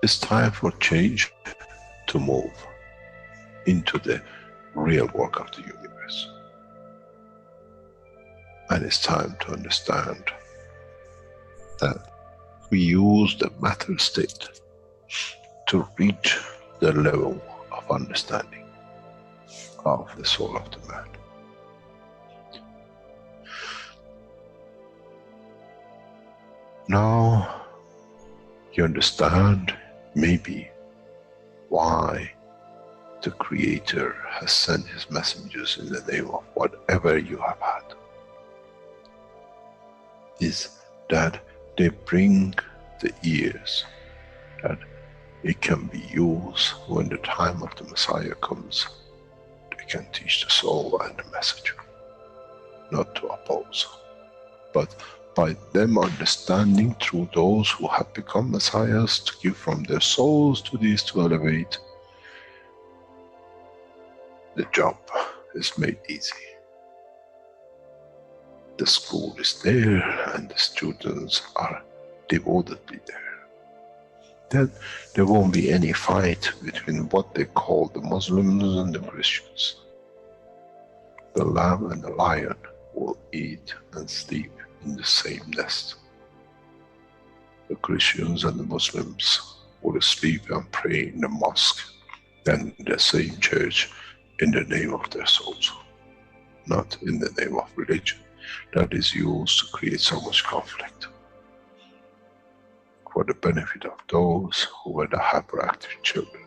It's time for change to move into the real work of the universe. And it's time to understand that we use the matter state to reach the level of understanding of the soul of the man. Now you understand maybe why the Creator has sent his messengers in the name of whatever you have had. Is that they bring the ears, that it can be used when the time of the Messiah comes. They can teach the soul and the message, not to oppose. But by them understanding through those who have become Messiahs, to give from their souls to these to elevate, the job is made easy. The school is there and the students are devotedly there. Then there won't be any fight between what they call the Muslims and the Christians. The lamb and the lion will eat and sleep in the same nest. The Christians and the Muslims will sleep and pray in the mosque and in the same church in the name of their souls, not in the name of religion that is used to create so much conflict for the benefit of those who were the hyperactive children.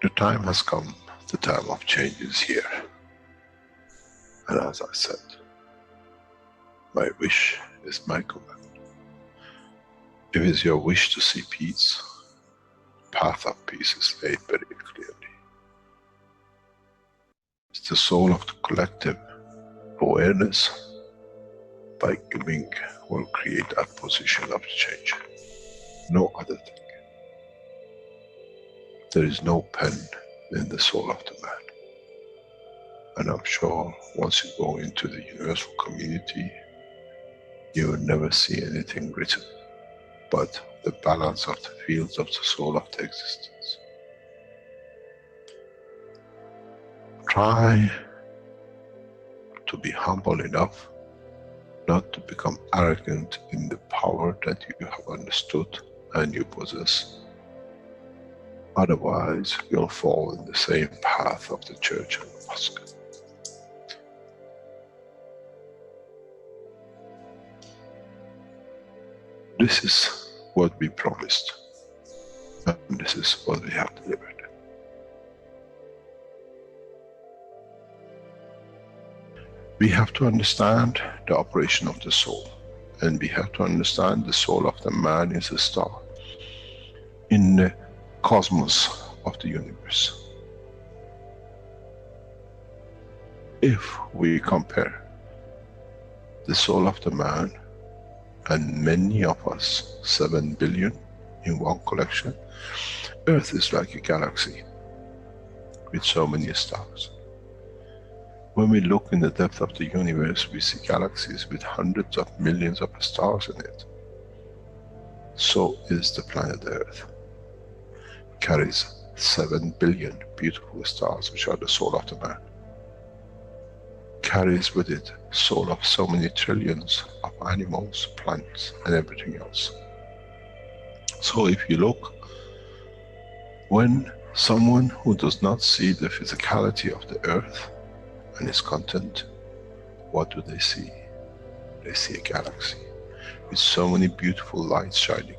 The time has come, the time of change is here. And as I said, my wish is my command. If it's your wish to see peace, the path of peace is laid very clearly. It's the soul of the collective awareness. By giving will create that position of change. No other thing. There is no pen in the soul of the man. And I'm sure once you go into the universal community, you will never see anything written but the balance of the fields of the soul of the existence. Try to be humble enough not to become arrogant in the power that you have understood and you possess. Otherwise, you'll fall in the same path of the church and the mosque. This is what we promised, and this is what we have delivered. We have to understand the operation of the soul, and we have to understand the soul of the man is a star in the cosmos of the universe. If we compare the soul of the man and many of us, 7 billion in one collection, Earth is like a galaxy with so many stars. When we look in the depth of the universe, we see galaxies with hundreds of millions of stars in it. So is the planet Earth. It carries 7 billion beautiful stars, which are the soul of the man. Carries with it soul of so many trillions of animals, plants, and everything else. So if you look, when someone who does not see the physicality of the earth and its content, what do they see? They see a galaxy with so many beautiful lights shining,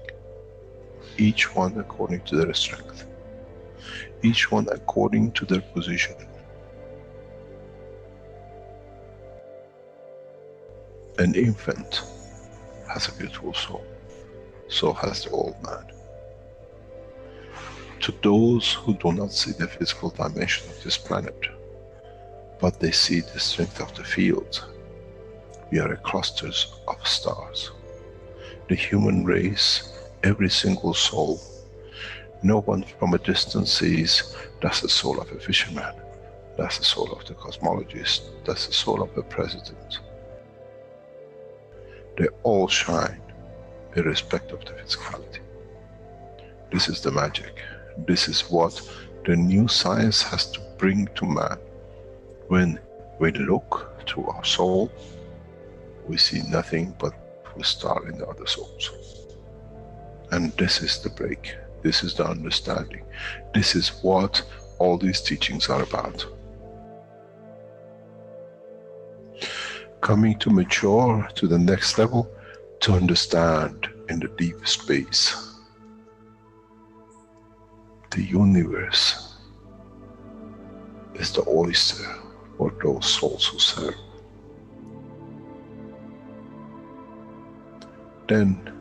each one according to their strength, each one according to their position. An infant has a beautiful soul, so has the old man. To those who do not see the physical dimension of this planet, but they see the strength of the field, we are clusters of stars. The human race, every single soul, no one from a distance sees, that's the soul of a fisherman, that's the soul of the cosmologist, that's the soul of a president. They all shine irrespective of the physicality. This is the magic. This is what the new science has to bring to man. When we look to our soul, we see nothing but we star in the other souls. And this is the break. This is the understanding. This is what all these teachings are about. Coming to mature to the next level, to understand in the deep space, the universe is the oyster for those souls who serve. Then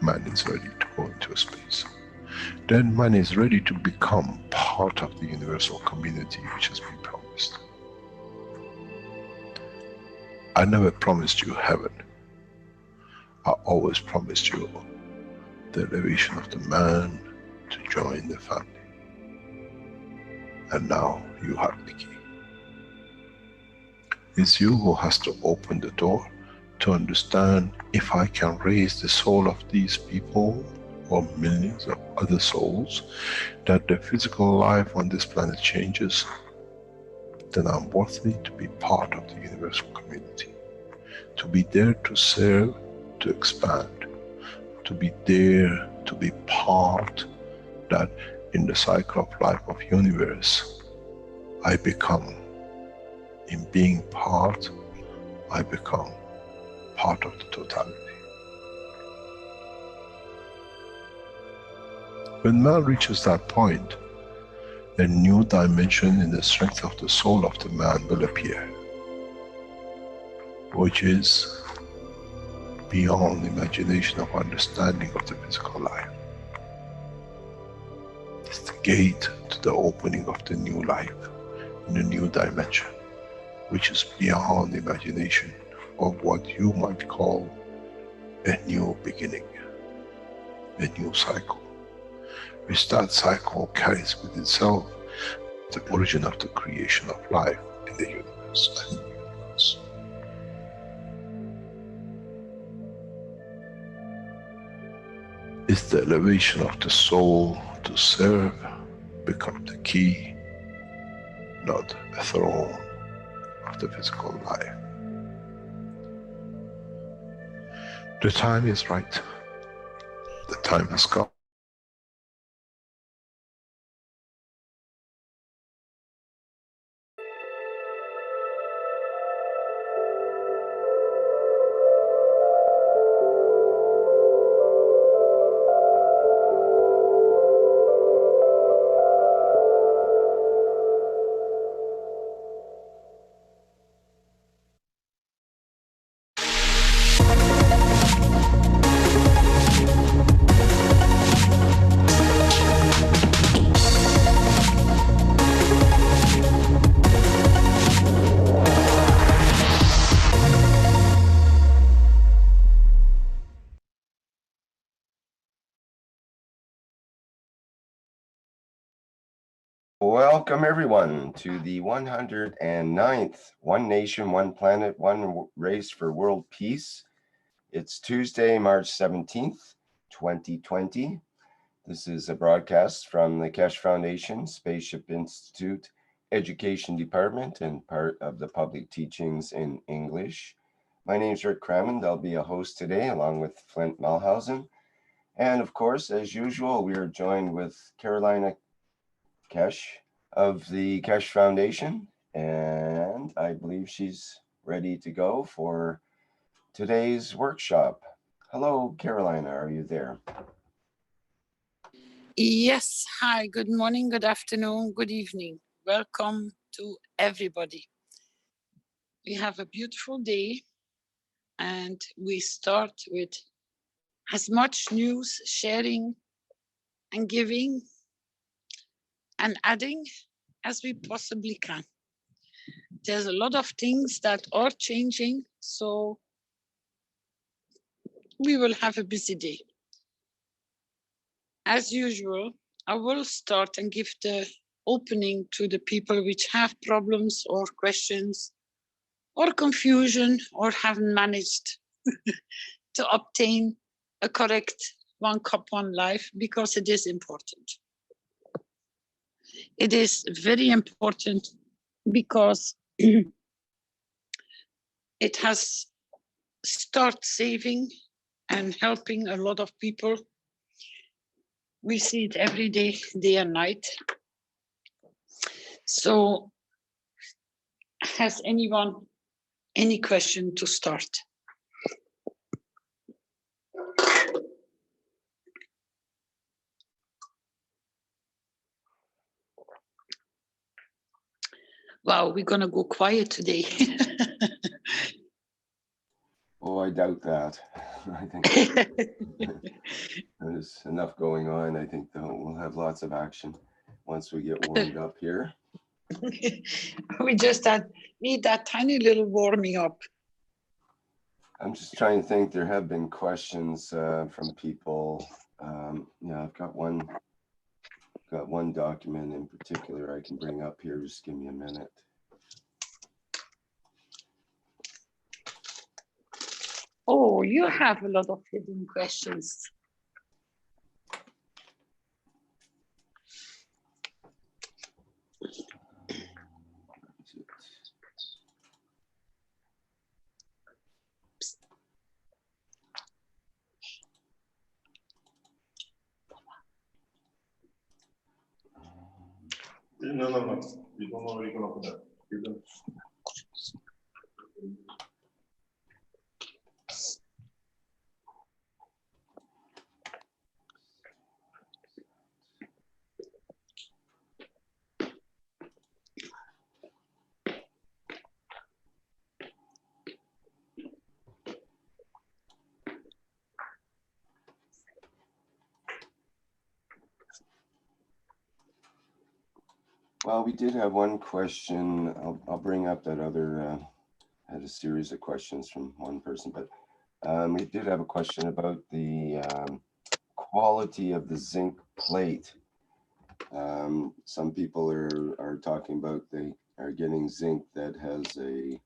man is ready to go into space. Then man is ready to become part of the universal community which has been promised. I never promised you heaven. I always promised you the elevation of the man to join the family. And now you have the key. It's you who has to open the door to understand, if I can raise the soul of these people or millions of other souls, that the physical life on this planet changes, then I'm worthy to be part of the universal community. To be there to serve, to expand. To be there, to be part, that in the cycle of life of universe, I become, in being part, I become part of the totality. When man reaches that point, a new dimension in the strength of the soul of the man will appear, which is beyond imagination of understanding of the physical life. It's the gate to the opening of the new life, in a new dimension, which is beyond imagination of what you might call a new beginning, a new cycle. Which that cycle carries with itself the origin of the creation of life in the universe and in the universe. It's the elevation of the soul to serve become the key, not a throne of the physical life. The time is right. The time has come. Welcome everyone to the 109th One Nation, One Planet, One Race for World Peace. It's Tuesday, March 17th, 2020. This is a broadcast from the Keshe Foundation, Spaceship Institute, Education Department, and part of the Public Teachings in English. My name is Rick Crammond. I'll be a host today along with Flint Malhausen. And of course, as usual, we are joined with Carolina Keshe of the Keshe Foundation, and I believe she's ready to go for today's workshop. Hello, Carolina, are you there? Yes, hi, good morning, good afternoon, good evening. Welcome to everybody. We have a beautiful day, and we start with as much news, sharing and giving and adding as we possibly can. There's a lot of things that are changing, so we will have a busy day. As usual, I will start and give the opening to the people which have problems or questions or confusion or haven't managed to obtain a correct 1 cup 1 life, because it is important. It is very important because it has started saving and helping a lot of people. We see it every day, day and night. So has anyone any question to start? Wow, we're gonna go quiet today. Oh, I doubt that. I think there's enough going on. I think we'll have lots of action once we get warmed up here. We just need that tiny little warming up. I'm just trying to think. There have been questions from people. Yeah, I've got one document in particular I can bring up here. Just give me a minute. Oh, you have a lot of hidden questions. No. You don't know you're gonna put that. You don't. Well, we did have one question. I'll bring up that other, had a series of questions from one person, but we did have a question about the quality of the zinc plate. Some people are talking about they are getting zinc that has a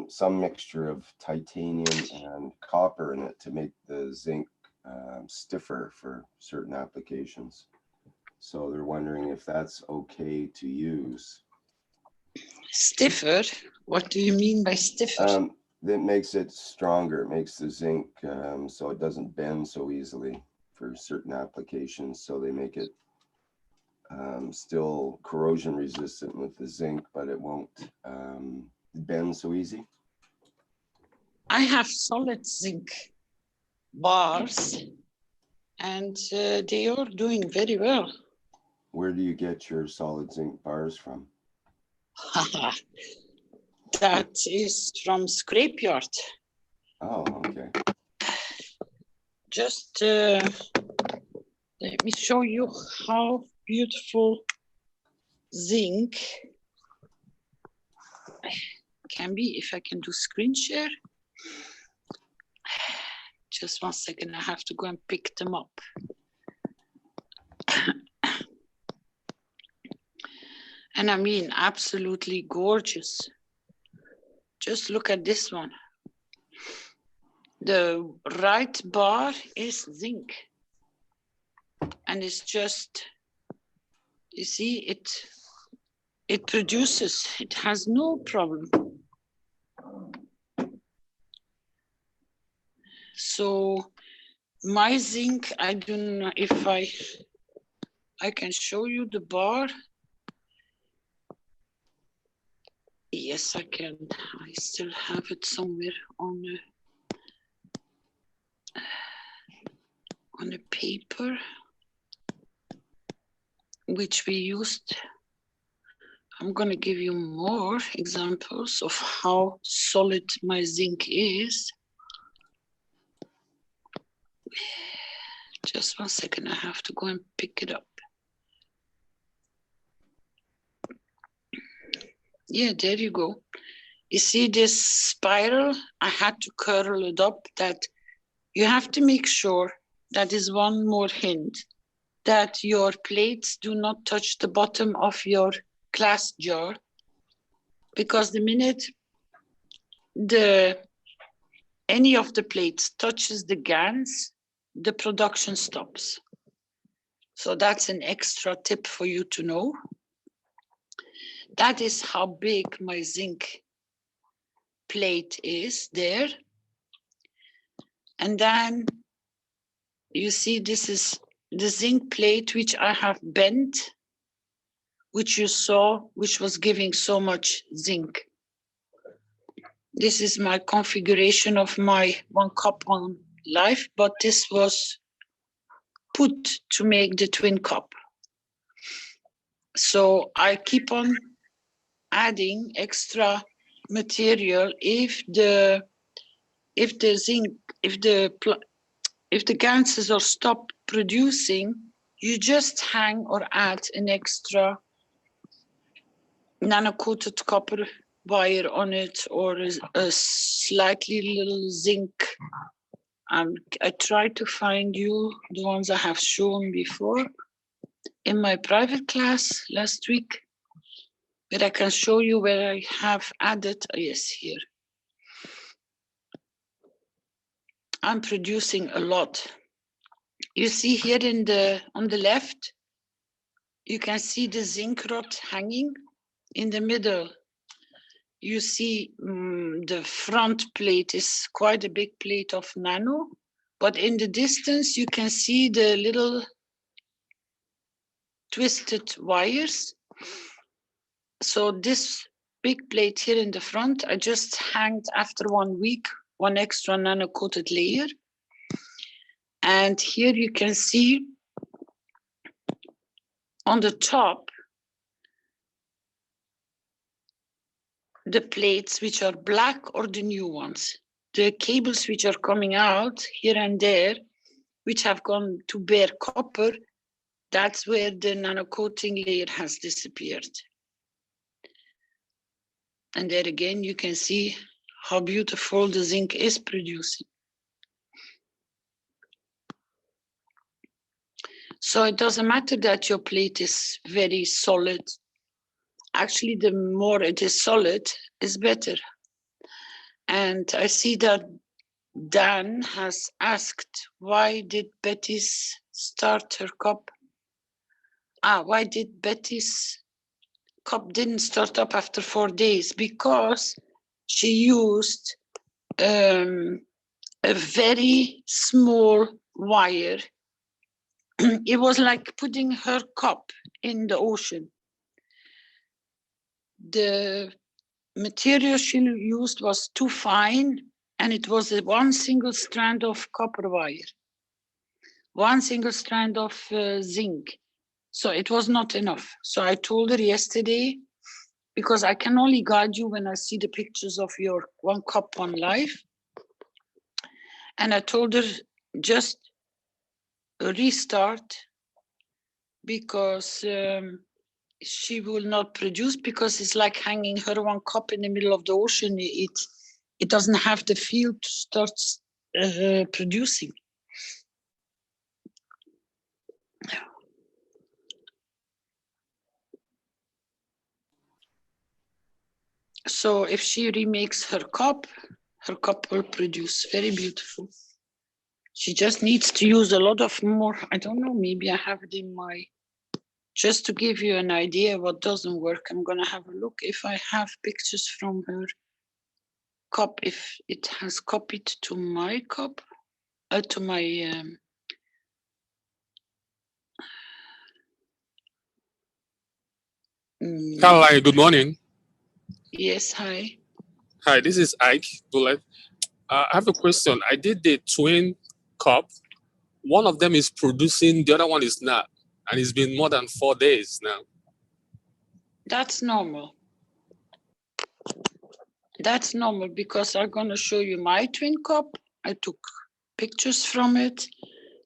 some mixture of titanium and copper in it to make the zinc stiffer for certain applications. So they're wondering if that's okay to use. Stiffer? What do you mean by stiffer? That makes it stronger. It makes the zinc so it doesn't bend so easily for certain applications. So they make it still corrosion resistant with the zinc, but it won't bend so easy. I have solid zinc bars, and they are doing very well. Where do you get your solid zinc bars from? That is from Scrapyard. Oh, okay. Just let me show you how beautiful zinc can be. If I can do screen share. Just 1 second, I have to go and pick them up. And I mean, absolutely gorgeous. Just look at this one. The right bar is zinc. And it's just, you see, it produces, it has no problem. So my zinc, I don't know if I can show you the bar. Yes, I can. I still have it somewhere on a paper, which we used. I'm going to give you more examples of how solid my zinc is. Just 1 second, I have to go and pick it up. Yeah, there you go. You see this spiral? I had to curl it up. That you have to make sure, that is one more hint, that your plates do not touch the bottom of your glass jar, because the minute the any of the plates touches the Gans, the production stops. So that's an extra tip for you to know. That is how big my zinc plate is there. And then you see this is the zinc plate which I have bent, which you saw, which was giving so much zinc. This is my configuration of my 1 cup on life, but this was put to make the twin cup. So I keep on adding extra material if the ganses are stopped producing, you just hang or add an extra nano-coated copper wire on it, or a slightly little zinc. I try to find you the ones I have shown before in my private class last week, but I can show you where I have added. Yes, here. I'm producing a lot. You see here on the left, you can see the zinc rod hanging. In the middle, you see the front plate is quite a big plate of nano, but in the distance, you can see the little twisted wires. So this big plate here in the front, I just hanged after 1 week, 1 extra nano-coated layer. And here you can see on the top, the plates which are black or the new ones. The cables which are coming out here and there, which have gone to bare copper, that's where the nano-coating layer has disappeared. And there again, you can see how beautiful the zinc is producing. So it doesn't matter that your plate is very solid. Actually, the more it is solid, is better. And I see that Dan has asked, why did Betty's start her cup? Why did Betty's cup didn't start up after 4 days? Because she used a very small wire. It was like putting her cup in the ocean. The material she used was too fine, and it was one single strand of copper wire, one single strand of zinc. So it was not enough. So I told her yesterday, because I can only guide you when I see the pictures of your 1 cup, 1 life. And I told her just restart, because she will not produce, because it's like hanging her 1 cup in the middle of the ocean. It doesn't have the feel to start producing. So if she remakes her cup will produce very beautiful. She just needs to use a lot of more, I don't know, maybe I have it in my, just to give you an idea what doesn't work. I'm gonna have a look if I have pictures from her cup, if it has copied to my cup, to my, Caroline, good morning. Yes, hi. Hi, this is Ike Bullet. I have a question. I did the twin cup. One of them is producing, the other one is not. And it's been more than 4 days now. That's normal. That's normal, because I'm gonna show you my twin cup. I took pictures from it,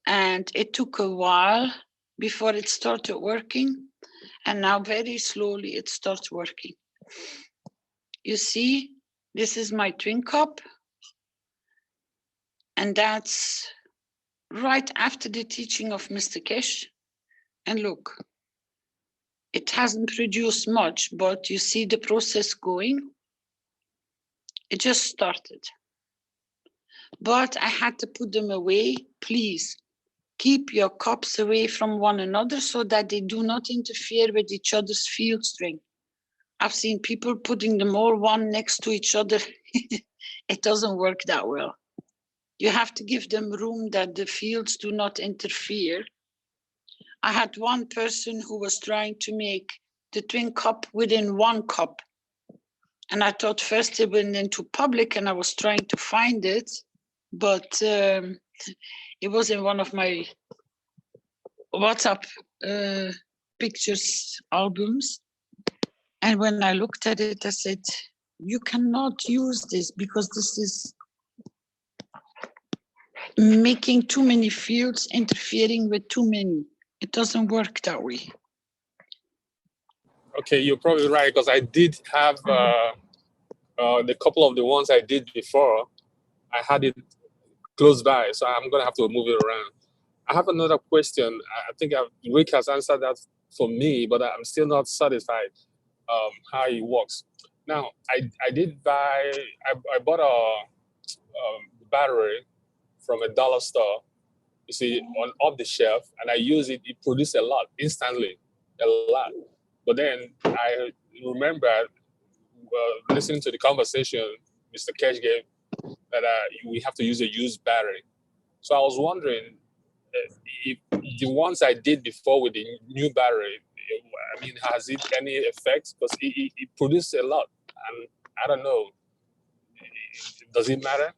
and it took a while before it started working. And now very slowly it starts working. You see, this is my twin cup. And that's right after the teaching of Mr. Keshe. And look, it hasn't produced much, but you see the process going. It just started. but I had to put them away. Please keep your cups away from one another so that they do not interfere with each other's field strength. I've seen people putting them all one next to each other. It doesn't work that well. You have to give them room that the fields do not interfere. I had one person who was trying to make the twin cup within one cup. And I thought first it went into public and I was trying to find it, but it was in one of my WhatsApp pictures albums. And when I looked at it, I said, you cannot use this because this is making too many fields, interfering with too many. It doesn't work that way. Okay, you're probably right, because I did have the couple of the ones I did before, I had it close by, so I'm gonna have to move it around. I have another question. I think Rick has answered that for me, but I'm still not satisfied how it works. Now, I did buy, I bought a battery from a dollar store, you see, off the shelf, and I use it. It produced a lot instantly, a lot. But then I remember listening to the conversation Mr. Keshe gave that we have to use a used battery. So I was wondering if the ones I did before with the new battery, I mean, has it any effect? Because it produced a lot, and I don't know. Does it matter?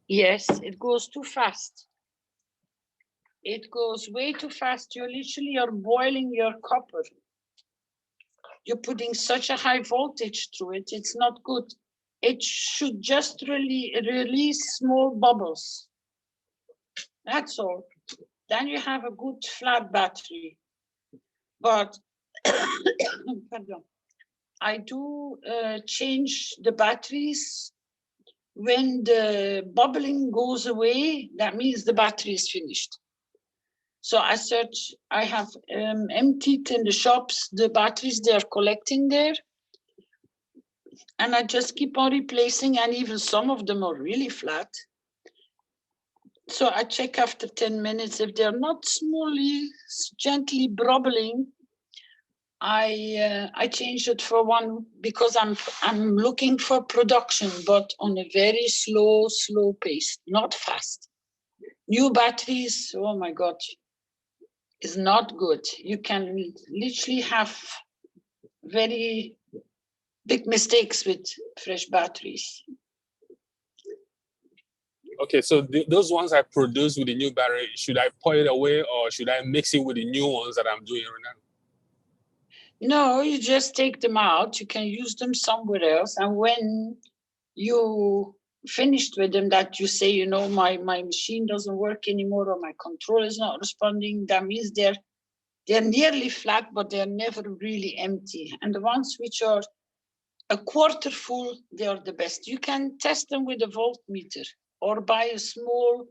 Yes, it goes too fast. It goes way too fast. You're boiling your copper. You're putting such a high voltage through it. It's not good. It should just really release small bubbles. That's all. Then you have a good flat battery. But pardon, I do change the batteries when the bubbling goes away. That means the battery is finished. So I have emptied in the shops the batteries they're collecting there. And I just keep on replacing, and even some of them are really flat. So I check after 10 minutes. If they're not gently bubbling, I change it for one, because I'm looking for production, but on a very slow pace, not fast. New batteries, oh my God, is not good. You can literally have very big mistakes with fresh batteries. Okay, so those ones I produce with the new battery, should I pour it away or should I mix it with the new ones that I'm doing right now? No, you just take them out. You can use them somewhere else. And when you finished with them, that you say, you know, my machine doesn't work anymore, or my controller is not responding, that means they're nearly flat, but they're never really empty. And the ones which are a quarter full, they are the best. You can test them with a voltmeter or buy a small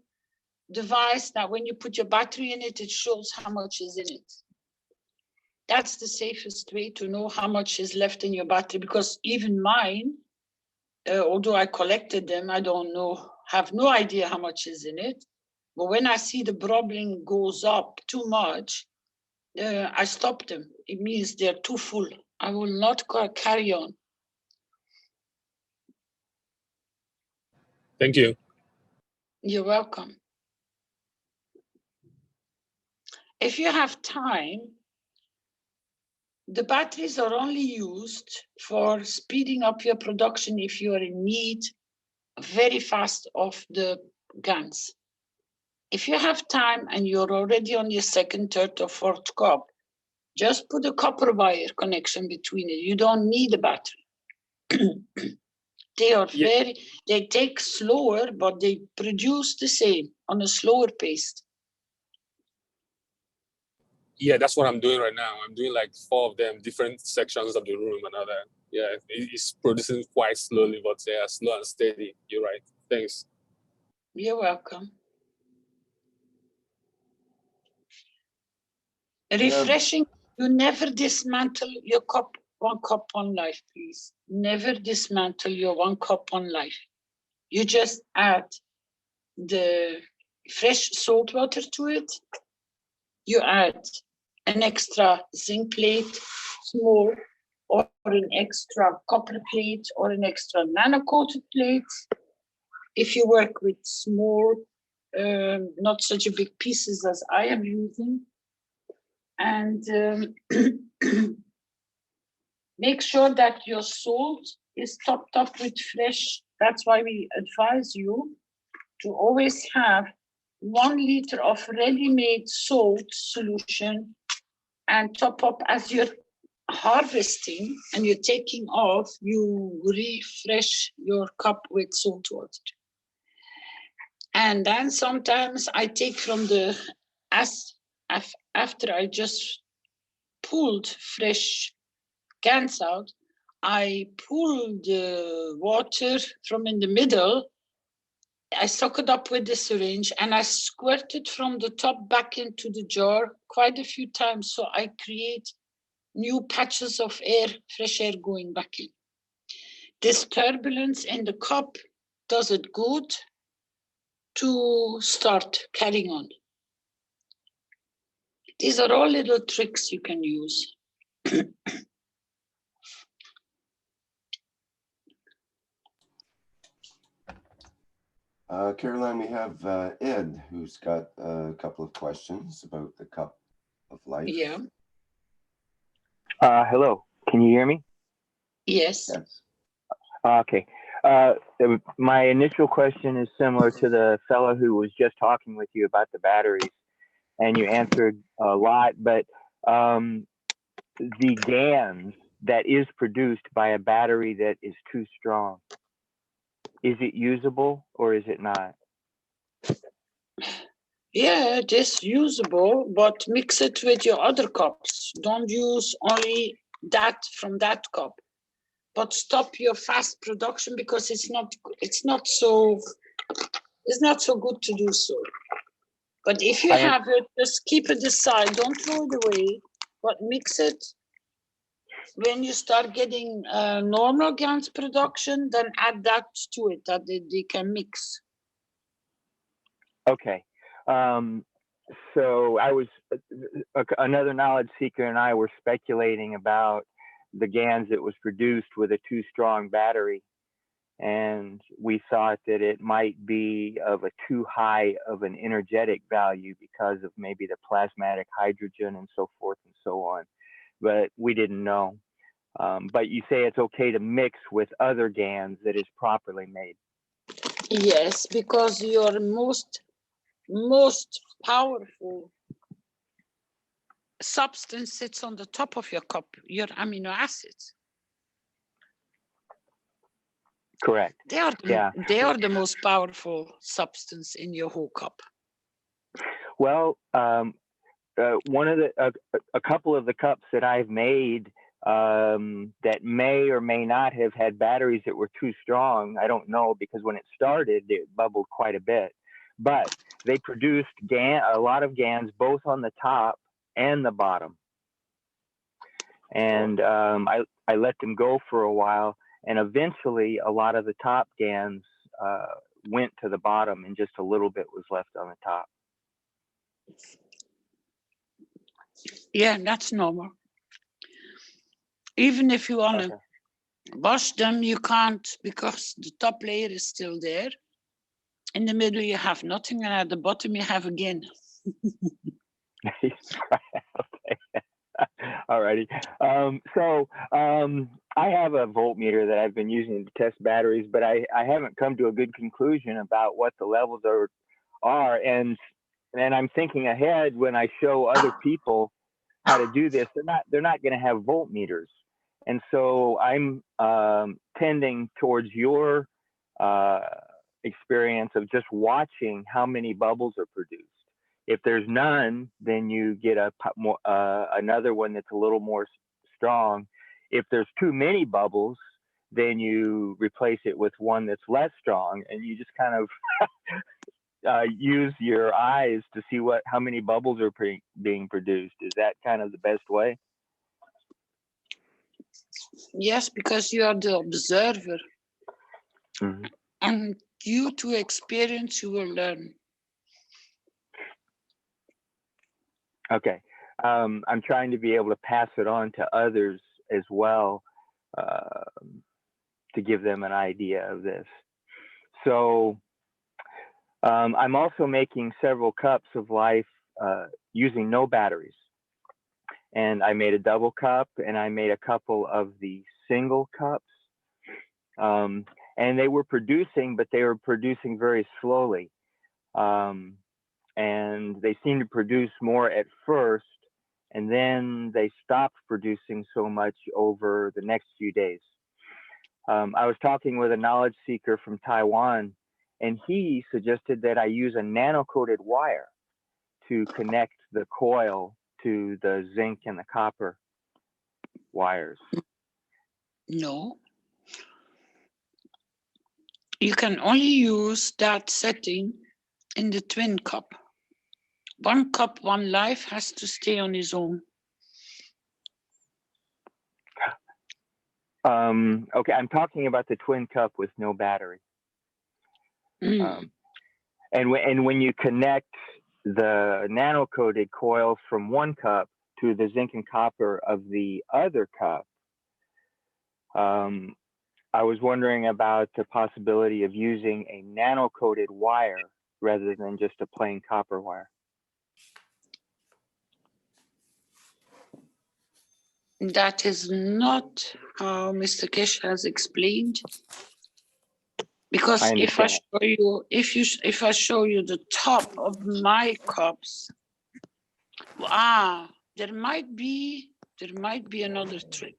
device that when you put your battery in it, it shows how much is in it. That's the safest way to know how much is left in your battery, because even mine, although I collected them, I don't know, have no idea how much is in it. But when I see the bubbling goes up too much, I stop them. It means they're too full. I will not carry on. Thank you. You're welcome. If you have time, the batteries are only used for speeding up your production if you are in need very fast of the Gans. If you have time and you're already on your second, third, or fourth cup, just put a copper wire connection between it. You don't need a battery. They are they take slower, but they produce the same on a slower pace. Yeah, that's what I'm doing right now. I'm doing like 4 of them, different sections of the room and all that. Yeah, it's producing quite slowly, but yeah, slow and steady. You're right. Thanks. You're welcome. Refreshing. You never dismantle your cup, 1 cup, 1 life, please. Never dismantle your 1 cup, 1 life. You just add the fresh salt water to it. You add an extra zinc plate, small, or an extra copper plate, or an extra nano-coated plate. If you work with small, not such a big pieces as I am using. And make sure that your salt is topped up with fresh. That's why we advise you to always have 1 liter of ready-made salt solution and top up as you're harvesting and you're taking off, you refresh your cup with salt water. And then sometimes I take from the, after I just pulled fresh Gans out, I pull the water from in the middle. I suck it up with the syringe and I squirt it from the top back into the jar quite a few times. So I create new patches of air, fresh air going back in. This turbulence in the cup does it good to start carrying on. These are all little tricks you can use. Caroline, we have Ed, who's got a couple of questions about the cup of life. Yeah. Hello, can you hear me? Yes. Yes. Okay. My initial question is similar to the fellow who was just talking with you about the batteries, and you answered a lot, but the GANs that is produced by a battery that is too strong, is it usable or is it not? Yeah, it is usable, but mix it with your other cups. Don't use only that from that cup, but stop your fast production because it's not so good to do so. But if you have it, just keep it aside. Don't throw it away, but mix it. When you start getting normal Gans production, then add that to it, that they can mix. Okay. So I was, another knowledge seeker and I were speculating about the GANs that was produced with a too strong battery. And we thought that it might be of a too high of an energetic value because of maybe the plasmatic hydrogen and so forth and so on. But we didn't know. But you say it's okay to mix with other GANs that is properly made. Yes, because your most powerful substance sits on the top of your cup, your amino acids. Correct. They are the most powerful substance in your whole cup. Well, one of the a couple of the cups that I've made that may or may not have had batteries that were too strong. I don't know, because when it started, it bubbled quite a bit. But they produced a lot of GANs both on the top and the bottom. And I let them go for a while, and eventually a lot of the top GANs went to the bottom and just a little bit was left on the top. Yeah, that's normal. Even if you want to wash them, you can't, because the top layer is still there. In the middle, you have nothing, and at the bottom, you have again. Okay. Alrighty. So I have a voltmeter that I've been using to test batteries, but I haven't come to a good conclusion about what the levels are. And I'm thinking ahead when I show other people how to do this. They're not going to have voltmeters. And so I'm tending towards your experience of just watching how many bubbles are produced. If there's none, then you get another one that's a little more strong. If there's too many bubbles, then you replace it with one that's less strong, and you just kind of use your eyes to see how many bubbles are being produced. Is that kind of the best way? Yes, because you are the observer. Mm-hmm. And due to experience, you will learn. Okay. I'm trying to be able to pass it on to others as well, to give them an idea of this. So I'm also making several cups of life using no batteries. And I made a double cup, and I made a couple of the single cups. And they were producing, but they were producing very slowly. And they seemed to produce more at first, and then they stopped producing so much over the next few days. I was talking with a knowledge seeker from Taiwan, and he suggested that I use a nano-coated wire to connect the coil to the zinc and the copper wires. No. You can only use that setting in the twin cup. One cup, one life has to stay on its own. Okay, I'm talking about the twin cup with no battery. And when you connect the nano-coated coils from one cup to the zinc and copper of the other cup, I was wondering about the possibility of using a nano-coated wire rather than just a plain copper wire. That is not how Mr. Keshe has explained. Because if I show you, if I show you the top of my cups, there might be another trick.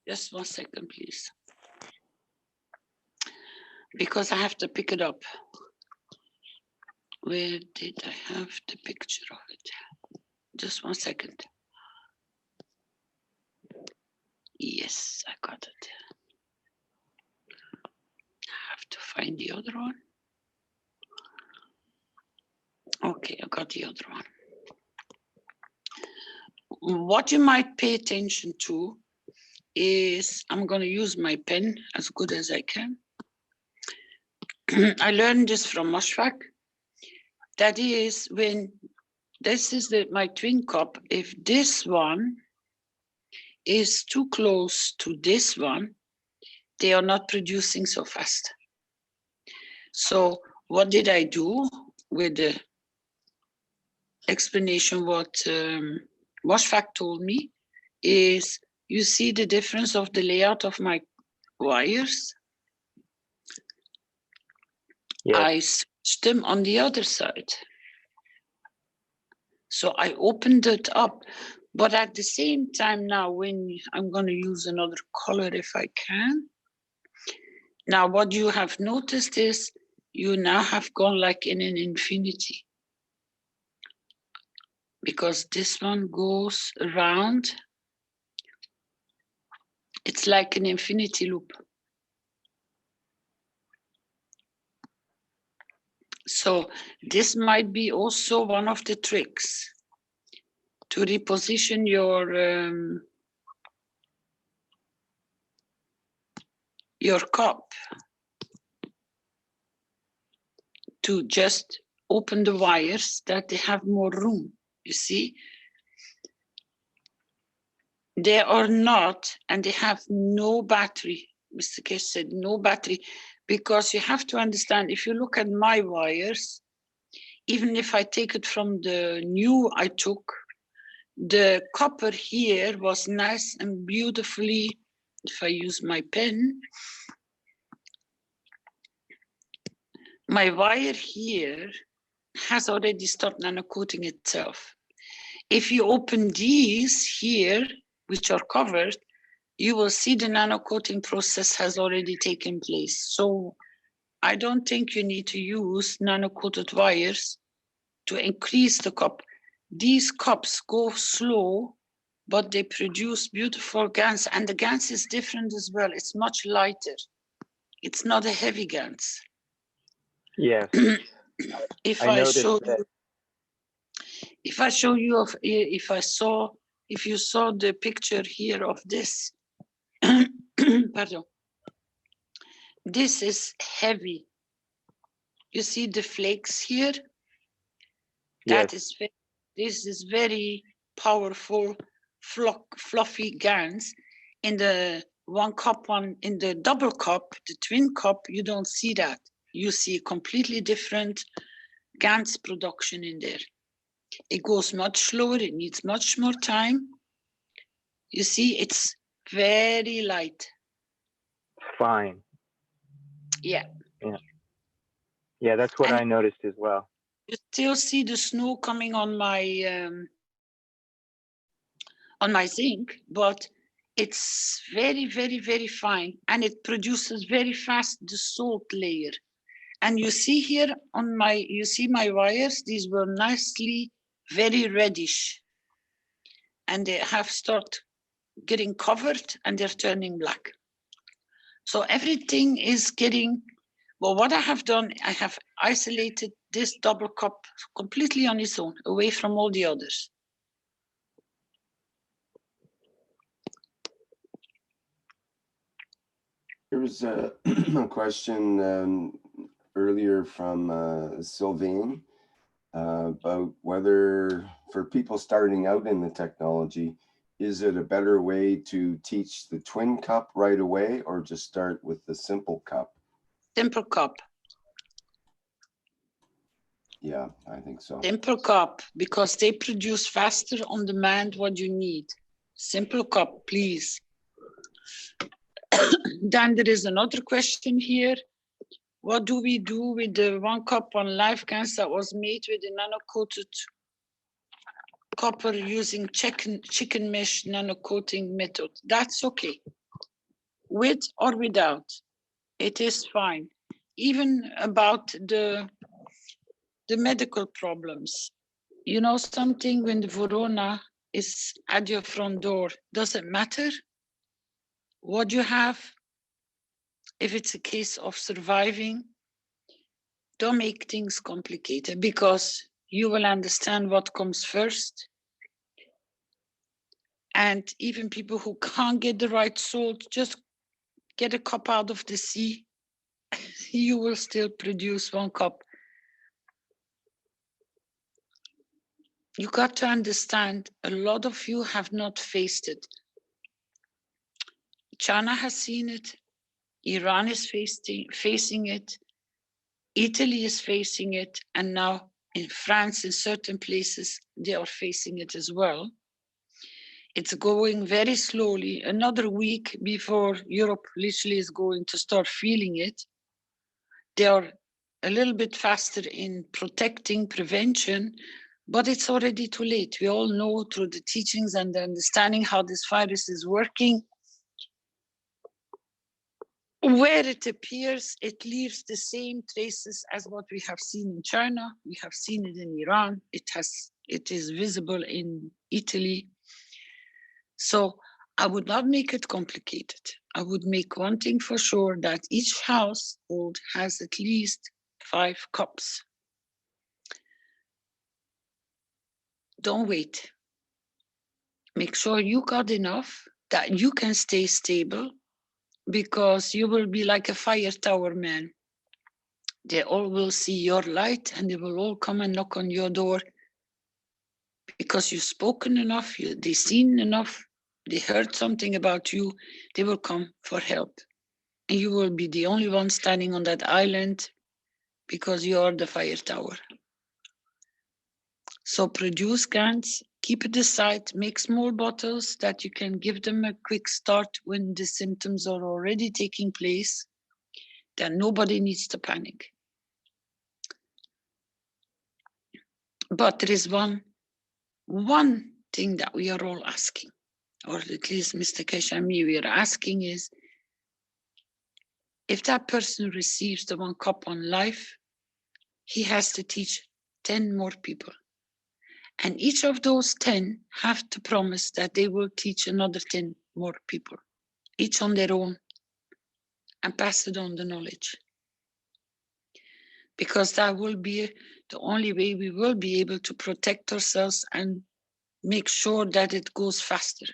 Just 1 second, please. Because I have to pick it up. Where did I have the picture of it? Just 1 second. Yes, I got it. I have to find the other one. Okay, I got the other one. What you might pay attention to is, I'm going to use my pen as good as I can. I learned this from Moshfaq. That is, when this is my twin cup, if this one is too close to this one, they are not producing so fast. So what did I do with the explanation? What Moshfaq told me is, you see the difference of the layout of my wires? Yes. I switched them on the other side. So I opened it up, but at the same time now, when I'm going to use another color if I can. Now what you have noticed is you now have gone like in an infinity. Because this one goes around. It's like an infinity loop. So this might be also one of the tricks to reposition your cup, to just open the wires that they have more room. You see, they are not, and they have no battery. Mr. Keshe said no battery, because you have to understand, if you look at my wires, even if I take it from the new I took, the copper here was nice and beautifully, if I use my pen, my wire here has already stopped nano-coating itself. If you open these here, which are covered, you will see the nano-coating process has already taken place. So I don't think you need to use nano-coated wires to increase the cup. These cups go slow, but they produce beautiful Gans, and the Gans is different as well. It's much lighter. It's not a heavy Gans. Yes. If you saw the picture here of this, pardon, This is heavy. You see the flakes here? That Yes. is this is very powerful, fluffy Gans. In the one cup one, in the double cup, the twin cup, you don't see that. You see a completely different Gans production in there. It goes much slower, it needs much more time. You see, it's very light. Fine. Yeah. Yeah. Yeah, that's what And I noticed as well. you still see the snow coming on my zinc, but it's very, very, very fine, and it produces very fast the salt layer. And you see here on you see my wires, these were nicely very reddish, and they have started getting covered and they're turning black. So everything is getting, well, what I have done, I have isolated this double cup completely on its own, away from all the others. There was a, a question earlier from Sylvain about whether, for people starting out in the technology, is it a better way to teach the twin cup right away or just start with the simple cup? Simple cup. Yeah, I think so. Simple cup, because they produce faster on demand what you need. Simple cup, please. Then there is another question here. What do we do with the 1 cup on live Gans that was made with a nano-coated copper using chicken mesh nano-coating method? That's okay. With or without, it is fine. Even about the medical problems. You know something, when the Verona is at your front door, does it matter what you have? If it's a case of surviving, don't make things complicated, because you will understand what comes first. And even people who can't get the right salt, just get a cup out of the sea. You will still produce 1 cup. You got to understand, a lot of you have not faced it. China has seen it. Iran is facing it. Italy is facing it. And now in France, in certain places, they are facing it as well. It's going very slowly. Another week before Europe literally is going to start feeling it. They are a little bit faster in protecting, prevention, but it's already too late. We all know through the teachings and the understanding how this virus is working. Where it appears, it leaves the same traces as what we have seen in China. We have seen it in Iran. It is visible in Italy. So I would not make it complicated. I would make one thing for sure, that each household has at least 5 cups. Don't wait. Make sure you got enough that you can stay stable, because you will be like a fire tower man. They all will see your light and they will all come and knock on your door, because you've spoken enough, they've seen enough, they heard something about you, they will come for help. And you will be the only one standing on that island, because you are the fire tower. So produce Gans, keep it aside, make small bottles that you can give them a quick start when the symptoms are already taking place. Then nobody needs to panic. But there is one thing that we are all asking, or at least Mr. Keshe and me, we are asking is, if that person receives the 1 cup on life, he has to teach 10 more people. And each of those 10 have to promise that they will teach another 10 more people, each on their own, and pass it on the knowledge. Because that will be the only way we will be able to protect ourselves and make sure that it goes faster.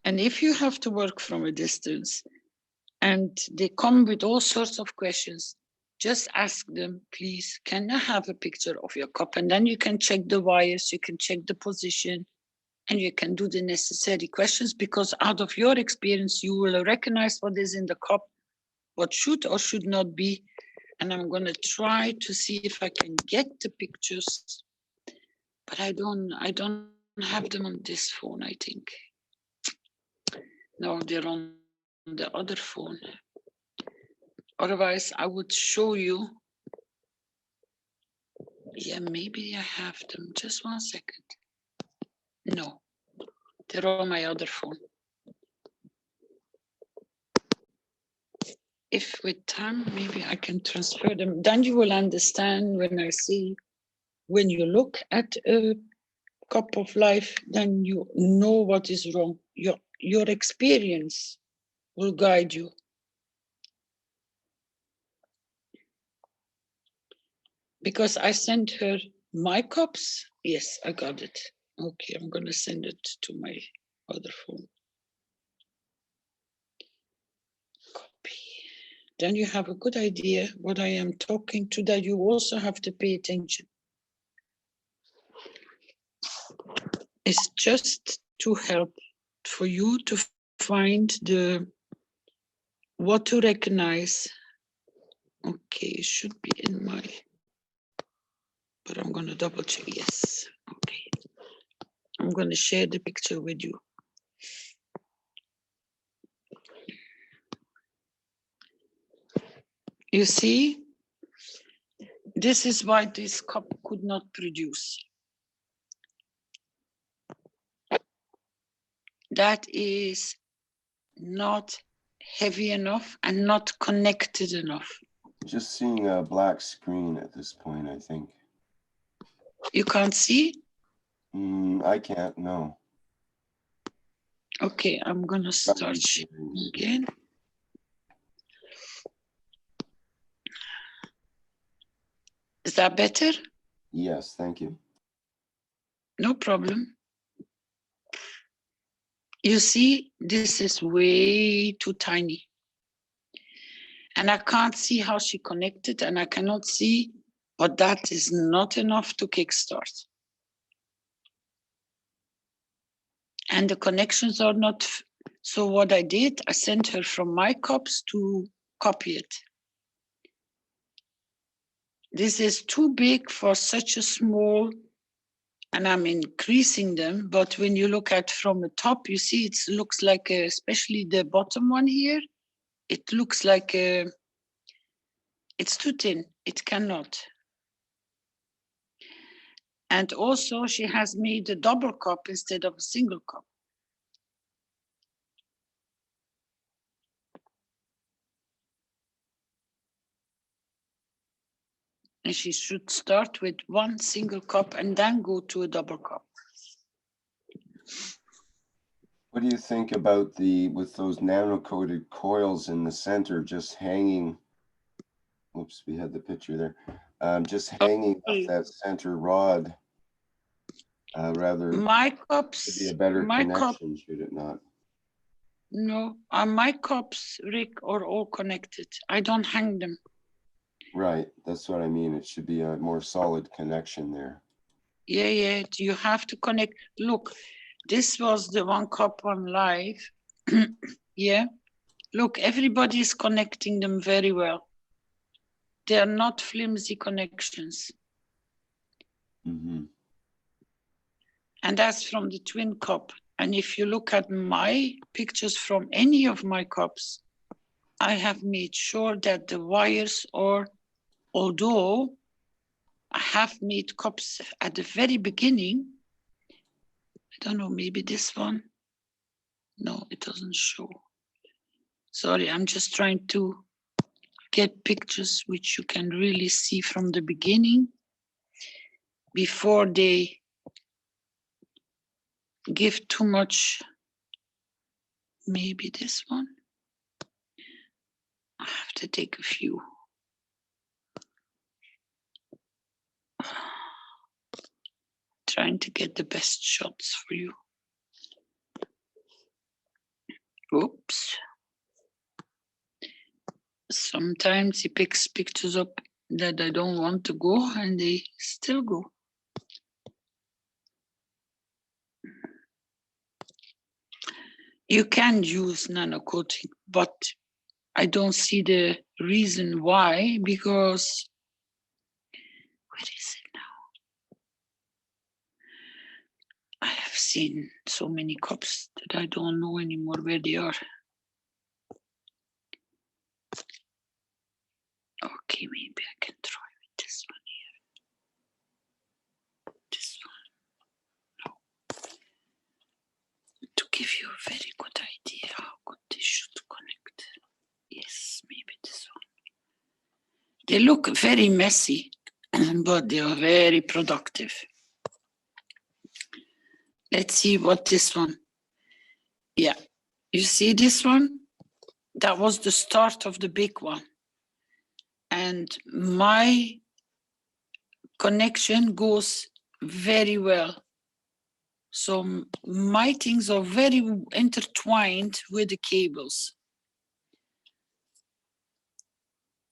And if you have to work from a distance and they come with all sorts of questions, just ask them, please, can I have a picture of your cup? And then you can check the wires, you can check the position, and you can do the necessary questions, because out of your experience, you will recognize what is in the cup, what should or should not be. And I'm going to try to see if I can get the pictures, but I don't have them on this phone, I think. No, they're on the other phone. Otherwise, I would show you. Yeah, maybe I have them. Just 1 second. No, they're on my other phone. If with time, maybe I can transfer them. Then you will understand when I see, when you look at a cup of life, then you know what is wrong. Your experience will guide you. Because I sent her my cups. Yes, I got it. Okay, I'm going to send it to my other phone. Copy. Then you have a good idea what I am talking to, that you also have to pay attention. It's just to help for you to find what to recognize. Okay, it should be in my, but I'm going to double check. Yes. Okay. I'm going to share the picture with you. You see, this is why this cup could not produce. That is not heavy enough and not connected enough. Just seeing a black screen at this point, I think. You can't see? I can't, no. Okay, I'm gonna start again. Is that better? Yes, thank you. No problem. You see, this is way too tiny. And I can't see how she connected, and I cannot see, but that is not enough to kickstart. And the connections are not, so what I did, I sent her from my cups to copy it. This is too big for such a small, and I'm increasing them, but when you look at from the top, you see it looks like, especially the bottom one here, it looks like it's too thin, it cannot. And also she has made a double cup instead of a single cup. And she should start with one single cup and then go to a double cup. What do you think about with those nano-coated coils in the center just hanging? Oops, we had the picture there. Just hanging off that center rod. Rather, my cups to be a better my connection, should it not? No, my cups, Rick, are all connected. I don't hang them. Right, that's what I mean. It should be a more solid connection there. Yeah, you have to connect. Look, this was the one cup on live. Yeah, look, everybody is connecting them very well. They are not flimsy connections. Mm-hmm. And that's from the twin cup. And if you look at my pictures from any of my cups, I have made sure that the wires are, although I have made cups at the very beginning, I don't know, maybe this one. No, it doesn't show. Sorry, I'm just trying to get pictures which you can really see from the beginning before they give too much. Maybe this one. I have to take a few. Trying to get the best shots for you. Oops. Sometimes he picks pictures up that I don't want to go and they still go. You can use nano coating, but I don't see the reason why, because where is it now? I have seen so many cups that I don't know anymore where they are. Okay, maybe I can try with this one here. This one. No. To give you a very good idea how good this should connect. Yes, maybe this one. They look very messy, but they are very productive. Let's see what this one. Yeah, you see this one? That was the start of the big one. And my connection goes very well. So my things are very intertwined with the cables.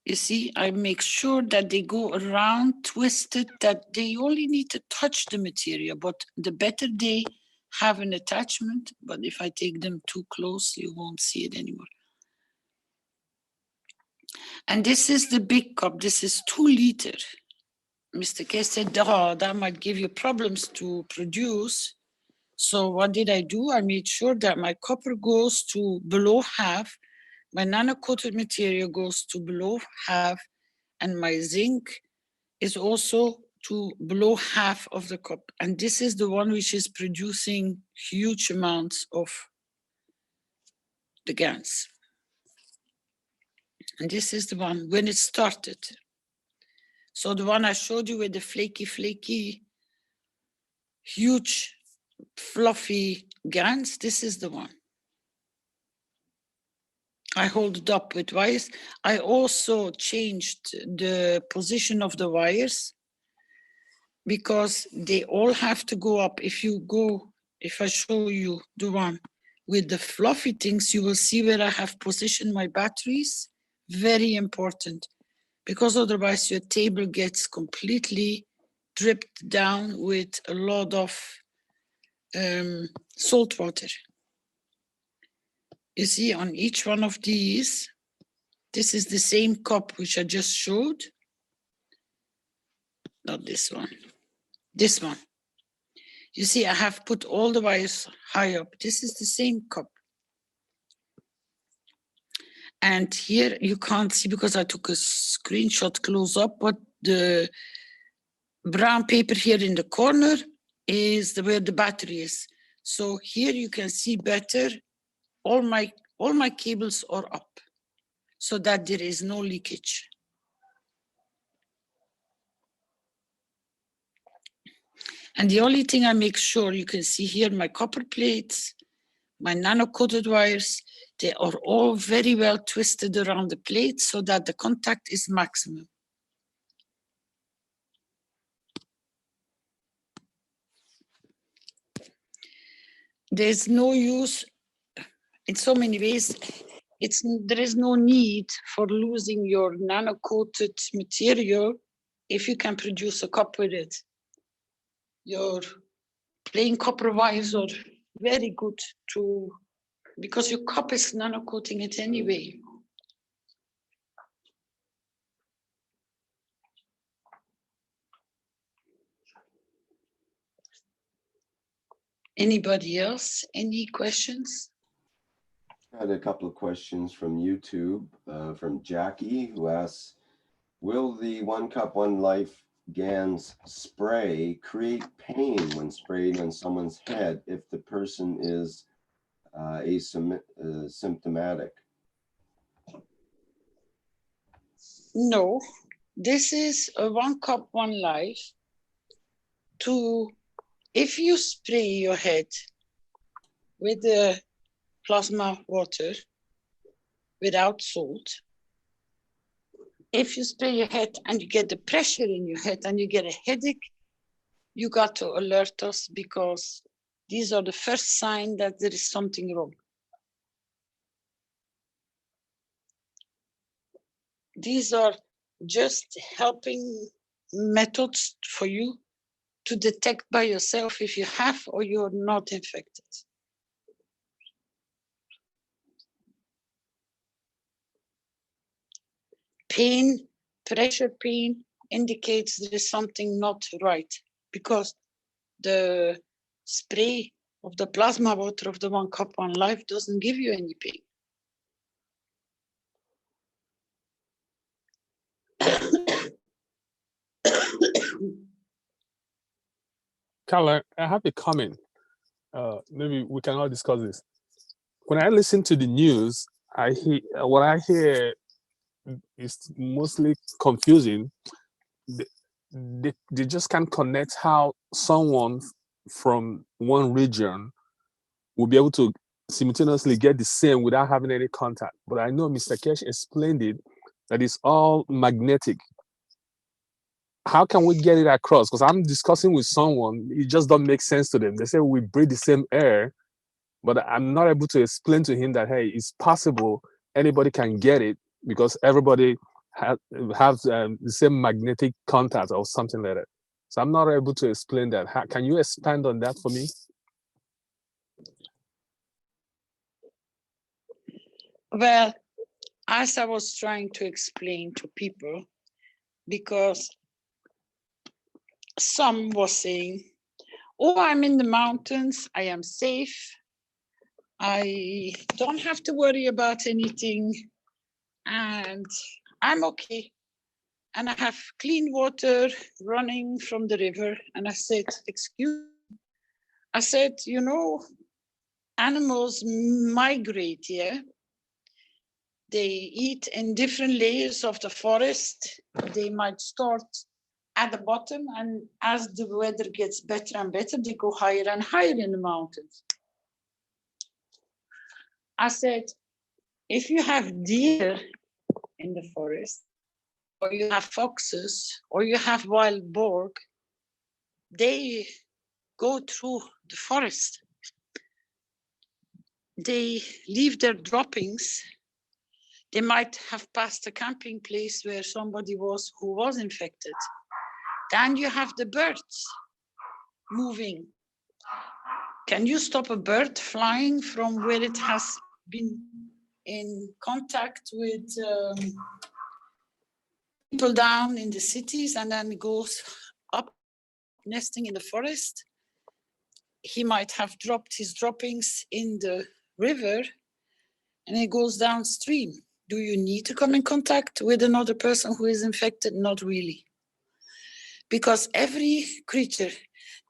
You see, I make sure that they go around twisted, that they only need to touch the material, but the better they have an attachment, but if I take them too close, you won't see it anymore. And this is the big cup, this is 2 liters. Mr. K said, oh, that might give you problems to produce. So what did I do? I made sure that my copper goes to below half, my nano-coated material goes to below half, and my zinc is also to below half of the cup. And this is the one which is producing huge amounts of the Gans. And this is the one when it started. So the one I showed you with the flaky, huge, fluffy Gans, this is the one. I hold it up with wires. I also changed the position of the wires because they all have to go up. If I show you the one with the fluffy things, you will see where I have positioned my batteries. Very important, because otherwise your table gets completely dripped down with a lot of salt water. You see on each one of these, this is the same cup which I just showed. Not this one, this one. You see, I have put all the wires high up. This is the same cup. And here you can't see because I took a screenshot close up, but the brown paper here in the corner is where the battery is. So here you can see better. All my cables are up so that there is no leakage. And the only thing I make sure you can see here, my copper plates, my nano-coated wires, they are all very well twisted around the plate so that the contact is maximum. There's no use, in so many ways, there is no need for losing your nano-coated material if you can produce a cup with it. Your plain copper wires are very good because your cup is nano-coating it anyway. Anybody else? Any questions? I had a couple of questions from YouTube, from Jackie, who asks, will the 1 cup 1 life Gans spray create pain when sprayed on someone's head if the person is asymptomatic? No, this is a 1 cup 1 life. If you spray your head with the plasma water without salt, if you spray your head and you get the pressure in your head and you get a headache, you got to alert us because these are the first sign that there is something wrong. These are just helping methods for you to detect by yourself if you have or you're not infected. Pain, pressure pain indicates there is something not right, because the spray of the plasma water of the 1 cup on life doesn't give you any pain. Carla, I have a comment. Maybe we can all discuss this. When I listen to the news, what I hear is mostly confusing. They just can't connect how someone from one region will be able to simultaneously get the same without having any contact. But I know Mr. Keshe explained it, that it's all magnetic. How can we get it across? Because I'm discussing with someone, it just don't make sense to them. They say we breathe the same air, but I'm not able to explain to him that, hey, it's possible anybody can get it because everybody have the same magnetic contact or something like that. So I'm not able to explain that. Can you expand on that for me? Well, as I was trying to explain to people, because some was saying, oh, I'm in the mountains, I am safe, I don't have to worry about anything, and I'm okay. And I have clean water running from the river. And I said, excuse me. I said, you know, animals migrate, yeah? They eat in different layers of the forest. They might start at the bottom, and as the weather gets better and better, they go higher and higher in the mountains. I said, if you have deer in the forest, or you have foxes, or you have wild boar, they go through the forest. They leave their droppings. They might have passed a camping place where somebody was who was infected. Then you have the birds moving. Can you stop a bird flying from where it has been in contact with people down in the cities and then goes up nesting in the forest? He might have dropped his droppings in the river and it goes downstream. Do you need to come in contact with another person who is infected? Not really. Because every creature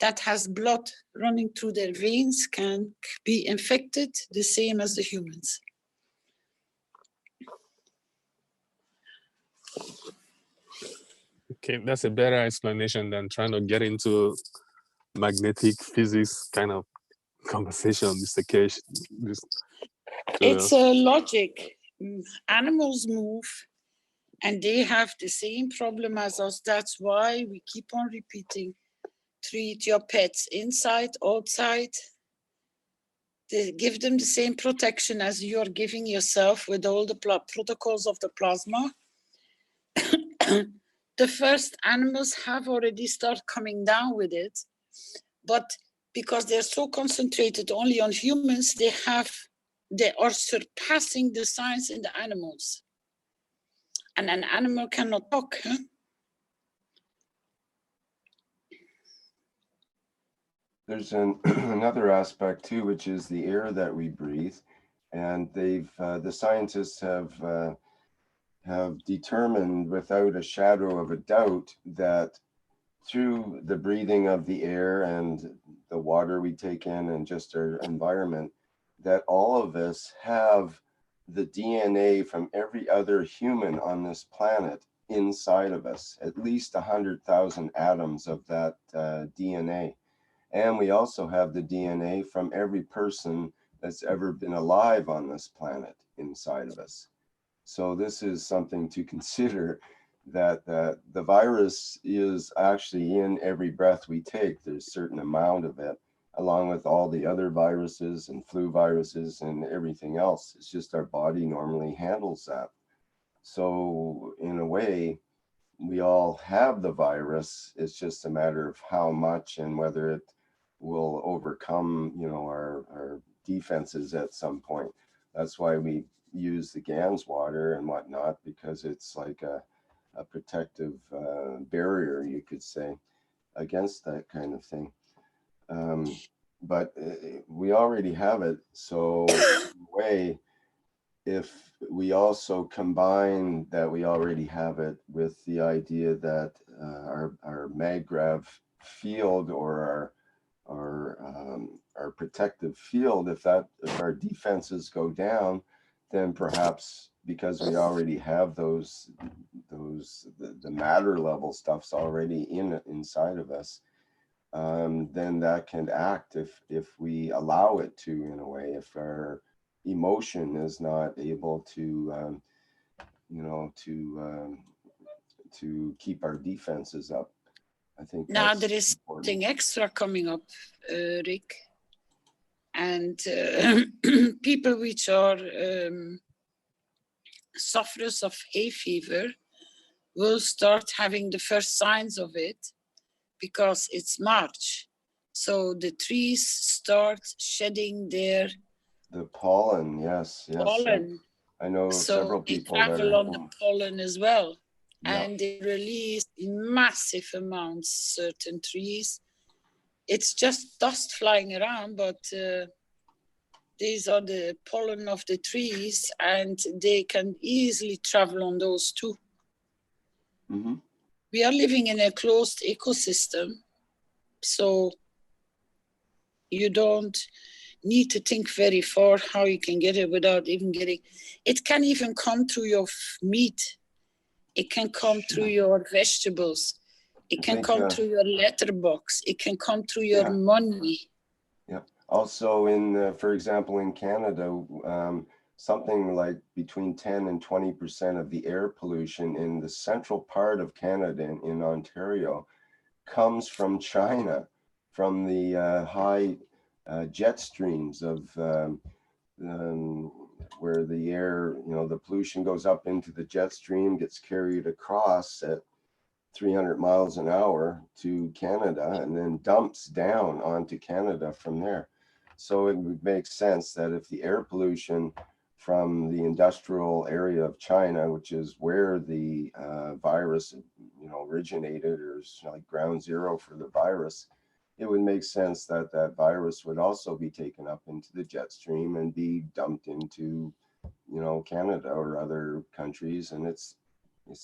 that has blood running through their veins can be infected the same as the humans. Okay, that's a better explanation than trying to get into magnetic physics kind of conversation, Mr. Keshe. It's a logic. Animals move and they have the same problem as us. That's why we keep on repeating, treat your pets inside, outside. They give them the same protection as you're giving yourself with all the protocols of the plasma. The first animals have already started coming down with it, but because they're so concentrated only on humans, they are surpassing the science in the animals. And an animal cannot talk. Huh? There's another aspect too, which is the air that we breathe, and the scientists have determined without a shadow of a doubt that through the breathing of the air and the water we take in and just our environment, that all of us have the DNA from every other human on this planet inside of us, at least 100,000 atoms of that DNA. And we also have the DNA from every person that's ever been alive on this planet inside of us. So this is something to consider, that the virus is actually in every breath we take. There's a certain amount of it, along with all the other viruses and flu viruses and everything else. It's just our body normally handles that. So in a way, we all have the virus. It's just a matter of how much and whether it will overcome, our defenses at some point. That's why we use the Gans water and whatnot, because it's like a protective barrier, you could say, against that kind of thing. But we already have it. So in a way, if we also combine that we already have it with the idea that our maggrav field or our protective field, if our defenses go down, then perhaps because we already have the matter level stuff's already inside of us, then that can act if we allow it to, in a way. If our emotion is not able to to keep our defenses up, I think now that's there is important. something extra coming up, Rick, and people which are sufferers of hay fever will start having the first signs of it because it's March. So the trees start shedding their The pollen, yes. pollen. I know several So they people that travel are. on the pollen as well. Yeah. And they release in massive amounts certain trees. It's just dust flying around, but these are the pollen of the trees, and they can easily travel on those too. Mm-hmm. We are living in a closed ecosystem, so you don't need to think very far how you can get it without even getting. It can even come through your meat. It can come through your vegetables. It can come through your letterbox. It can come through your money. Yeah. Also, for example, in Canada, something like between 10 and 20% of the air pollution in the central part of Canada, in Ontario, comes from China, from the high jet streams of where the air, the pollution goes up into the jet stream, gets carried across at 300 miles an hour to Canada, and then dumps down onto Canada from there. So it would make sense that if the air pollution from the industrial area of China, which is where the virus, originated, or is like ground zero for the virus, it would make sense that that virus would also be taken up into the jet stream and be dumped into, Canada or other countries. And it's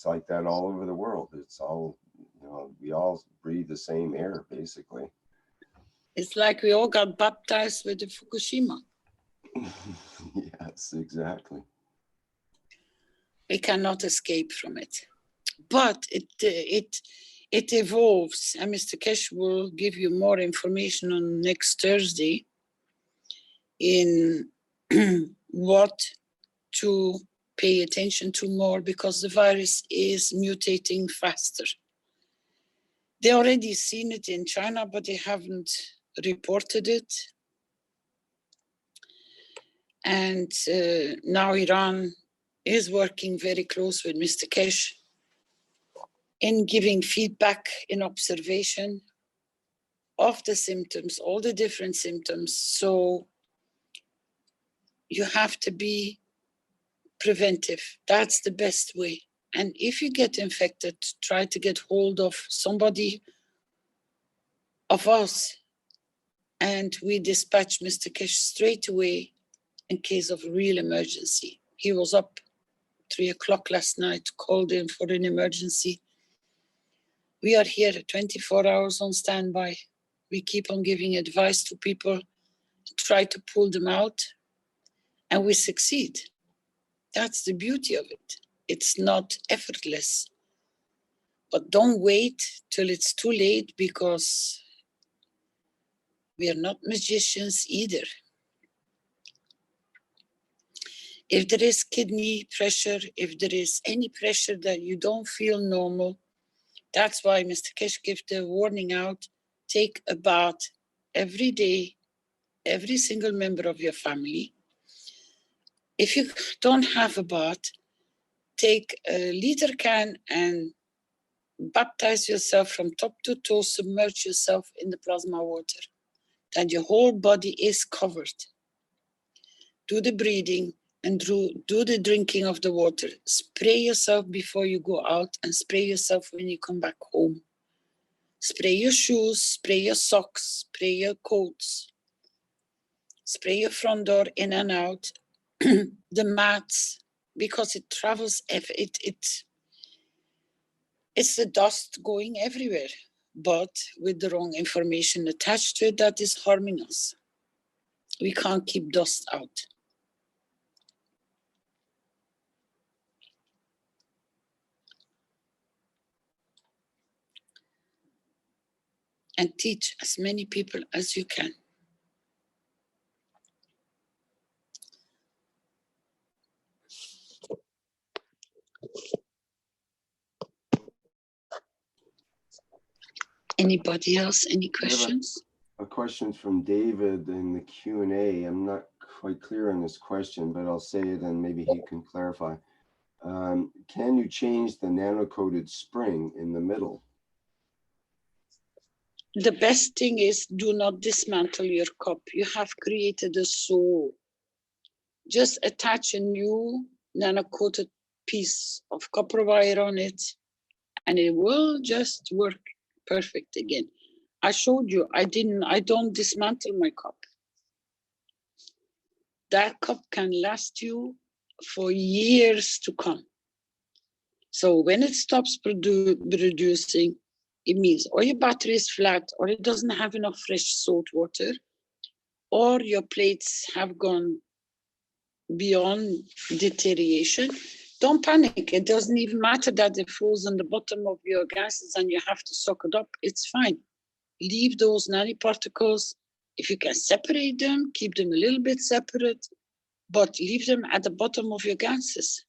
like that all over the world. It's all, we all breathe the same air, basically. It's like we all got baptized with the Fukushima. Yes, exactly. We cannot escape from it. But it evolves, and Mr. Keshe will give you more information on next Thursday in what to pay attention to more, because the virus is mutating faster. They already seen it in China, but they haven't reported it. And now Iran is working very close with Mr. Keshe in giving feedback, in observation of the symptoms, all the different symptoms. So you have to be preventive. That's the best way. And if you get infected, try to get hold of somebody of us, and we dispatch Mr. Keshe straight away in case of real emergency. He was up 3 o'clock last night, called in for an emergency. We are here 24 hours on standby. We keep on giving advice to people, try to pull them out, and we succeed. That's the beauty of it. It's not effortless. But don't wait till it's too late, because we are not magicians either. If there is kidney pressure, if there is any pressure that you don't feel normal, that's why Mr. Keshe gave the warning out, take a bath every day, every single member of your family. If you don't have a bath, take a liter can and baptize yourself from top to toe, submerge yourself in the plasma water. Then your whole body is covered. Do the breathing and do the drinking of the water. Spray yourself before you go out and spray yourself when you come back home. Spray your shoes, spray your socks, spray your coats, spray your front door in and out, the mats, because it travels, it's the dust going everywhere, but with the wrong information attached to it that is harming us. We can't keep dust out. And teach as many people as you can. Anybody else? Any questions? A question from David in the Q&A. I'm not quite clear on this question, but I'll say it and maybe he can clarify. Can you change the nano-coated spring in the middle? The best thing is do not dismantle your cup. You have created a soul. Just attach a new nano-coated piece of copper wire on it and it will just work perfect again. I showed you, I don't dismantle my cup. That cup can last you for years to come. So when it stops producing, it means or your battery is flat, or it doesn't have enough fresh salt water, or your plates have gone beyond deterioration. Don't panic. It doesn't even matter that it falls on the bottom of your gases and you have to suck it up. It's fine. Leave those nanoparticles. If you can separate them, keep them a little bit separate, but leave them at the bottom of your gases.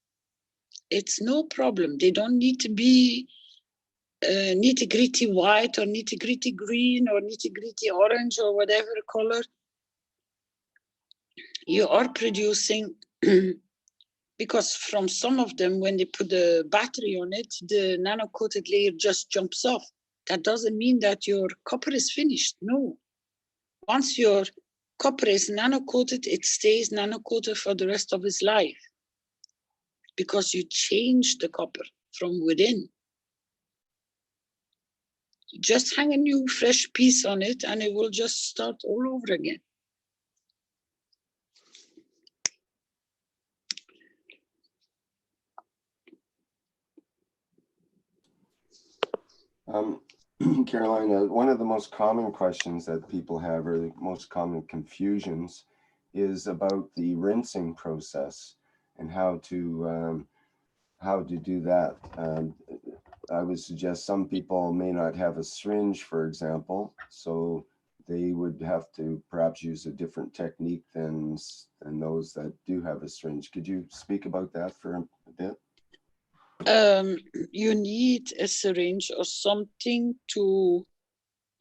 It's no problem. They don't need to be nitty-gritty white or nitty-gritty green or nitty-gritty orange or whatever color. You are producing, because from some of them, when they put the battery on it, the nano-coated layer just jumps off. That doesn't mean that your copper is finished. No. Once your copper is nano-coated, it stays nano-coated for the rest of its life because you change the copper from within. You just hang a new fresh piece on it and it will just start all over again. Carolina, one of the most common questions that people have, or the most common confusions, is about the rinsing process and how to do that. I would suggest some people may not have a syringe, for example, so they would have to perhaps use a different technique than those that do have a syringe. Could you speak about that for a bit? You need a syringe or something to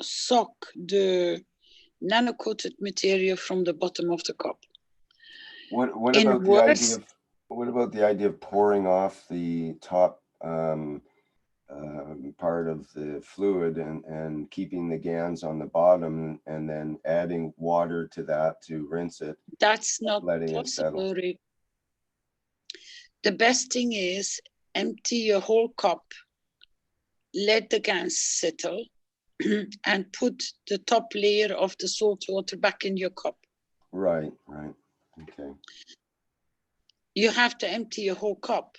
suck the nano-coated material from the bottom of the cup. What about the idea of pouring off the top part of the fluid and keeping the Gans on the bottom and then adding water to that to rinse it? That's not letting possible. it settle. The best thing is empty your whole cup, let the Gans settle, and put the top layer of the salt water back in your cup. Right. Okay. You have to empty your whole cup,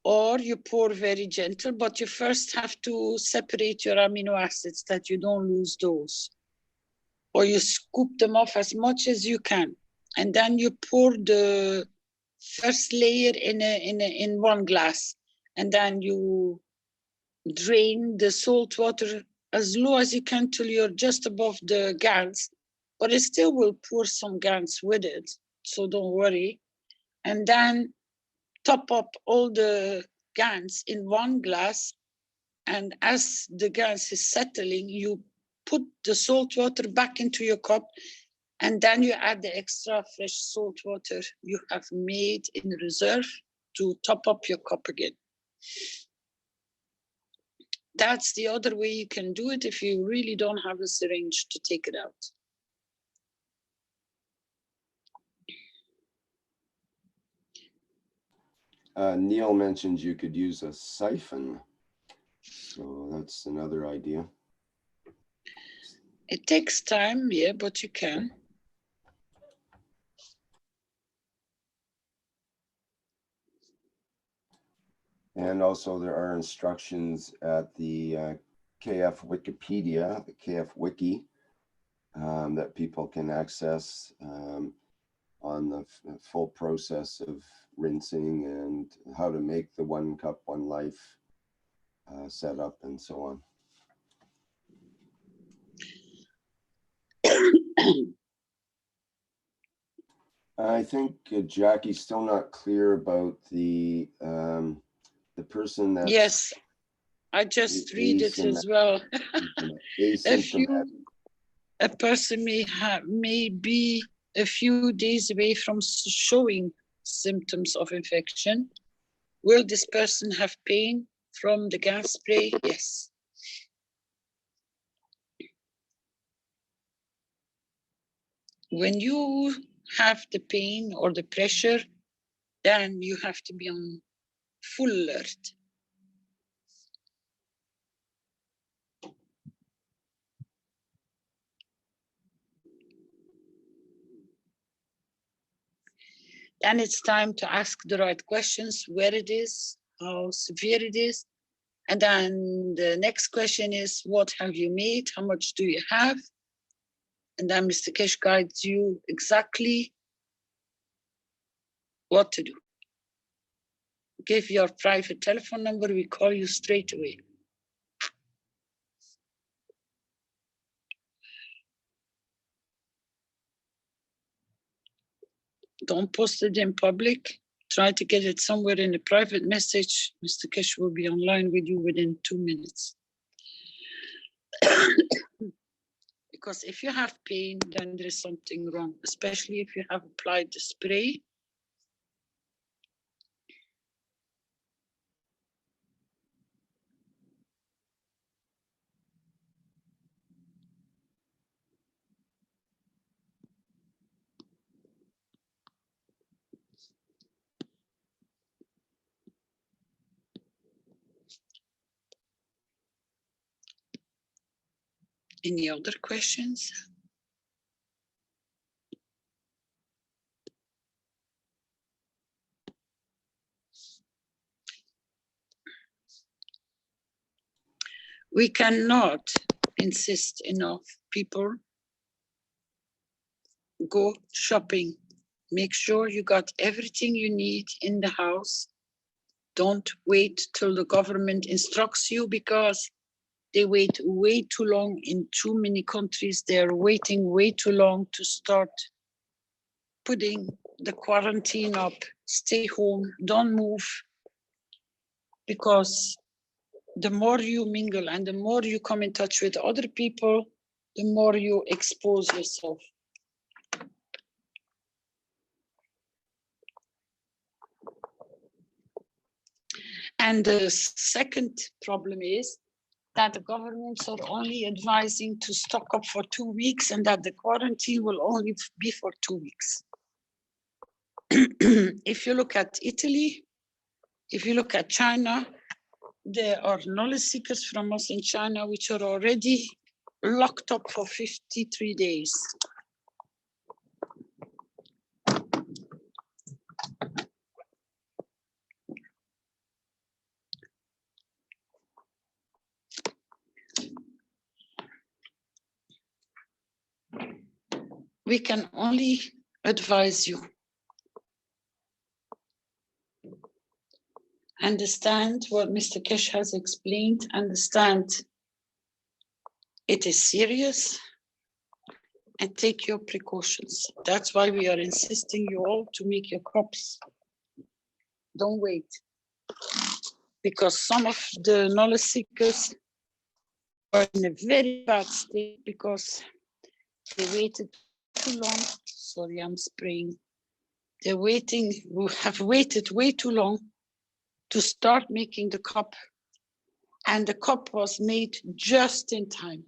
or you pour very gentle, but you first have to separate your amino acids that you don't lose those. Or you scoop them off as much as you can. And then you pour the first layer in one glass, and then you drain the salt water as low as you can till you're just above the Gans, but it still will pour some Gans with it, so don't worry. And then top up all the Gans in one glass, and as the Gans is settling, you put the salt water back into your cup, and then you add the extra fresh salt water you have made in reserve, to top up your cup again. That's the other way you can do it if you really don't have a syringe to take it out. Neil mentioned you could use a siphon. So that's another idea. It takes time, yeah, but you can. And also there are instructions at the KF Wikipedia, the KF Wiki, that people can access on the full process of rinsing and how to make the 1 cup, 1 life setup and so on. I think Jackie's still not clear about the person that's... Yes, I just read it as well. A person may be a few days away from showing symptoms of infection. Will this person have pain from the gas spray? Yes. When you have the pain or the pressure, then you have to be on full alert. Then it's time to ask the right questions, where it is, how severe it is. And then the next question is, what have you made? How much do you have? And then Mr. Keshe guides you exactly what to do. Give your private telephone number, we call you straight away. Don't post it in public. Try to get it somewhere in a private message. Mr. Keshe will be online with you within 2 minutes. Because if you have pain, then there is something wrong, especially if you have applied the spray. Any other questions? We cannot insist enough. People, go shopping. Make sure you got everything you need in the house. Don't wait till the government instructs you, because they wait way too long in too many countries. They're waiting way too long to start putting the quarantine up. Stay home, don't move, because the more you mingle and the more you come in touch with other people, the more you expose yourself. And the second problem is that the governments are only advising to stock up for 2 weeks, and that the quarantine will only be for 2 weeks. If you look at Italy, if you look at China, there are knowledge seekers from us in China which are already locked up for 53 days. We can only advise you. Understand what Mr. Keshe has explained, understand it is serious, and take your precautions. That's why we are insisting you all to make your cups. Don't wait. Because some of the knowledge seekers are in a very bad state because they waited too long. Sorry, I'm spraying. They're waiting, we have waited way too long to start making the cup. And the cup was made just in time.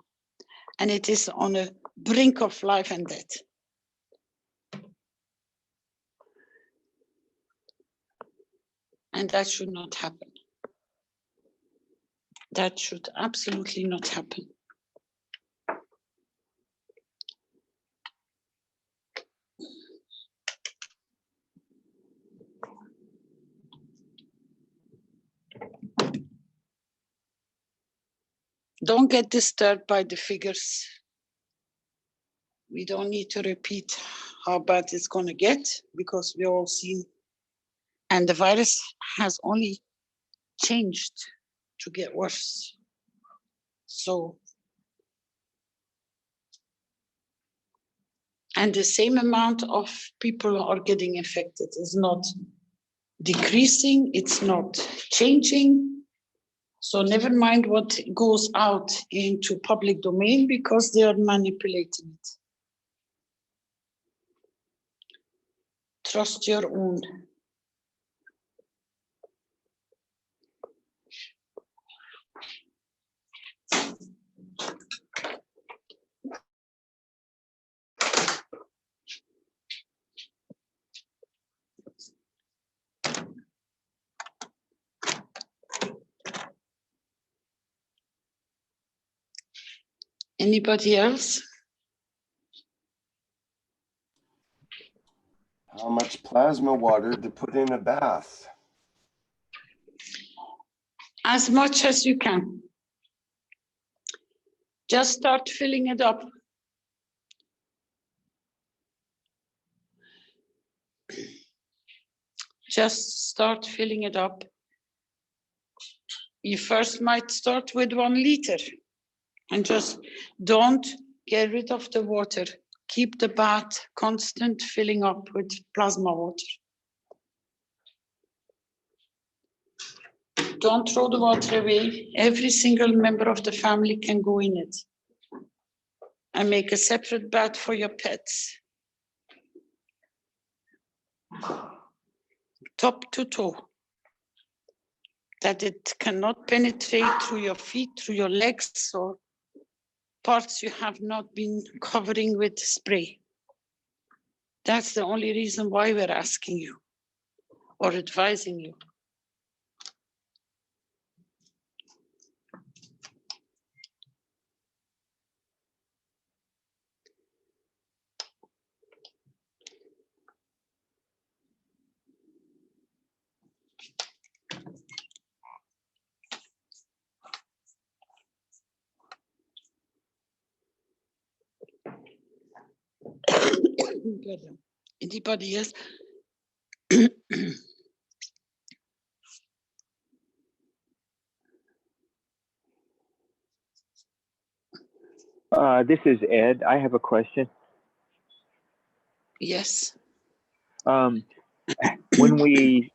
And it is on a brink of life and death. And that should not happen. That should absolutely not happen. Don't get disturbed by the figures. We don't need to repeat how bad it's going to get because we all seen. And the virus has only changed to get worse. So, and the same amount of people are getting infected. It's not decreasing, it's not changing. So never mind what goes out into public domain because they are manipulating it. Trust your own. Anybody else? How much plasma water to put in a bath? As much as you can. Just start filling it up. Just start filling it up. You first might start with 1 liter and just don't get rid of the water. Keep the bath constant filling up with plasma water. Don't throw the water away. Every single member of the family can go in it. And make a separate bath for your pets. Top to toe. That it cannot penetrate through your feet, through your legs, or parts you have not been covering with spray. That's the only reason why we're asking you or advising you. Anybody else? This is Ed. I have a question. Yes. When we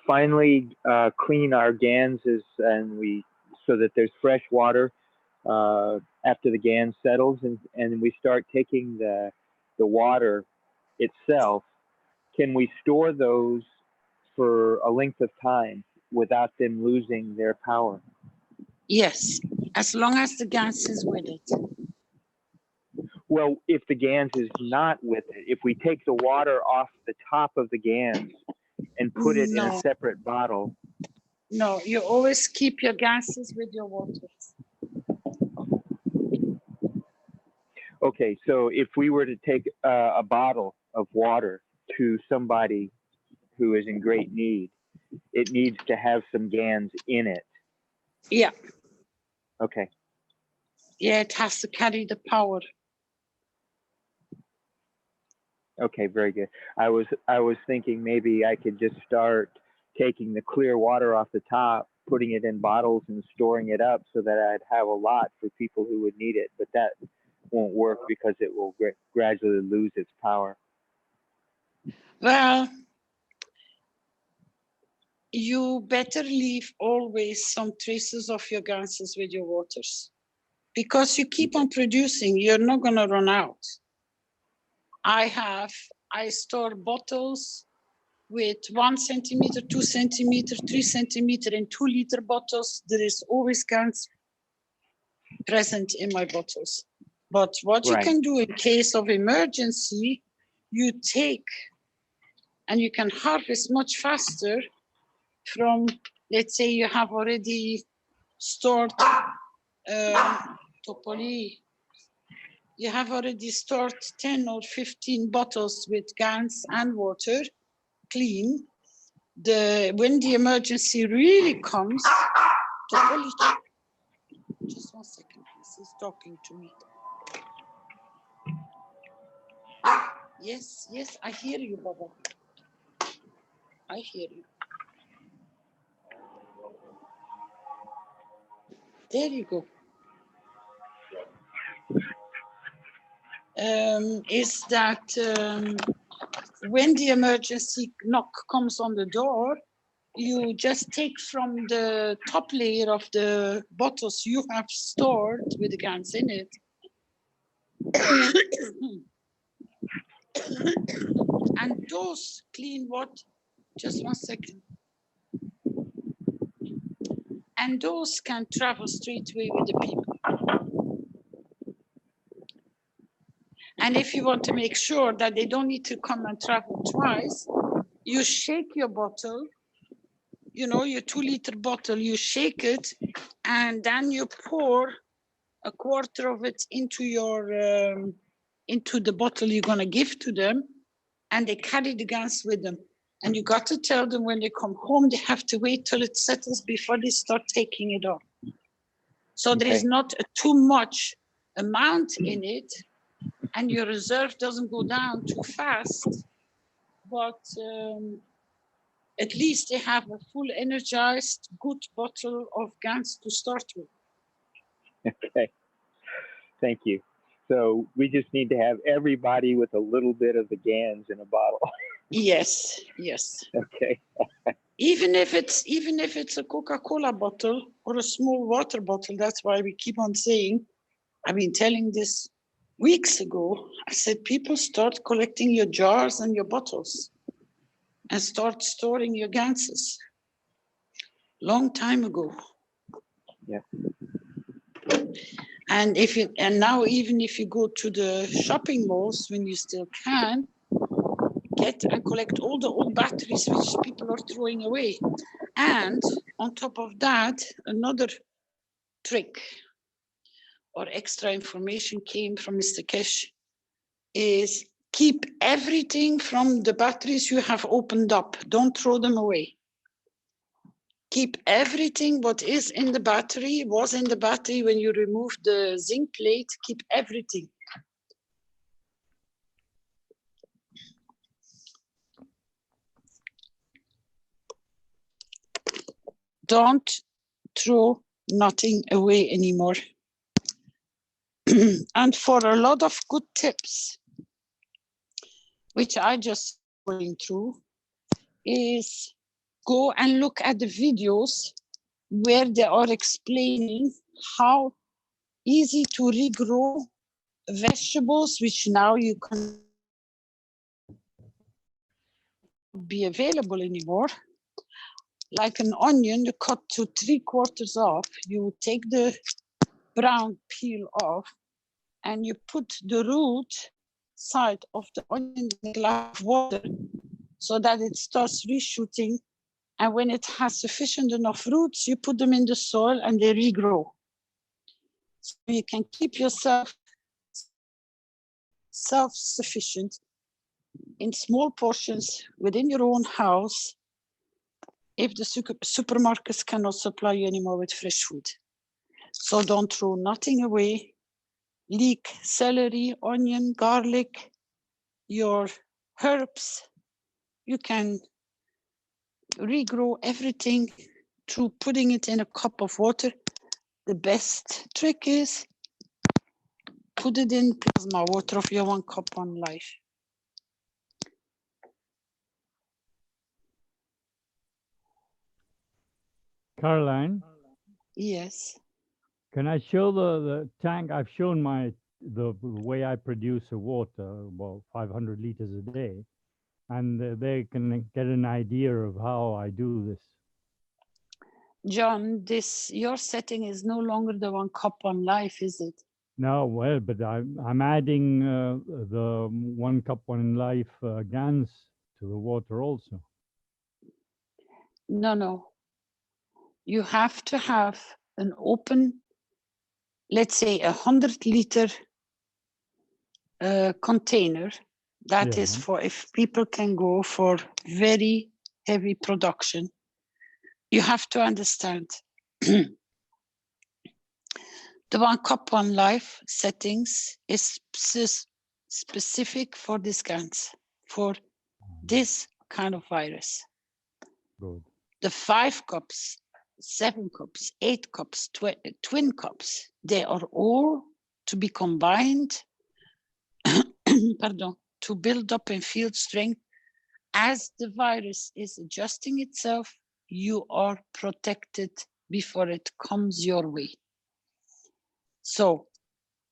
finally clean our Ganses and so that there's fresh water after the Gans settles, and we start taking the water itself, can we store those for a length of time without them losing their power? Yes, as long as the gas is with it. Well, if the Gans is not with it, if we take the water off the top of the Gans and put it in a separate bottle. No, you always keep your gases with your waters. Okay, so if we were to take a bottle of water to somebody who is in great need, it needs to have some Gans in it. Yeah. Okay. Yeah, it has to carry the power. Okay, very good. I was thinking maybe I could just start taking the clear water off the top, putting it in bottles and storing it up so that I'd have a lot for people who would need it, but that won't work because it will gradually lose its power. Well, you better leave always some traces of your gases with your waters because you keep on producing, you're not going to run out. I have I store bottles with 1 centimeter, 2 centimeter, 3 centimeter, and 2 liter bottles. There is always Gans present in my bottles. But what you Right. can do in case of emergency, you take and you can harvest much faster from, let's say you have already stored Topoli. You have already stored 10 or 15 bottles with Gans and water, clean. When the emergency really comes, Topoli, just 1 second, please, he's talking to me. Yes, yes, I hear you, Baba. I hear you. There you go. Is that when the emergency knock comes on the door, you just take from the top layer of the bottles you have stored with the Gans in it. And those clean what? Just 1 second. And those can travel straight away with the people. And if you want to make sure that they don't need to come and travel twice, you shake your bottle, you know, your 2 liter bottle, you shake it, and then you pour a quarter of it into your, into the bottle you're gonna give to them, and they carry the Gans with them. And you got to tell them when they come home, they have to wait till it settles before they start taking it off. So there is not too much amount in it, and your reserve doesn't go down too fast, but at least they have a full energized, good bottle of Gans to start with. Okay, thank you. So we just need to have everybody with a little bit of the Gans in a bottle. Yes, yes. Okay. Even if it's a Coca-Cola bottle or a small water bottle, that's why we keep on saying, I've been telling this weeks ago, I said, people start collecting your jars and your bottles and start storing your Ganses. Long time ago. Yeah. And now even if you go to the shopping malls, when you still can, get and collect all the old batteries which people are throwing away. And on top of that, another trick or extra information came from Mr. Keshe is keep everything from the batteries you have opened up. Don't throw them away. Keep everything what is in the battery, was in the battery when you removed the zinc plate, keep everything. Don't throw nothing away anymore. And for a lot of good tips, which I just going through, is go and look at the videos where they are explaining how easy to regrow vegetables, which now you can be available anymore. Like an onion, you cut to 3/4 off, you take the brown peel off, and you put the root side of the onion in a glass of water so that it starts reshooting. And when it has sufficient enough roots, you put them in the soil and they regrow. So you can keep yourself self-sufficient in small portions within your own house if the supermarkets cannot supply you anymore with fresh food. So don't throw nothing away. Leek, celery, onion, garlic, your herbs. You can regrow everything through putting it in a cup of water. The best trick is put it in plasma water of your 1 cup on life. Caroline, Yes. can I show the tank? I've shown my the way I produce a water, about 500 liters a day, and they can get an idea of how I do this. John, your setting is no longer the 1 cup on life, is it? No, well, but I'm adding the 1 cup 1 life Gans to the water also. No. You have to have an open, let's say 100-liter container. That is for if people can go for very heavy production. You have to understand the 1 cup 1 life settings is specific for this Gans, for this kind of virus. Good. The 5 cups, 7 cups, 8 cups, twin cups, they are all to be combined pardon, to build up in field strength. As the virus is adjusting itself, you are protected before it comes your way. So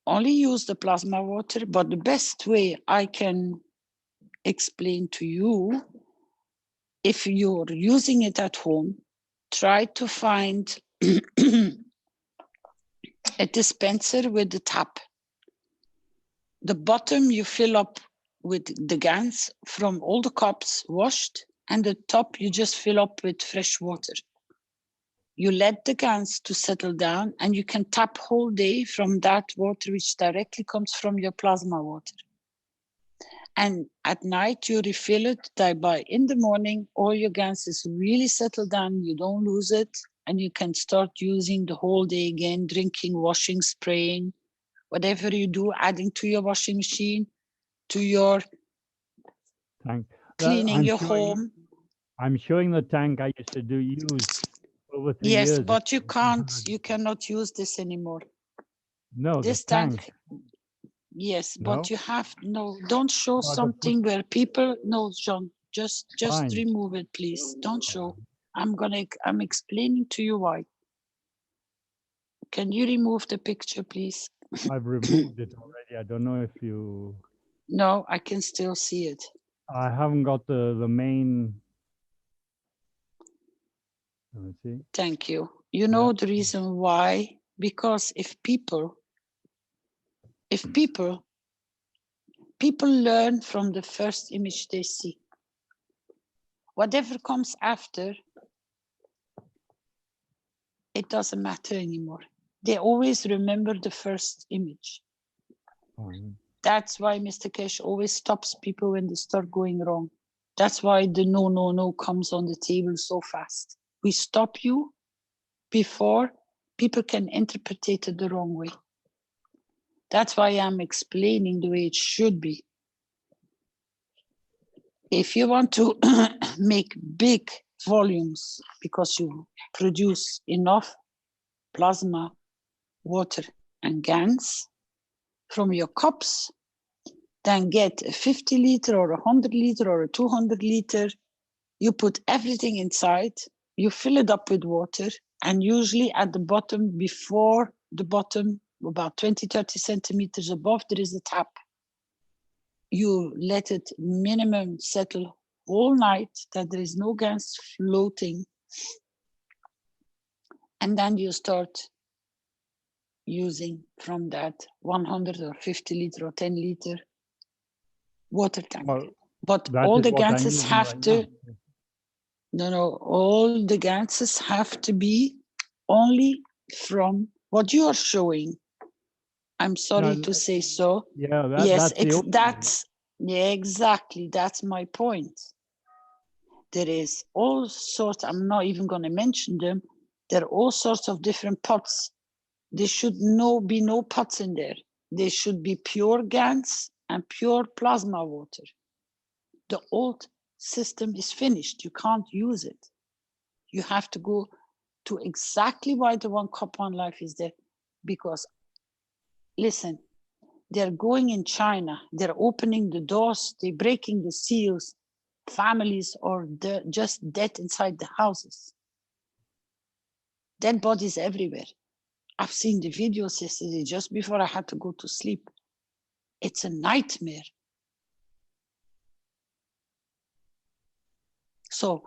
only use the plasma water, but the best way I can explain to you, if you're using it at home, try to find a dispenser with the tap. The bottom you fill up with the Gans from all the cups washed, and the top you just fill up with fresh water. You let the Gans to settle down, and you can tap whole day from that water which directly comes from your plasma water. And at night you refill it, by in the morning all your Gans is really settled down, you don't lose it, and you can start using the whole day again, drinking, washing, spraying, whatever you do, adding to your washing machine, to your tank. cleaning your home. I'm showing the tank I used to use over 3 years. Yes, but you cannot use this anymore. No, this the tank. Yes, No? but you have, don't show something where people, no, John, just Fine. remove it, please. Don't show. I'm explaining to you why. Can you remove the picture, please? I've removed it already. I don't know if you... No, I can still see it. I haven't got the main... Let me see. Thank you. You know the reason why? Because if people learn from the first image they see. Whatever comes after, it doesn't matter anymore. They always remember the first image. That's why Mr. Keshe always stops people when they start going wrong. That's why the no comes on the table so fast. We stop you before people can interpret it the wrong way. That's why I'm explaining the way it should be. If you want to make big volumes because you produce enough plasma, water, and Gans from your cups, then get a 50 liter or 100 liter or a 200 liter. You put everything inside, you fill it up with water, and usually at the bottom, before the bottom, about 20, 30 centimeters above, there is a tap. You let it minimum settle all night, that there is no gas floating. And then you start using from that 100 or 50 liter or 10 liter water tank. Well, but all the gases have right to, all the gases have to be only from what you are showing. I'm sorry to say so. Yeah, yes, that's exactly, that's my point. There is all sorts, I'm not even going to mention them. There are all sorts of different pots. There should be no pots in there. There should be pure Gans and pure plasma water. The old system is finished. You can't use it. You have to go to exactly why the 1 cup 1 life is there. Because, listen, they're going in China. They're opening the doors. They're breaking the seals. Families are just dead inside the houses. Dead bodies everywhere. I've seen the videos yesterday just before I had to go to sleep. It's a nightmare. So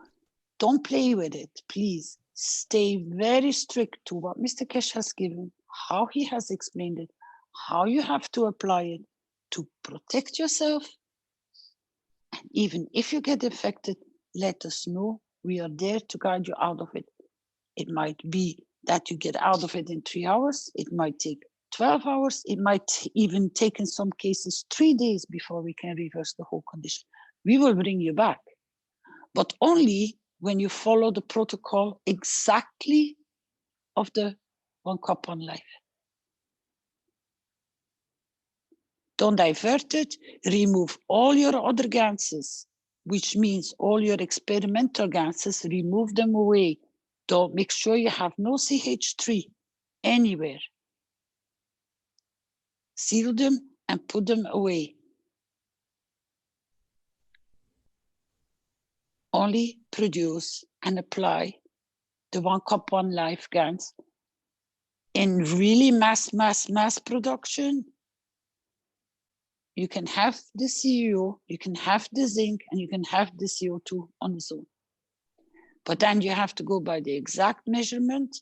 don't play with it, please. Stay very strict to what Mr. Keshe has given, how he has explained it, how you have to apply it to protect yourself. And even if you get affected, let us know. We are there to guide you out of it. It might be that you get out of it in 3 hours. It might take 12 hours. It might even take, in some cases, 3 days before we can reverse the whole condition. We will bring you back, but only when you follow the protocol exactly of the 1 cup on life. Don't divert it. Remove all your other ganses, which means all your experimental ganses, remove them away. Don't make sure you have no CH3 anywhere. Seal them and put them away. Only produce and apply the 1 cup 1 life Gans in really mass production. You can have the CO, you can have the zinc, and you can have the CO2 on its own. But then you have to go by the exact measurement,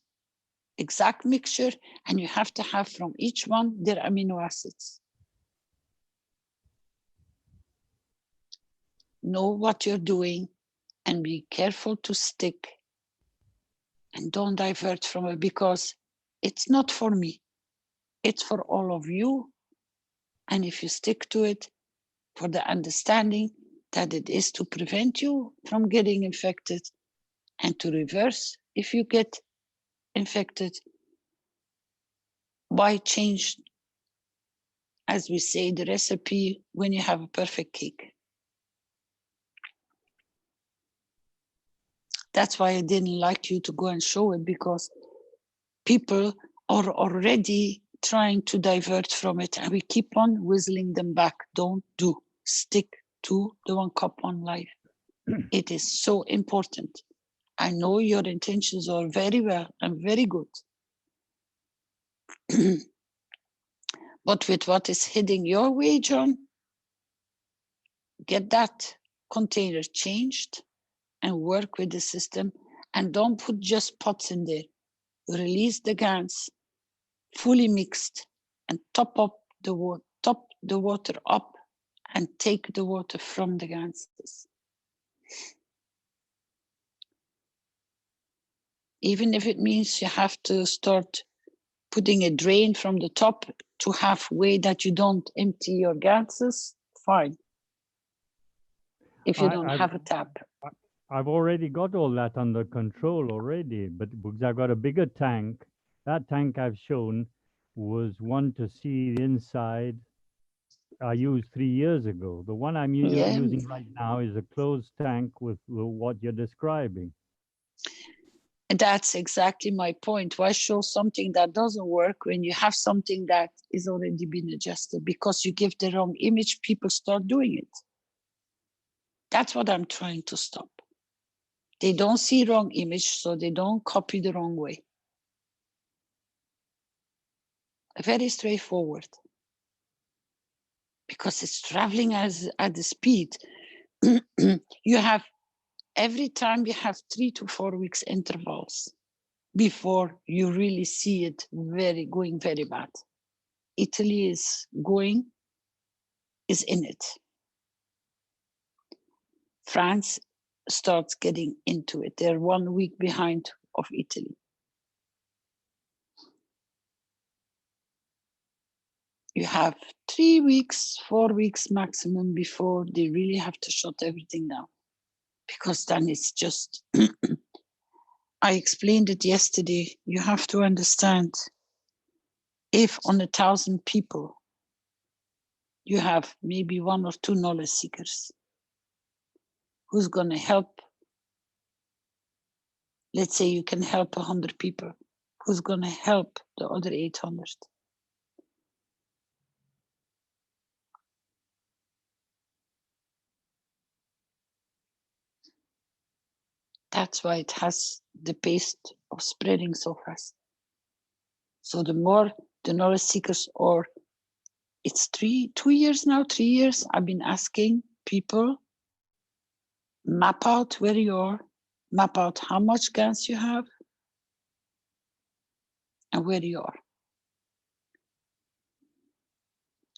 exact mixture, and you have to have from each one their amino acids. Know what you're doing and be careful to stick and don't divert from it, because it's not for me. It's for all of you. And if you stick to it, for the understanding that it is to prevent you from getting infected and to reverse if you get infected, why change, as we say, the recipe when you have a perfect cake? That's why I didn't like you to go and show it, because people are already trying to divert from it and we keep on whistling them back. Don't do. Stick to the 1 cup 1 life. It is so important. I know your intentions are very well and very good. But with what is heading your way, John, get that container changed and work with the system, and don't put just pots in there. Release the Gans fully mixed and top the water up and take the water from the ganses. Even if it means you have to start putting a drain from the top to halfway that you don't empty your ganses, fine. If you don't have a tap. I've already got all that under control already, but because I've got a bigger tank. That tank I've shown was one to see the inside I used 3 years ago. The one I'm using right now is a closed tank with what you're describing. And that's exactly my point. Why show something that doesn't work when you have something that is already been adjusted? Because you give the wrong image, people start doing it. That's what I'm trying to stop. They don't see wrong image, so they don't copy the wrong way. Very straightforward. Because it's traveling at the speed. You have, every time you have 3 to 4 weeks intervals before you really see it going very bad. Italy is in it. France starts getting into it. They're 1 week behind of Italy. You have 3 weeks, 4 weeks maximum before they really have to shut everything down. Because then it's just, I explained it yesterday, you have to understand, if on 1,000 people, you have maybe 1 or 2 knowledge seekers, who's gonna help? Let's say you can help 100 people. Who's gonna help the other 800? That's why it has the pace of spreading so fast. So the more the knowledge seekers are It's 2 years now, 3 years. I've been asking people, map out where you are, map out how much gas you have, and where you are.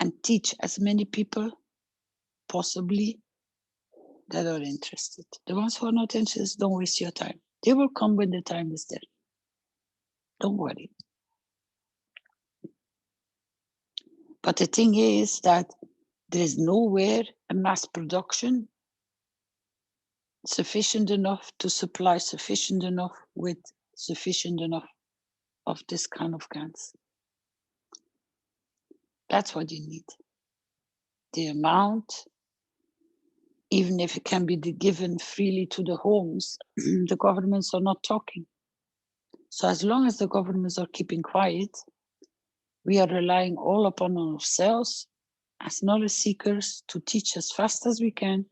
And teach as many people possibly that are interested. The ones who are not interested, don't waste your time. They will come when the time is there. Don't worry. But the thing is that there is nowhere a mass production sufficient enough to supply sufficient enough with sufficient enough of this kind of gas. That's what you need. The amount, even if it can be given freely to the homes, the governments are not talking. So as long as the governments are keeping quiet, we are relying all upon ourselves as knowledge seekers to teach as fast as we can,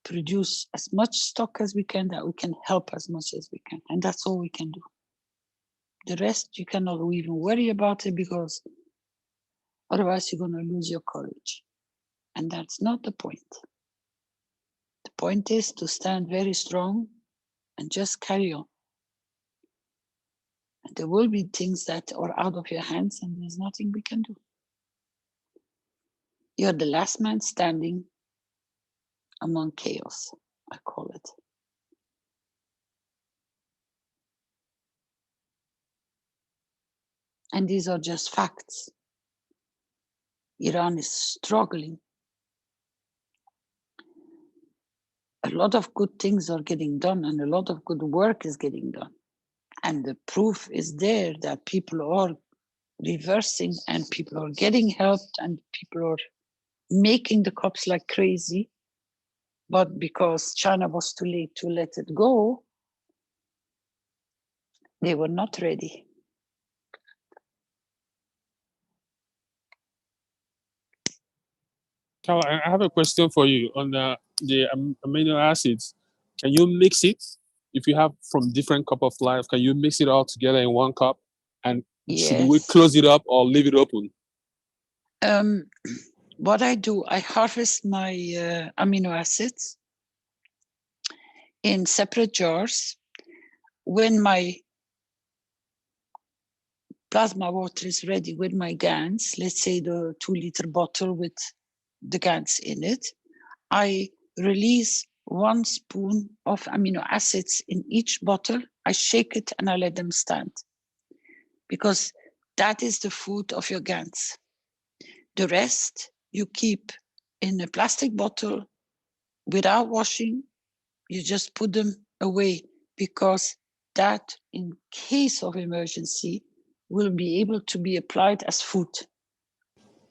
produce as much stock as we can, that we can help as much as we can. And that's all we can do. The rest, you cannot even worry about it, because otherwise you're going to lose your courage. And that's not the point. The point is to stand very strong and just carry on. And there will be things that are out of your hands and there's nothing we can do. You're the last man standing among chaos, I call it. And these are just facts. Iran is struggling. A lot of good things are getting done and a lot of good work is getting done. And the proof is there that people are reversing and people are getting helped and people are making the cops like crazy. But because China was too late to let it go, they were not ready. Carl, I have a question for you on the amino acids. Can you mix it? If you have from different cup of life, can you mix it all together in one cup? And should we Yes. close it up or leave it open? What I do, I harvest my amino acids in separate jars. When my plasma water is ready with my Gans, let's say the 2-liter bottle with the Gans in it, I release 1 spoon of amino acids in each bottle. I shake it and I let them stand, because that is the food of your Gans. The rest you keep in a plastic bottle without washing. You just put them away, because that, in case of emergency, will be able to be applied as food.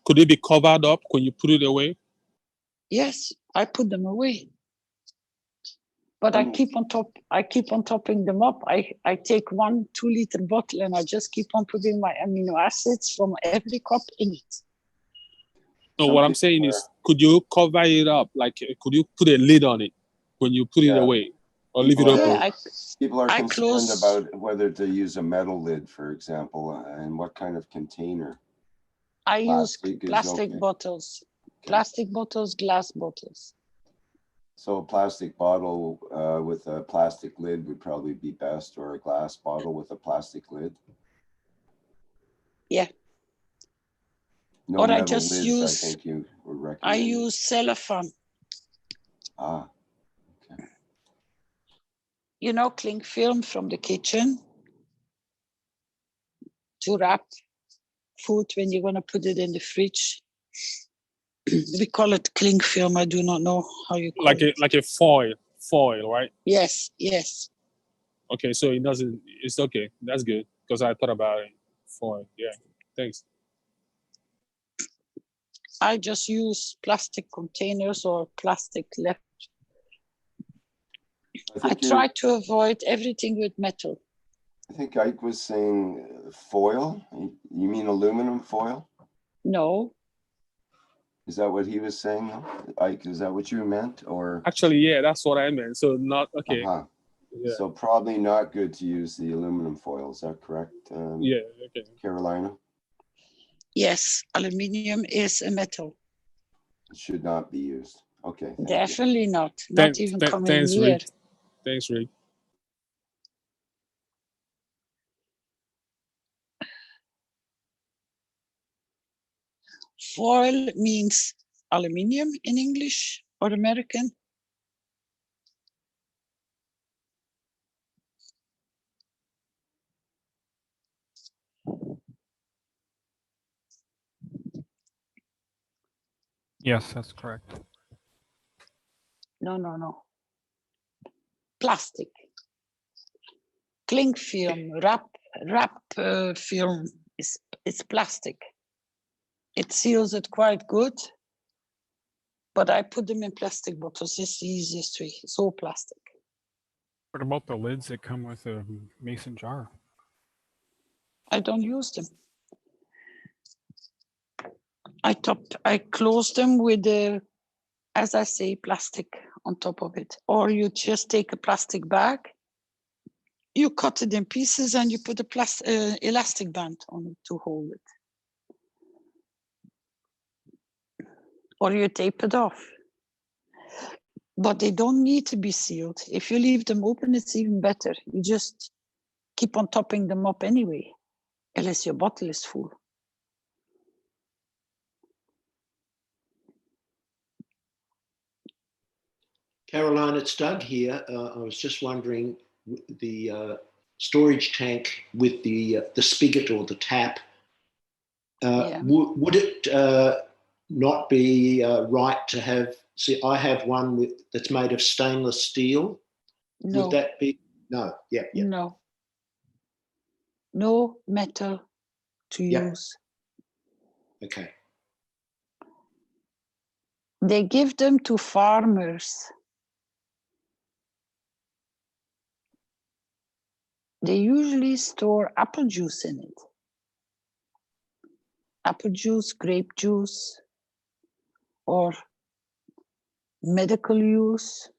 Could it be covered up when you put it away? Yes, I put them away. But I keep on topping them up. I take 1 2-liter bottle and I just keep on putting my amino acids from every cup in it. No, what I'm saying is, could you cover it up? Like, could you put a lid on it when you put it away, or leave it open? Yeah, People are I concerned close- about whether to use a metal lid, for example, and what kind of container. I use Plastic is plastic okay. bottles, Okay. plastic bottles, glass bottles. So a plastic bottle with a plastic lid would probably be best, or a glass bottle with a plastic lid. Yeah. No Or I metal just lids, use, I think you would I recommend. use cellophane. Ah, okay. You know, cling film from the kitchen to wrap food when you're going to put it in the fridge. We call it cling film. I do not know how you call it. Like a foil, right? Yes, yes. Okay, so it doesn't. It's okay. That's good, because I thought about it. Foil, yeah. Thanks. I just use plastic containers or plastic left. I try to avoid everything with metal. I think Ike was saying foil. You mean aluminum foil? No. Is that what he was saying, though? Ike, is that what you meant, or? Actually, yeah, that's what I meant. So not okay. Uh-huh. Yeah. So probably not good to use the aluminum foil. Is that correct? Yeah. Okay. Carolina. Yes, aluminium is a metal. It should not be used. Okay. Thank you. Definitely not. Not even coming Thanks, near. Rick. Thanks, Rick. Foil means aluminium in English or American. Yes, that's correct. No. Plastic. Cling film, wrap film it's plastic. It seals it quite good, but I put them in plastic bottles. It's the easiest way. It's all plastic. What about the lids that come with a mason jar? I don't use them. I close them with the, as I say, plastic on top of it. Or you just take a plastic bag, you cut it in pieces and you put a elastic band on it to hold it. Or you tape it off. But they don't need to be sealed. If you leave them open, it's even better. You just keep on topping them up anyway, unless your bottle is full. Caroline, it's Doug here. I was just wondering, the storage tank with the spigot or the tap, would it not be right to have, see, I have one that's made of stainless steel. No. Would that be, no, yeah. No. No metal to use. Okay. They give them to farmers. They usually store apple juice in it. Apple juice, grape juice, or medical use,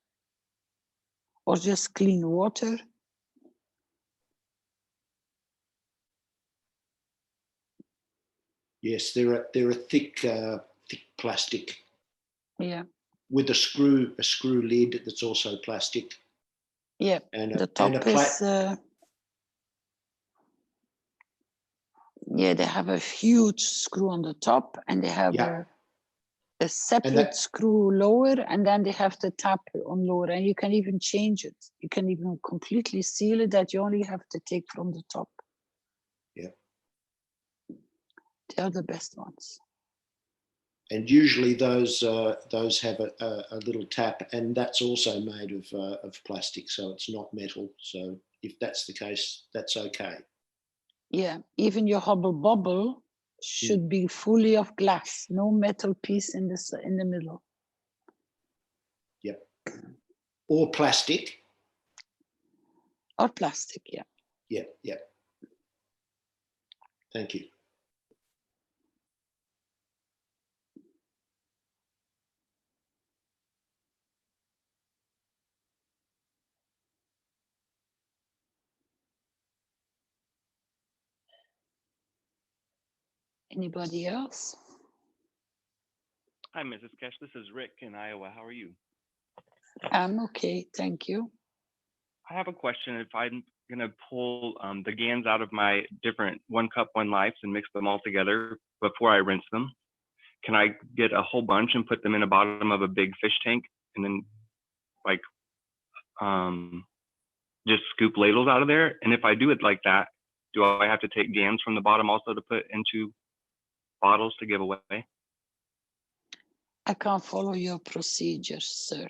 or just clean water. Yes, they're a thick plastic. Yeah. With a screw lid that's also plastic. Yeah. And the top is. Yeah, they have a huge screw on the top, and they have a separate screw lower, and then they have the tap on lower, and you can even change it. You can even completely seal it that you only have to take from the top. Yeah. They are the best ones. And usually those have a little tap, and that's also made of plastic, so it's not metal. So if that's the case, that's okay. Yeah, even your hubble bubble should be fully of glass, no metal piece in the middle. Yep. Or plastic. Or plastic, yeah. Yeah. Thank you. Anybody else? Hi, Mrs. Keshe. This is Rick in Iowa. How are you? I'm okay, thank you. I have a question. If I'm going to pull the GANs out of my different 1 cup, 1 lives and mix them all together before I rinse them, can I get a whole bunch and put them in the bottom of a big fish tank and then like just scoop ladles out of there? And if I do it like that, do I have to take GANs from the bottom also to put into bottles to give away? I can't follow your procedures, sir.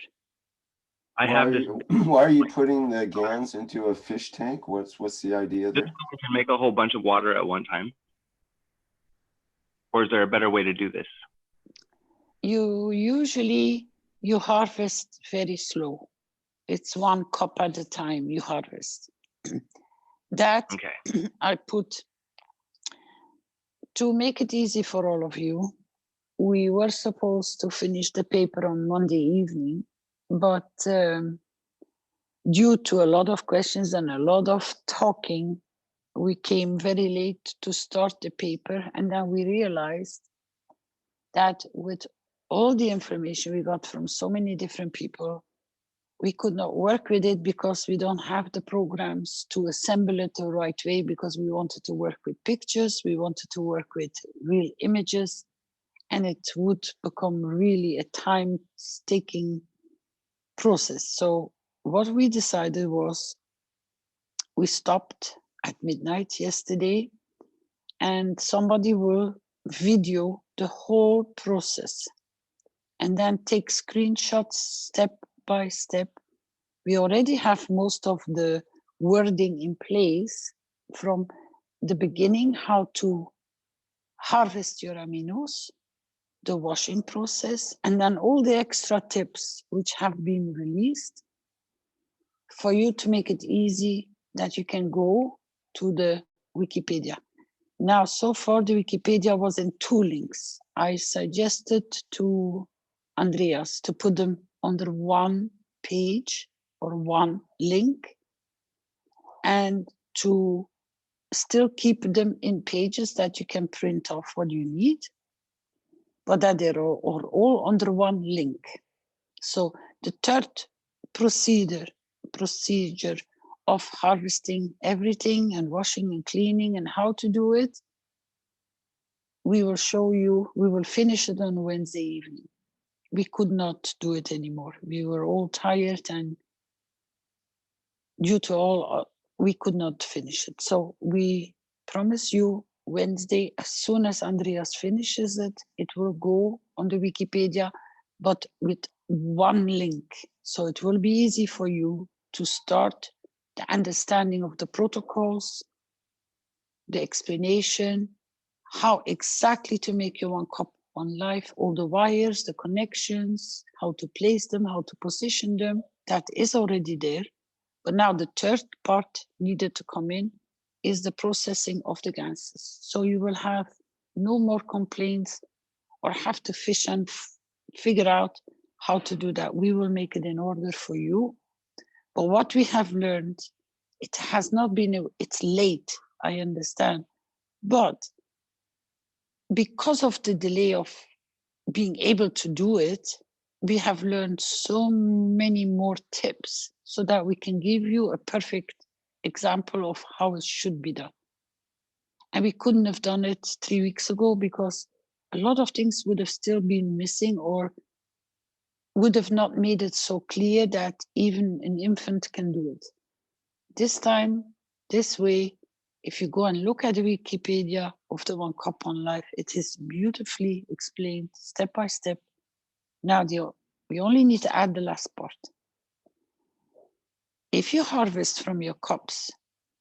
Why are you putting the GANs into a fish tank? What's the idea there? Just so we can make a whole bunch of water at one time. Or is there a better way to do this? You harvest very slow. It's 1 cup at a time you harvest. That okay. I put, to make it easy for all of you, we were supposed to finish the paper on Monday evening, but due to a lot of questions and a lot of talking, we came very late to start the paper, and then we realized that with all the information we got from so many different people, we could not work with it because we don't have the programs to assemble it the right way, because we wanted to work with pictures, we wanted to work with real images, and it would become really a time-taking process. So what we decided was, we stopped at midnight yesterday, and somebody will video the whole process and then take screenshots step by step. We already have most of the wording in place from the beginning, how to harvest your aminos, the washing process, and then all the extra tips which have been released for you to make it easy that you can go to the Wikipedia. Now, so far the Wikipedia was in 2 links. I suggested to Andreas to put them under 1 page or 1 link, and to still keep them in pages that you can print off what you need, but that they are all under 1 link. So the third procedure of harvesting everything and washing and cleaning and how to do it, we will show you, we will finish it on Wednesday evening. We could not do it anymore. We were all tired, and due to all, we could not finish it. So we promise you Wednesday, as soon as Andreas finishes it, it will go on the Wikipedia, but with 1 link. So it will be easy for you to start the understanding of the protocols, the explanation, how exactly to make your 1 cup, 1 life, all the wires, the connections, how to place them, how to position them. That is already there. But now the third part needed to come in is the processing of the ganses. So you will have no more complaints or have to fish and figure out how to do that. We will make it in order for you. But what we have learned, it has not been, it's late, I understand. But because of the delay of being able to do it, we have learned so many more tips so that we can give you a perfect example of how it should be done. And we couldn't have done it 3 weeks ago because a lot of things would have still been missing, or would have not made it so clear that even an infant can do it. This time, this way, if you go and look at the Wikipedia of the 1 Cup on Life, it is beautifully explained step by step. Now, we only need to add the last part. If you harvest from your cups,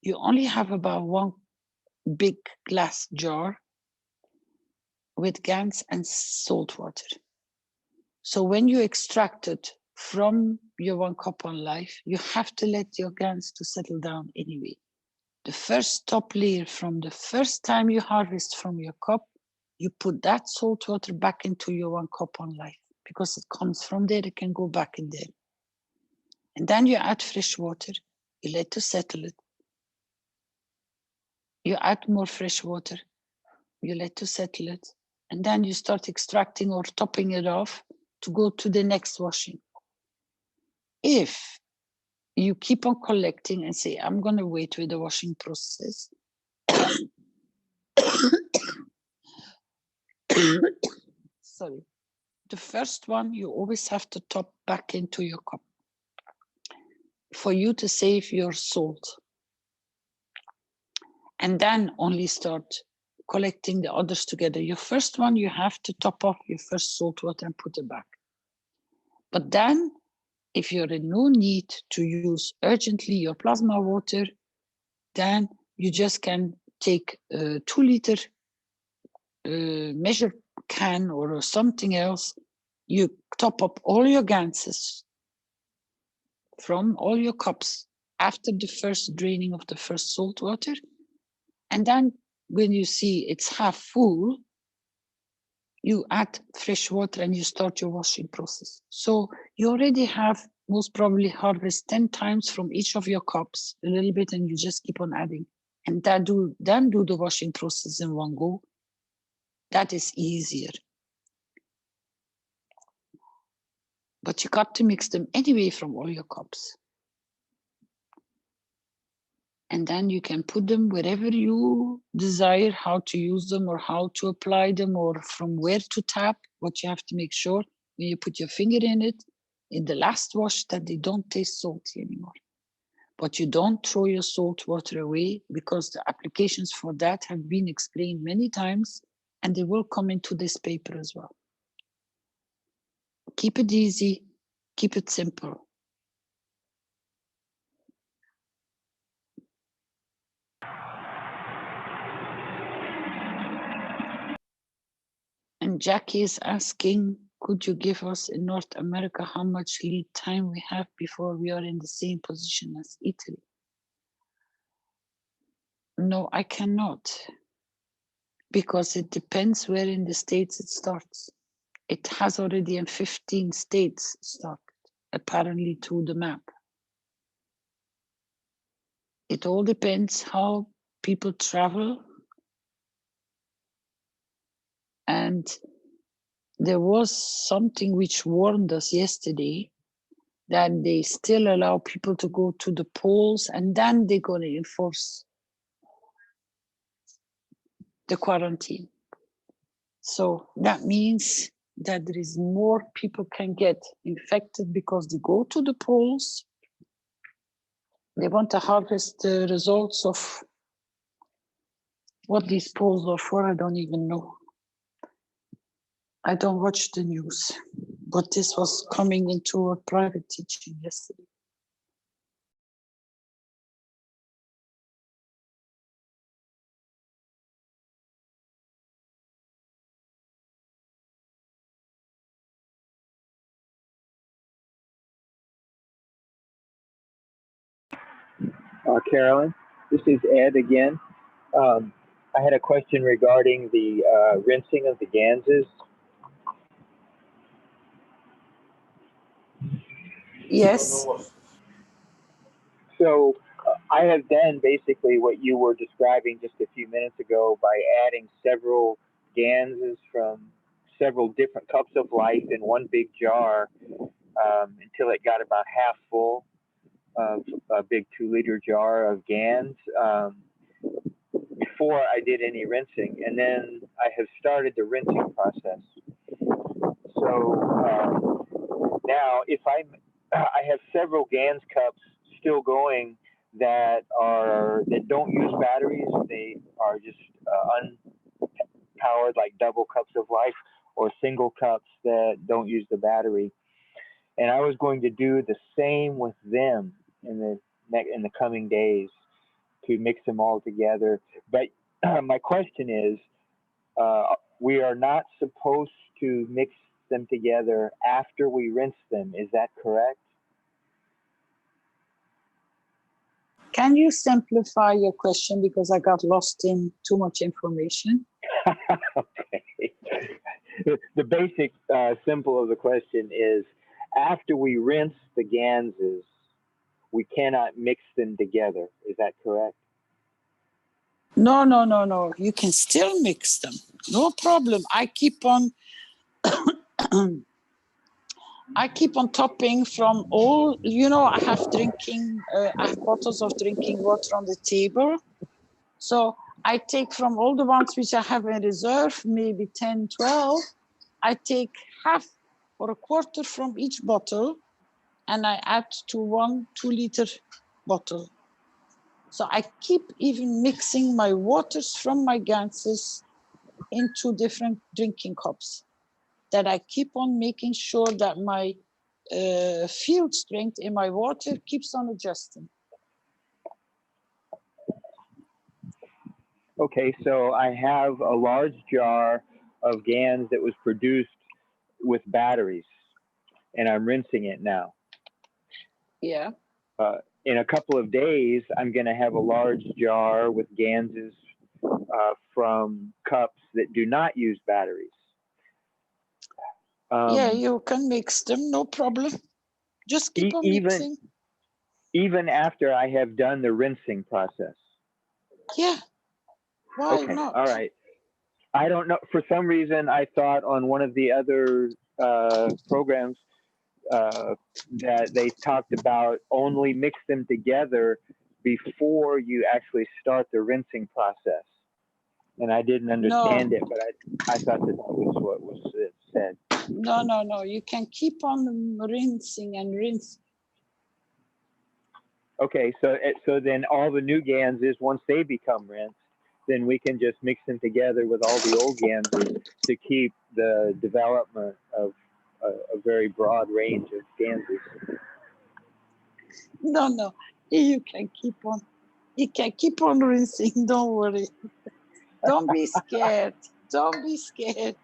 you only have about 1 big glass jar with Gans and salt water. So when you extract it from your 1 Cup on Life, you have to let your Gans to settle down anyway. The first top layer from the first time you harvest from your cup, you put that salt water back into your 1 Cup on Life, because it comes from there, it can go back in there. And then you add fresh water, you let to settle it. You add more fresh water, you let to settle it. And then you start extracting or topping it off to go to the next washing. If you keep on collecting and say, I'm going to wait with the washing process, sorry, the first one you always have to top back into your cup for you to save your salt. And then only start collecting the others together. Your first one, you have to top off your first salt water and put it back. But then, if you're in no need to use urgently your plasma water, then you just can take a 2-liter measure can or something else. You top up all your Ganses from all your cups after the first draining of the first salt water. And then when you see it's half full, you add fresh water and you start your washing process. So you already have most probably harvest 10 times from each of your cups, a little bit, and you just keep on adding. and then do the washing process in one go. That is easier. But you got to mix them anyway from all your cups. And then you can put them wherever you desire how to use them or how to apply them or from where to tap. What you have to make sure when you put your finger in it, in the last wash, that they don't taste salty anymore. But you don't throw your salt water away, because the applications for that have been explained many times, and they will come into this paper as well. Keep it easy, keep it simple. And Jackie is asking, could you give us in North America how much lead time we have before we are in the same position as Italy? No, I cannot, because it depends where in the States it starts. It has already in 15 states started, apparently through the map. It all depends how people travel. And there was something which warned us yesterday that they still allow people to go to the polls, and then they're going to enforce the quarantine. So that means that there is more people can get infected because they go to the polls. They want to harvest the results of what these polls are for. I don't even know. I don't watch the news, but this was coming into a private teaching yesterday. Carolyn, this is Ed again. I had a question regarding the rinsing of the Ganses. Yes. So I have done basically what you were describing just a few minutes ago by adding several Ganses from several different cups of life in one big jar until it got about half full of a big 2-liter jar of Gans before I did any rinsing. And then I have started the rinsing process. So now if I have several Gans cups still going that don't use batteries. They are just unpowered, like double cups of life, or single cups that don't use the battery. And I was going to do the same with them in the coming days to mix them all together. But my question is, we are not supposed to mix them together after we rinse them. Is that correct? Can you simplify your question, because I got lost in too much information? Okay. The basic simple of the question is, after we rinse the Ganses, we cannot mix them together. Is that correct? No, no, no, no. You can still mix them. No problem. I keep on topping from all, I have bottles of drinking water on the table. So I take from all the ones which I have in reserve, maybe 10, 12, I take half or a quarter from each bottle, and I add to 1 2-liter bottle. So I keep even mixing my waters from my Ganses into different drinking cups, that I keep on making sure that my field strength in my water keeps on adjusting. Okay, so I have a large jar of Gans that was produced with batteries, and I'm rinsing it now. Yeah. In a couple of days, I'm going to have a large jar with Ganses from cups that do not use batteries. Yeah, you can mix them, no problem. Just keep on mixing. Even after I have done the rinsing process. Yeah, why Okay, not? all right. I don't know. For some reason, I thought on one of the other programs that they talked about only mix them together before you actually start the rinsing process. And I didn't understand it, but I thought that was what was said. No. You can keep on rinsing and rinse. Okay, so then all the new GANs is once they become rinsed, then we can just mix them together with all the old GANs to keep the development of a very broad range of Ganses. No. You can keep on. You can keep on rinsing. Don't worry. Don't be scared. Don't be scared.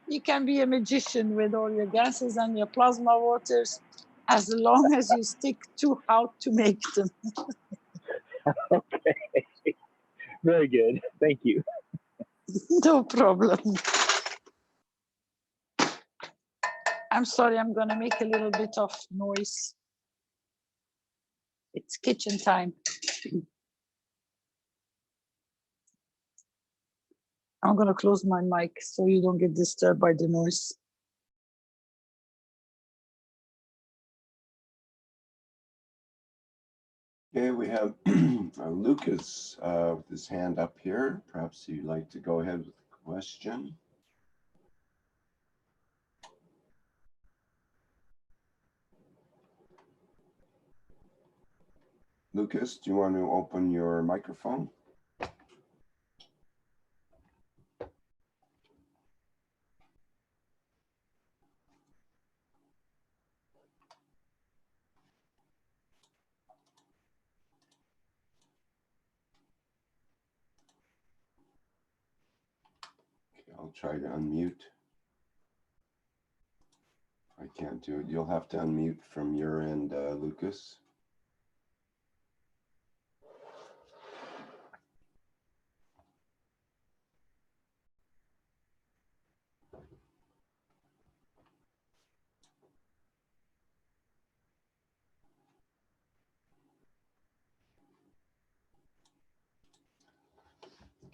You can be a magician with all your gases and your plasma waters, as long as you stick to how to make them. Okay. Very good. Thank you. No problem. I'm sorry, I'm going to make a little bit of noise. It's kitchen time. I'm going to close my mic so you don't get disturbed by the noise. Okay, we have Lucas with his hand up here. Perhaps you'd like to go ahead with the question. Lucas, do you want to open your microphone? Okay, I'll try to unmute. I can't do it. You'll have to unmute from your end, Lucas.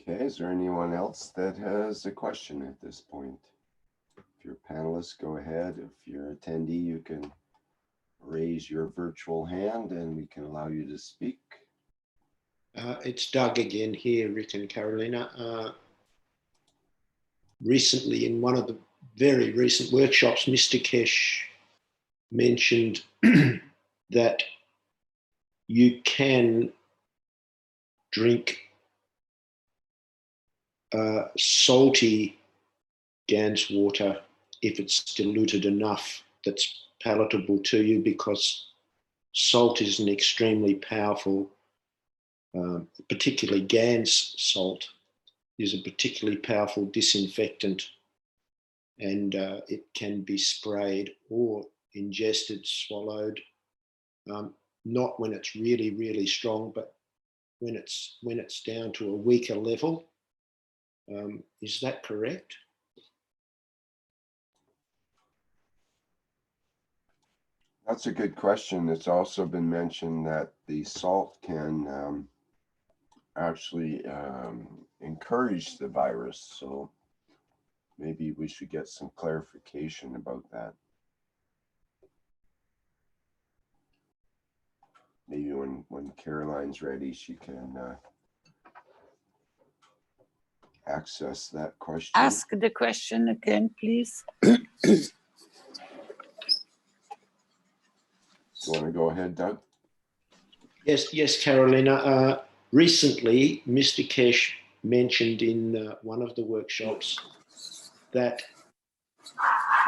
Okay, is there anyone else that has a question at this point? If you're a panelist, go ahead. If you're an attendee, you can raise your virtual hand and we can allow you to speak. It's Doug again here, Rick and Carolina. Recently, in one of the very recent workshops, Mr. Keshe mentioned that you can drink salty Gans water if it's diluted enough that's palatable to you, because salt is an extremely powerful, particularly Gans salt is a particularly powerful disinfectant, and it can be sprayed or ingested, swallowed, not when it's really, really strong, but when it's down to a weaker level. Is that correct? That's a good question. It's also been mentioned that the salt can actually encourage the virus. So maybe we should get some clarification about that. Maybe when Caroline's ready, she can access that question. Ask the question again, please. Do you want to go ahead, Doug? Yes, Carolina. Recently, Mr. Keshe mentioned in one of the workshops that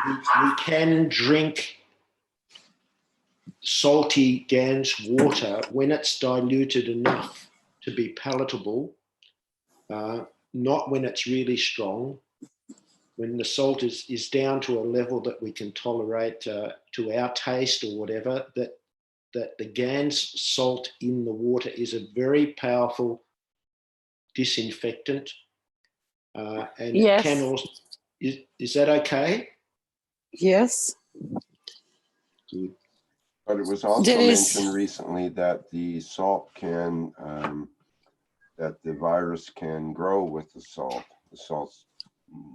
we can drink salty Gans water when it's diluted enough to be palatable, not when it's really strong. When the salt is down to a level that we can tolerate to our taste or whatever, that the Gans salt in the water is a very powerful disinfectant. And yes. It can also, is that okay? Yes. Good. But it was also mentioned recently that the salt can that the virus can grow with the salt. The salt's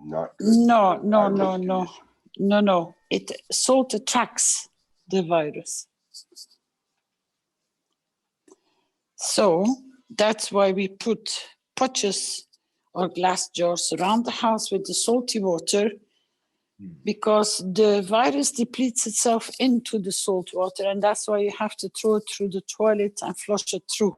not good. No, for no, virus no, no, condition. no, no. Salt attracts the virus. So that's why we put pots or glass jars around the house with the salty water, because the virus depletes itself into the salt water, and that's why you have to throw it through the toilet and flush it through.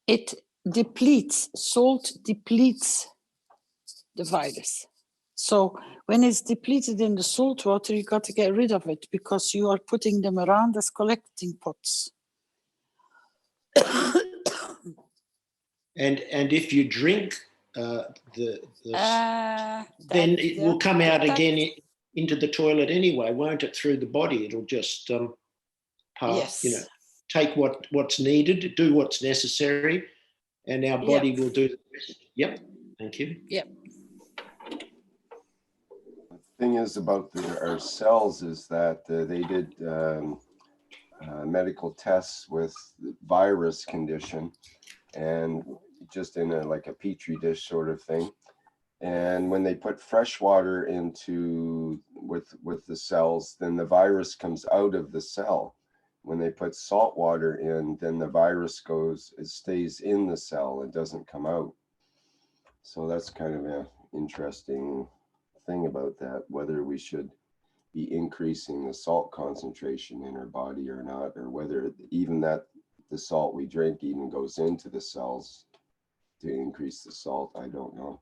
It depletes, salt depletes the virus. So when it's depleted in the salt water, you got to get rid of it because you are putting them around as collecting pots. And if you drink then it will come out again into the toilet anyway, won't it? Through the body, it'll just pass. Yes. Take what's needed, do what's necessary, and our body will do the rest. Yep. Thank you. Yep. The thing is about our cells is that they did medical tests with the virus condition, and just in like a petri dish sort of thing. And when they put fresh water into with the cells, then the virus comes out of the cell. When they put salt water in, then the virus it stays in the cell. It doesn't come out. So that's kind of an interesting thing about that, whether we should be increasing the salt concentration in our body or not, or whether even that the salt we drink even goes into the cells to increase the salt. I don't know.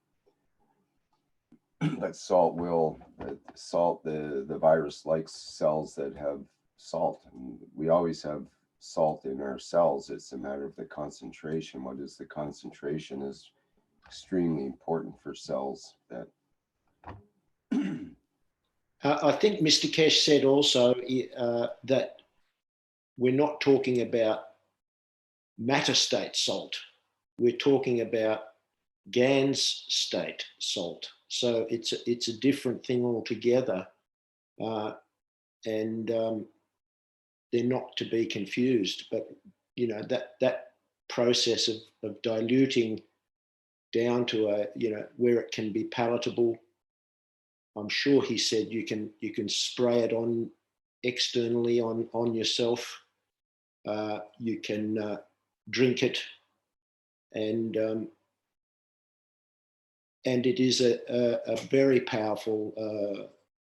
But the virus likes cells that have salt. And we always have salt in our cells. It's a matter of the concentration. What is the concentration is extremely important for cells. That I think Mr. Keshe said also that we're not talking about matter state salt. We're talking about Gans state salt. So it's a different thing altogether, and they're not to be confused. But that process of diluting down to where it can be palatable. I'm sure he said you can spray it on externally on yourself. You can drink it, and it is a very powerful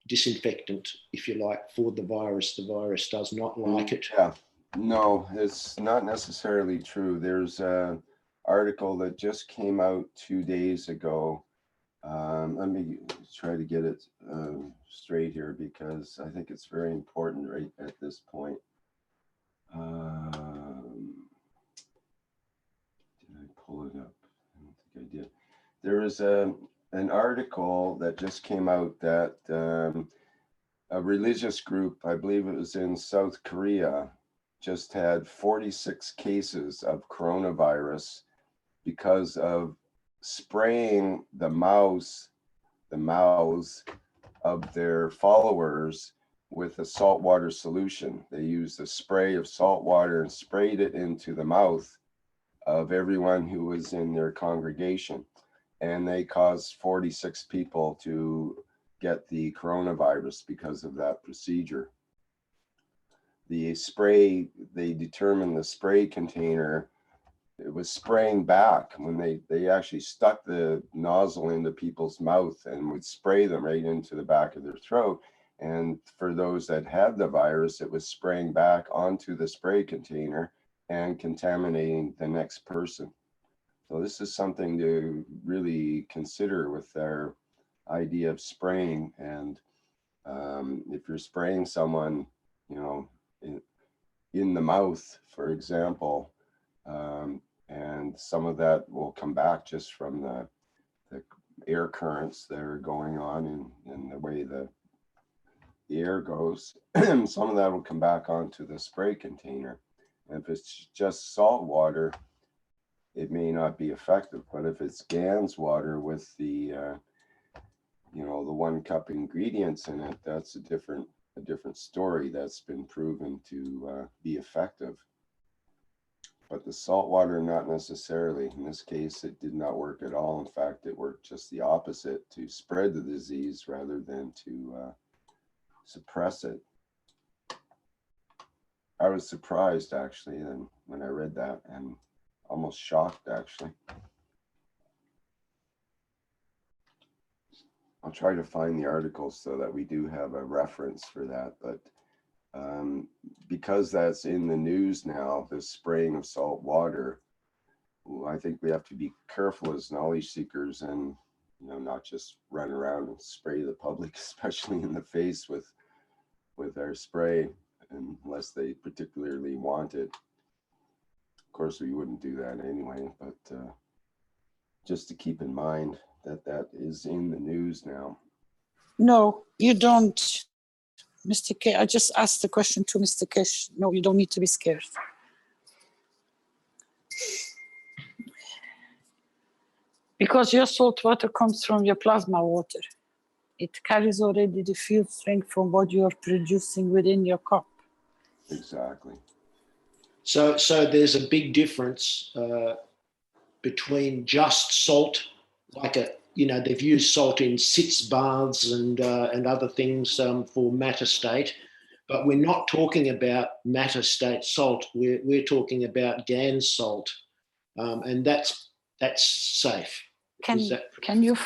disinfectant, if you like, for the virus. The virus does not like it. Yeah, no, it's not necessarily true. There's an article that just came out 2 days ago. Let me try to get it straight here, because I think it's very important right at this point. Did I pull it up? I don't think I did. There is an article that just came out that a religious group, I believe it was in South Korea, just had 46 cases of coronavirus because of spraying the mouths of their followers with a saltwater solution. They used a spray of salt water and sprayed it into the mouth of everyone who was in their congregation. And they caused 46 people to get the coronavirus because of that procedure. The spray, they determined the spray container, it was spraying back when they actually stuck the nozzle into people's mouth and would spray them right into the back of their throat. And for those that had the virus, it was spraying back onto the spray container and contaminating the next person. So this is something to really consider with our idea of spraying. And if you're spraying someone, in the mouth, for example, and some of that will come back just from the air currents that are going on in the way the air goes. Some of that will come back onto the spray container. And if it's just salt water, it may not be effective. But if it's Gans water with the know, the 1 cup ingredients in it, that's a different story that's been proven to be effective. But the salt water, not necessarily. In this case, it did not work at all. In fact, it worked just the opposite, to spread the disease rather than to suppress it. I was surprised, actually, and when I read that, and almost shocked, actually. I'll try to find the article so that we do have a reference for that. But because that's in the news now, the spraying of salt water, I think we have to be careful as knowledge seekers and, you know, not just run around and spray the public, especially in the face with our spray, unless they particularly want it. Of course, we wouldn't do that anyway, but just to keep in mind that that is in the news now. No, you don't, Mr. K. I just asked the question to Mr. Keshe. No, you don't need to be scared. Because your salt water comes from your plasma water. It carries already the field strength from what you are producing within your cup. Exactly. So there's a big difference between just salt, like they've used salt in sitz baths and other things for matter state, but we're not talking about matter state salt. We're talking about Gans salt, and that's safe. Can you?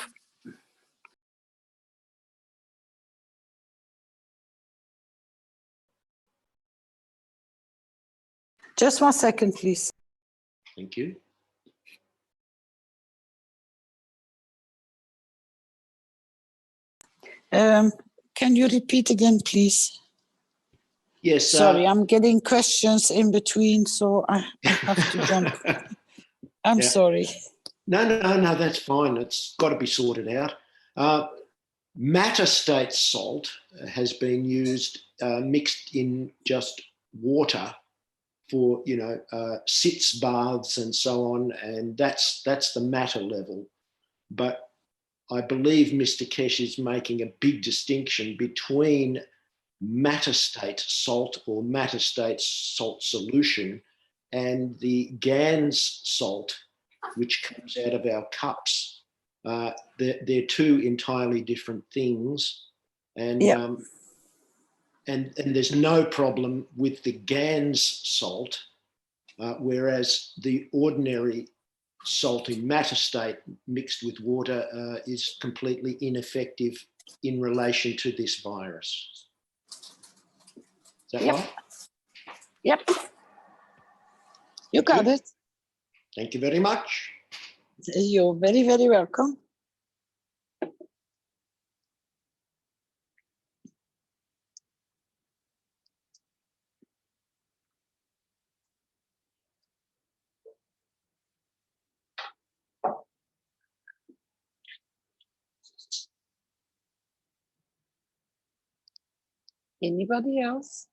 Just 1 second, please. Thank you. Can you repeat again, please? Yes. Sorry, I'm getting questions in between, so I have to jump. I'm sorry. No, that's fine. It's got to be sorted out. Matter state salt has been used mixed in just water for, sitz baths and so on, and that's the matter level. But I believe Mr. Keshe is making a big distinction between matter state salt or matter state salt solution and the Gans salt, which comes out of our cups. They're 2 entirely different things, and there's no problem with the Gans salt, whereas the ordinary salt in matter state mixed with water is completely ineffective in relation to this virus. Is that right? Yep. You got it. Thank you very much. You're very, very welcome. Anybody else?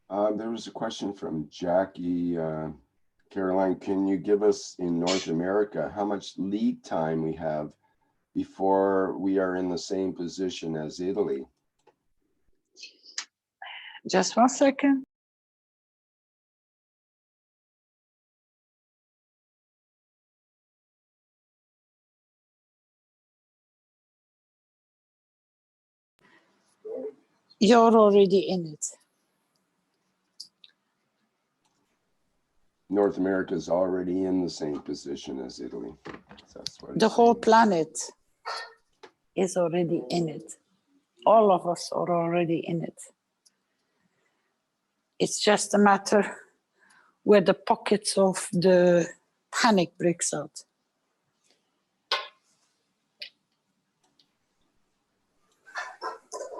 There was a question from Jackie. Caroline, can you give us in North America how much lead time we have before we are in the same position as Italy? Just 1 second. You're already in it. North America is already in the same position as Italy. That's what The whole planet is already in it. All of us are already in it. It's just a matter where the pockets of the panic breaks out.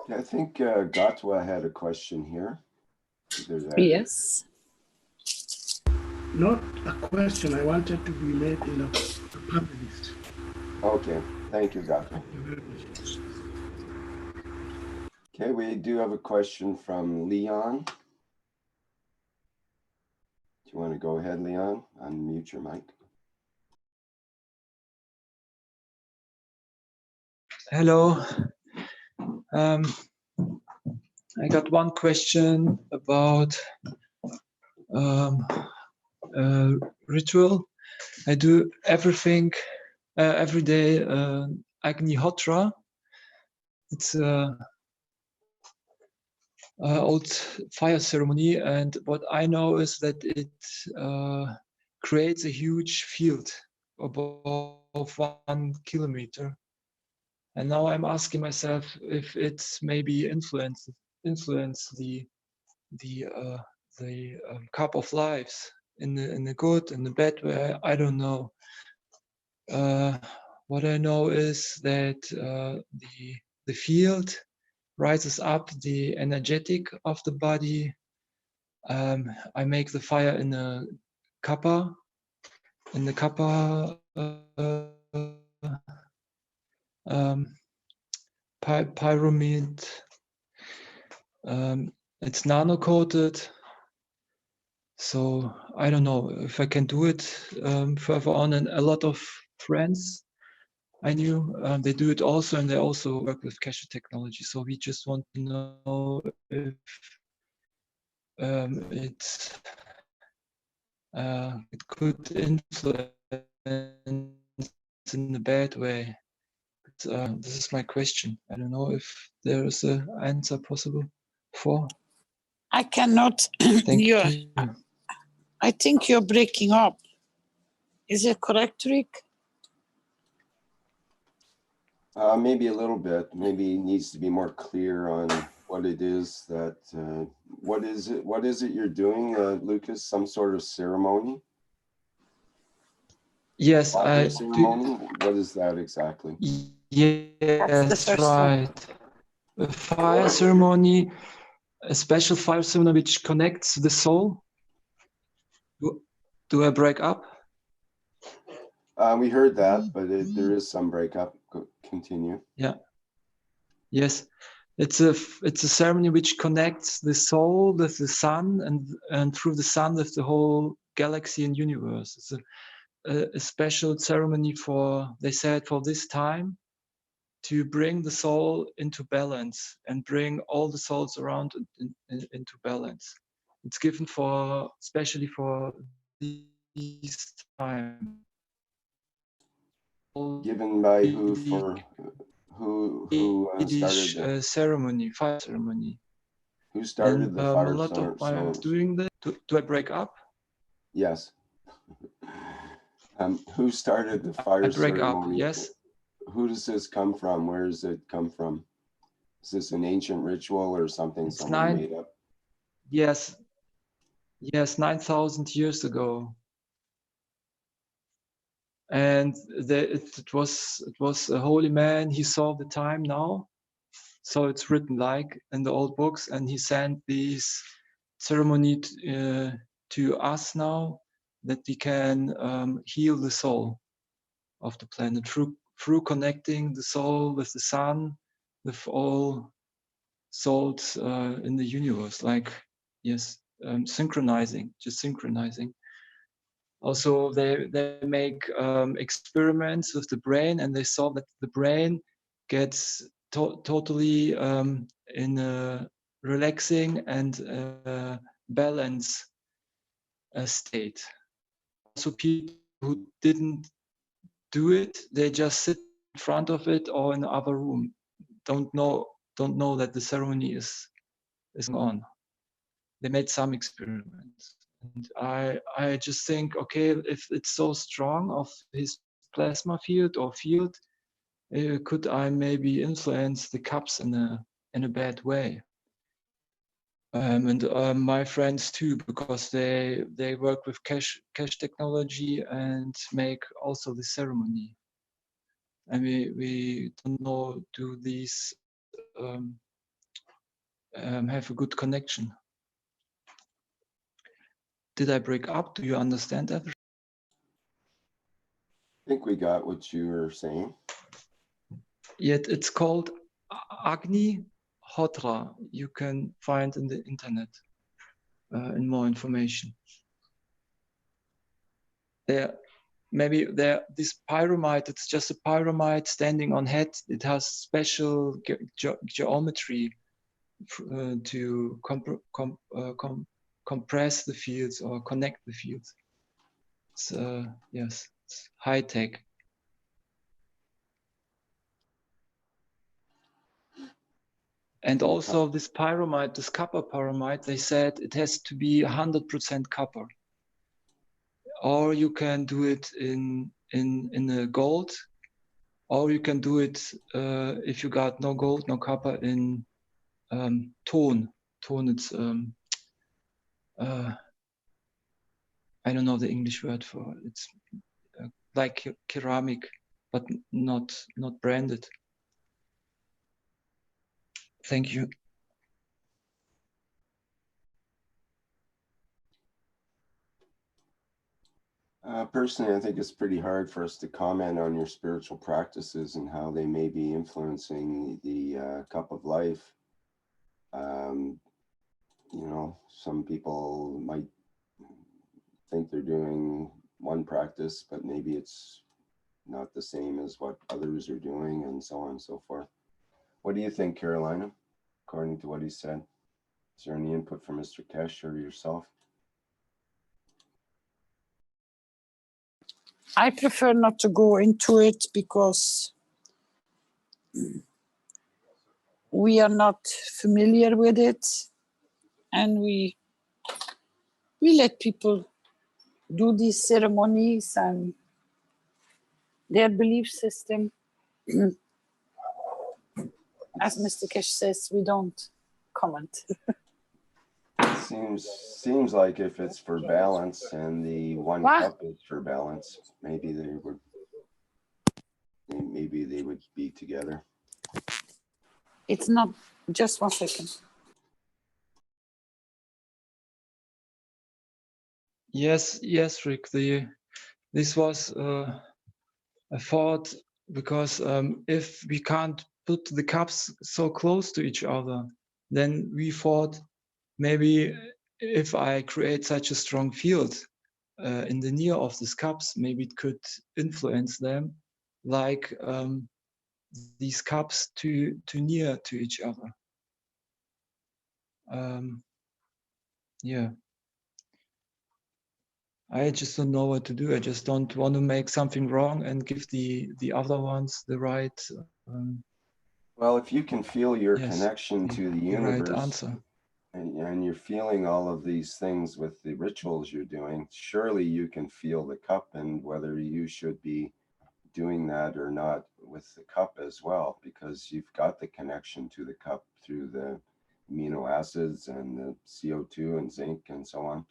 I think Gatwa had a question here. Yes. Not a question. I wanted to be made in a panelist. Okay, thank you, Gatwa. Thank you very much. Okay, we do have a question from Leon. Do you want to go ahead, Leon? Unmute your mic. Hello. I got one question about ritual. I do everything every day. Agnihotra. It's a old fire ceremony, and what I know is that it creates a huge field above 1 kilometer. And now I'm asking myself if it's maybe influence the cup of lives in the good and the bad way. I don't know. What I know is that the field rises up the energetic of the body. I make the fire in a kappa, pyramid. It's nano coated, so I don't know if I can do it further on. And a lot of friends I knew they do it also, and they also work with Keshe technology. So we just want to know if it could influence in a bad way. This is my question. I don't know if there is an answer possible for. I cannot Thank hear. you. I think you're breaking up. Is it correct, Rick? Maybe a little bit. Maybe it needs to be more clear on what it is that, what is it you're doing, Lucas? Some sort of ceremony? Yes, Fire I ceremony? do. What is that exactly? Yes, right. A fire ceremony, a special fire ceremony which connects the soul. Do I break up? We heard that, but there is some breakup. Continue. Yeah. Yes, it's a ceremony which connects the soul with the sun, and through the sun with the whole galaxy and universe. It's a special ceremony for, they said, for this time, to bring the soul into balance and bring all the souls around into balance. It's given for, especially for this time. Given by who? For who started the ceremony, fire ceremony. Who started And the fire a lot of my ceremony? doing that. Do I break up? Yes. Who started the fire I break ceremony? up. Yes. Who does this come from? Where does it come from? Is this an ancient ritual or something It's someone made up? Yes. Yes, 9,000 years ago. And it was a holy man. He saw the time now, so it's written like in the old books, and he sent this ceremony to us now, that we can heal the soul of the planet through connecting the soul with the sun, with all souls in the universe. Like, yes, synchronizing. Also, they make experiments with the brain, and they saw that the brain gets totally in a relaxing and balance state. Also, people who didn't do it, they just sit in front of it or in the other room, don't know that the ceremony is on. They made some experiments. And I just think, okay, if it's so strong of his plasma field or field, could I maybe influence the cups in a bad way? And my friends too, because they work with Keshe technology and make also the ceremony. And we don't know, do these have a good connection? Did I break up? Do you understand everything? I think we got what you were saying. Yet it's called Agni Hotra. You can find in the internet in more information. maybe this pyramid, it's just a pyramid standing on head. It has special geometry to compress the fields or connect the fields. It's, yes, it's high tech. And also this pyramid, this copper pyramid, they said it has to be 100% copper. Or you can do it in a gold, or you can do it if you got no gold, no copper, in tone. Tone, it's I don't know the English word for it. It's like ceramic, but not branded. Thank you. Personally, I think it's pretty hard for us to comment on your spiritual practices and how they may be influencing the cup of life. You know, some people might think they're doing one practice, but maybe it's not the same as what others are doing, and so on and so forth. What do you think, Carolina, according to what he said? Is there any input from Mr. Keshe or yourself? I prefer not to go into it because we are not familiar with it, and we let people do these ceremonies and their belief system. As Mr. Keshe says, we don't comment. It seems like if it's for balance and the one cup is for balance, maybe they would be together. It's not, just 1 second. Yes, Rick. This was a thought, because if we can't put the cups so close to each other, then we thought maybe if I create such a strong field in the near of these cups, maybe it could influence them, like these cups too near to each other. Yeah. I just don't know what to do. I just don't want to make something wrong and give the other ones the right. Well, if you can feel your yes, connection to the universe, right answer, and you're feeling all of these things with the rituals you're doing, surely you can feel the cup, and whether you should be doing that or not with the cup as well, because you've got the connection to the cup through the amino acids and the CO2 and zinc and so on.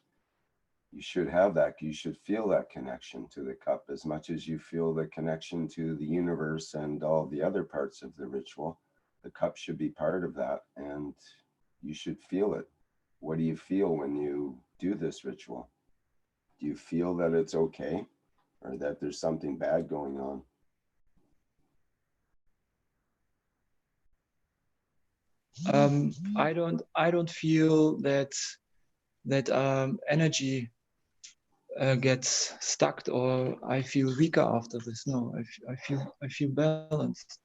You should have that. You should feel that connection to the cup as much as you feel the connection to the universe and all the other parts of the ritual. The cup should be part of that, and you should feel it. What do you feel when you do this ritual? Do you feel that it's okay, or that there's something bad going on? I don't feel that energy gets stuck, or I feel weaker after this. No, I feel balanced.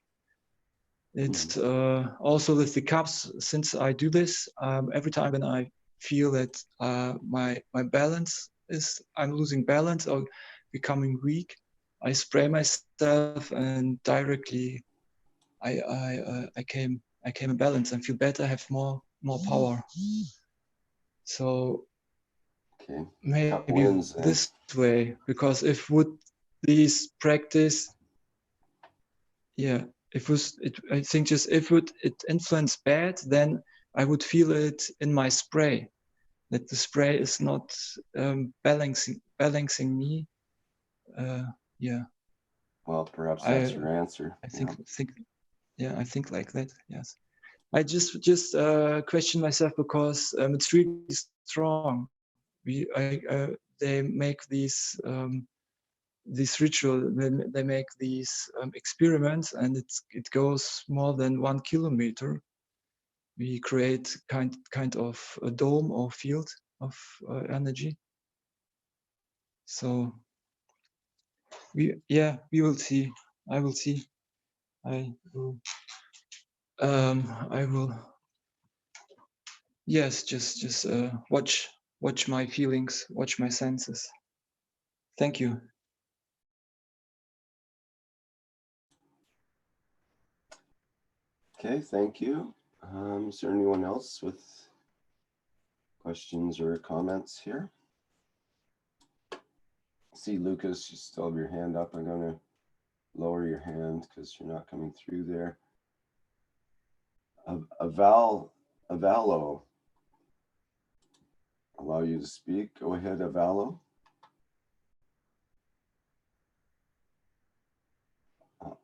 It's also with the cups, since I do this every time when I feel that my balance is, I'm losing balance or becoming weak, I spray myself, and directly I came in balance and feel better, have more power. So maybe this way, because if would these practice, yeah, I think just if it influence bad, then I would feel it in my spray, that the spray is not balancing me. Yeah. Well, perhaps that's your answer. I think I think like that. Yes. I just question myself, because it's really strong. They make these ritual. They make these experiments, and it goes more than 1 kilometer. We create kind of a dome or field of energy. So we will see. I will see. I will. Yes, just watch my feelings, watch my senses. Thank you. Okay, thank you. Is there anyone else with questions or comments here? See, Lucas, you still have your hand up. I'm going to lower your hand because you're not coming through there. Avalo, allow you to speak. Go ahead, Avalo.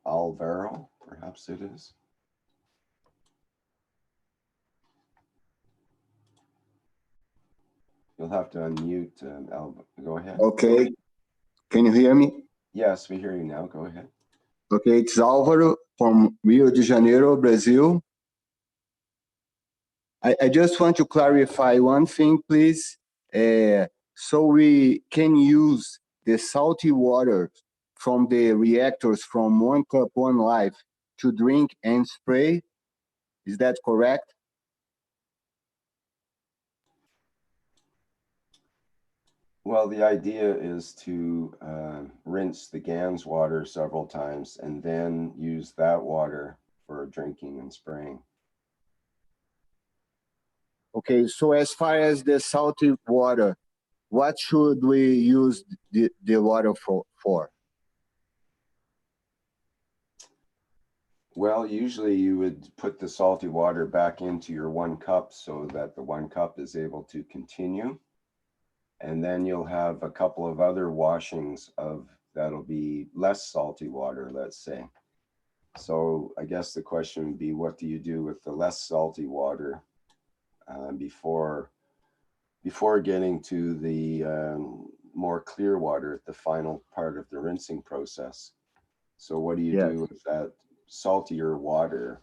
Alvaro, perhaps it is. You'll have to unmute. Go ahead. Okay. Can you hear me? Yes, we hear you now. Go ahead. Okay, it's Álvaro from Rio de Janeiro, Brazil. I just want to clarify one thing, please. So we can use the salty water from the reactors from 1 cup, 1 life to drink and spray. Is that correct? Well, the idea is to rinse the Gans water several times and then use that water for drinking and spraying. Okay, so as far as the salty water, what should we use the water for? Well, usually you would put the salty water back into your 1 cup so that the 1 cup is able to continue. And then you'll have a couple of other washings of that'll be less salty water, let's say. So I guess the question would be, what do you do with the less salty water before getting to the more clear water at the final part of the rinsing process? So what do you do with that saltier water?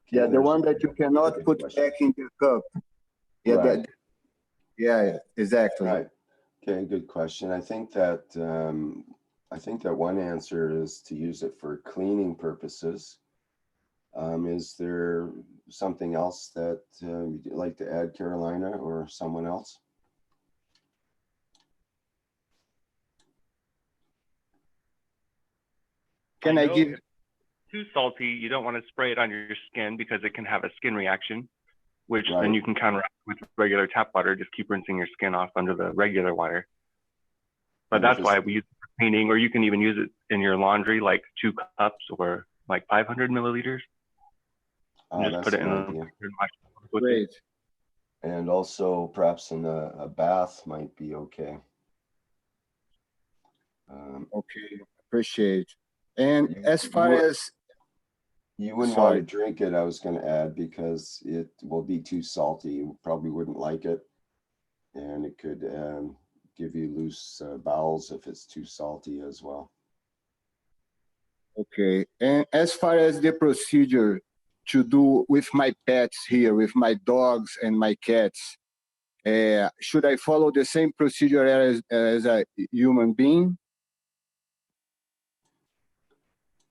Yeah, the one that you cannot put back in the cup. Yeah, right. Yeah, exactly. Right. Okay, good question. I think that one answer is to use it for cleaning purposes. Is there something else that you'd like to add, Carolina, or someone else? Can I give? If too salty, you don't want to spray it on your skin because it can have a skin reaction, which then you can counteract with regular tap water. Just keep rinsing your skin off under the regular water. But that's why we use it for cleaning, or you can even use it in your laundry, like 2 cups or like 500 milliliters. And just put it in the Great. And also perhaps in a bath might be okay. Okay, appreciate. And as far as you wouldn't want to drink it, I was going to add, because it will be too salty. You probably wouldn't like it, and it could give you loose bowels if it's too salty as well. Okay, and as far as the procedure to do with my pets here, with my dogs and my cats, should I follow the same procedure as a human being?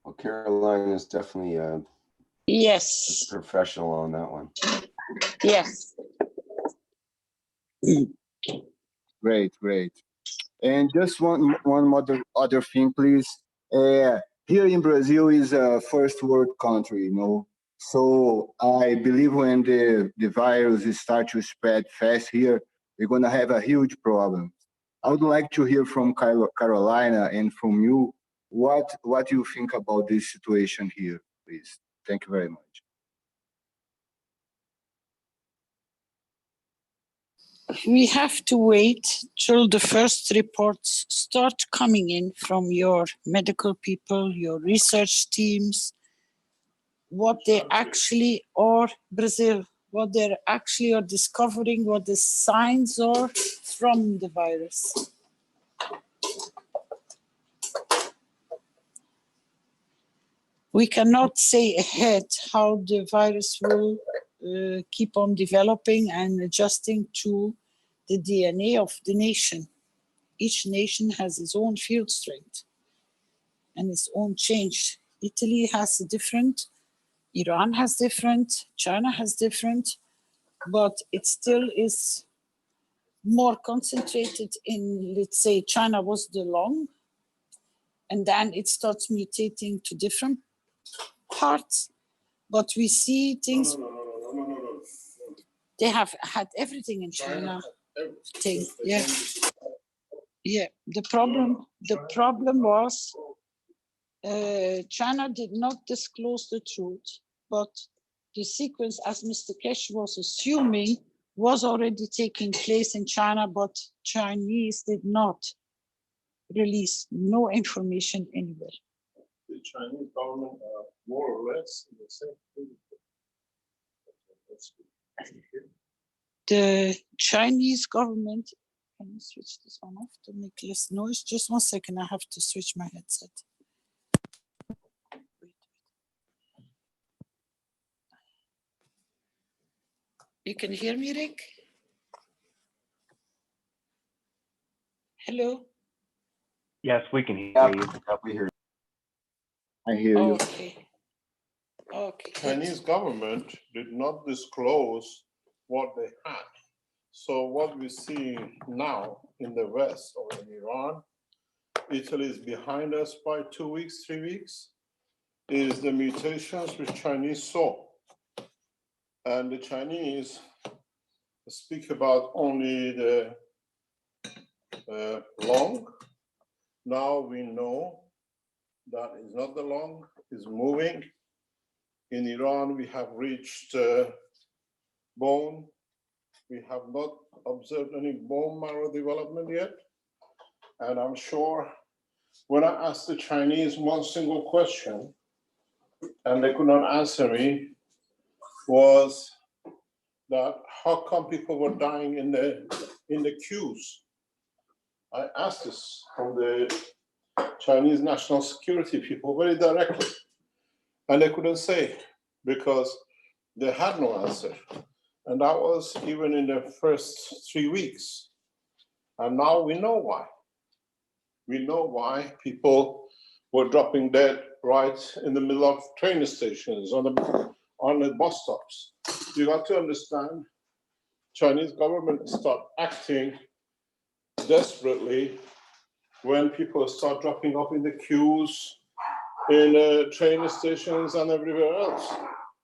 Well, Caroline is definitely a professional on that one. Yes. Great, great. And just one other thing, please. Here in Brazil is a first world country, you know. So I believe when the virus start to spread fast here, we're gonna have a huge problem. I would like to hear from Carolina and from you, what you think about this situation here, please. Thank you very much. We have to wait till the first reports start coming in from your medical people, your research teams, what they actually are, Brazil, what they actually are discovering, what the signs are from the virus. We cannot say ahead how the virus will keep on developing and adjusting to the DNA of the nation. each nation has its own field strength and its own change. Italy has a different, Iran has different, China has different, but it still is more concentrated in, let's say, China was the long, and then it starts mutating to different parts. But we see things. No. They have had everything in China. Yeah. Yeah. The problem was China did not disclose the truth, but the sequence, as Mr. Keshe was assuming, was already taking place in China, but Chinese did not release no information anywhere. The Chinese government are more or less in the same thing. The Chinese government, can you switch this one off to make less noise? Just 1 second, I have to switch my headset. You can hear me, Rick? Hello? Yes, we can hear Yep, you. yep, we hear you. I hear you. Okay. Okay. Chinese government did not disclose what they had. So what we see now in the West or in Iran, Italy is behind us by 2 weeks, 3 weeks, is the mutations which Chinese saw. And the Chinese speak about only the long. Now we know that is not the long, is moving. In Iran, we have reached bone. We have not observed any bone marrow development yet. And I'm sure when I asked the Chinese one single question and they could not answer me, was that how come people were dying in the queues? I asked this from the Chinese national security people very directly, and they couldn't say because they had no answer. And that was even in the first 3 weeks. And now we know why. We know why people were dropping dead right in the middle of train stations, on the bus stops. You got to understand, Chinese government start acting desperately when people start dropping up in the queues, in train stations and everywhere else.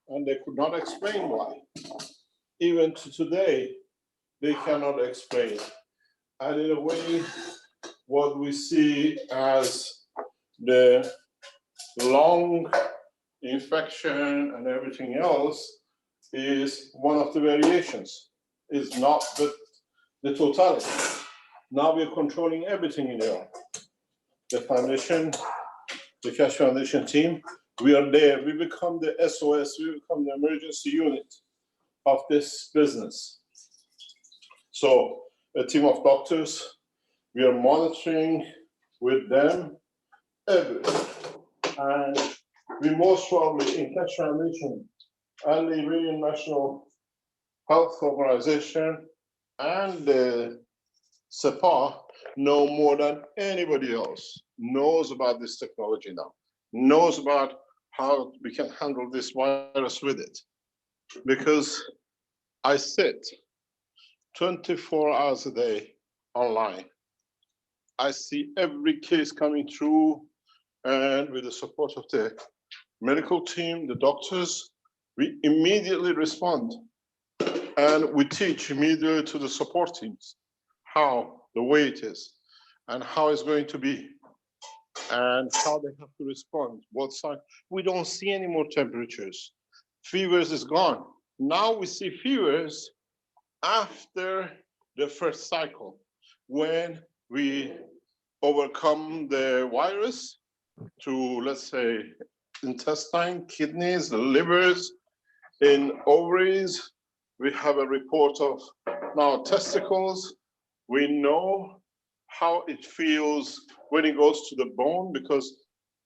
And they could not explain why. Even to today, they cannot explain. And in a way, what we see as the long infection and everything else is one of the variations. It's not the totality. Now we're controlling everything in Iran. The foundation, the Keshe Foundation team, we are there. We become the SOS, we become the emergency unit of this business. So a team of doctors, we are monitoring with them everything. And we most probably in Keshe Foundation and the Iranian National Health Organization and the SEPA know more than anybody else, knows about this technology now, knows about how we can handle this virus with it. Because I sit 24 hours a day online. I see every case coming through, and with the support of the medical team, the doctors, we immediately respond. And we teach immediately to the support teams how the way it is and how it's going to be and how they have to respond, both sides. We don't see any more temperatures. Fevers is gone. Now we see fevers after the first cycle, when we overcome the virus to, let's say, intestine, kidneys, livers, in ovaries. We have a report of now testicles. We know how it feels when it goes to the bone, because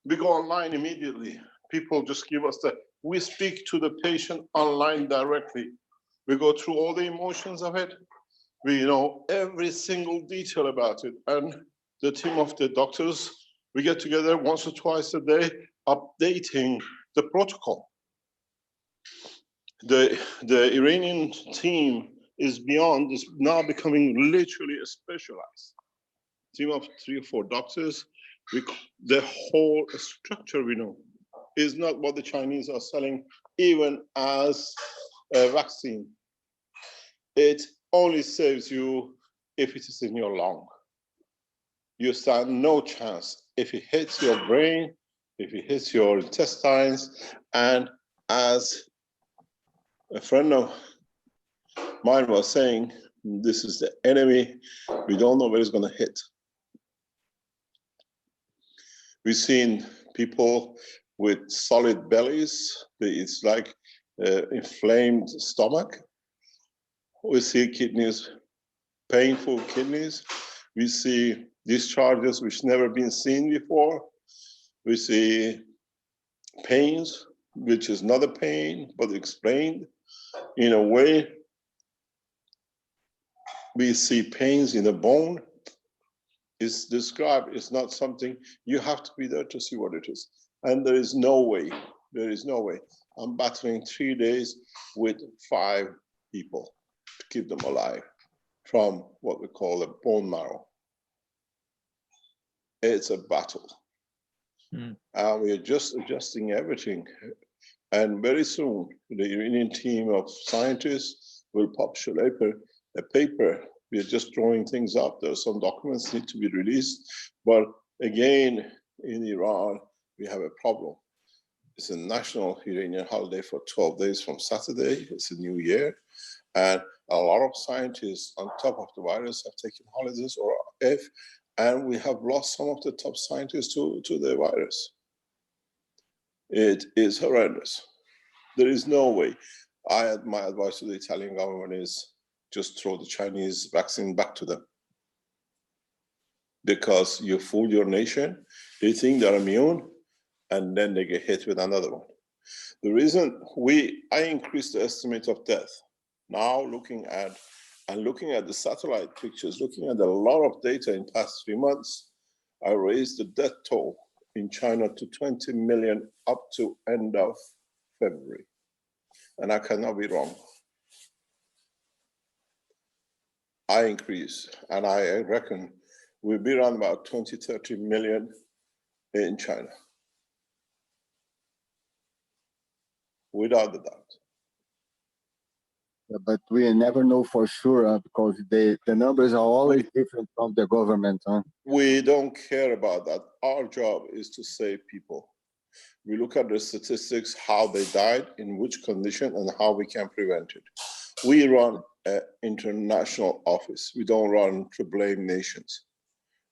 we go online immediately. People just give us we speak to the patient online directly. We go through all the emotions of it. We know every single detail about it. And the team of the doctors, we get together once or twice a day, updating the protocol. The Iranian team is beyond, is now becoming literally a specialized team of 3 or 4 doctors. The whole structure we know is not what the Chinese are selling, even as a vaccine. It only saves you if it is in your lung. You stand no chance if it hits your brain, if it hits your intestines, and as a friend of mine was saying, this is the enemy. We don't know where it's going to hit. We've seen people with solid bellies. It's like inflamed stomach. We see kidneys, painful kidneys. We see discharges which never been seen before. We see pains, which is not a pain, but explained in a way. We see pains in the bone. It's described, it's not something, you have to be there to see what it is. And there is no way, there is no way. I'm battling 3 days with 5 people to keep them alive from what we call a bone marrow. It's a battle. And we're just adjusting everything. And very soon, the Iranian team of scientists will publish a paper. We're just drawing things up. There are some documents need to be released. But again, in Iran, we have a problem. It's a national Iranian holiday for 12 days from Saturday. It's a new year. And a lot of scientists on top of the virus have taken holidays or off, and we have lost some of the top scientists to the virus. It is horrendous. There is no way. My advice to the Italian government is just throw the Chinese vaccine back to them. Because you fool your nation, they think they're immune, and then they get hit with another one. The reason I increased the estimate of death, now looking at the satellite pictures, looking at a lot of data in past 3 months, I raised the death toll in China to 20 million up to end of February. And I cannot be wrong. I increase, and I reckon we'll be around about 20, 30 million in China. Without a doubt. Yeah, but we never know for sure because the numbers are always different from the government. We don't care about that. Our job is to save people. We look at the statistics, how they died, in which condition, and how we can prevent it. We run an international office. We don't run to blame nations.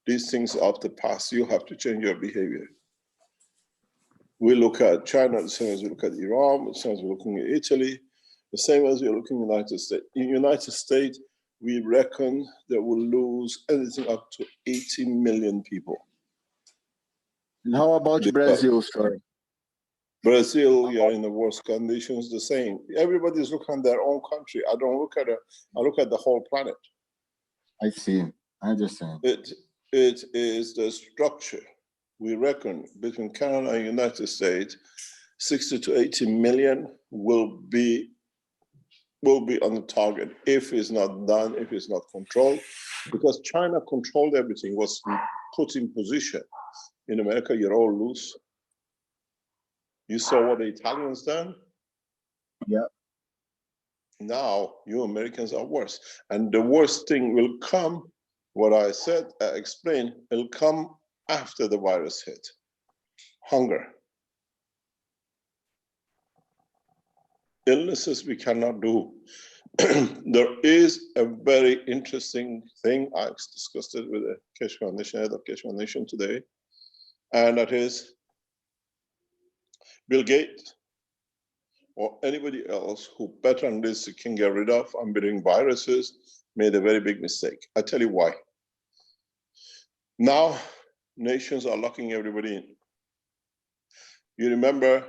These things of the past, you have to change your behavior. We look at China the same as we look at Iran, the same as we're looking at Italy, the same as we're looking at the United States. In the United States, we reckon that we'll lose anything up to 80 million people. And how about Brazil, sir? Brazil, you're in the worst conditions, the same. Everybody's looking at their own country. I don't look at it, I look at the whole planet. I see, I understand. It is the structure. We reckon between Canada and United States, 60 to 80 million will be on the target if it's not done, if it's not controlled. Because China controlled everything, was put in position. In America, you're all loose. You saw what the Italians done? Yeah. Now, you Americans are worse. And the worst thing will come, what I said, I explained, it'll come after the virus hit. Hunger. Illnesses we cannot do. There is a very interesting thing, I discussed it with the Keshe Foundation, head of Keshe Foundation today, and that is Bill Gates or anybody else who better on this can get rid of unbearing viruses made a very big mistake. I tell you why. Now, nations are locking everybody in. You remember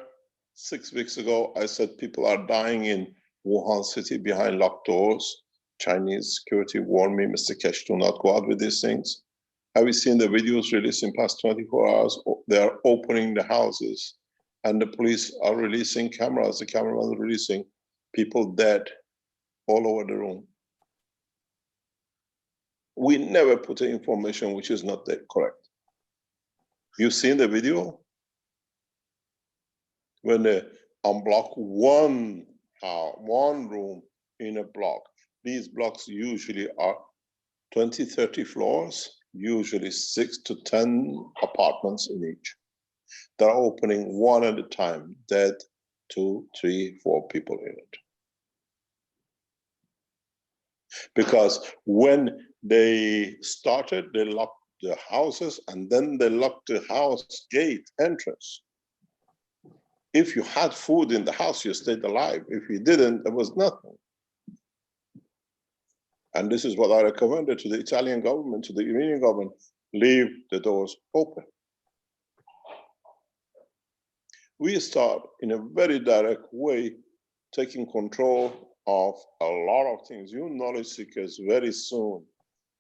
6 weeks ago, I said people are dying in Wuhan city behind locked doors. Chinese security warned me, Mr. Keshe, do not go out with these things. Have you seen the videos released in past 24 hours? They are opening the houses and the police are releasing cameras. The cameraman is releasing people dead all over the room. We never put in information which is not correct. You've seen the video? When they unblock one room in a block. These blocks usually are 20, 30 floors, usually 6 to 10 apartments in each. They're opening one at a time, dead 2, 3, 4 people in it. Because when they started, they locked the houses and then they locked the house gate entrance. If you had food in the house, you stayed alive. If you didn't, there was nothing. And this is what I recommended to the Italian government, to the Iranian government, leave the doors open. We start in a very direct way, taking control of a lot of things. You knowledge seekers very soon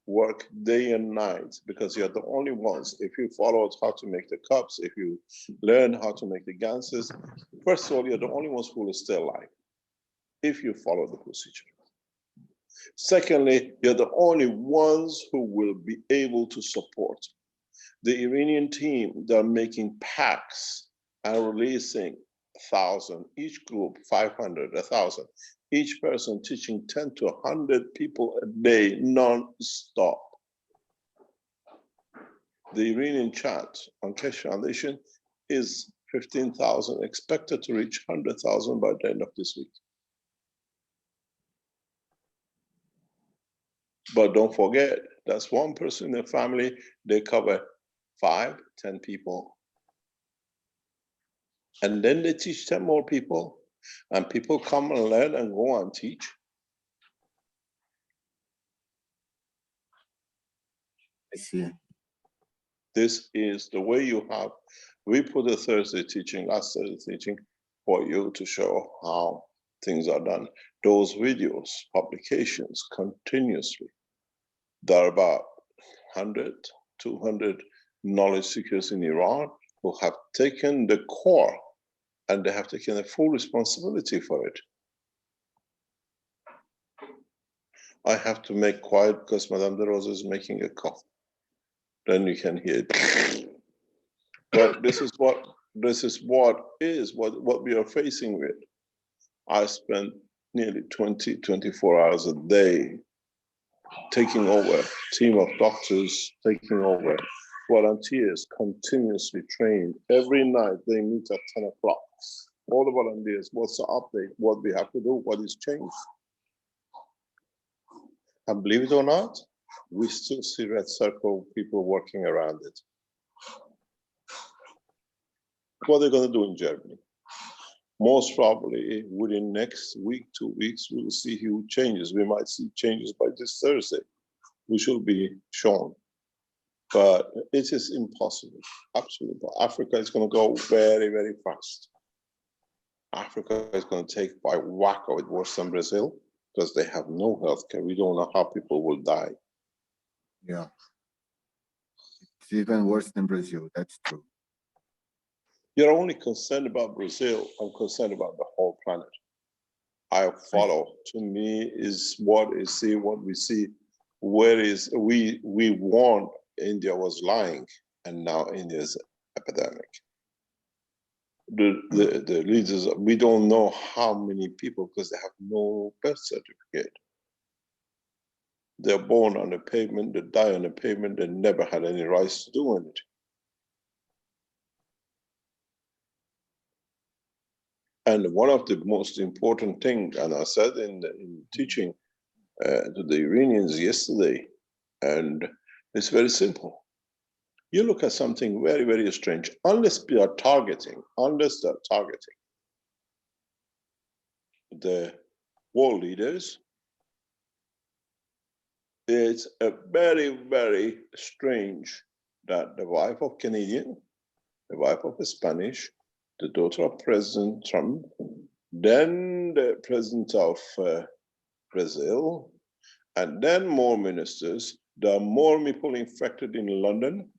work day and night because you're the only ones. If you followed how to make the cups, if you learn how to make the ganses, first of all, you're the only ones who will stay alive if you follow the procedure. Secondly, you're the only ones who will be able to support. The Iranian team, they're making packs and releasing 1,000, each group 500, 1,000, each person teaching 10 to 100 people a day, non-stop. The Iranian chat on Keshe Foundation is 15,000, expected to reach 100,000 by the end of this week. But don't forget, that's one person in the family, they cover 5, 10 people. And then they teach 10 more people, and people come and learn and go and teach. I see. This is the way you have, we put a Thursday teaching, last Thursday teaching, for you to show how things are done. Those videos, publications, continuously. There are about 100, 200 knowledge seekers in Iran who have taken the core and they have taken a full responsibility for it. I have to make quiet because Madame de Rosa is making a cough. Then you can hear it. But this is what we are facing with. I spend nearly 20, 24 hours a day taking over, team of doctors taking over, volunteers continuously trained. Every night they meet at 10 o'clock. All the volunteers, what's the update, what we have to do, what is changed. And believe it or not, we still see Red Circle people working around it. What are they going to do in Germany? Most probably within next week, 2 weeks, we will see huge changes. We might see changes by this Thursday, which will be shown. But it is impossible, absolutely. Africa is going to go very, very fast. Africa is going to take by whack of it worse than Brazil because they have no healthcare. We don't know how people will die. Yeah. It's even worse than Brazil, that's true. You're only concerned about Brazil. I'm concerned about the whole planet. I follow. To me, is what we see. Where is we warned India was lying, and now India is epidemic. The leaders, we don't know how many people because they have no birth certificate. They're born on the pavement, they die on the pavement, they never had any rights to do anything. And one of the most important things, and I said in teaching to the Iranians yesterday, and it's very simple. You look at something very, very strange. Unless they're targeting the world leaders, it's a very, very strange that the wife of Canadian, the wife of a Spanish, the daughter of President Trump, then the president of Brazil, and then more ministers. There are more people infected in London,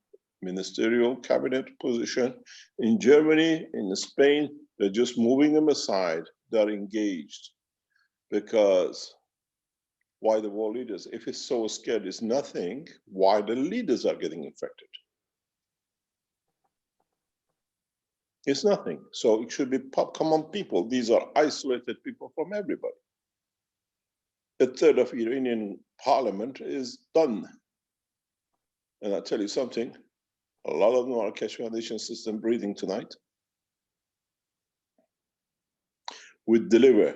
ministerial cabinet position. In Germany, in Spain, they're just moving them aside. They're engaged. Because why the world leaders? If it's so scared, it's nothing. Why the leaders are getting infected? It's nothing. So it should be common people. These are isolated people from everybody. A third of Iranian parliament is done. And I tell you something, a lot of them are Keshe Foundation system breathing tonight. We deliver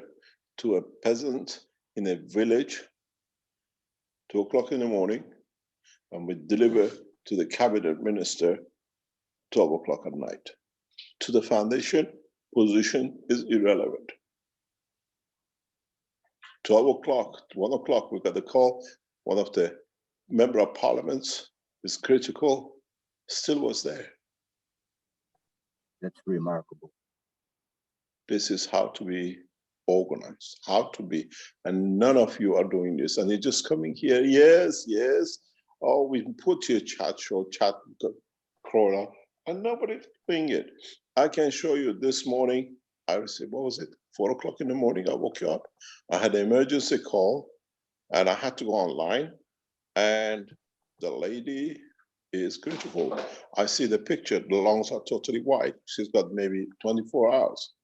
to a peasant in a village 2 o'clock in the morning, and we deliver to the cabinet minister 12 o'clock at night. To the foundation, position is irrelevant. 12 o'clock, 1 o'clock, we got the call. One of the member of parliaments is critical, still was there. That's remarkable. This is how to be organized, how to be, and none of you are doing this. And you're just coming here, yes, yes. Oh, we put your chat show, chat crawler, and nobody's doing it. I can show you this morning, I received, what was it? 4 o'clock in the morning, I woke you up. I had an emergency call and I had to go online, and the lady is critical. I see the picture, the lungs are totally white. She's got maybe 24 hours.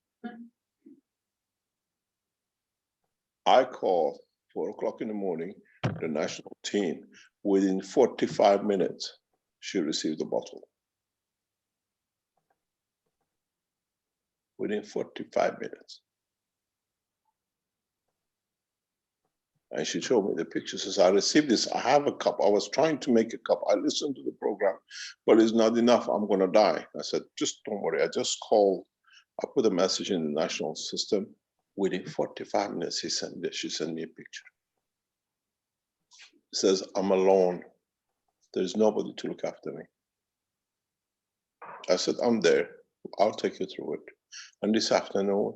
I called 4 o'clock in the morning, the national team. Within 45 minutes, she received the bottle. Within 45 minutes. And she showed me the picture. She says, I received this, I have a cup. I was trying to make a cup. I listened to the program, but it's not enough. I'm gonna die. I said, just don't worry. I just called. I put a message in the national system. Within 45 minutes, she sent me a picture. It says, I'm alone. There's nobody to look after me. I said, I'm there. I'll take you through it. And this afternoon,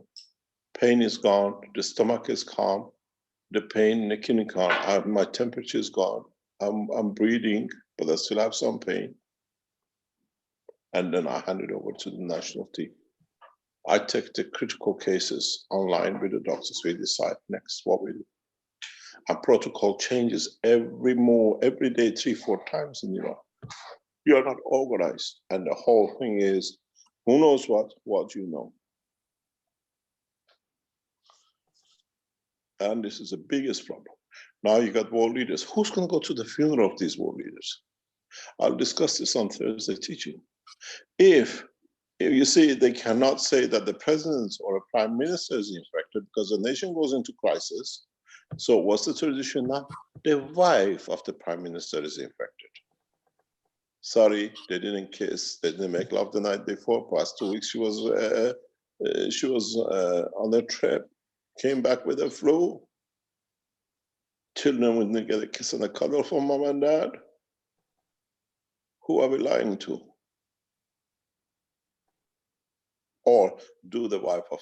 pain is gone. The stomach is calm. The pain in the kidney gone. My temperature is gone. I'm breathing, but I still have some pain. And then I hand it over to the national team. I take the critical cases online with the doctors. We decide next what we do. And protocol changes every day, 3-4 times in Iran. You are not organized. And the whole thing is, who knows what you know. And this is the biggest problem. Now you got world leaders. Who's going to go to the funeral of these world leaders? I'll discuss this on Thursday teaching. If you see, they cannot say that the president or a prime minister is infected because the nation goes into crisis. So what's the tradition now? The wife of the prime minister is infected. Sorry, they didn't kiss, they didn't make love the night before. Past 2 weeks, she was on a trip, came back with a flu. Children wouldn't get a kiss and a cuddle from mom and dad. Who are we lying to? Or do the wife of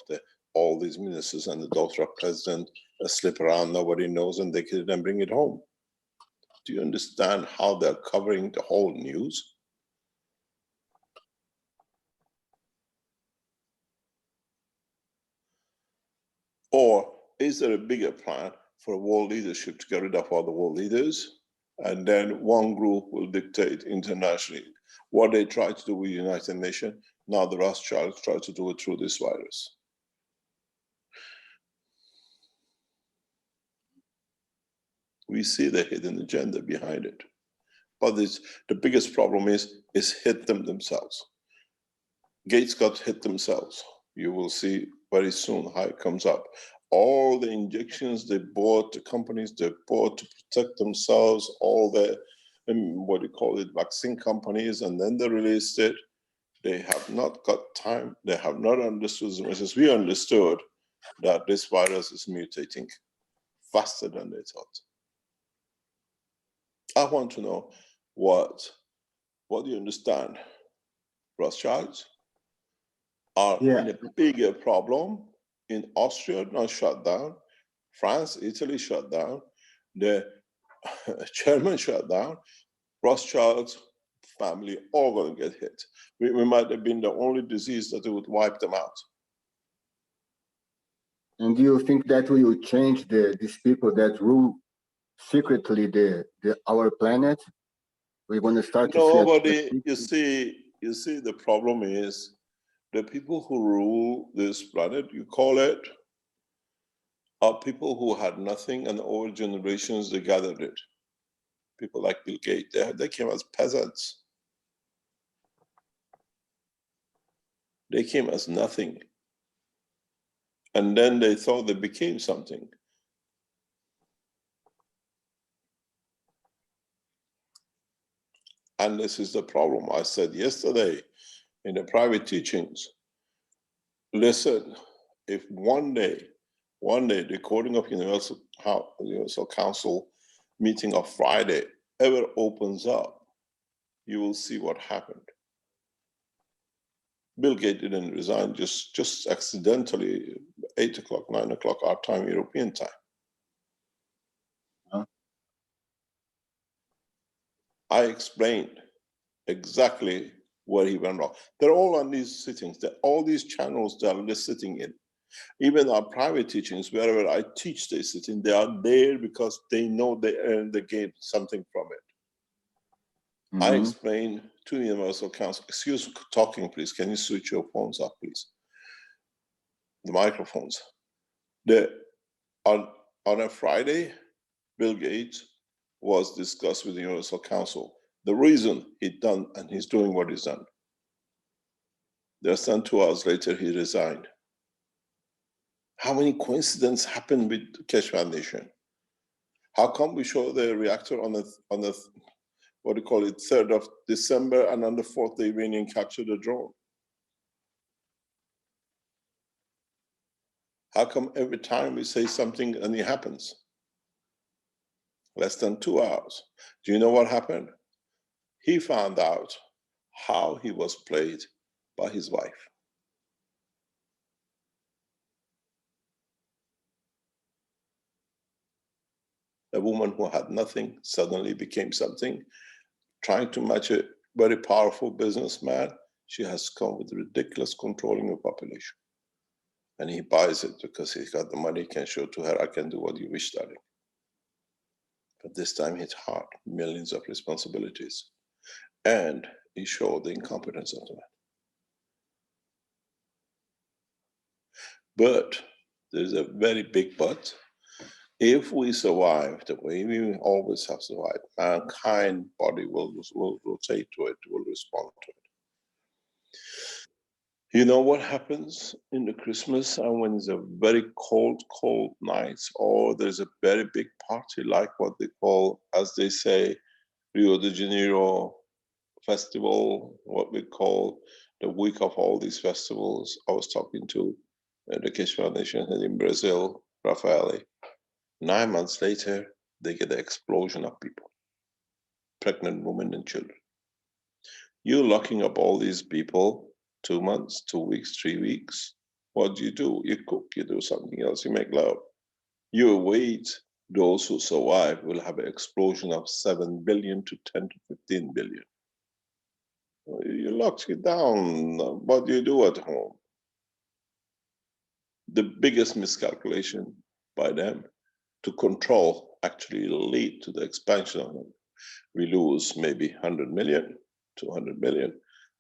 all these ministers and the daughter of president slip around, nobody knows, and they can then bring it home? Do you understand how they're covering the whole news? Or is there a bigger plan for world leadership to get rid of all the world leaders? And then one group will dictate internationally what they tried to do with the United Nations. Now the Rothschilds try to do it through this virus. We see the hidden agenda behind it. But the biggest problem is hit them themselves. Gates got hit themselves. You will see very soon how it comes up. All the injections they bought, the companies they bought to protect themselves, all the, vaccine companies, and then they released it. They have not got time. They have not understood as much as we understood that this virus is mutating faster than they thought. I want to know what do you understand? Rothschilds are in a bigger problem. In Austria, not shut down. France, Italy shut down. The German shutdown, Rothschild's family all going to get hit. We might have been the only disease that would wipe them out. And do you think that will change these people that rule secretly our planet? We're going to start to Nobody, you see, the problem is the people who rule this planet, you call it, are people who had nothing, and over generations they gathered it. People like Bill Gates, they came as peasants. They came as nothing. And then they thought they became something. And this is the problem. I said yesterday in the private teachings, listen, if one day, the recording of Universal Council meeting of Friday ever opens up, you will see what happened. Bill Gates didn't resign just accidentally, 8 o'clock, 9 o'clock our time, European time. Huh? I explained exactly where he went wrong. They're all on these sittings, all these channels that they're sitting in. Even our private teachings, wherever I teach they sit in, they are there because they know they gain something from it. Mm-hmm. I explained to the Universal Council, excuse me, talking please, can you switch your phones up please? The microphones. On a Friday, Bill Gates was discussed with the Universal Council. The reason he's doing what he's done. Less than 2 hours later, he resigned. How many coincidences happened with the Keshe Foundation? How come we show the reactor on the what do you call it, 3rd of December, and on the 4th the Iranian captured the drone? How come every time we say something and it happens? Less than 2 hours. Do you know what happened? He found out how he was played by his wife. A woman who had nothing suddenly became something, trying to match a very powerful businessman. She has come with ridiculous controlling of population. And he buys it because he's got the money, he can show to her, I can do what you wish, darling. But this time it's hard, millions of responsibilities. And he showed the incompetence of the man. But there's a very big but. If we survive the way we always have survived, mankind body will rotate to it, will respond to it. You know what happens in the Christmas and when it's a very cold nights, or there's a very big party like what they call, as they say, Rio de Janeiro festival, what we call the week of all these festivals. I was talking to the Keshe Foundation head in Brazil, Rafaeli. 9 months later, they get an explosion of people, pregnant women and children. You're locking up all these people 2 months, 2 weeks, 3 weeks. What do? You cook, you do something else, you make love. You wait, those who survive will have an explosion of 7 billion to 10 to 15 billion. You lock it down, what do you do at home? The biggest miscalculation by them to control actually lead to the expansion of them. We lose maybe 100 million, 200 million,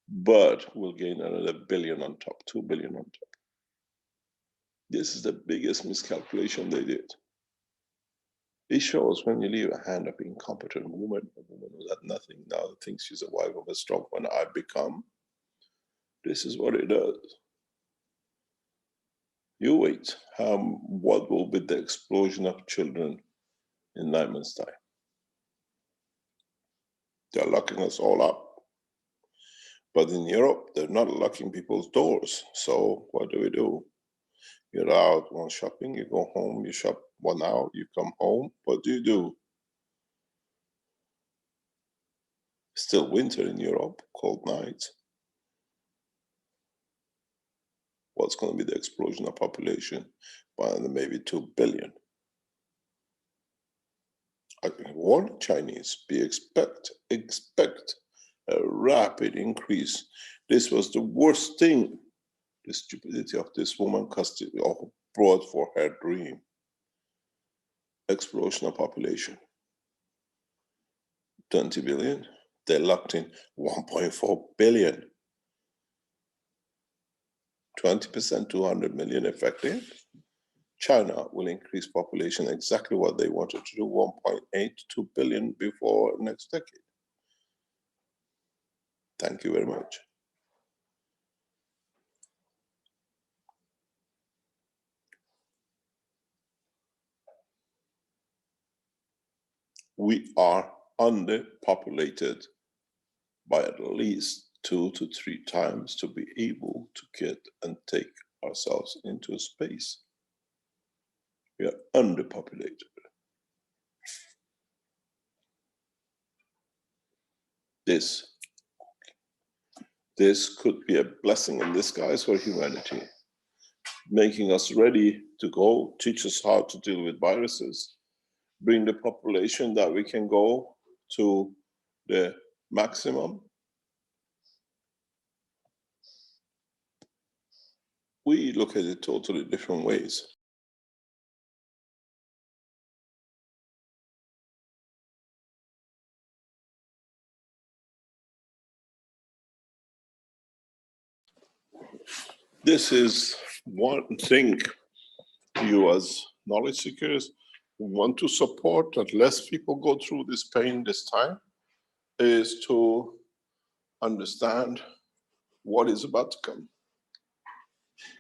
but we'll gain another billion on top, 2 billion on top. This is the biggest miscalculation they did. It shows when you leave a hand of incompetent woman, a woman who had nothing, now thinks she's a wife of a strong one I become. This is what it does. You wait, what will be the explosion of children in 9 months' time? They're locking us all up. But in Europe, they're not locking people's doors. So what do? You're out on shopping, you go home, you shop 1 hour, you come home. What do? Still winter in Europe, cold nights. What's going to be the explosion of population by maybe 2 billion? I warn Chinese, expect a rapid increase. This was the worst thing the stupidity of this woman brought for her dream. Explosion of population. 20 billion. They locked in 1.4 billion. 20%, 200 million effective. China will increase population exactly what they wanted to do, 1.8 to 2 billion before next decade. Thank you very much. We are underpopulated by at least 2 to 3 times to be able to get and take ourselves into space. We are underpopulated. This could be a blessing in disguise for humanity, making us ready to go, teach us how to deal with viruses, bring the population that we can go to the maximum. We look at it totally different ways. This is one thing you as knowledge seekers who want to support that less people go through this pain this time, is to understand what is about to come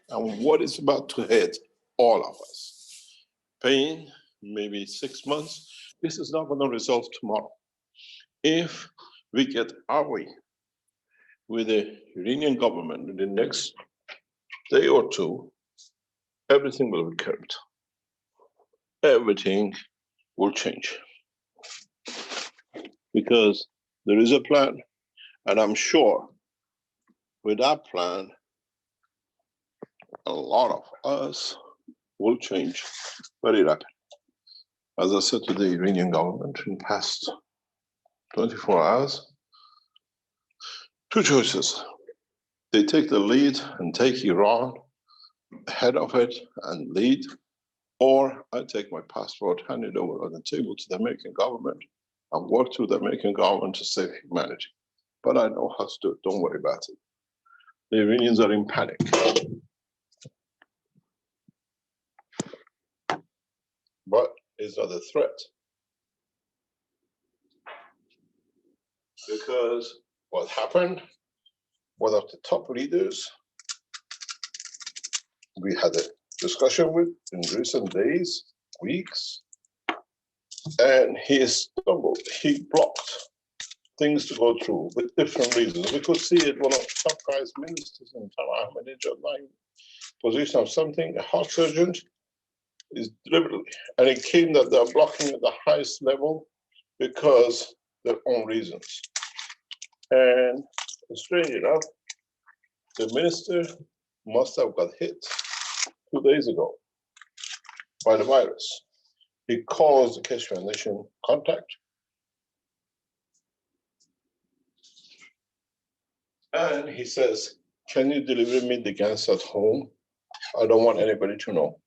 and what is about to hit all of us. Pain, maybe 6 months. This is not going to resolve tomorrow. If we get our way with the Iranian government in the next day or two, everything will be curbed. Everything will change. Because there is a plan, and I'm sure with that plan, a lot of us will change very rapidly. As I said to the Iranian government in the past 24 hours, 2 choices. They take the lead and take Iran ahead of it and lead, or I take my passport, hand it over on the table to the American government and work through the American government to save humanity. But I know how to do it, don't worry about it. The Iranians are in panic. But it's not a threat. Because what happened, one of the top leaders we had a discussion with in recent days, weeks, and he stumbled, he blocked things to go through with different reasons. We could see it, one of the top guys, ministers in Ahmadinejad, position of something, a heart surgeon, is deliberately, and it came that they're blocking at the highest level because their own reasons. And strange enough, the minister must have got hit 2 days ago by the virus. He calls the Keshe Foundation contact. And he says, can you deliver me the Gans at home? I don't want anybody to know.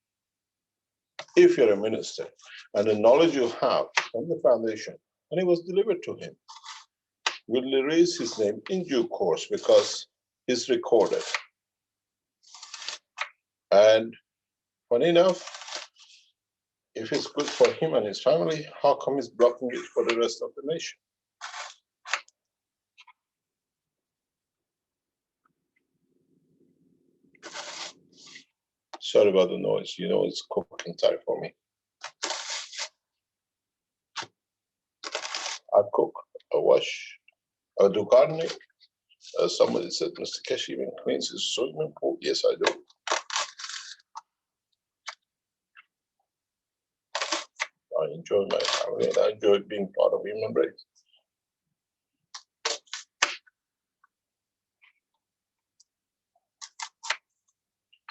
If you're a minister and the knowledge you have from the foundation, and it was delivered to him, will erase his name in due course because it's recorded. And funny enough, if it's good for him and his family, how come he's blocking it for the rest of the nation? Sorry about the noise, you know, it's cooking time for me. I cook, I wash, I do gardening. Somebody said, Mr. Keshe even cleans his swimming pool. Yes, I do. I enjoy my family and I enjoy being part of human race.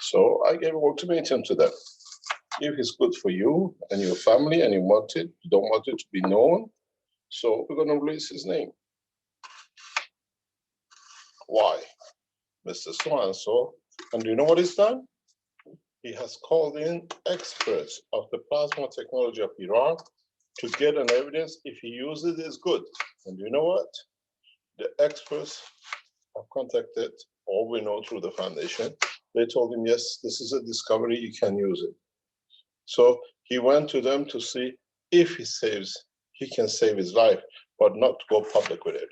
So I gave an ultimatum to them. If it's good for you and your family and you want it, you don't want it to be known, so we're going to release his name. Why? Mr. So-and-so. And do you know what he's done? He has called in experts of the plasma technology of Iran to get an evidence if he uses it is good. And you know what? The experts have contacted all we know through the foundation. They told him, yes, this is a discovery, you can use it. So he went to them to see if he can save his life, but not to go public with it.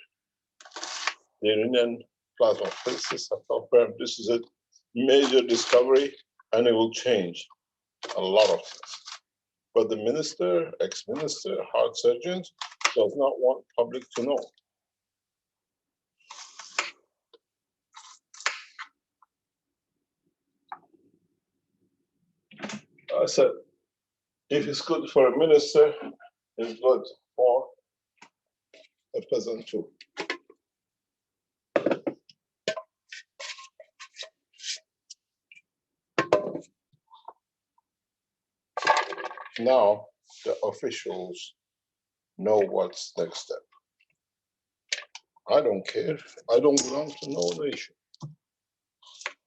The Iranian plasma physicists have confirmed this is a major discovery and it will change a lot of things. But the minister, ex-minister, heart surgeon, does not want public to know. I said, if it's good for a minister, it's good for a peasant too. Now the officials know what's next step. I don't care. I don't belong to no nation.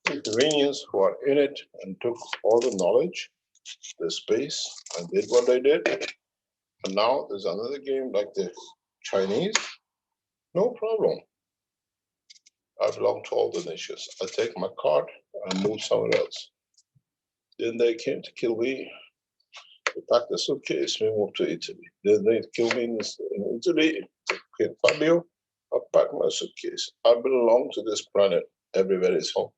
The Iranians who are in it and took all the knowledge, the space, and did what they did, and now there's another game like the Chinese, no problem. I belong to all the nations. I take my card and move somewhere else. Then they came to kill me. They packed the suitcase, we moved to Italy. Then they killed me in Italy, killed Fabio. I packed my suitcase. I belong to this planet. Everywhere is home.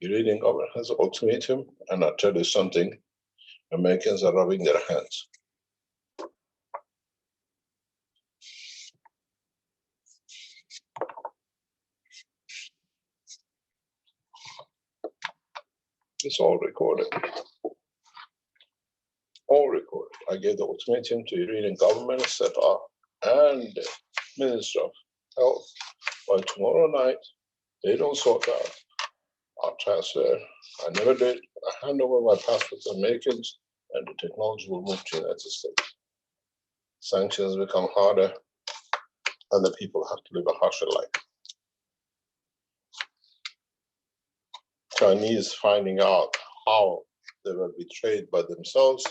Iranian government has an ultimatum, and I'll tell you something, Americans are rubbing their hands. It's all recorded. All recorded. I gave the ultimatum to Iranian government, set up, and the Minister of Health. By tomorrow night, they don't sort out. I'll transfer. I never did. I hand over my passport to Americans, and the technology will move to the United States. Sanctions become harder, and the people have to live a harsher life. Chinese finding out how they were betrayed by themselves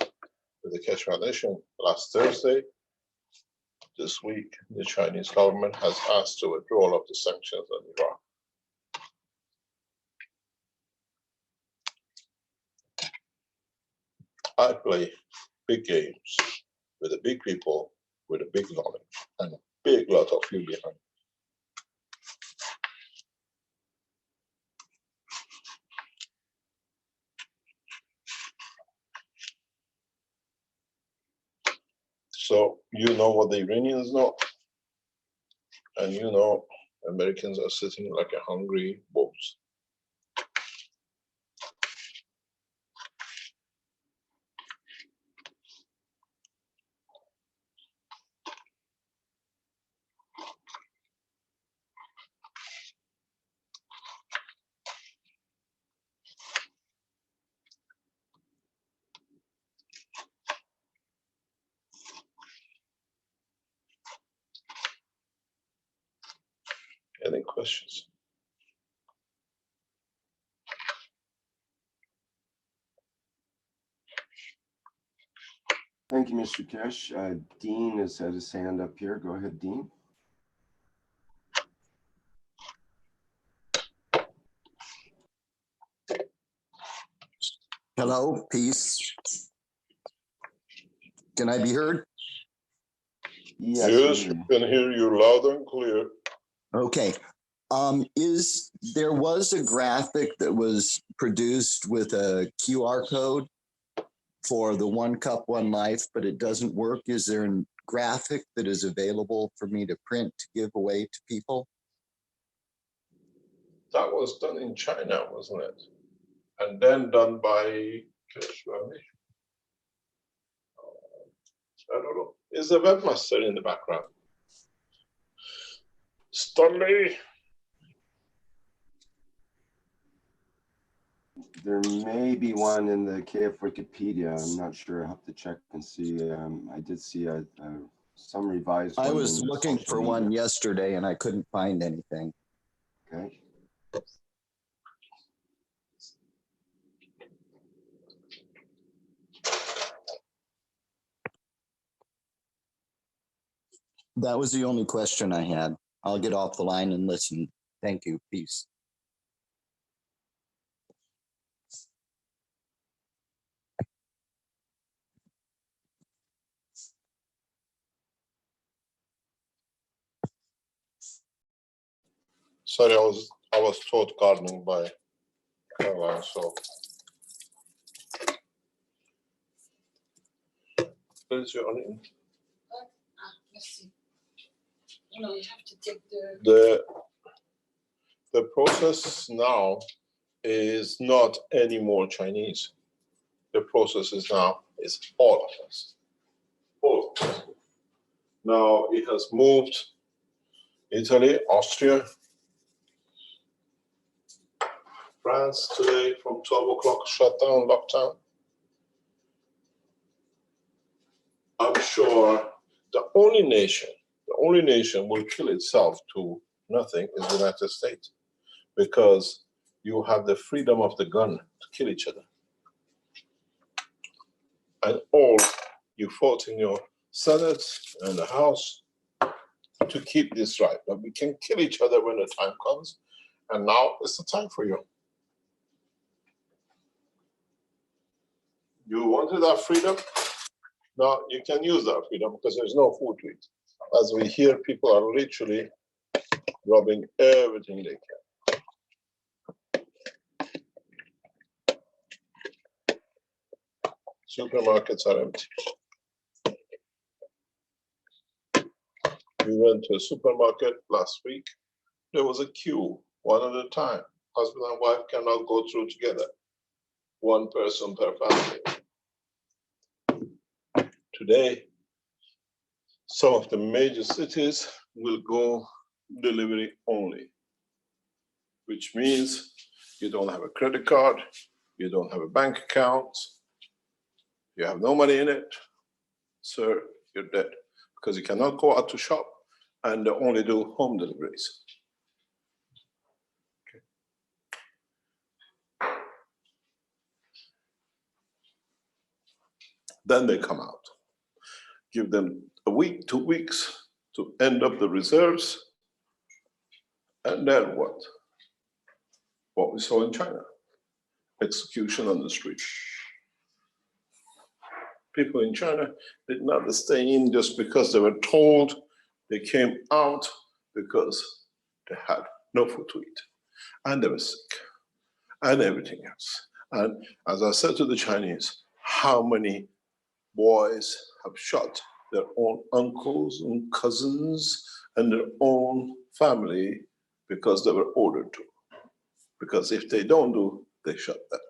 with the Keshe Foundation last Thursday. This week, the Chinese government has asked to withdraw of the sanctions on Iran. I play big games with the big people, with a big knowledge, and a big lot of you behind. So you know what the Iranians know, and you know Americans are sitting like a hungry wolves. Any questions? Thank you, Mr. Keshe. Dean has had his hand up here. Go ahead, Dean. Hello, peace. Can I be heard? Yes, we can hear you loud and clear. Okay. There was a graphic that was produced with a QR code for the One Cup, One Life, but it doesn't work. Is there a graphic that is available for me to print to give away to people? That was done in China, wasn't it? And then done by Keshe Foundation. I don't know. Is the webmaster in the background? Stanley. There may be one in the KF Wikipedia. I'm not sure. I'll have to check and see. I did see some revised. I one was in looking social for one media. yesterday and I couldn't find anything. Okay. That was the only question I had. I'll get off the line and listen. Thank you. Peace. Sorry, I was taught gardening by Caroline, so. Where's your onion? No, you have to take the The process now is not any more Chinese. The process is now is all of us. All of us. Now it has moved Italy, Austria, France today from 12 o'clock shut down, lockdown. I'm sure the only nation will kill itself to nothing is the United States, because you have the freedom of the gun to kill each other. And all you fought in your Senate and the House to keep this right. But we can kill each other when the time comes. And now is the time for you. You wanted that freedom? Now you can use that freedom because there's no food to eat. As we hear, people are literally robbing everything they can. Supermarkets are empty. We went to a supermarket last week. There was a queue, one at a time. Husband and wife cannot go through together. One person per family. Today, some of the major cities will go delivery only, which means you don't have a credit card, you don't have a bank account, you have no money in it, sir, you're dead. Because you cannot go out to shop and they only do home deliveries. Okay. Then they come out. Give them a week, 2 weeks to end up the reserves. And then what? What we saw in China. Execution on the street. People in China did not stay in just because they were told. They came out because they had no food to eat. And they were sick. And everything else. And as I said to the Chinese, how many boys have shot their own uncles and cousins and their own family because they were ordered to? Because if they don't do, they shut them.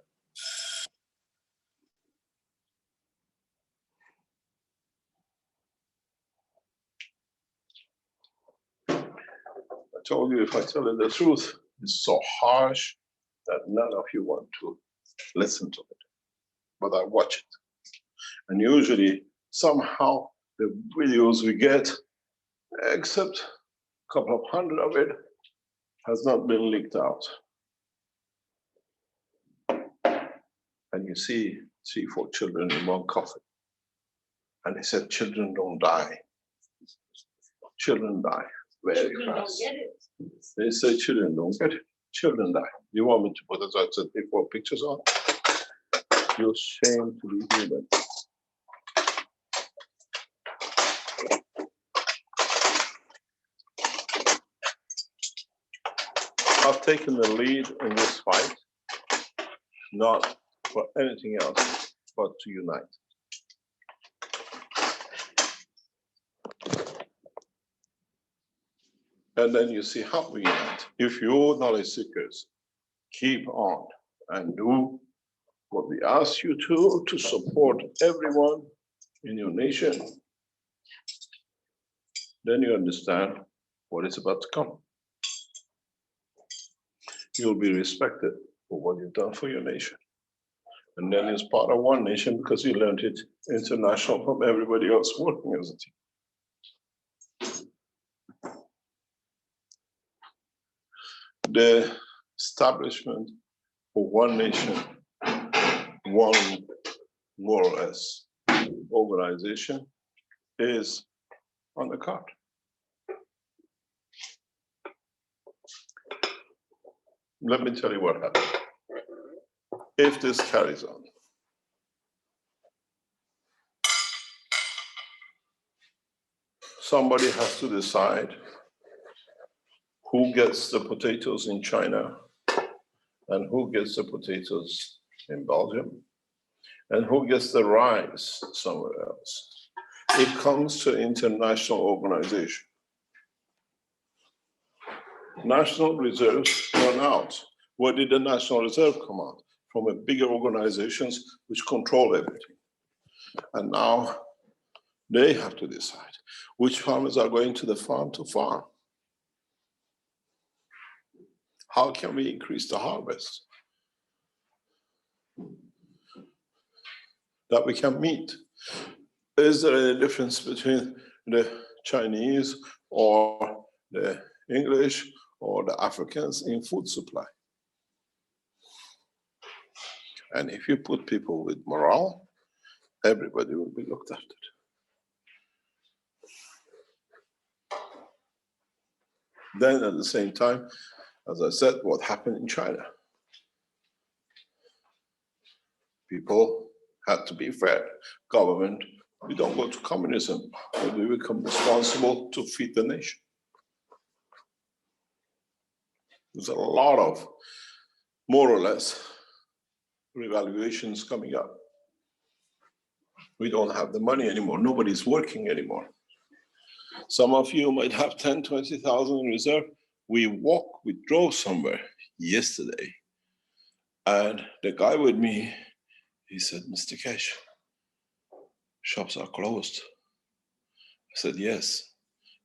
I told you, if I tell you the truth, it's so harsh that none of you want to listen to it. But I watch it. And usually, somehow, the videos we get, except a couple of hundred of it, has not been leaked out. And you see 3, 4 children in one coffin. And they said, children don't die. Children die very fast. They say children don't get it. Children die. You want me to put, as I said before, pictures on? You're ashamed to be human. I've taken the lead in this fight, not for anything else, but to unite. And then you see how we unite. If you knowledge seekers keep on and do what we ask you to support everyone in your nation, then you understand what is about to come. You'll be respected for what you've done for your nation. And then it's part of one nation because you learned it international from everybody else working as a team. The establishment of one nation, one more or less organization is on the card. Let me tell you what happens. If this carries on, somebody has to decide who gets the potatoes in China and who gets the potatoes in Belgium and who gets the rice somewhere else. It comes to international organization. National reserves run out. Where did the National Reserve come out? From a bigger organizations which control everything. And now they have to decide which farmers are going to the farm to farm. How can we increase the harvest that we can meet? Is there any difference between the Chinese or the English or the Africans in food supply? And if you put people with morale, everybody will be looked after. Then at the same time, as I said, what happened in China? People had to be fair. Government, we don't go to communism, but we become responsible to feed the nation. There's a lot of, more or less, revaluations coming up. We don't have the money anymore. Nobody's working anymore. Some of you might have 10, 20,000 in reserve. We drove somewhere yesterday. And the guy with me, he said, Mr. Keshe, shops are closed. I said, yes.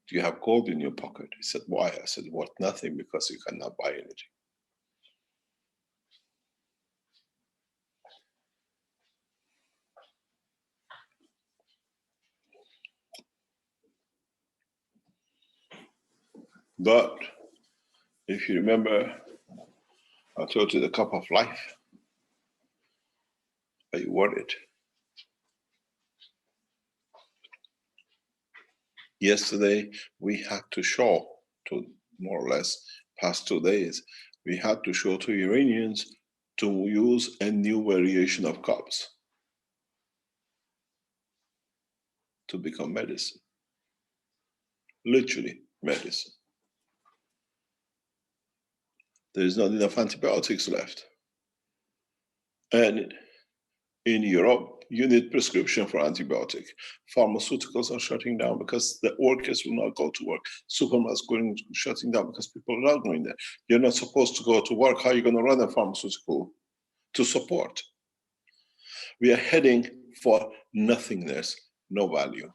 Do you have gold in your pocket? He said, why? I said, what? Nothing, because you cannot buy anything. But if you remember, I told you the cup of life. Are you worried? Yesterday, we had to show to more or less past 2 days, we had to show to Iranians to use a new variation of cups to become medicine. Literally medicine. There is not enough antibiotics left. And in Europe, you need prescription for antibiotic. Pharmaceuticals are shutting down because the workers will not go to work. Supermarkets shutting down because people are not going there. You're not supposed to go to work. How are you going to run a pharmaceutical to support? We are heading for nothingness, no value.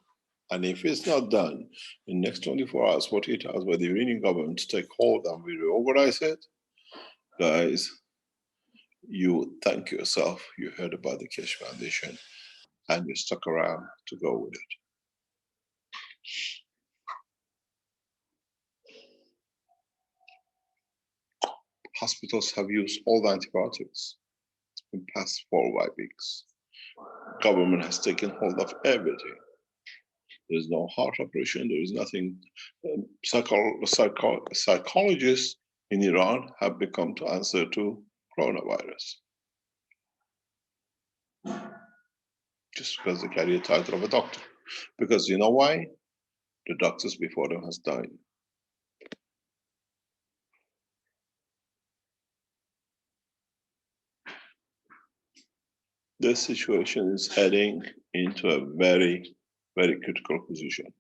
And if it's not done in the next 24 hours, 48 hours by the Iranian government to take hold and we reorganize it, guys, you thank yourself. You heard about the Keshe Foundation and you stuck around to go with it. Hospitals have used all the antibiotics in the past 4 or 5 weeks. Government has taken hold of everything. There's no heart operation, there is nothing. Psychologists in Iran have become to answer to coronavirus. Just because they carry a title of a doctor. Because you know why? The doctors before them has died. This situation is heading into a very, very critical position.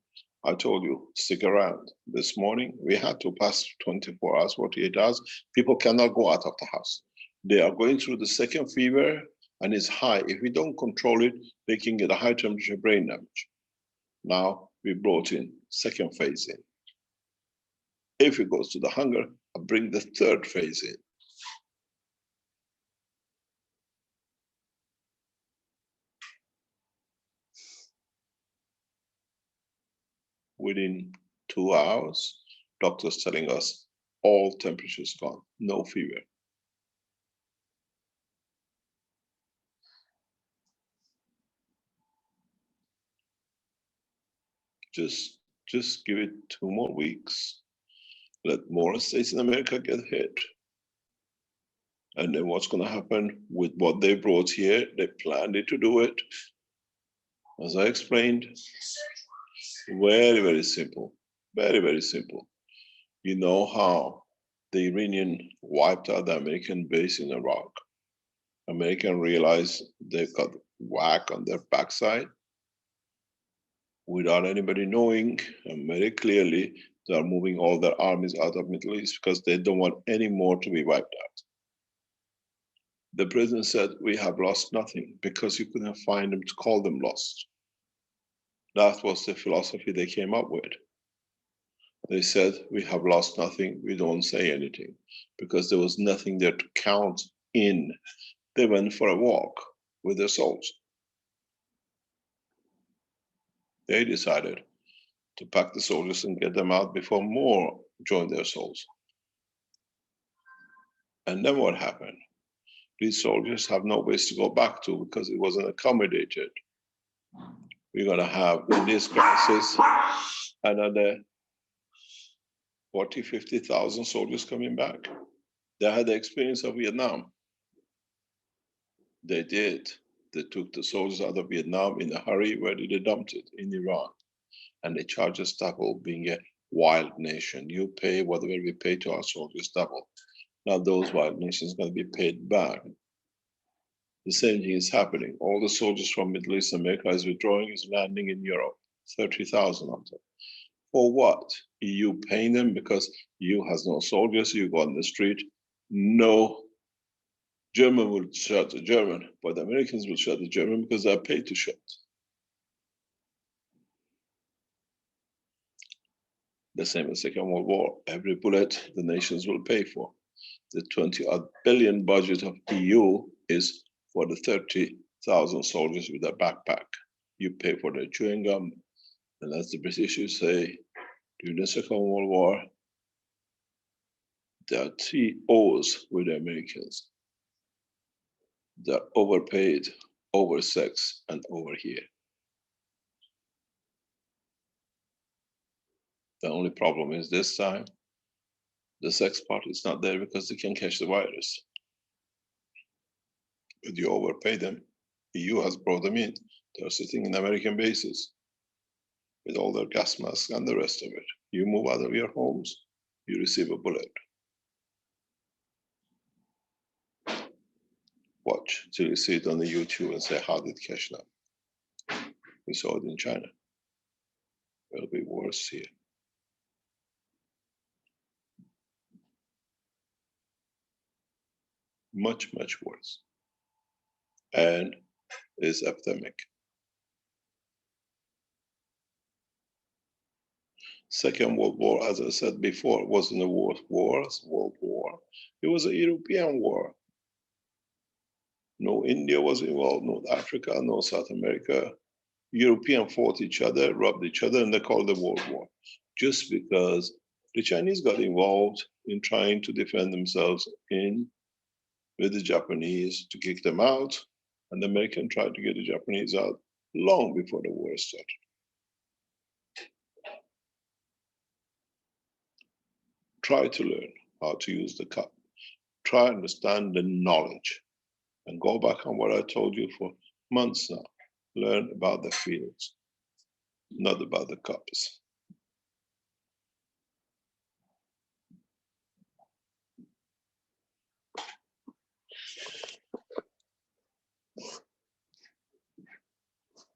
I told you, stick around. This morning, we had to pass 24 hours, 48 hours. People cannot go out of the house. They are going through the second fever and it's high. If we don't control it, they can get a high temperature brain damage. Now, we brought in second phase in. If it goes to the hunger, I bring the third phase in. Within 2 hours, doctors telling us all temperatures gone, no fever. Just give it 2 more weeks. Let more states in America get hit. And then what's going to happen with what they brought here? They planned it to do it. As I explained, very, very simple. Very, very simple. You know how the Iranian wiped out the American base in Iraq. American realized they've got whack on their backside without anybody knowing, and very clearly they are moving all their armies out of Middle East because they don't want any more to be wiped out. The president said, we have lost nothing because you couldn't find them to call them lost. That was the philosophy they came up with. They said, we have lost nothing, we don't say anything, because there was nothing there to count in. They went for a walk with their souls. They decided to pack the soldiers and get them out before more joined their souls. And then what happened? These soldiers have no place to go back to because it wasn't accommodated. We're going to have, in this crisis, another 40, 50,000 soldiers coming back. They had the experience of Vietnam. They did. They took the soldiers out of Vietnam in a hurry. Where did they dump it? In Iran. And they charge us double, being a wild nation. You pay whatever we pay to our soldiers double. Now those wild nations are going to be paid back. The same thing is happening. All the soldiers from Middle East America is withdrawing, is landing in Europe. 30,000 of them. For what? EU paying them because EU has no soldiers. You go on the street, no German will shut the German, but the Americans will shut the German because they're paid to shut. The same as Second World War. Every bullet the nations will pay for. The 20-odd billion budget of EU is for the 30,000 soldiers with a backpack. You pay for their chewing gum. And as the British used to say, during the Second World War, there are 3 O's with the Americans. They're overpaid, oversexed, and over here. The only problem is this time, the sex part is not there because they can catch the virus. But you overpay them. EU has brought them in. They're sitting in American bases with all their gas masks and the rest of it. You move out of your homes, you receive a bullet. Watch till you see it on the YouTube and say, how did catch them? We saw it in China. It'll be worse here. Much, much worse. And it's epidemic. Second World War, as I said before, wasn't a world war. It was a European war. No India was involved, no Africa, no South America. Europeans fought each other, robbed each other, and they called it World War. Just because the Chinese got involved in trying to defend themselves with the Japanese to kick them out, and the Americans tried to get the Japanese out long before the war started. Try to learn how to use the cup. Try to understand the knowledge. And go back on what I told you for months now. Learn about the fields, not about the cups.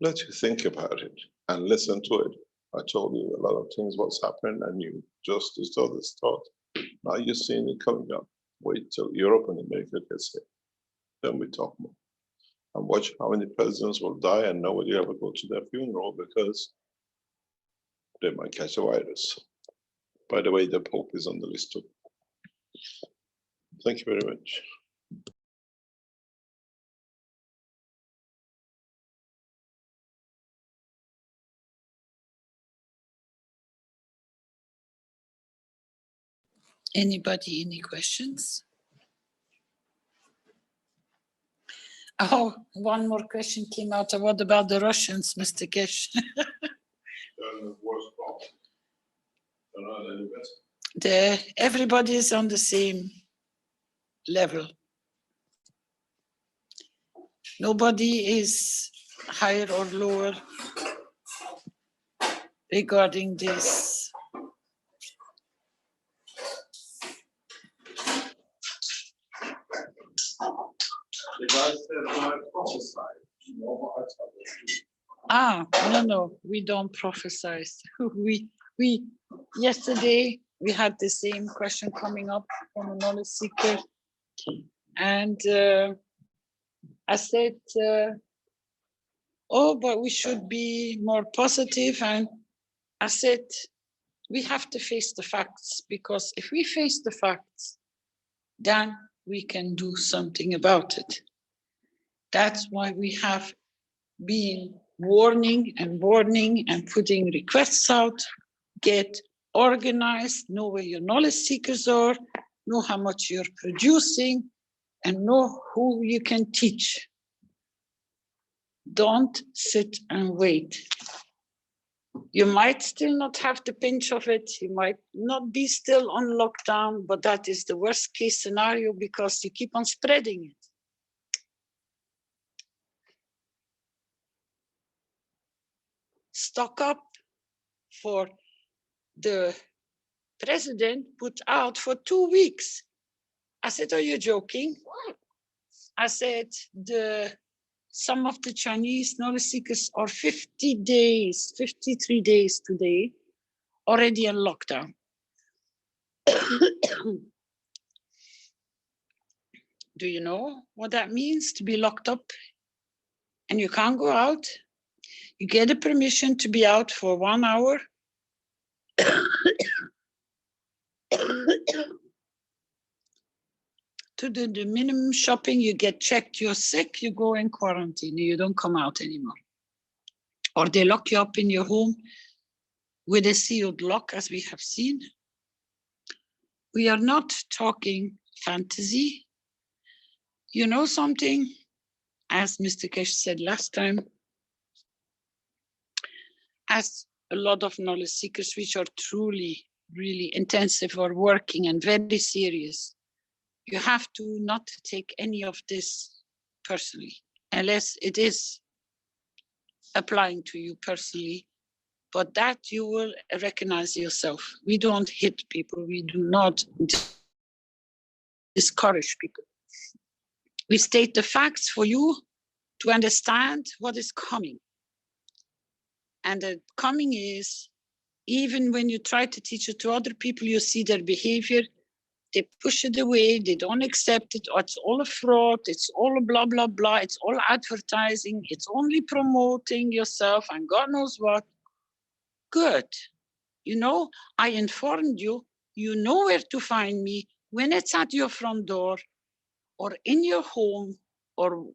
Let you think about it and listen to it. I told you a lot of things, what's happened, and you just saw this thought. Now you're seeing it coming up. Wait till Europe and America gets hit. Then we talk more. And watch how many presidents will die and nobody ever go to their funeral because they might catch a virus. By the way, the Pope is on the list too. Thank you very much. Anybody, any questions? Oh, one more question came out. What about the Russians, Mr. Keshe? Everybody is on the same level. Nobody is higher or lower regarding this. The guy said, I prophesy. No, we don't prophesy. we yesterday we had the same question coming up from a knowledge seeker, and I said, oh, but we should be more positive. And I said, we have to face the facts, because if we face the facts, then we can do something about it. That's why we have been warning and putting requests out. Get organized, know where your knowledge seekers are, know how much you're producing, and know who you can teach. Don't sit and wait. You might still not have the pinch of it. You might not be still on lockdown, but that is the worst case scenario, because you keep on spreading it. Stock up. For the president put out for 2 weeks. I said, are you joking? I said, some of the Chinese knowledge seekers are 50 days, 53 days today, already in lockdown. Do you know what that means, to be locked up and you can't go out? You get a permission to be out for 1 hour. To do the minimum shopping, you get checked, you're sick, you go in quarantine, you don't come out anymore. Or they lock you up in your home with a sealed lock, as we have seen. We are not talking fantasy. You know something, as Mr. Keshe said last time, as a lot of knowledge seekers, which are truly, really intensive or working and very serious, you have to not take any of this personally, unless it is applying to you personally, but that you will recognize yourself. We don't hit people. We do not discourage people. We state the facts for you to understand what is coming. And the coming is, even when you try to teach it to other people, you see their behavior, they push it away, they don't accept it, or it's all a fraud, it's all a blah, blah, blah, it's all advertising, it's only promoting yourself and God knows what. Good. You know, I informed you, you know where to find me when it's at your front door or in your home or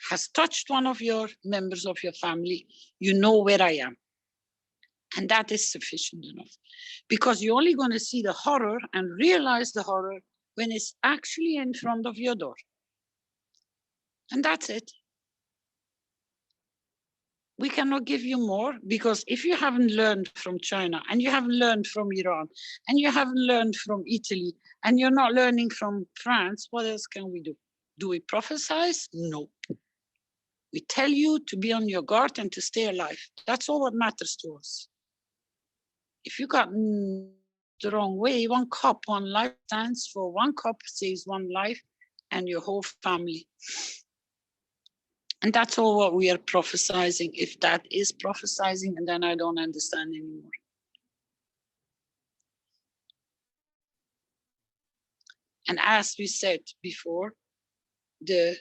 has touched one of your members of your family, you know where I am. And that is sufficient enough, because you're only going to see the horror and realize the horror when it's actually in front of your door. And that's it. We cannot give you more, because if you haven't learned from China and you haven't learned from Iran and you haven't learned from Italy and you're not learning from France, what else can we do? Do we prophesize? No. We tell you to be on your guard and to stay alive. That's all what matters to us. If you got the wrong way, 1 cup, 1 life stands for 1 cup saves 1 life and your whole family. And that's all what we are prophesizing. If that is prophesizing, and then I don't understand anymore. And as we said before, the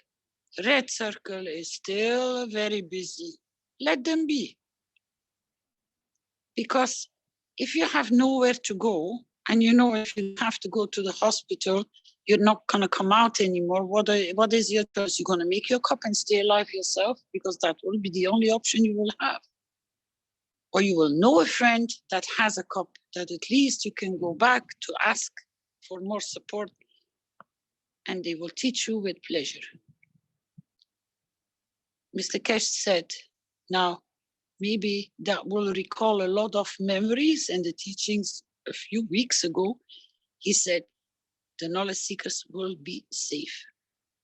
red circle is still very busy. Let them be. Because if you have nowhere to go, and you know if you have to go to the hospital, you're not going to come out anymore, what is your choice? You're going to make your cup and stay alive yourself, because that will be the only option you will have. Or you will know a friend that has a cup that at least you can go back to ask for more support, and they will teach you with pleasure. Mr. Keshe said, now, maybe that will recall a lot of memories and the teachings a few weeks ago. He said, the knowledge seekers will be safe.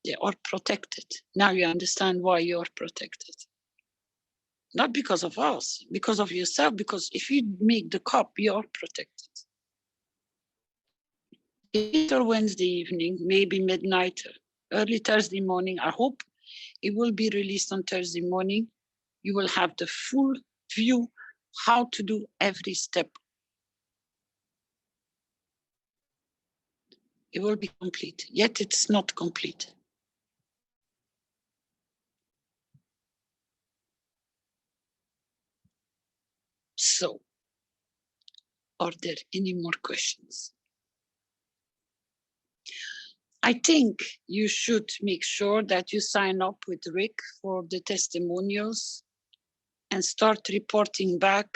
They are protected. Now you understand why you are protected. Not because of us, because of yourself, because if you make the cup, you are protected. Later Wednesday evening, maybe midnight, early Thursday morning, I hope it will be released on Thursday morning. You will have the full view how to do every step. It will be complete, yet it's not complete. So, are there any more questions? I think you should make sure that you sign up with Rick for the testimonials and start reporting back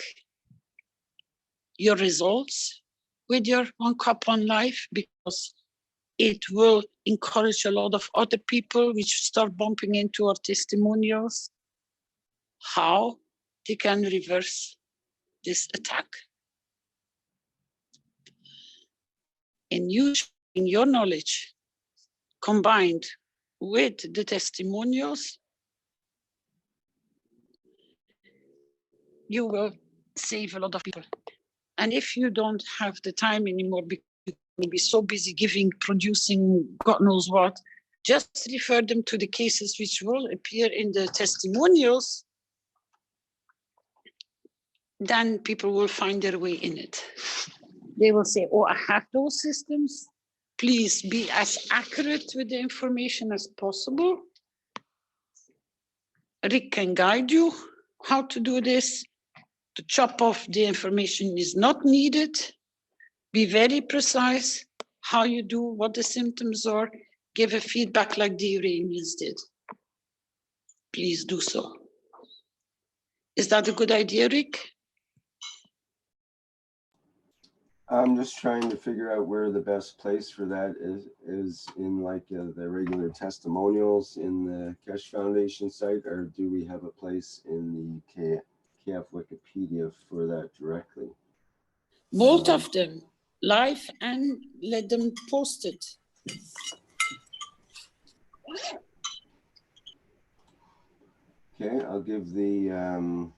your results with your One Cup One Life, because it will encourage a lot of other people which start bumping into our testimonials, how they can reverse this attack. And you sharing your knowledge combined with the testimonials, you will save a lot of people. And if you don't have the time anymore because you will be so busy giving, producing, God knows what, just refer them to the cases which will appear in the testimonials. Then people will find their way in it. They will say, oh, I have those systems. Please be as accurate with the information as possible. Rick can guide you how to do this. To chop off the information is not needed. Be very precise how you do, what the symptoms are. Give a feedback like the Iranians did. Please do so. Is that a good idea, Rick? I'm just trying to figure out where the best place for that is in like the regular testimonials in the Keshe Foundation site, or do we have a place in the KF Wikipedia for that directly? Both of them, live and let them post it. Okay, I'll give the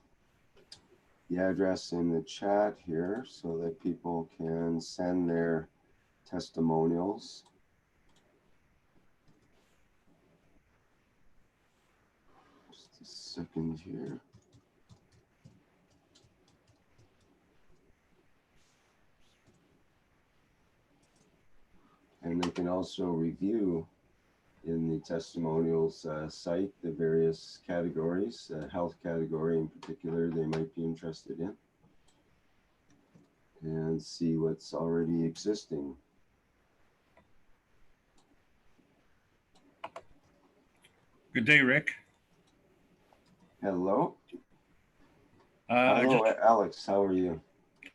address in the chat here so that people can send their testimonials. Just a second here. And they can also review in the testimonials site the various categories, health category in particular they might be interested in, and see what's already existing. Good day, Rick. Hello. Hello, Alex. How are you?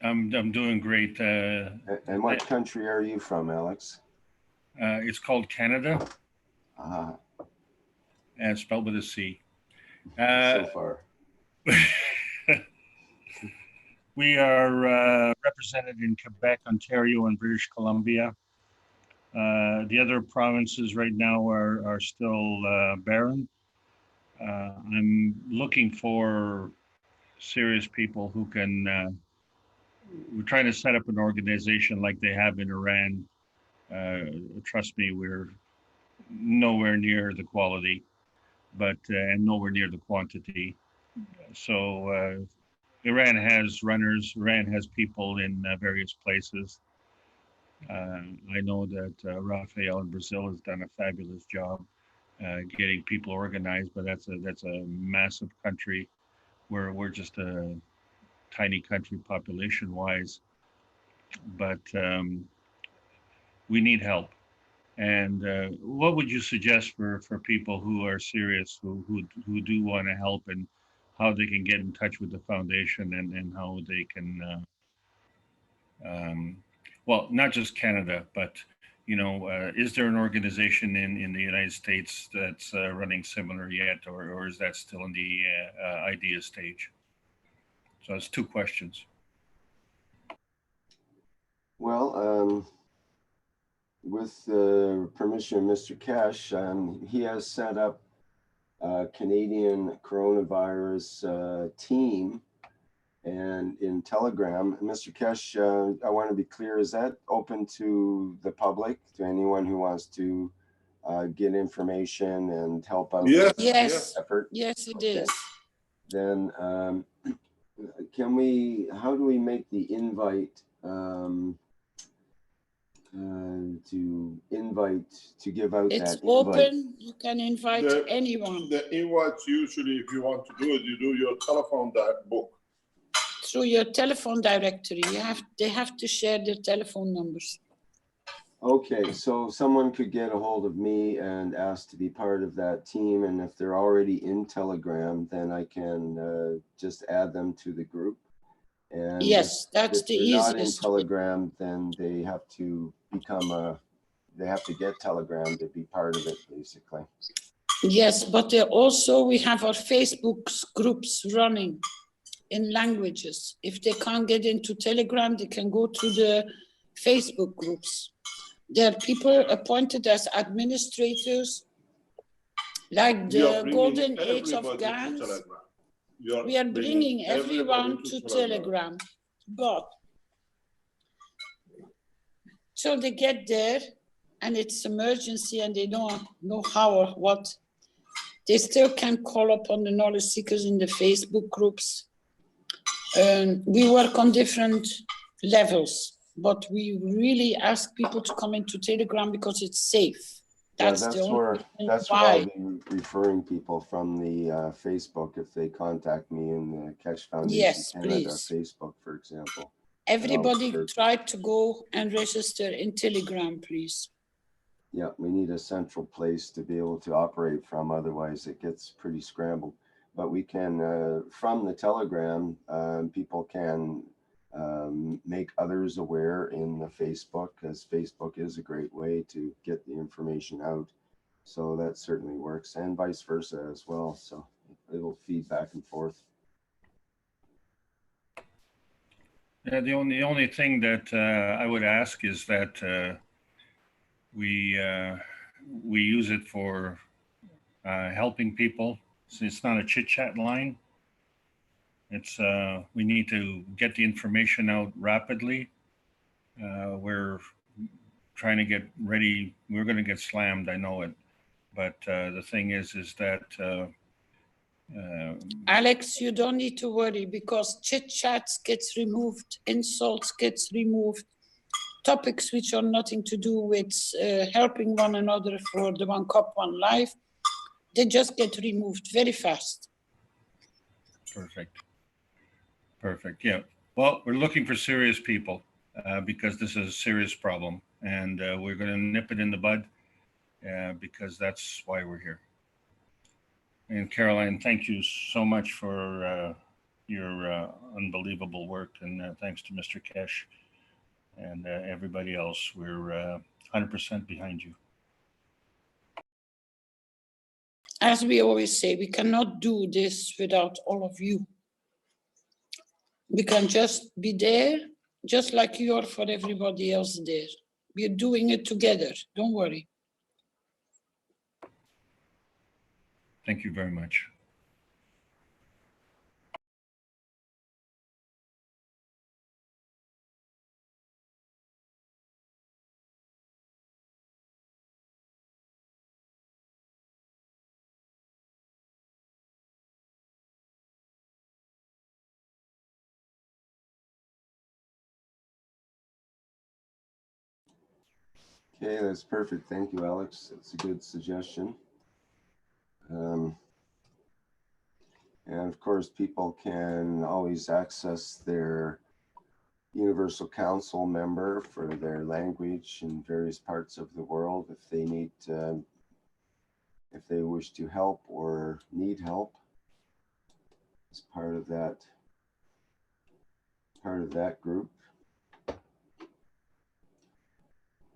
I'm doing great. And what country are you from, Alex? It's called Canada. And spelled with a C. So far. We are represented in Quebec, Ontario, and British Columbia. The other provinces right now are still barren. I'm looking for serious people who can, we're trying to set up an organization like they have in Iran. Trust me, we're nowhere near the quality, but and nowhere near the quantity. So Iran has runners, Iran has people in various places. I know that Rafael in Brazil has done a fabulous job getting people organized, but that's a massive country where we're just a tiny country population-wise, but we need help. And what would you suggest for people who are serious, who do want to help, and how they can get in touch with the foundation, and how they can, well, not just Canada, but is there an organization in the United States that's running similar yet, or is that still in the idea stage? So it's two questions. Well, with permission of Mr. Keshe, he has set up a Canadian coronavirus team, and in Telegram. Mr. Keshe, I want to be clear, is that open to the public, to anyone who wants to get information and help out Yes, with Yes, this effort? yes, it Okay. is. Then how do we make the invite to give out It's that invite? open. You can invite anyone The invites, usually, if you want to do it, you do your telephone book. through your telephone directory. They have to share their telephone numbers. Okay, so someone could get a hold of me and ask to be part of that team, and if they're already in Telegram, then I can just add them to the group. And Yes, that's if the they're not in easiest way. Telegram, then they have to they have to get Telegram to be part of it, basically. Yes, but we have our Facebook groups running in languages. If they can't get into Telegram, they can go to the Facebook groups. There are people appointed as administrators, like the golden age of Gans. We are bringing everyone to Telegram, but till they get there and it's emergency and they don't know how or what, they still can call upon the knowledge seekers in the Facebook groups. We work on different levels, but we really ask people to come into Telegram because it's safe. That's where I'll be referring people from the Facebook if they contact me in the Keshe Foundation Canada please. Facebook, for example. Everybody try to go and register in Telegram, please. Yeah, we need a central place to be able to operate from, otherwise it gets pretty scrambled. But we can, from the Telegram, people can make others aware in the Facebook, because Facebook is a great way to get the information out. So that certainly works, and vice versa as well. So it'll feed back and forth. Yeah, the only thing that I would ask is that we use it for helping people. So it's not a chit-chat line. It's we need to get the information out rapidly. We're trying to get ready. We're going to get slammed, I know it. But the thing is that Alex, you don't need to worry, because chit-chats gets removed, insults gets removed, topics which are nothing to do with helping one another for the One Cup, One Life, they just get removed very fast. Perfect. Perfect. Yeah. Well, we're looking for serious people because this is a serious problem, and we're going to nip it in the bud because that's why we're here. And Caroline, thank you so much for your unbelievable work, and thanks to Mr. Keshe and everybody else. We're 100% behind you. As we always say, we cannot do this without all of you. We can just be there, just like you are for everybody else there. We're doing it together, don't worry. Thank you very much. Okay, that's perfect. Thank you, Alex. That's a good suggestion. And of course, people can always access their Universal Council member for their language in various parts of the world if they need, if they wish to help or need help as part of that group.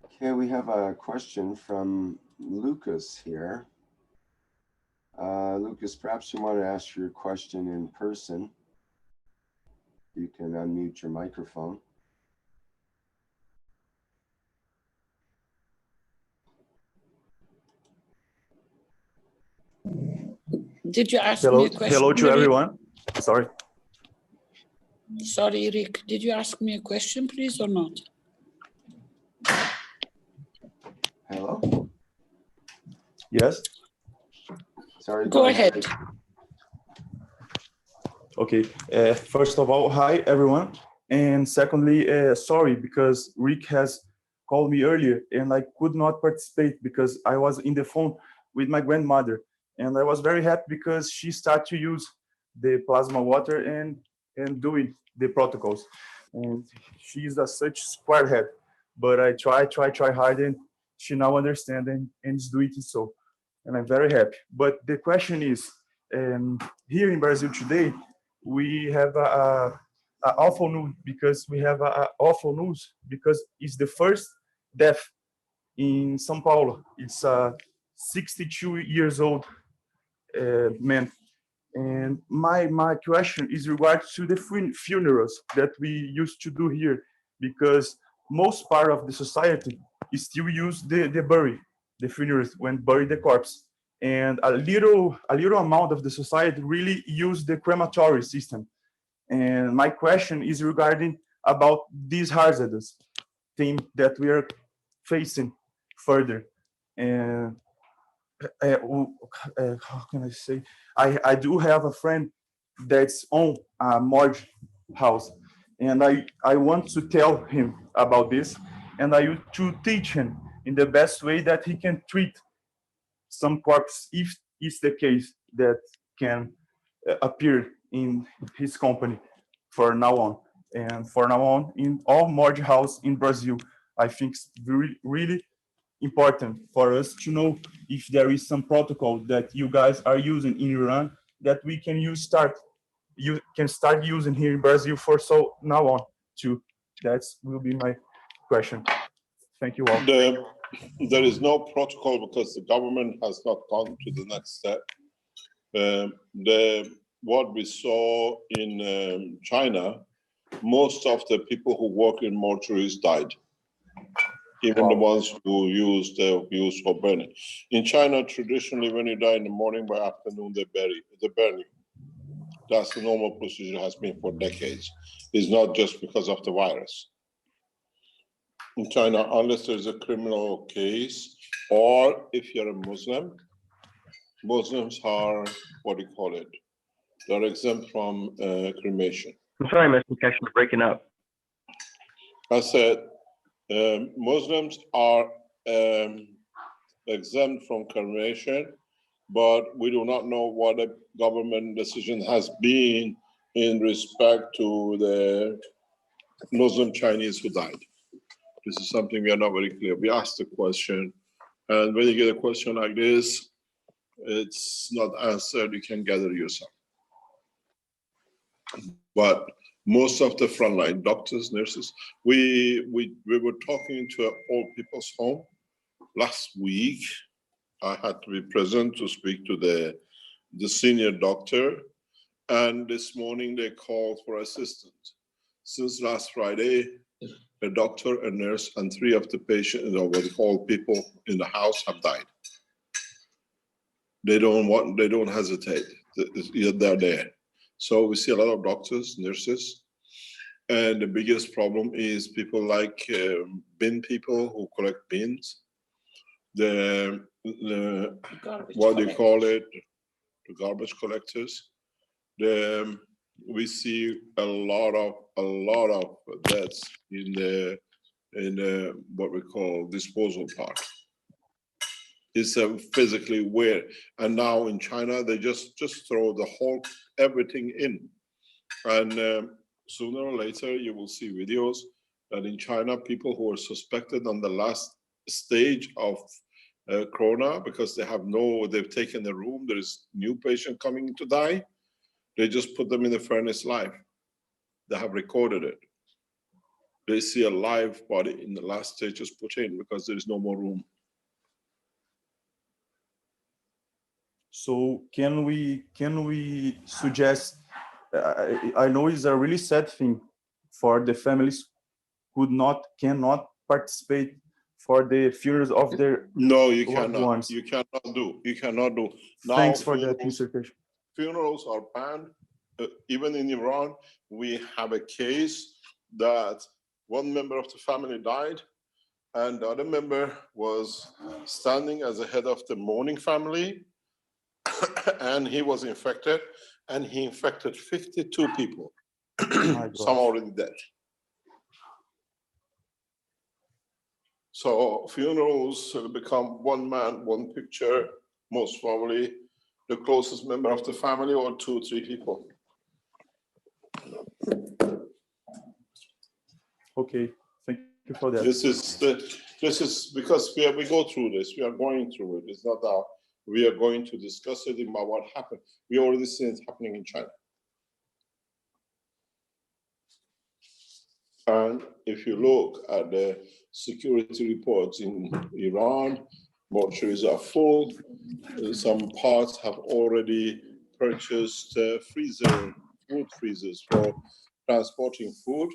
Okay, we have a question from Lucas here. Lucas, perhaps you want to ask your question in person. You can unmute your microphone. Did you ask me a question? Hello to Rick? everyone. Sorry. Sorry, Rick. Did you ask me a question, please, or not? Hello? Yes. Sorry. Go ahead. Okay. First of all, hi, everyone. And secondly, sorry, because Rick has called me earlier and I could not participate because I was in the phone with my grandmother. And I was very happy because she started to use the plasma water and doing the protocols. And she's such square head. But I try hard, and she now understands and is doing it so. And I'm very happy. But the question is, here in Brazil today, we have a awful news because it's the first death in São Paulo. It's a 62 years old man. And my question is regards to the funerals that we used to do here, because most part of the society is still use the funerals when bury the corpse, and a little amount of the society really use the crematory system. And my question is regarding about these hazardous thing that we are facing further. And how can I say? I do have a friend that's on a morgue house, and I want to tell him about this, and I want to teach him in the best way that he can treat some corpse if it's the case that can appear in his company for now on. And for now on, in all morgue house in Brazil, I think it's really important for us to know if there is some protocol that you guys are using in Iran that we can start using here in Brazil for so now on too. That will be my question. Thank you all. There is no protocol because the government has not gone to the next step. What we saw in China, most of the people who work in mortuaries died. Even the ones who used for burning. In China, traditionally, when you die in the morning, by afternoon, they burn you. That's the normal procedure, has been for decades. It's not just because of the virus. In China, unless there's a criminal case, or if you're a Muslim, Muslims are, what do you call it? They're exempt from cremation. I'm sorry, Mr. Keshe, you're breaking up. I said, Muslims are exempt from cremation, but we do not know what the government decision has been in respect to the Muslim Chinese who died. This is something we are not very clear. We asked the question, and when you get a question like this, it's not answered, you can gather yourself. But most of the frontline doctors, nurses, we were talking to an old people's home last week. I had to be present to speak to the senior doctor, and this morning they called for assistance. Since last Friday, a doctor, a nurse, and 3 of the patients, or what old people in the house, have died. They don't hesitate. They're there. So we see a lot of doctors, nurses, and the biggest problem is people like bin people who collect bins, what do you call it? The garbage collectors. We see a lot of deaths in the what we call disposal part. It's physically weird. And now in China, they just throw the whole everything in. And sooner or later, you will see videos that in China, people who are suspected on the last stage of corona, because they've taken a room, there is new patient coming to die, they just put them in the furnace live. They have recorded it. They see a live body in the last stage just put in because there is no more room. So can we suggest? I know it's a really sad thing for the families who cannot participate for the funerals of their you loved cannot. ones. You cannot do. Now, Thanks for that clarification. Funerals are banned. Even in Iran, we have a case that one member of the family died, and the other member was standing as the head of the mourning family, and he was infected, and he infected 52 people. Some already dead. So funerals will become one man, one picture, most probably the closest member of the family or 2 or 3 people. Okay, thank you for that. This is because we go through this. We are going through it. It's not that we are going to discuss it about what happened. We already seen it happening in China. And if you look at the security reports in Iran, mortuaries are full. Some parts have already purchased food freezers for transporting food,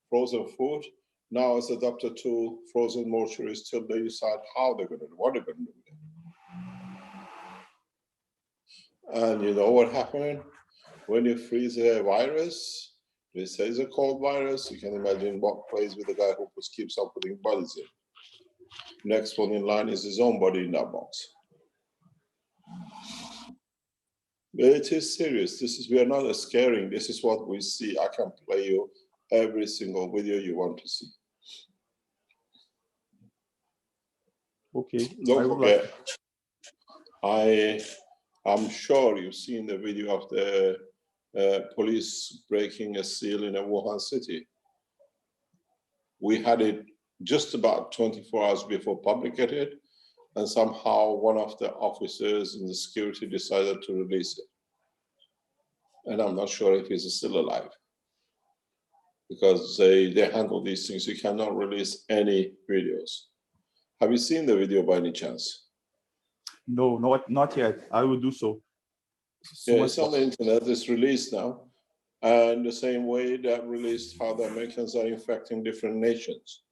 frozen food. Now it's adapted to frozen mortuaries till they decide how they're going to do, what they're going to do. And you know what happened? When you freeze a virus, they say it's a cold virus. You can imagine what plays with the guy who keeps on putting bodies in. Next one in line is his own body in that box. It is serious. We are not scaring. This is what we see. I can play you every single video you want to see. Okay. Don't forget, I'm sure you've seen the video of the police breaking a seal in a Wuhan city. We had it just about 24 hours before public get it, and somehow one of the officers in the security decided to release it. And I'm not sure if he's still alive, because they handle these things. You cannot release any videos. Have you seen the video by any chance? No, not yet. I will do so. Yeah, it's on the internet. It's released now. And the same way that released how the Americans are infecting different nations.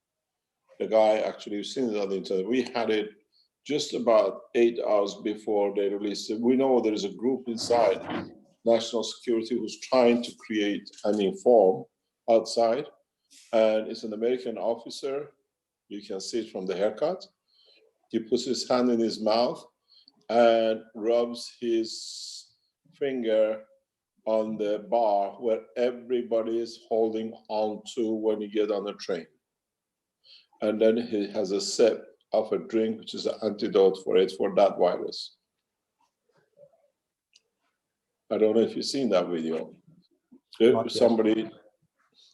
The guy actually, you've seen it on the internet. We had it just about 8 hours before they released it. We know there is a group inside national security who's trying to create and inform outside. And it's an American officer. You can see it from the haircut. He puts his hand in his mouth and rubs his finger on the bar where everybody is holding on to when you get on a train. And then he has a sip of a drink, which is an antidote for it, for that virus. I don't know if you've seen that video. If somebody,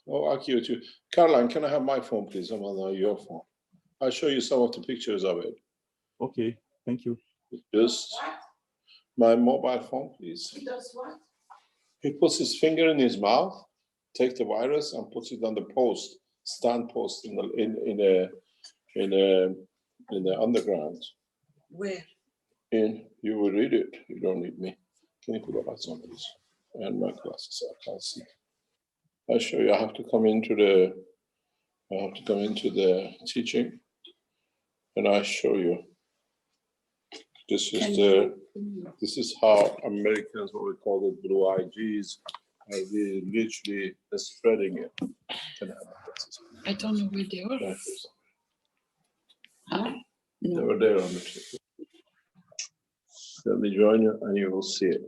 oh, I'll give it to you. Caroline, can I have my phone, please? I'm on your phone. I'll show you some of the pictures of it. Okay, thank you. Just my mobile phone, please. He does what? He puts his finger in his mouth, takes the virus, and puts it on the post, stand post in the underground. Where? You will read it. You don't need me. Can you put the lights on, please? And my glasses. I can't see. I'll show you. I have to come into the teaching, and I show you. This is how Americans, what we call the blue IGs, are really literally spreading it. I don't know where they are. Huh? They were there on the table. Let me join you and you will see it.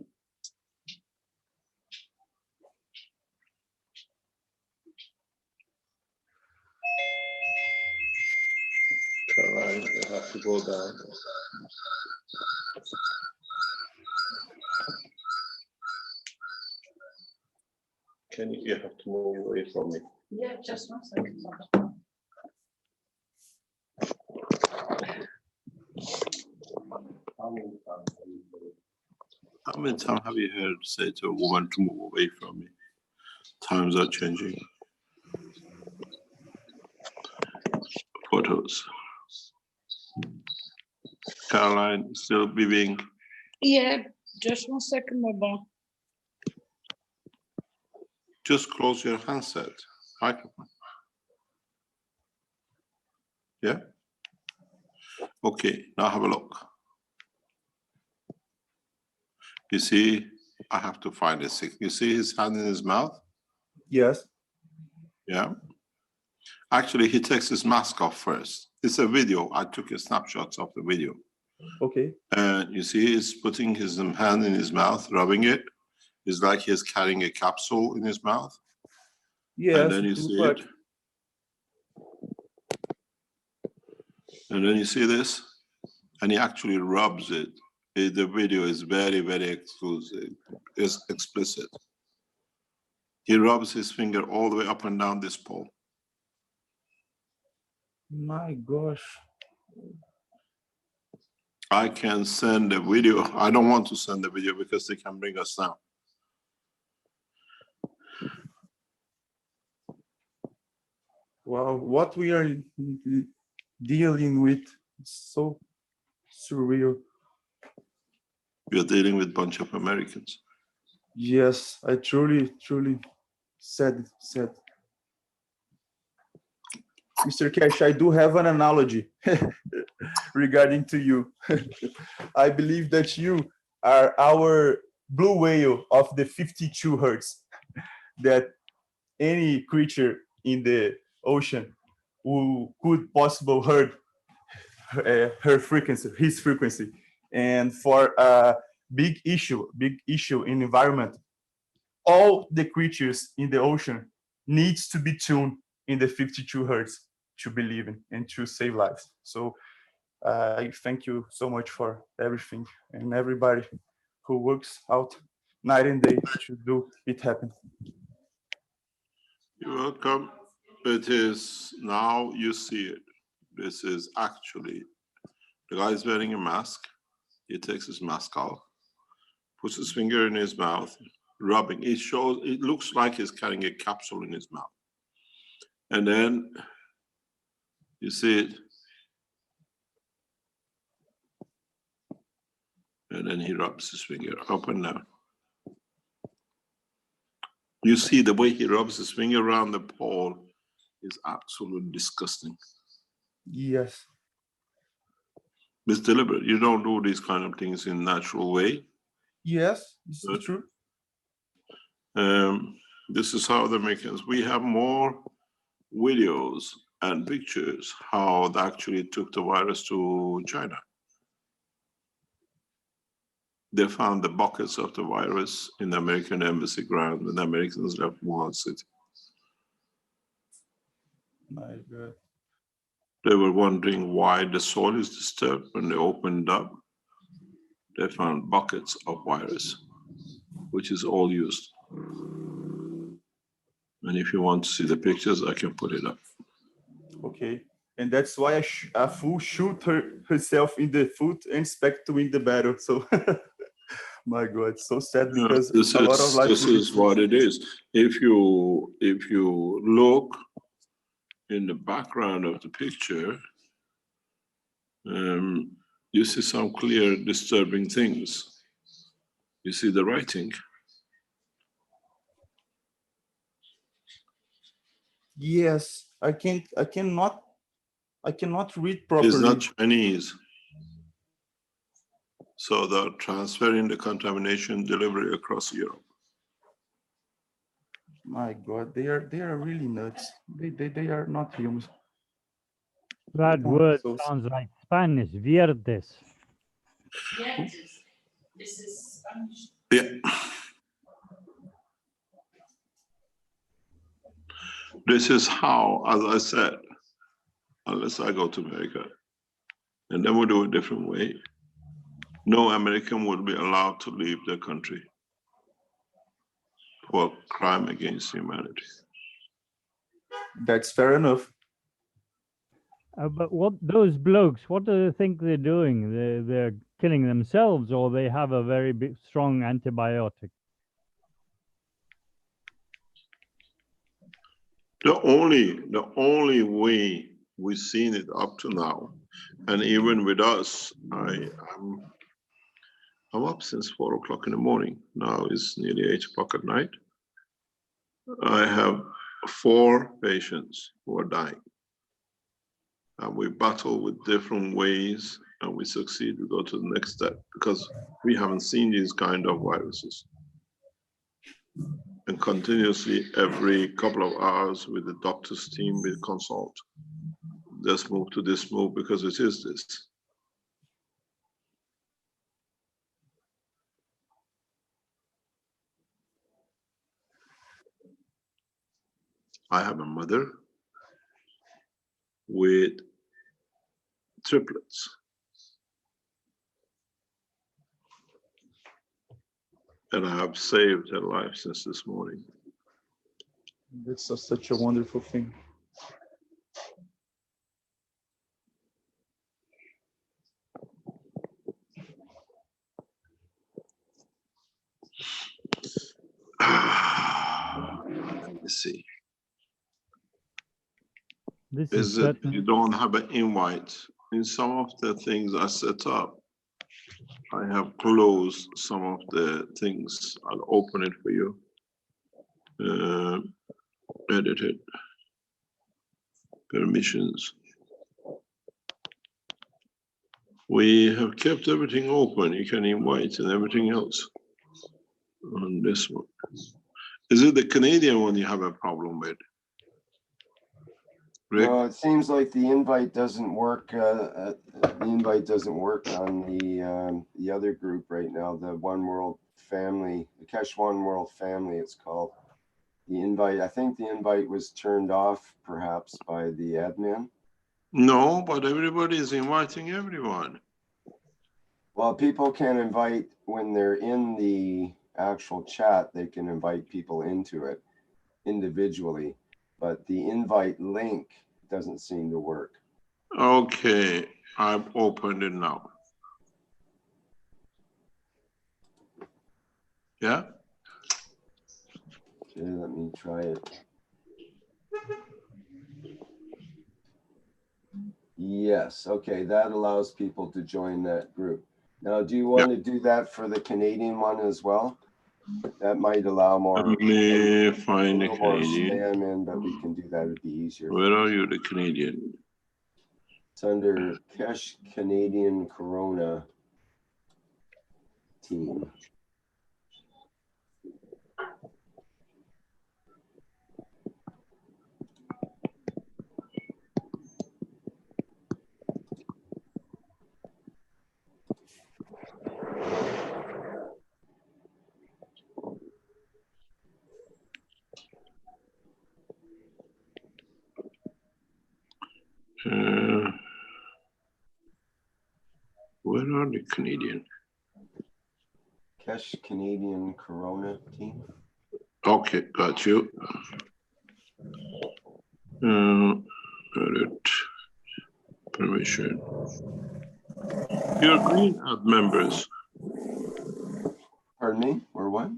Caroline. down. You have to go down. You have to move away from me. Yeah, just 1 second. How many times have you heard say to a woman to move away from me? Times are changing. Photos. Caroline, still being. Yeah, just 1 second, Baba. Just close your handset. Microphone. Yeah? Okay, now have a look. You see, I have to find it. You see his hand in his mouth? Yes. Yeah. Actually, he takes his mask off first. It's a video. I took a snapshots of the video. Okay. And you see, he's putting his hand in his mouth, rubbing it. It's like he's carrying a capsule in his mouth. Yes. And then you see it. And then you see this, and he actually rubs it. The video is very, very exclusive. It's explicit. He rubs his finger all the way up and down this pole. My gosh. I can send a video. I don't want to send the video because they can bring us down. Wow, what we are dealing with is so surreal. We are dealing with a bunch of Americans. Yes, I truly sad. Mr. Keshe, I do have an analogy regarding to you. I believe that you are our blue whale of the 52 hertz, that any creature in the ocean who could possibly heard her frequency, his frequency. And for a big issue in environment, all the creatures in the ocean needs to be tuned in the 52 hertz to be living and to save lives. So I thank you so much for everything and everybody who works out night and day to do it happen. You're welcome. It is, now you see it. This is actually, the guy is wearing a mask. He takes his mask off, puts his finger in his mouth, rubbing. It looks like he's carrying a capsule in his mouth. And then you see it. And then he rubs his finger up and down. You see the way he rubs his finger around the pole is absolutely disgusting. Yes. It's deliberate. You don't do these kind of things in natural way. Yes, it's true. This is how the Americans, we have more videos and pictures how they actually took the virus to China. They found the buckets of the virus in the American embassy ground when the Americans left Wuhan City. My God. They were wondering why the soil is disturbed. When they opened up, they found buckets of virus, which is all used. And if you want to see the pictures, I can put it up. Okay. And that's why a fool shoot herself in the foot and expect to win the battle. So, my God, so sad because this a lot of life. This is what it is. If you look in the background of the picture, you see some clear disturbing things. You see the writing. Yes, I cannot read properly. It's not Chinese. So they're transferring the contamination delivery across Europe. My God, they are really nuts. They are not humans. That word sounds like Spanish, vierdes. Vierdes. This is Spanish. Yeah. This is how, as I said, unless I go to America, and then we'll do a different way. No American would be allowed to leave the country for crime against humanity. That's fair enough. But what those blokes? What do they think they're doing? They're killing themselves, or they have a very big, strong antibiotic. The only way we've seen it up to now, and even with us, I'm up since 4 o'clock in the morning. Now it's nearly 8 o'clock at night. I have 4 patients who are dying. And we battle with different ways, and we succeed, we go to the next step, because we haven't seen these kind of viruses. And continuously, every couple of hours with the doctor's team, we consult. This move to this move, because it is this. I have a mother with triplets. And I have saved her life since this morning. That's such a wonderful thing. Let me see. This Is it you don't have an invite? In some of the things I set up, I have closed some of the things. I'll open it for you. Edit it. Permissions. We have kept everything open. You can invite and everything else on this one. Is it the Canadian one you have a problem with? Rick? No, it seems like the invite doesn't work. The invite doesn't work on the other group right now. The One World Family, the Keshe One World Family. It's called. The invite. I think the invite was turned off, perhaps, by the admin. No, but everybody is inviting everyone. Well, people can invite when they're in the actual chat. They can invite people into it individually. But the invite link doesn't seem to work. Okay, I've opened it now. Yeah? Okay, let me try it. Yes, okay, that allows people to join that group. Now, do you want to do that for the Canadian one as well? That might allow more. Let me find the Canadian. Spam in, but we can do that. It'd be easier. Where are you, the Canadian? It's under Keshe Canadian Corona team. Where are the Canadian? Keshe Canadian Corona team. Okay, got you. Edit. Permission. You're green add members. Pardon me, or what?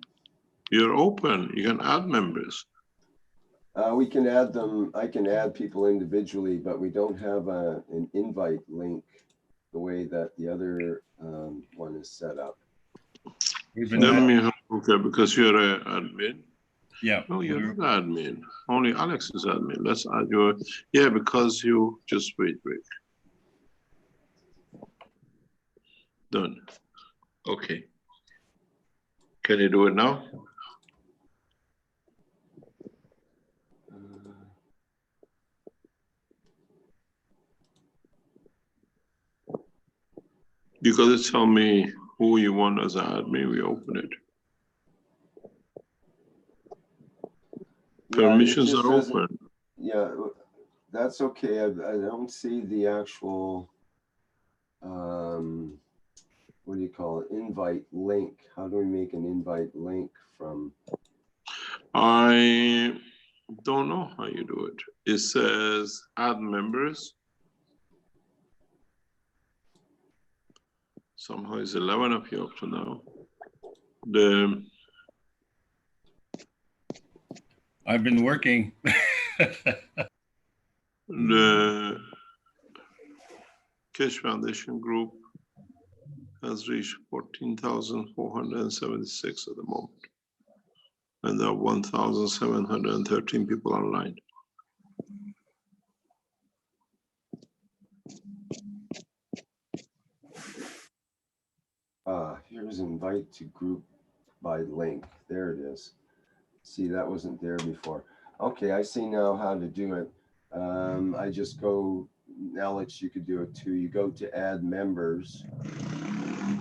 You're open, you can add members. We can add them. I can add people individually, but we don't have an invite link the way that the other one is set up. Okay, because you're an admin. Yeah. No, you're not admin. Only Alex is admin. Let's add your. Yeah, because you just wait. Done. Okay. Can you do it now? Because it tell me who you want as an admin, we open it. Permissions are open. Yeah, that's okay. I don't see the actual what do you call it? Invite link. How do we make an invite link from? I don't know how you do it. It says add members. Somehow it's 11 of you up to now. I've been working. The Keshe Foundation group has reached 14,476 at the moment. And there are 1,713 people online. Here's invite to group by link. There it is. See, that wasn't there before. Okay, I see now how to do it. I just go, Alex, you could do it too. You go to add members.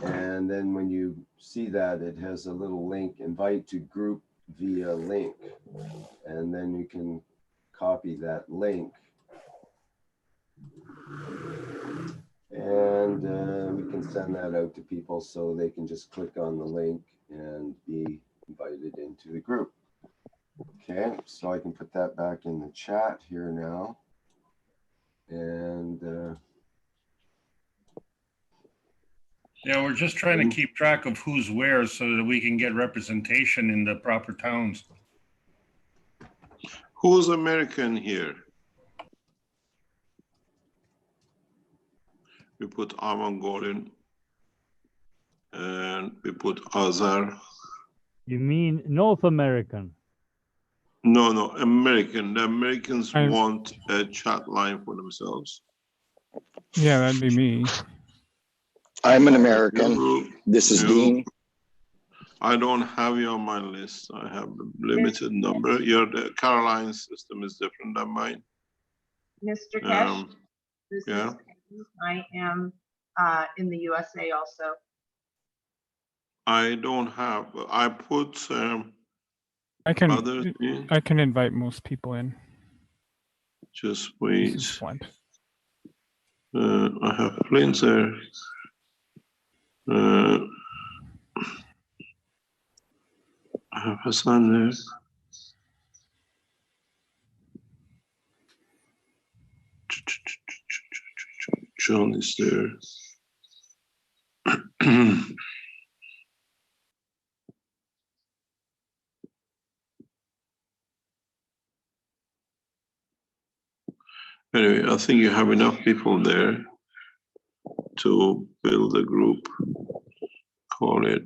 And then when you see that, it has a little link, invite to group via link. And then you can copy that link. And we can send that out to people so they can just click on the link and be invited into the group. Okay, so I can put that back in the chat here now. And Yeah, we're just trying to keep track of who's where so that we can get representation in the proper towns. Who's American here? We put Armand Gordon and we put Azar. You mean North American? No, American. The Americans want a chat line for themselves. Yeah, that'd be me. I'm an American. This is Dean. I don't have you on my list. I have a limited number. The Caroline system is different than mine. Mr. Keshe, yeah. I am in the USA also. I don't have. I put I can others. I can invite most people in. Just wait. This is Flint. I have Flint there. I have Hassan there. John is there. Anyway, I think you have enough people there to build a group. Call it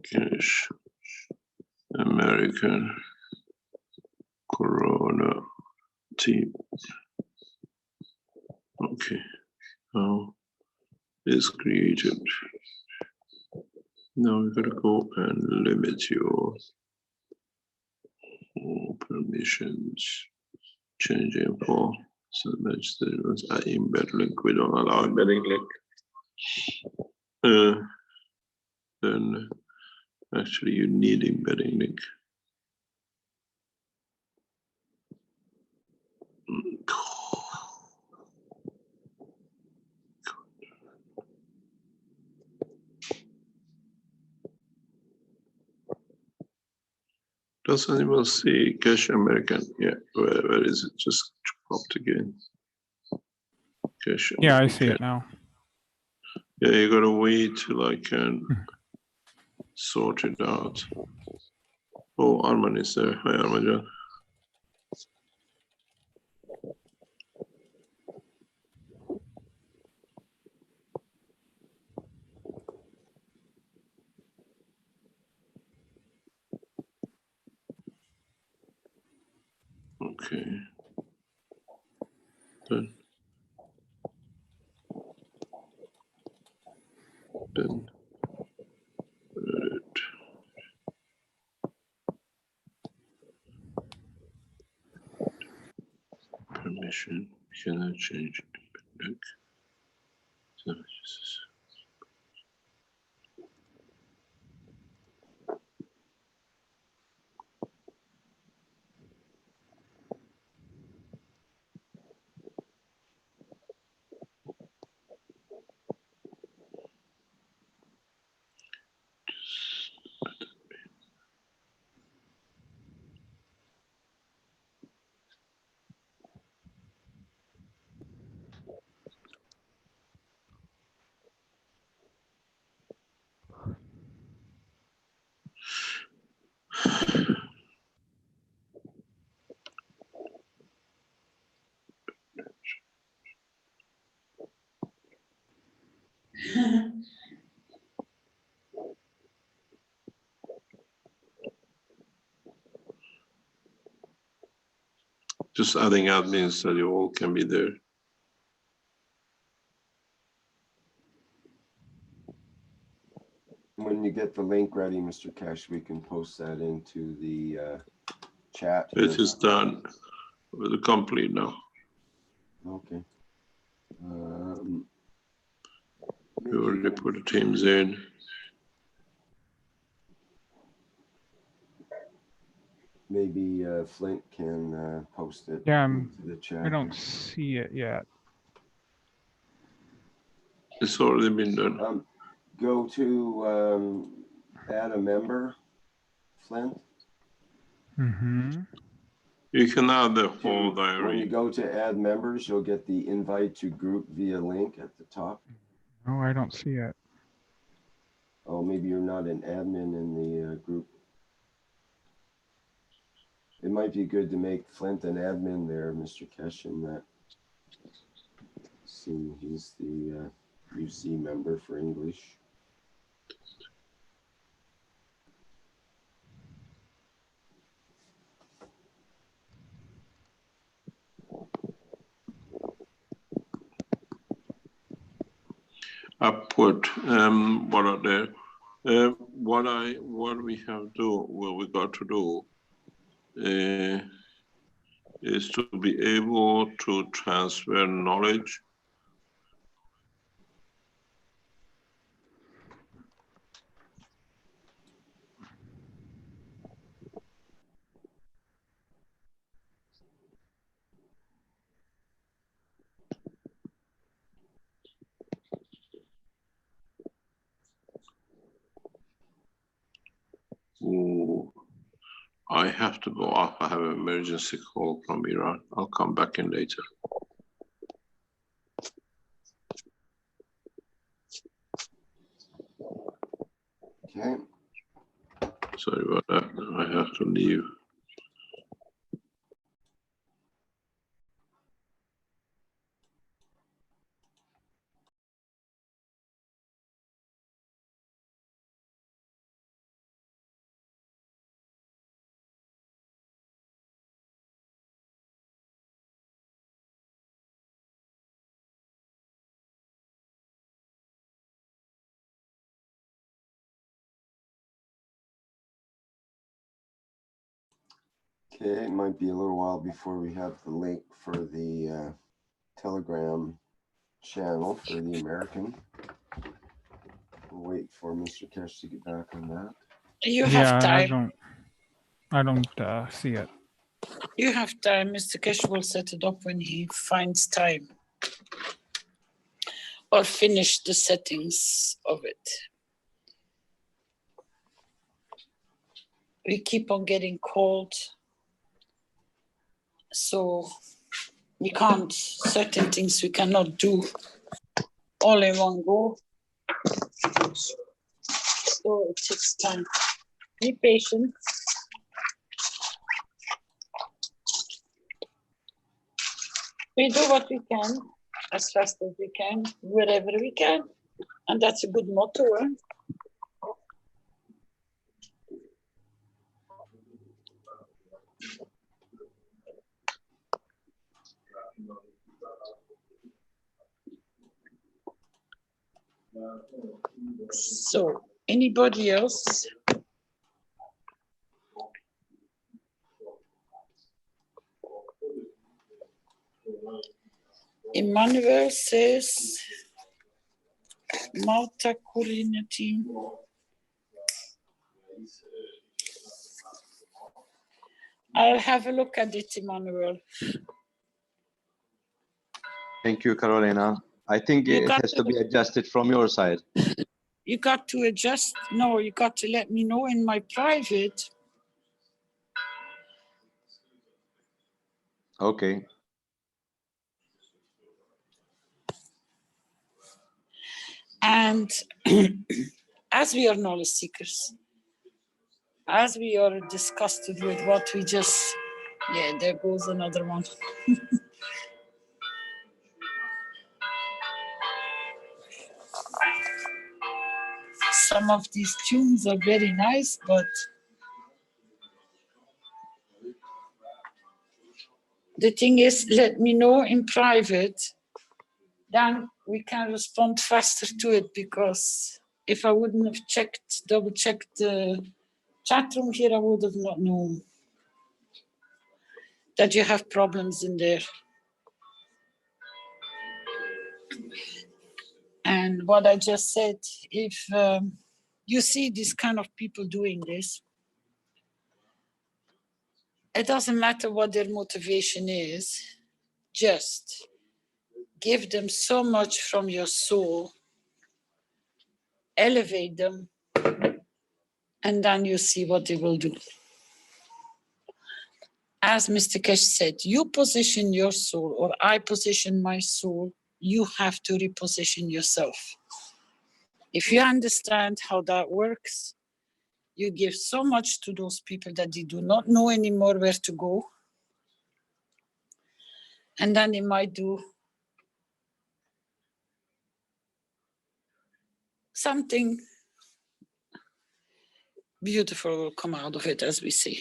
Keshe American Corona Team. Okay, now it's created. Now we gotta go and limit your permissions. Change info. So match the embed link. We don't allow embedding link. Then actually you need embedding link. Does anyone see Keshe American? Yeah, where is it? Just popped again. Keshe. Yeah, I see it now. Yeah, you gotta wait till I can sort it out. Oh, Arman is there. Hi, Arman. Okay. Then edit. Permission. Can I change link? Just adding admins that you all can be there. When you get the link ready, Mr. Keshe, we can post that into the chat. It is done. We're complete now. Okay. We already put the teams in. Maybe Flint can post it Yeah, into the chat. I don't see it yet. It's already been done. Go to add a member, Flint. Mm-hmm. You can add the whole When diary. you go to add members, you'll get the invite to group via link at the top. No, I don't see it. Oh, maybe you're not an admin in the group. It might be good to make Flint an admin there, Mr. Keshe, in that. See, he's the UC member for English. I put what are there? What we have to what we got to do is to be able to transfer knowledge. Ooh, I have to go off. I have an emergency call from Iran. I'll come back in later. Okay. Sorry about that. I have to leave. Okay, it might be a little while before we have the link for the Telegram channel for the American. We'll wait for Mr. Keshe to get back on that. You have time. I don't see it. You have time. Mr. Keshe will set it up when he finds time. Or finish the settings of it. We keep on getting called. So we can't, certain things we cannot do all in one go. So it takes time. Be patient. We do what we can, as fast as we can, wherever we can. And that's a good motto, eh? So, anybody else? Emmanuel says, Malta Kulinity. I'll have a look at it, Emmanuel. Thank you, Carolina. I think it has to be adjusted from your side. You got to adjust. No, you got to let me know in my private. Okay. And as we are knowledge seekers, as we are disgusted with what we just, yeah, there goes another one. Some of these tunes are very nice, but The thing is, let me know in private, then we can respond faster to it, because if I wouldn't have double checked the chat room here, I would have not known that you have problems in there. And what I just said, if you see this kind of people doing this, it doesn't matter what their motivation is, just give them so much from your soul, elevate them, and then you see what they will do. As Mr. Keshe said, you position your soul, or I position my soul, you have to reposition yourself. If you understand how that works, you give so much to those people that they do not know anymore where to go. And then they might do something beautiful will come out of it, as we say.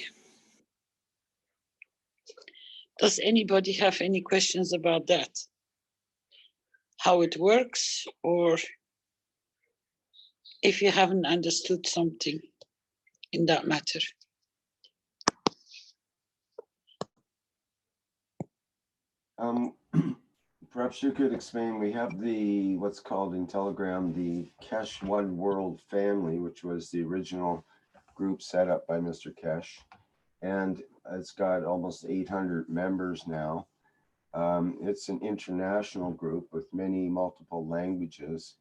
Does anybody have any questions about that? How it works, or if you haven't understood something in that matter? Perhaps you could explain, we have the, what's called in Telegram, the Keshe One World Family, which was the original group set up by Mr. Keshe. And it's got almost 800 members now. It's an international group with many multiple languages.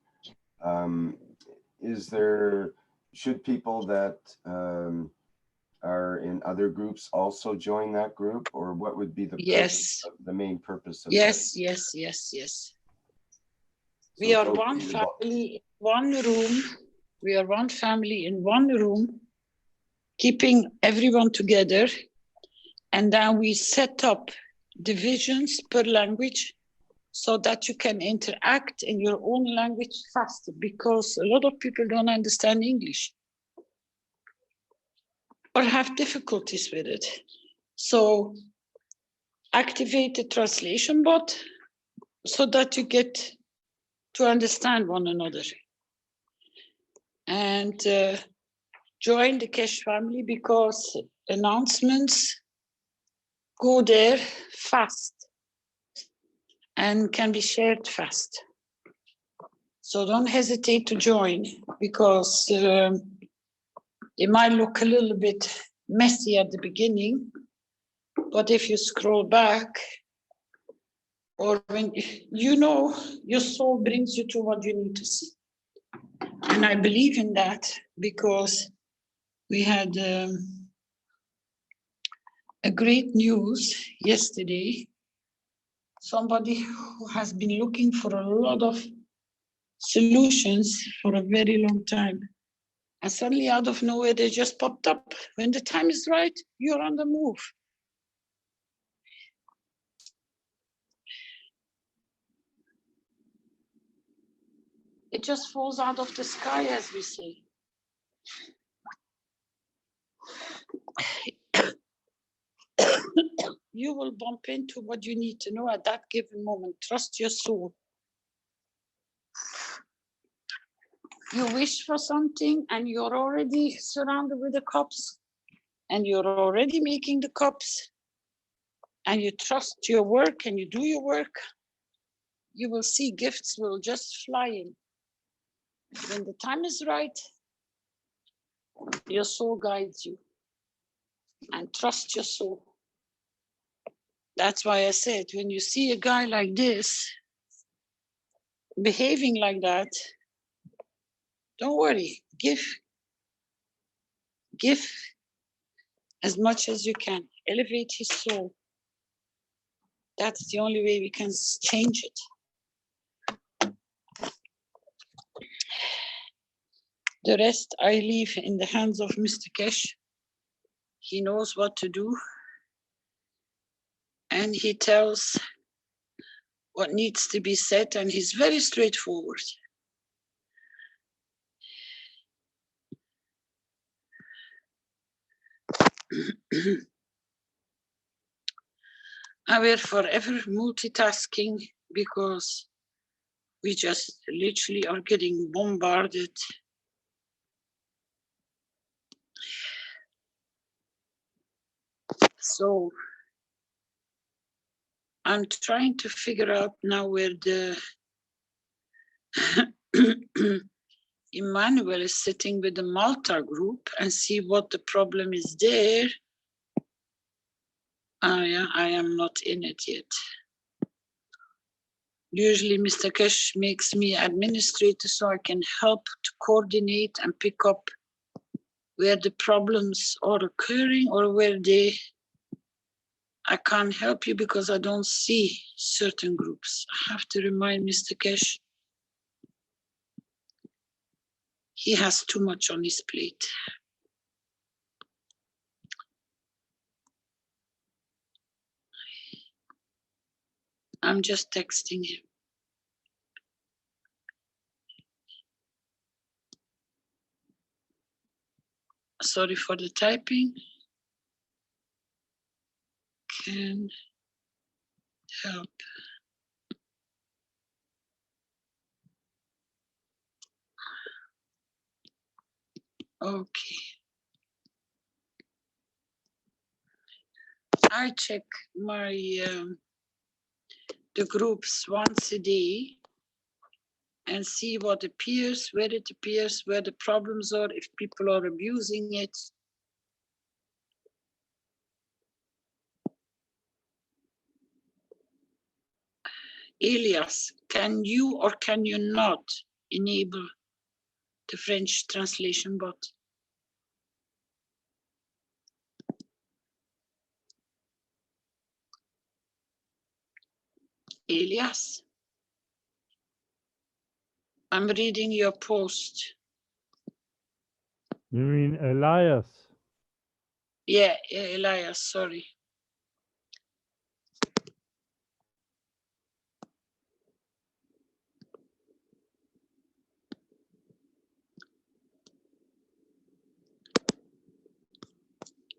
Should people that are in other groups also join that group, or what would be the main purpose of Yes. We are So one family, one room. We are one family in one room, keeping everyone together. And then we set up divisions per language so that you can interact in your own language faster, because a lot of people don't understand English or have difficulties with it. So activate the translation bot so that you get to understand one another. And join the Keshe family, because announcements go there fast and can be shared fast. So don't hesitate to join, because it might look a little bit messy at the beginning, but if you scroll back, or when your soul brings you to what you need to see. And I believe in that, because we had a great news yesterday. Somebody who has been looking for a lot of solutions for a very long time, and suddenly out of nowhere they just popped up. When the time is right, you're on the move. It just falls out of the sky, as we say. You will bump into what you need to know at that given moment. Trust your soul. You wish for something and you're already surrounded with the cups, and you're already making the cups, and you trust your work and you do your work, you will see gifts will just fly in. When the time is right, your soul guides you, and trust your soul. That's why I said, when you see a guy like this, behaving like that, don't worry, give as much as you can, elevate his soul. That's the only way we can change it. The rest I leave in the hands of Mr. Keshe. He knows what to do, and he tells what needs to be said, and he's very straightforward. And we're forever multitasking because we just literally are getting bombarded. So I'm trying to figure out now where the Emmanuel is sitting with the Malta group and see what the problem is there. Yeah, I am not in it yet. Usually Mr. Kesh makes me administrator so I can help to coordinate and pick up where the problems are occurring or where I can't help you because I don't see certain groups. I have to remind Mr. Kesh. He has too much on his plate. I'm just texting him. Sorry for the typing. Can help. Okay. I check my the groups once a day and see what appears, where it appears, where the problems are, if people are abusing it. Elias, can you or can you not enable the French translation bot? Elias, I'm reading your post. You mean Elias? Yeah, Elias, sorry.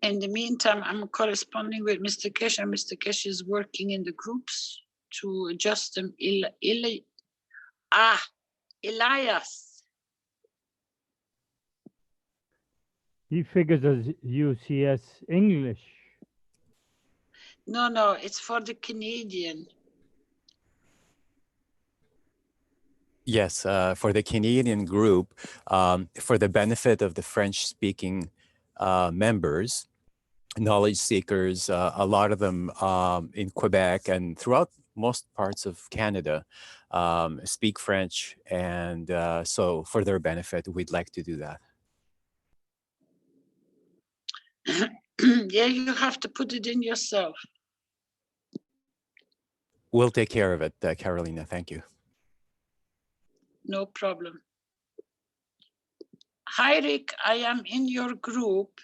In the meantime, I'm corresponding with Mr. Kesh, and Mr. Kesh is working in the groups to adjust them. Elias. He figures as UCS English. No, it's for the Canadian. Yes, for the Canadian group, for the benefit of the French-speaking members, knowledge seekers, a lot of them in Quebec and throughout most parts of Canada speak French. And so for their benefit, we'd like to do that. Yeah, you have to put it in yourself. We'll take care of it, Carolina. Thank you. No problem. Hi, Rick, I am in your group.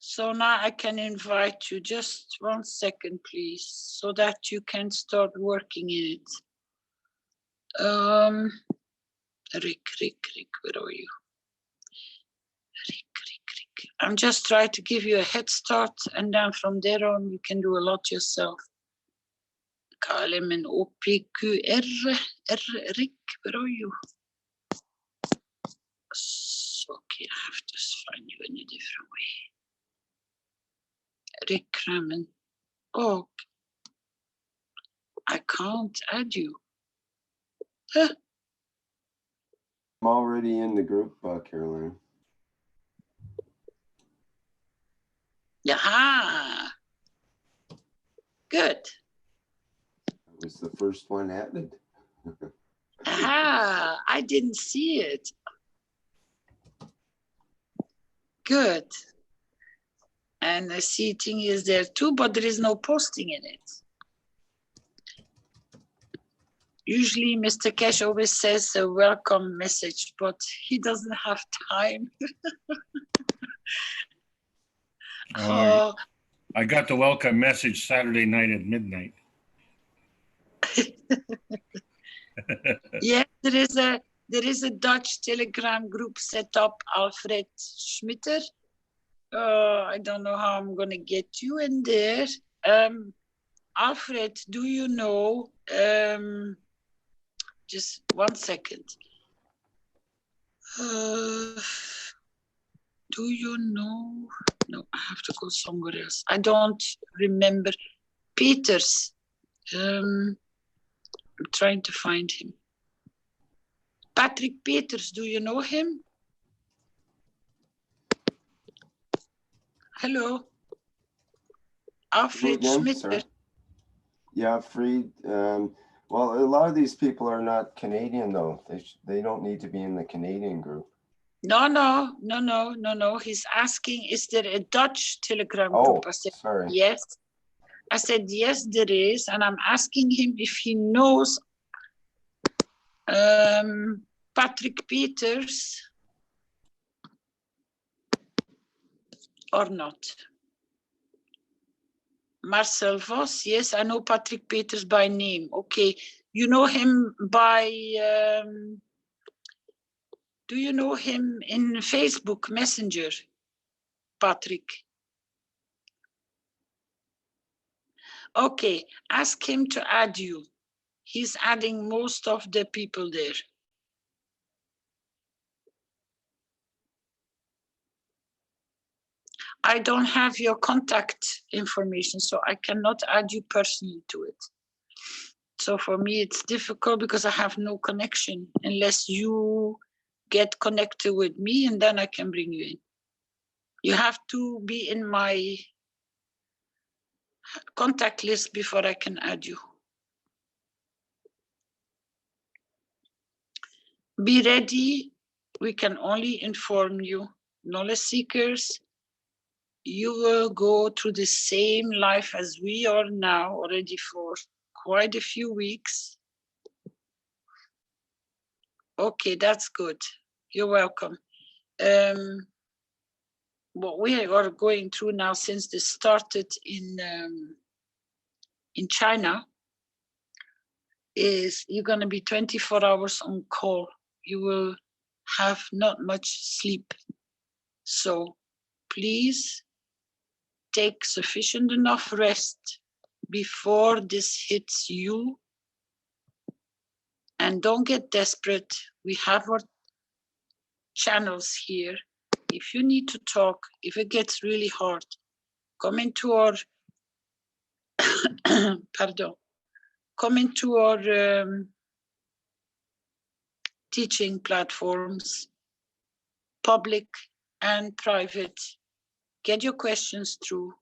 So now I can invite you. Just 1 second, please, so that you can start working in it. Rick, where are you? Rick. I'm just trying to give you a head start, and then from there on, you can do a lot yourself. KLM OPQR, Rick, where are you? Okay, I have to find you in a different way. Rick Raman. Oh, I can't add you. Huh? I'm already in the group, Caroline. Yeah. Good. I was the first one added. I didn't see it. Good. And the seating is there too, but there is no posting in it. Usually Mr. Kesh always says a welcome message, but he doesn't have time. I got the welcome message Saturday night at midnight. Yeah, there is a Dutch Telegram group set up, Alfred Schmitter. I don't know how I'm gonna get you in there. Alfred, do you know, just 1 second. Do you know? No, I have to go somewhere else. I don't remember. Peters. I'm trying to find him. Patrick Peters, do you know him? Hello. Alfred Again, Schmidt. sir? Yeah, Fried. Well, a lot of these people are not Canadian, though. They don't need to be in the Canadian group. No. He's asking, is there a Dutch Telegram group? I said, sorry. yes. I said, yes, there is. And I'm asking him if he knows Patrick Peters or not. Marcel Vos, yes, I know Patrick Peters by name. Okay, you know him by, do you know him in Facebook Messenger, Patrick? Okay, ask him to add you. He's adding most of the people there. I don't have your contact information, so I cannot add you personally to it. So for me, it's difficult because I have no connection unless you get connected with me and then I can bring you in. You have to be in my contact list before I can add you. Be ready. We can only inform you. Knowledge seekers, you will go through the same life as we are now already for quite a few weeks. Okay, that's good. You're welcome. What we are going through now since this started in China is you're going to be 24 hours on call. You will have not much sleep. So please take sufficient enough rest before this hits you. And don't get desperate. We have our channels here. If you need to talk, if it gets really hard, come into our, pardon, come into our teaching platforms, public and private. Get your questions through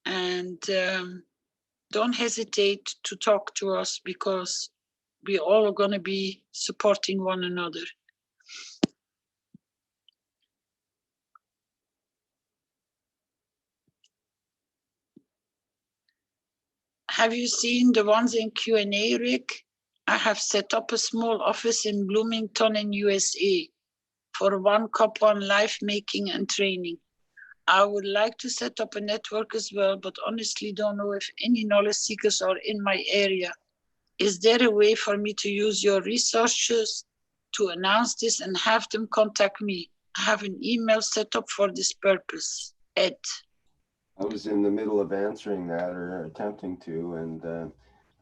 and don't hesitate to talk to us because we all are going to be supporting one another. Have you seen the ones in Q&A, Rick? I have set up a small office in Bloomington in USA for One Cup One life making and training. I would like to set up a network as well, but honestly don't know if any knowledge seekers are in my area. Is there a way for me to use your resources to announce this and have them contact me? I have an email set up for this purpose. Ed. I was in the middle of answering that or attempting to, and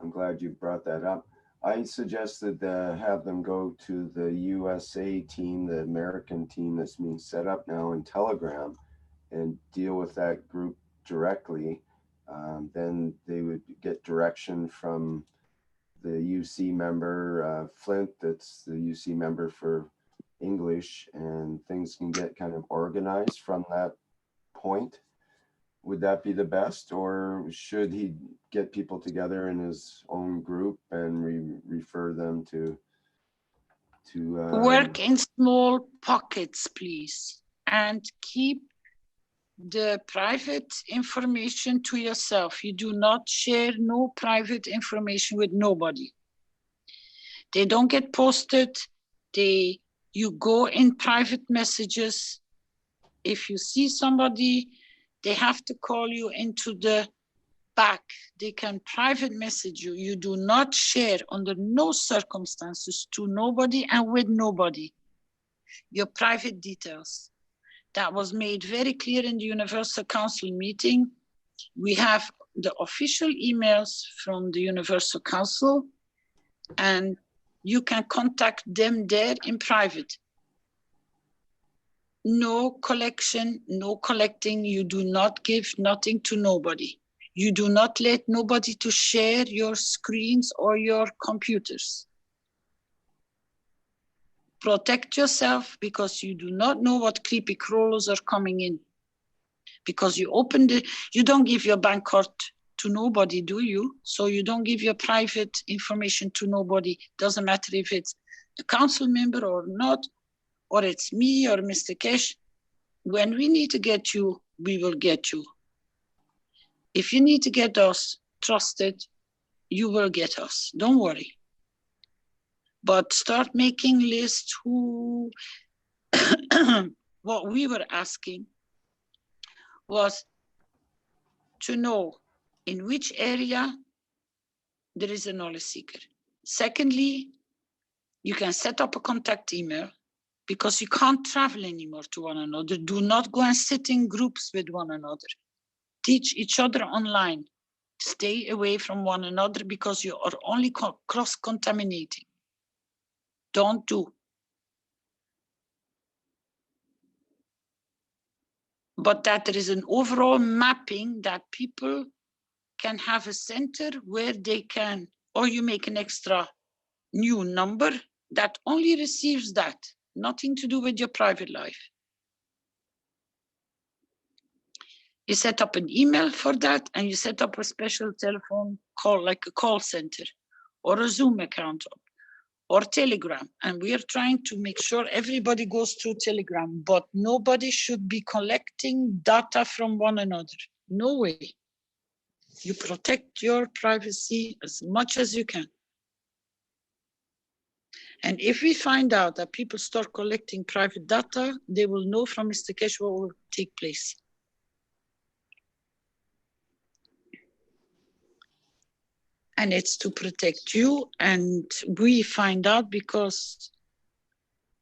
I'm glad you brought that up. I suggested have them go to the USA team, the American team that's being set up now in Telegram, and deal with that group directly. Then they would get direction from the UC member, Flint, that's the UC member for English, and things can get kind of organized from that point. Would that be the best, or should he get people together in his own group and refer them to work in small pockets, please, and keep the private information to yourself. You do not share no private information with nobody. They don't get posted. You go in private messages. If you see somebody, they have to call you into the back. They can private message you. You do not share under no circumstances to nobody and with nobody your private details. That was made very clear in the Universal Council meeting. We have the official emails from the Universal Council, and you can contact them there in private. No collection, no collecting. You do not give nothing to nobody. You do not let nobody to share your screens or your computers. Protect yourself, because you do not know what creepy crawlers are coming in. Because you don't give your bank card to nobody, do you? So you don't give your private information to nobody. Doesn't matter if it's a council member or not, or it's me or Mr. Keshe. When we need to get you, we will get you. If you need to get us trusted, you will get us. Don't worry. But start making lists who, what we were asking was to know in which area there is a knowledge seeker. Secondly, you can set up a contact email, because you can't travel anymore to one another. Do not go and sit in groups with one another. Teach each other online. Stay away from one another, because you are only cross-contaminating. Don't do. But that there is an overall mapping that people can have a center where they can, or you make an extra new number that only receives that, nothing to do with your private life. You set up an email for that, and you set up a special telephone call, like a call center, or a Zoom account, or Telegram. And we are trying to make sure everybody goes through Telegram, but nobody should be collecting data from one another. No way. You protect your privacy as much as you can. And if we find out that people start collecting private data, they will know from Mr. Keshe what will take place. And it's to protect you. And we find out because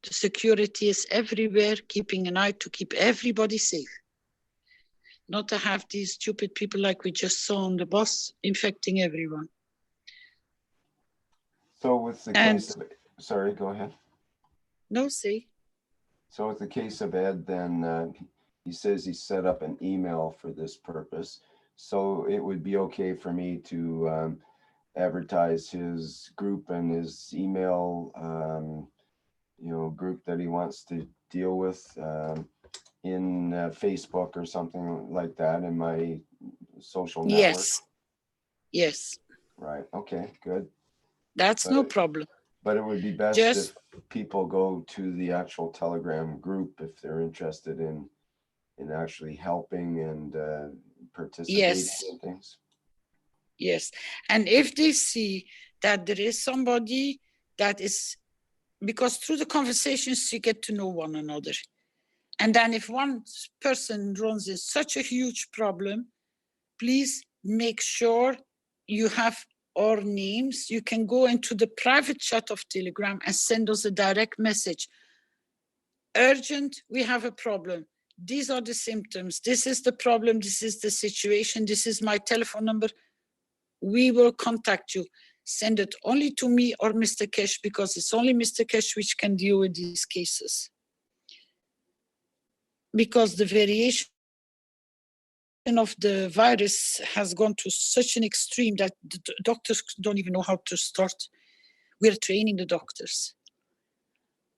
the security is everywhere, keeping an eye to keep everybody safe. Not to have these stupid people like we just saw on the bus infecting everyone. So with the case of, sorry, go ahead. No, say. So with the case of Ed, then he says he set up an email for this purpose. So it would be okay for me to advertise his group and his email, group that he wants to deal with in Facebook or something like that in my social network. Yes. Yes. Right. Okay. Good. That's no problem. But it would be best if people go to the actual Telegram group if they're interested in actually helping and participating in things. Yes. And if they see that there is somebody that is, because through the conversations you get to know one another. And then if one person runs into such a huge problem, please make sure you have our names. You can go into the private chat of Telegram and send us a direct message. Urgent, we have a problem. These are the symptoms. This is the problem. This is the situation. This is my telephone number. We will contact you. Send it only to me or Mr. Keshe, because it's only Mr. Keshe which can deal with these cases. Because the variation of the virus has gone to such an extreme that the doctors don't even know how to start. We're training the doctors.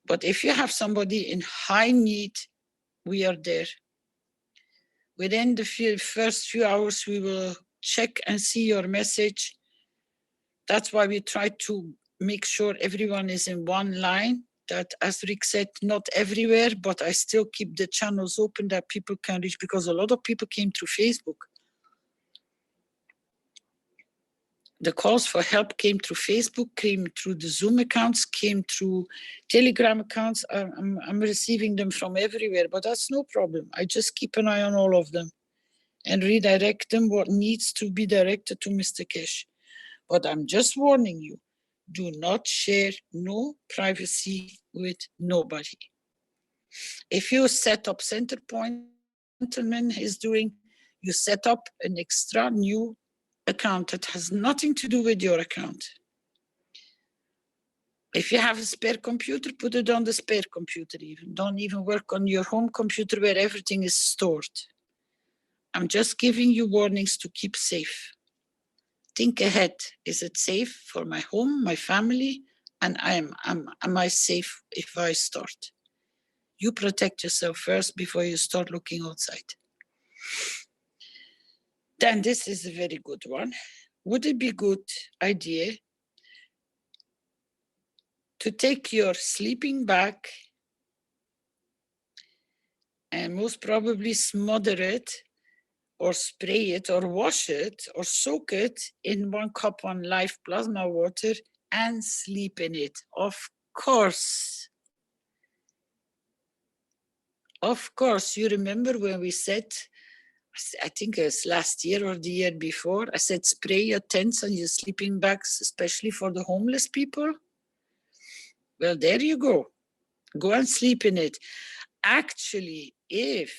But if you have somebody in high need, we are there. Within the first few hours, we will check and see your message. That's why we try to make sure everyone is in one line. That, as Rick said, not everywhere, but I still keep the channels open that people can reach, because a lot of people came through Facebook. The calls for help came through Facebook, came through the Zoom accounts, came through Telegram accounts. I'm receiving them from everywhere, but that's no problem. I just keep an eye on all of them and redirect them what needs to be directed to Mr. Keshe. But I'm just warning you, do not share no privacy with nobody. If you set up center point, gentleman is doing, You set up an extra new account that has nothing to do with your account. If you have a spare computer, put it on the spare computer even. Don't even work on your home computer where everything is stored. I'm just giving you warnings to keep safe. Think ahead. Is it safe for my home, my family? And am I safe if I start? You protect yourself first before you start looking outside. Then this is a very good one. Would it be a good idea to take your sleeping bag and most probably smother it or spray it or wash it or soak it in 1 cup 1 live plasma water and sleep in it? Of course. Of course, you remember when we said, I think it's last year or the year before, I said spray your tents and your sleeping bags, especially for the homeless people. Well, there you go. Go and sleep in it. Actually, if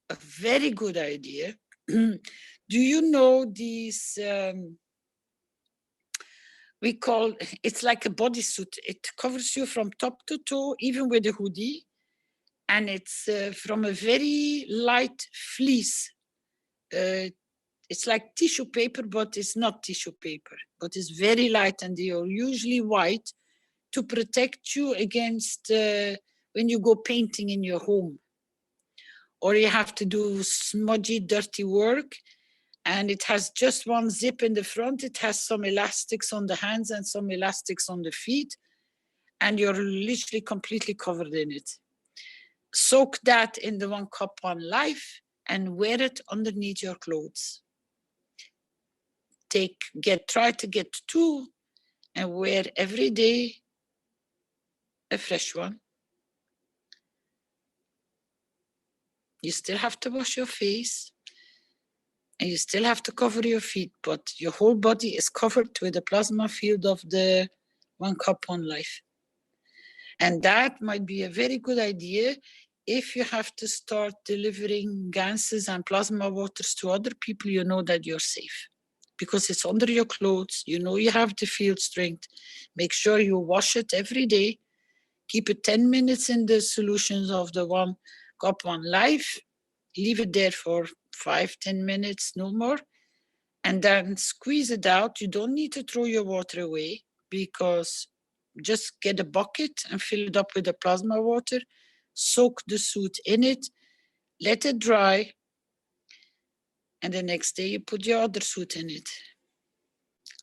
a very good idea, do you know these, we call, it's like a bodysuit. It covers you from top to toe, even with a hoodie. And it's from a very light fleece. It's like tissue paper, but it's not tissue paper, but it's very light, and they are usually white to protect you against when you go painting in your home, or you have to do smudgy, dirty work, and it has just 1 zip in the front. It has some elastics on the hands and some elastics on the feet, and you're literally completely covered in it. Soak that in the 1 cup 1 life and wear it underneath your clothes. Try to get 2 and wear every day a fresh one. You still have to wash your face and you still have to cover your feet, but your whole body is covered with the plasma field of the 1 cup 1 life. And that might be a very good idea if you have to start delivering Ganses and plasma waters to other people. You know that you're safe because it's under your clothes. You know you have the field strength. Make sure you wash it every day. Keep it 10 minutes in the solutions of the 1 cup 1 life. Leave it there for 5-10 minutes, no more. And then squeeze it out. You don't need to throw your water away, because just get a bucket and fill it up with the plasma water. Soak the suit in it. Let it dry. And the next day you put your other suit in it.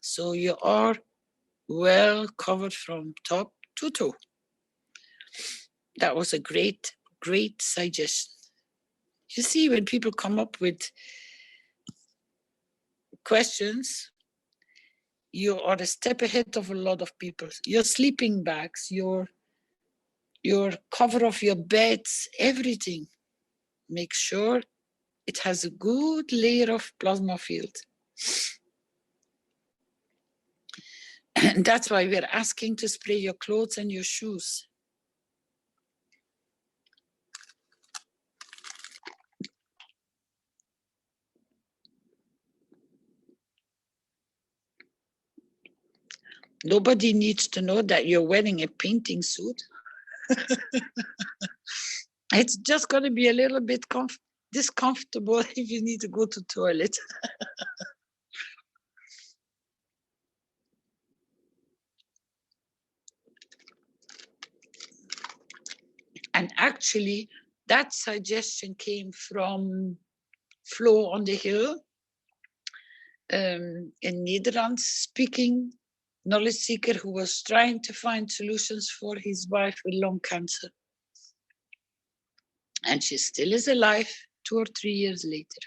So you are well covered from top to toe. That was a great, great suggestion. You see, when people come up with questions, you are a step ahead of a lot of people. Your sleeping bags, your cover of your beds, everything. Make sure it has a good layer of plasma field. And that's why we're asking to spray your clothes and your shoes. Nobody needs to know that you're wearing a painting suit. It's just going to be a little bit discomfortable if you need to go to the toilet. And actually, that suggestion came from Flo on the Hill, in Netherlands, speaking knowledge seeker who was trying to find solutions for his wife with lung cancer. And she still is alive 2 or 3 years later.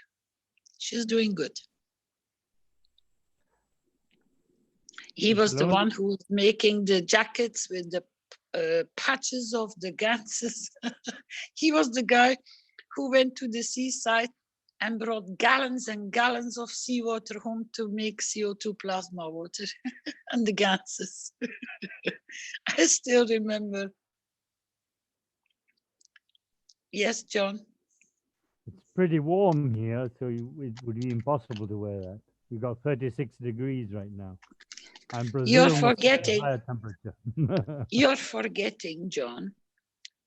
She's doing good. He was the one who was making the jackets with the patches of the Ganses. He was the guy who went to the seaside and brought gallons and gallons of seawater home to make CO2 plasma water and the Ganses. I still remember. Yes, John. It's pretty warm here, so it would be impossible to wear that. We got 36 degrees right now. And Brazil You're must be a forgetting, higher temperature. you're forgetting, John.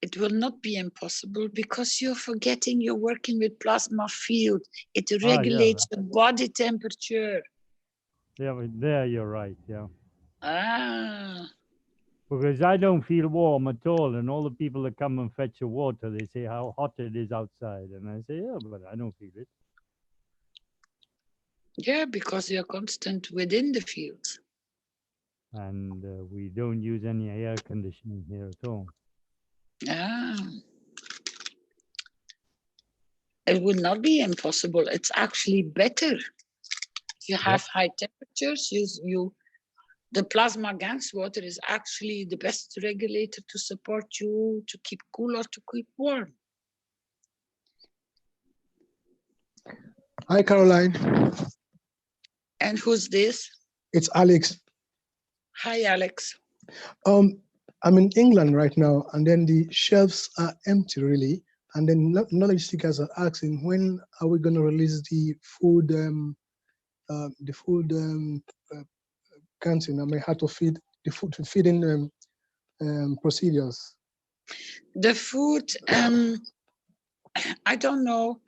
It will not be impossible because you're forgetting you're working with plasma field. It regulates the body temperature. Yeah, there you're right, yeah. Ah, Because I don't feel warm at all, and all the people that come and fetch the water, they say how hot it is outside, and I say, yeah, but I don't feel it. yeah, because you're constant within the field. And we don't use any air conditioning here at all. Ah, it would not be impossible. It's actually better. If you have high temperatures, the plasma Gans water is actually the best regulator to support you to keep cool or to keep warm. Hi, Caroline. And who's this? It's Alex. Hi, Alex. I'm in England right now, and then the shelves are empty, really. And then knowledge seekers are asking, when are we going to release the food, canteen? I mean, how to feed the food, feeding procedures. The food, I don't know.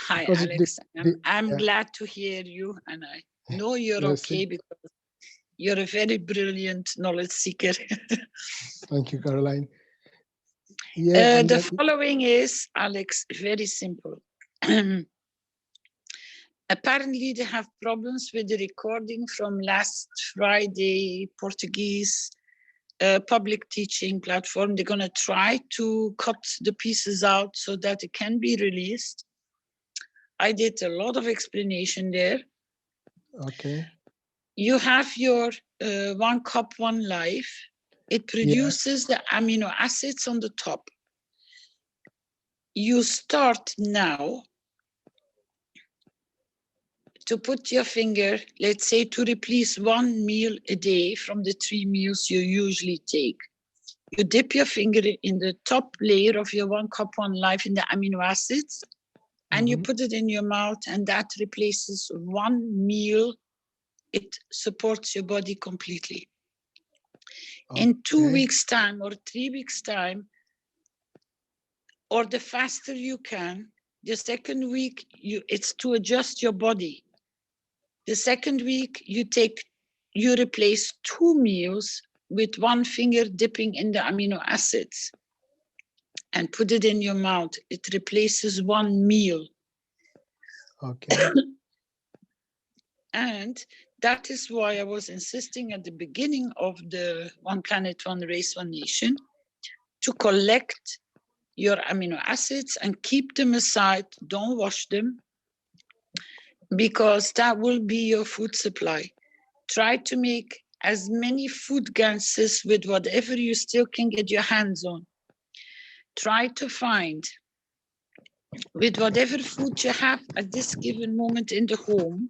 Hi, Because Alex. I'm glad to hear you, and I know you're okay because you're a very brilliant knowledge seeker. Thank you, Caroline. Yeah. The following is, Alex, very simple. Apparently, they have problems with the recording from last Friday, Portuguese public teaching platform. They're going to try to cut the pieces out so that it can be released. I did a lot of explanation there. Okay. You have your 1 cup, 1 life. It produces the amino acids on the top. You start now to put your finger, let's say, to replace 1 meal a day from the 3 meals you usually take. You dip your finger in the top layer of your 1 cup, 1 life in the amino acids, and you put it in your mouth, and that replaces 1 meal. It supports your body completely. Okay. In 2 weeks' time or 3 weeks' time, or the faster you can, the second week, it's to adjust your body. The second week, you replace 2 meals with 1 finger dipping in the amino acids and put it in your mouth. It replaces 1 meal. Okay. And that is why I was insisting at the beginning of the 1 Planet, 1 Race, 1 Nation to collect your amino acids and keep them aside. Don't wash them, because that will be your food supply. Try to make as many food ganses with whatever you still can get your hands on. Try to find, with whatever food you have at this given moment in the home,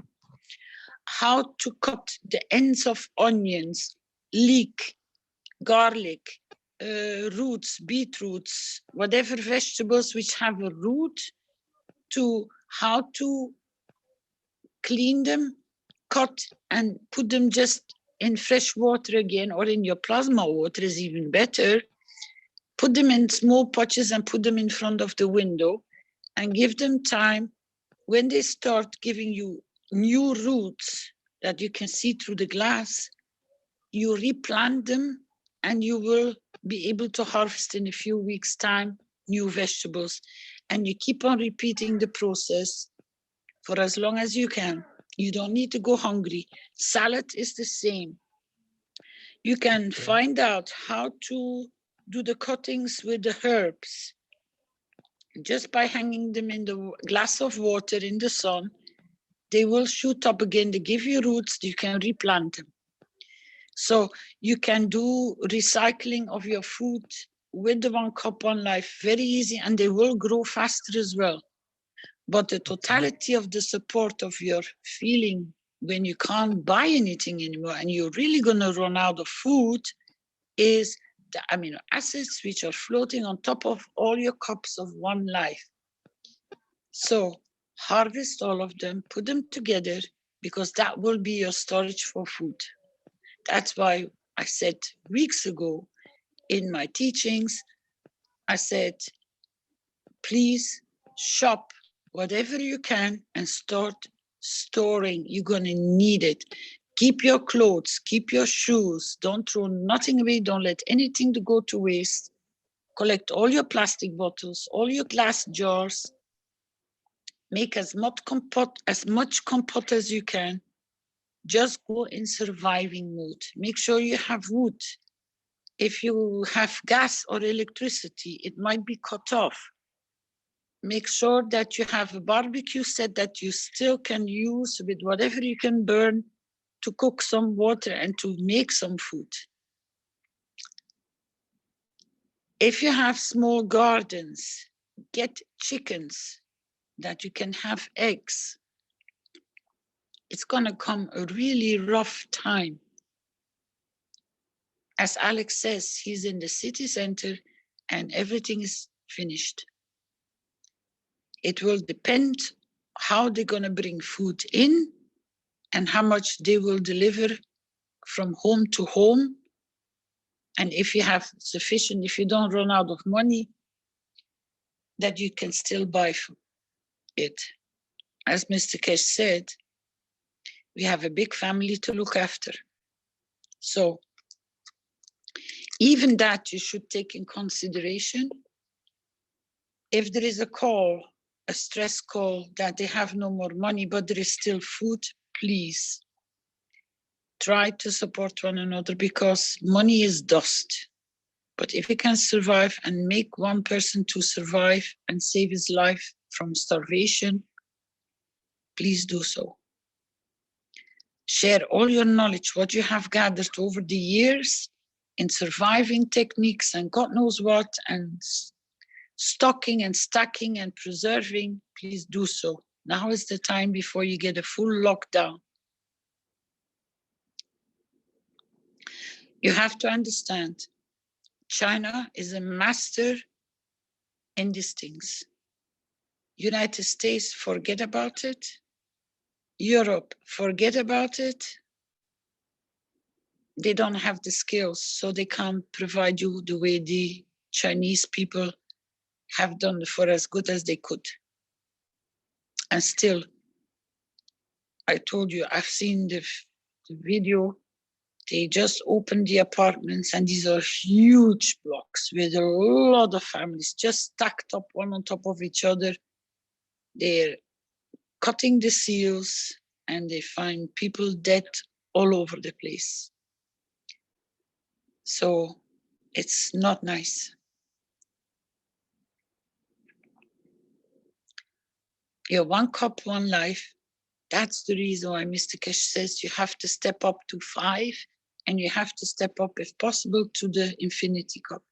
how to cut the ends of onions, leek, garlic, roots, beetroots, whatever vegetables which have a root, to how to clean them, cut, and put them just in fresh water again, or in your plasma water is even better. Put them in small pots and put them in front of the window and give them time. When they start giving you new roots that you can see through the glass, you replant them and you will be able to harvest in a few weeks' time new vegetables. And you keep on repeating the process for as long as you can. You don't need to go hungry. Salad is the same. You can find out how to do the cuttings with the herbs just by hanging them in the glass of water in the sun. They will shoot up again. They give you roots. You can replant them. So you can do recycling of your food with the 1 cup, 1 life, very easy, and they will grow faster as well. But the totality of the support of your feeling when you can't buy anything anymore and you're really going to run out of food is the amino acids which are floating on top of all your cups of 1 life. So harvest all of them, put them together, because that will be your storage for food. That's why I said weeks ago in my teachings, I said, please shop whatever you can and start storing. You're going to need it. Keep your clothes, keep your shoes. Don't throw nothing away. Don't let anything to go to waste. Collect all your plastic bottles, all your glass jars. Make as much compote as you can. Just go in surviving mode. Make sure you have wood. If you have gas or electricity, it might be cut off. Make sure that you have a barbecue set that you still can use with whatever you can burn to cook some water and to make some food. If you have small gardens, get chickens that you can have eggs. It's gonna come a really rough time. As Alex says, he's in the city center and everything is finished. It will depend how they're gonna bring food in and how much they will deliver from home to home. And if you have sufficient, if you don't run out of money, that you can still buy it. As Mr. Keshe said, we have a big family to look after. So even that you should take in consideration. If there is a call, a stress call, that they have no more money, but there is still food, please try to support one another, because money is dust. But if you can survive and make one person to survive and save his life from starvation, please do so. Share all your knowledge, what you have gathered over the years in surviving techniques and God knows what, and stocking and stacking and preserving, please do so. Now is the time before you get a full lockdown. You have to understand, China is a master in these things. United States, forget about it. Europe, forget about it. They don't have the skills, so they can't provide you the way the Chinese people have done for as good as they could. And still, I told you, I've seen the video. They just opened the apartments, and these are huge blocks with a lot of families just stacked up one on top of each other. They're cutting the seals and they find people dead all over the place. So it's not nice. You're one cup, one life. That's the reason why Mr. Keshe says you have to step up to 5, and you have to step up, if possible, to the infinity cup.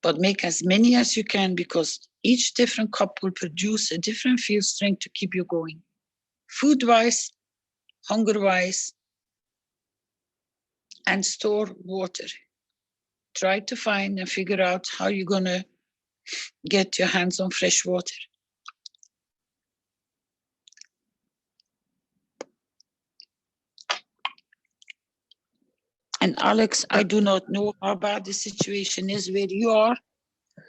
But make as many as you can, because each different cup will produce a different field strength to keep you going. Food-wise, hunger-wise, and store water. Try to find and figure out how you're gonna get your hands on fresh water. And Alex, I do not know how bad the situation is where you are.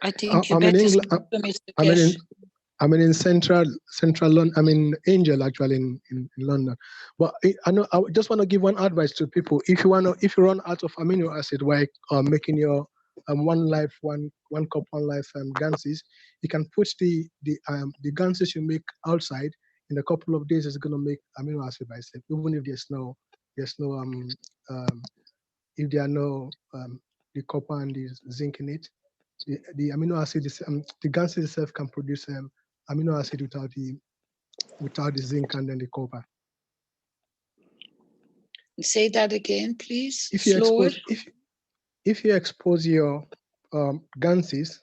I think you I'm in better England. speak to Mr. Keshe. I'm in central London. I'm in Angel, actually, in London. But I know I just want to give one advice to people. If you run out of amino acid while making your one life, one cup, one life Ganses, you can put the Ganses you make outside. In a couple of days, it's gonna make amino acid by itself, even if there's no if there are no the copper and the zinc in it. The amino acid is, the Ganses itself can produce amino acid without the zinc and then the copper. Say that again, please. If you Slower. if you expose your Ganses,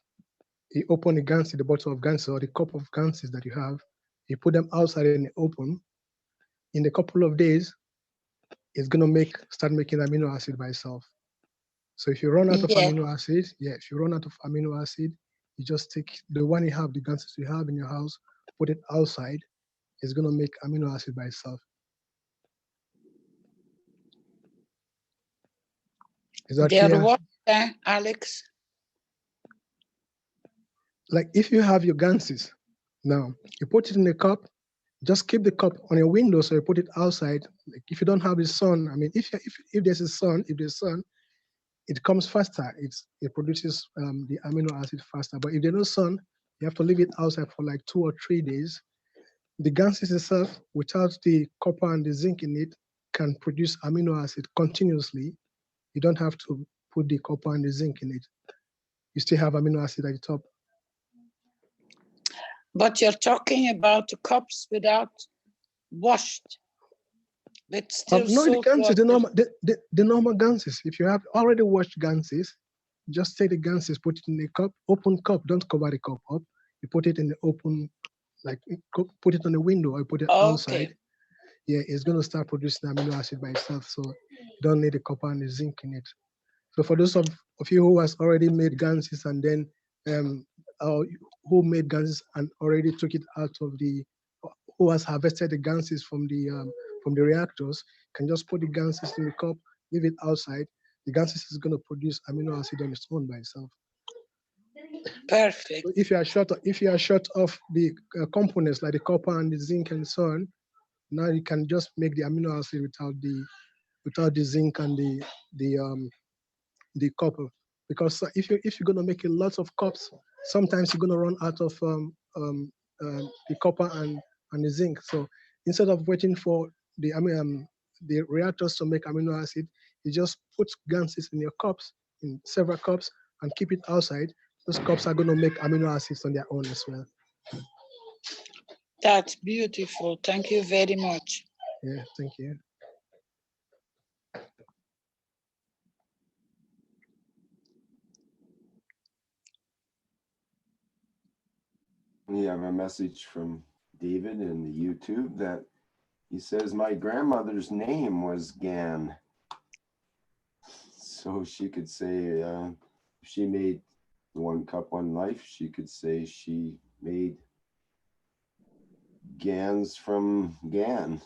you open the Ganses, the bottle of Ganses or the cup of Ganses that you have, you put them outside in the open. In a couple of days, it's gonna start making amino acid by itself. So if you run out of amino acid, if you run out of amino acid, you just take the one you have, the Ganses you have in your house, put it outside, it's going to make amino acid by itself. Is that They are clear? what, Alex? Like if you have your ganses, now you put it in a cup, just keep the cup on your window, so you put it outside. Like if you don't have the sun, I mean, if there's a sun, it comes faster. It produces the amino acid faster. But if there's no sun, you have to leave it outside for like 2 or 3 days. The ganses itself, without the copper and the zinc in it, can produce amino acid continuously. You don't have to put the copper and the zinc in it. You still have amino acid at the top. But you're talking about the cups without washed, but still No, the salt ganses, water. the normal ganses. If you have already washed ganses, just take the ganses, put it in a cup, open cup. Don't cover the cup up. You put it in the open, like put it on the window or put it outside. Yeah, it's going to start producing amino acid by itself. So you don't need the copper and the zinc in it. So for those of you who has already made ganses and then who made ganses and already took it out of the, who has harvested the ganses from the reactors, can just put the ganses in the cup, leave it outside. The ganses is going to produce amino acid on its own by itself. Perfect. So if you are short of the components like the copper and the zinc and so on, now you can just make the amino acid without the zinc and the copper. Because if you're going to make a lot of cups, sometimes you're going to run out of the copper and the zinc. So instead of waiting for the reactors to make amino acid, you just put ganses in your cups, in several cups, and keep it outside. Those cups are going to make amino acids on their own as well. That's beautiful. Thank you very much. Yeah, thank you. We have a message from David in the YouTube that he says, my grandmother's name was Gan. So she could say, if she made the 1 Cup 1 Life, she could say she made Gans from Gan.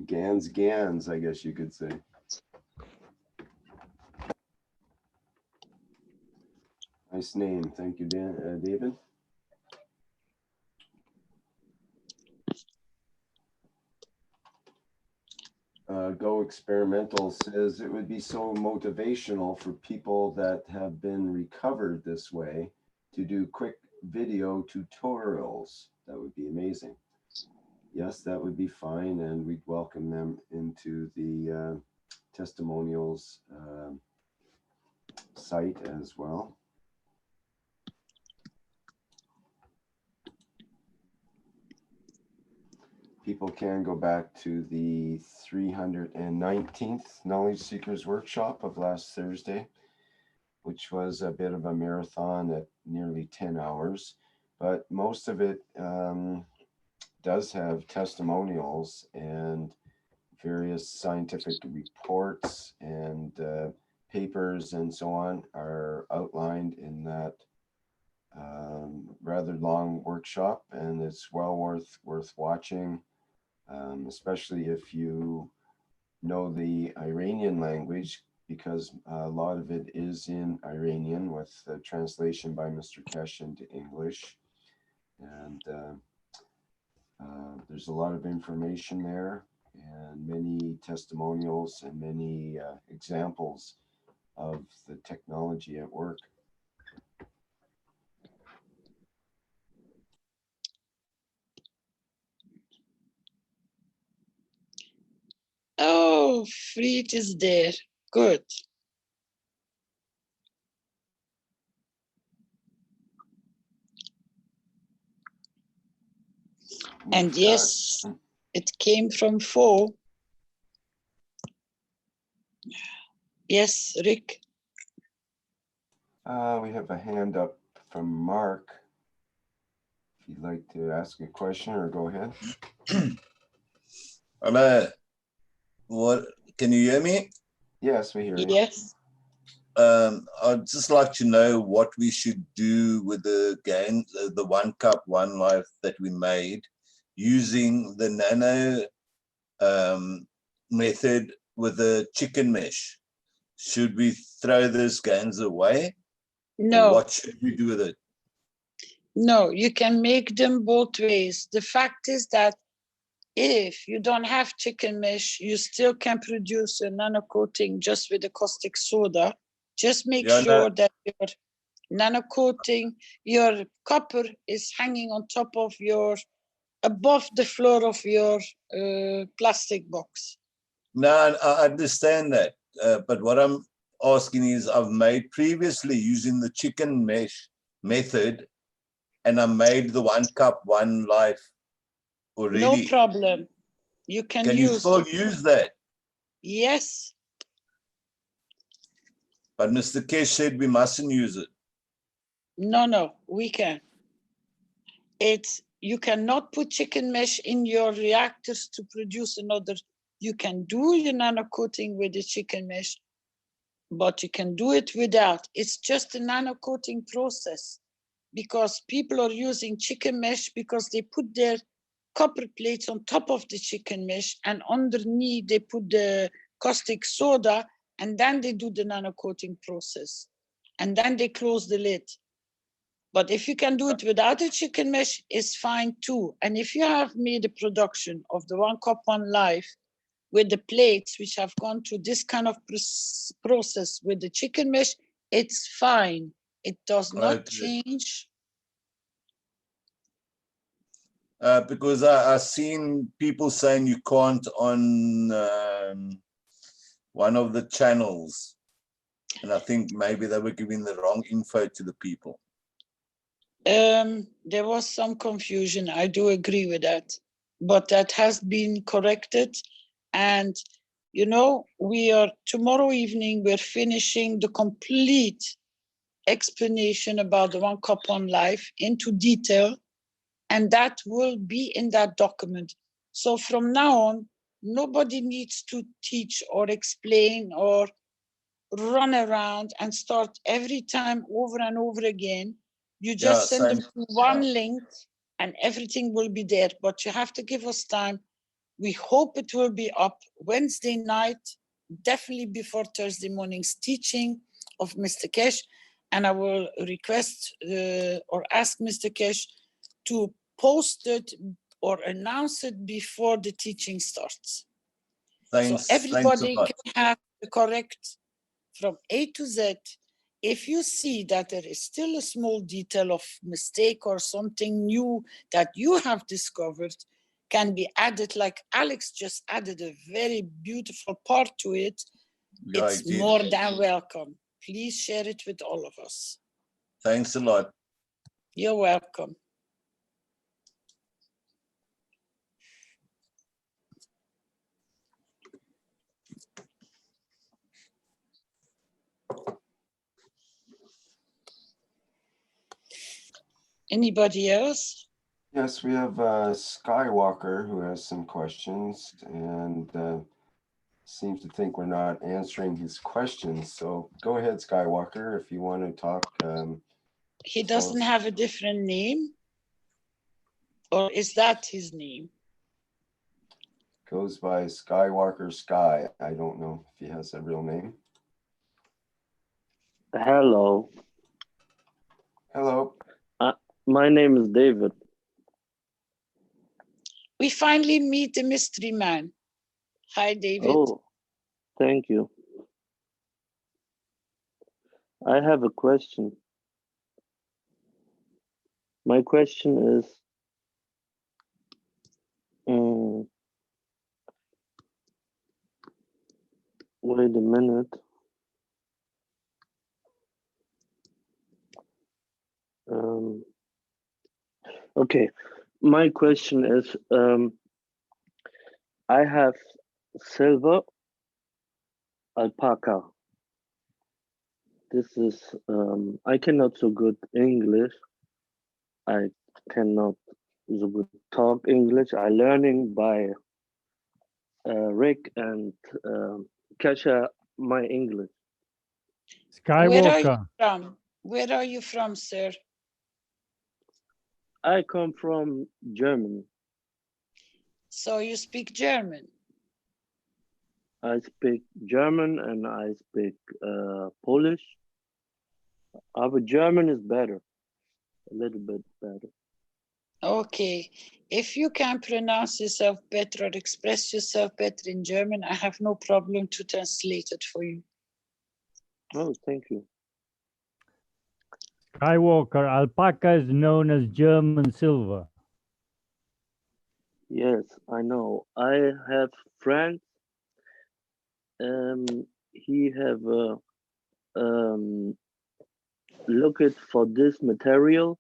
Gans, I guess you could say. Nice name. Thank you, David. Go Experimental says it would be so motivational for people that have been recovered this way to do quick video tutorials. That would be amazing. Yes, that would be fine, and we'd welcome them into the testimonials site as well. People can go back to the 319th Knowledge Seekers Workshop of last Thursday, which was a bit of a marathon at nearly 10 hours, but most of it does have testimonials and various scientific reports and papers and so on are outlined in that rather long workshop, and it's well worth watching. Especially if you know the Iranian language, because a lot of it is in Iranian with the translation by Mr. Keshe into English. And there's a lot of information there and many testimonials and many examples of the technology at work. Oh, Fried is there. Good. And yes, it came from Fo. Yes, Rick. We have a hand up from Mark. If you'd like to ask a question or go ahead. What? Can you hear me? Yes, we hear you. Yes. I'd just like to know what we should do with the game, the 1 cup, 1 life that we made using the nano method with the chicken mesh. Should we throw those gains away? No. Or what should we do with it? No, you can make them both ways. The fact is that if you don't have chicken mesh, you still can produce a nano coating just with the caustic soda. Just make sure that your nano coating, your copper is hanging on top of your, above the floor of your plastic box. No, I understand that. But what I'm asking is, I've made previously using the chicken mesh method, and I made the 1 cup, 1 life already. No problem. You can use. Can you still use that? Yes. But Mr. Keshe said we mustn't use it. No, we can. You cannot put chicken mesh in your reactors to produce another. You can do your nano coating with the chicken mesh, but you can do it without. It's just a nano coating process, because people are using chicken mesh because they put their copper plates on top of the chicken mesh, and underneath they put the caustic soda, and then they do the nano coating process, and then they close the lid. But if you can do it without a chicken mesh, it's fine too. And if you have made a production of the 1 cup, 1 life with the plates which have gone through this kind of process with the chicken mesh, it's fine. It does not change. Because I've seen people saying you can't on one of the channels. And I think maybe they were giving the wrong info to the people. There was some confusion. I do agree with that. But that has been corrected. And, you know, tomorrow evening, we're finishing the complete explanation about the 1 cup, 1 life into detail. And that will be in that document. So from now on, nobody needs to teach or explain or run around and start every time over and over again. You just send them to one link and everything will be there. But you have to give us time. We hope it will be up Wednesday night, definitely before Thursday morning's teaching of Mr. Keshe. And I will request or ask Mr. Keshe to post it or announce it before the teaching starts. Thanks. So everybody Thanks can have the correct from A to Z. If you see that there is still a small detail of mistake or something new that you have discovered can be added, like Alex just added a very beautiful part to it, it's more than welcome. Please share it with all of us. Thanks a lot. You're welcome. Anybody else? Yes, we have Skywalker who has some questions and seems to think we're not answering his questions. So go ahead, Skywalker, if you want to talk. He doesn't have a different name? Or is that his name? Goes by Skywalker Sky. I don't know if he has a real name. Hello. Hello. My name is David. We finally meet the mystery man. Hi, David. Oh, thank you. I have a question. My question is, wait a minute. Okay, my question is, I have silver alpaca. This is, I cannot so good English. I cannot so good talk English. I learning by Rick and Keshe my English. Where are you Skywalker. from? Where are you from, sir? I come from Germany. So you speak German? I speak German and I speak Polish. But German is better, a little bit better. Okay. If you can pronounce yourself better or express yourself better in German, I have no problem to translate it for you. Oh, thank you. Skywalker, alpaca is known as German silver. Yes, I know. I have friends. He have looked for this material.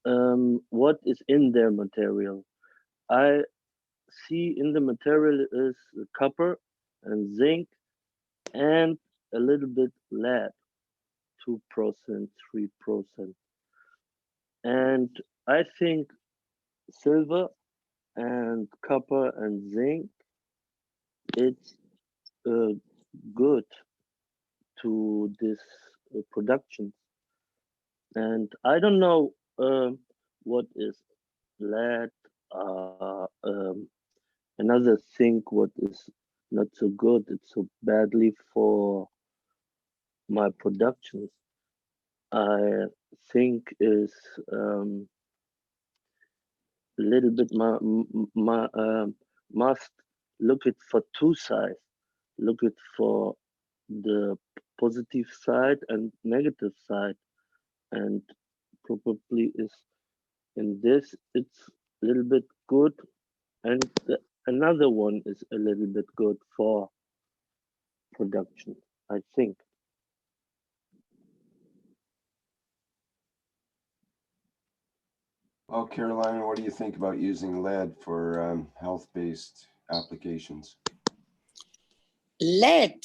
What is in their material? I see in the material is copper and zinc and a little bit lead, 2%, 3%. And I think silver and copper and zinc, it's good to this production. And I don't know what is lead, another thing what is not so good, it's so badly for my productions. I think is a little bit must look it for two sides. Look it for the positive side and negative side, and probably is in this it's a little bit good, and another one is a little bit good for production, I think. Well, Carolina, what do you think about using lead for health-based applications? Lead?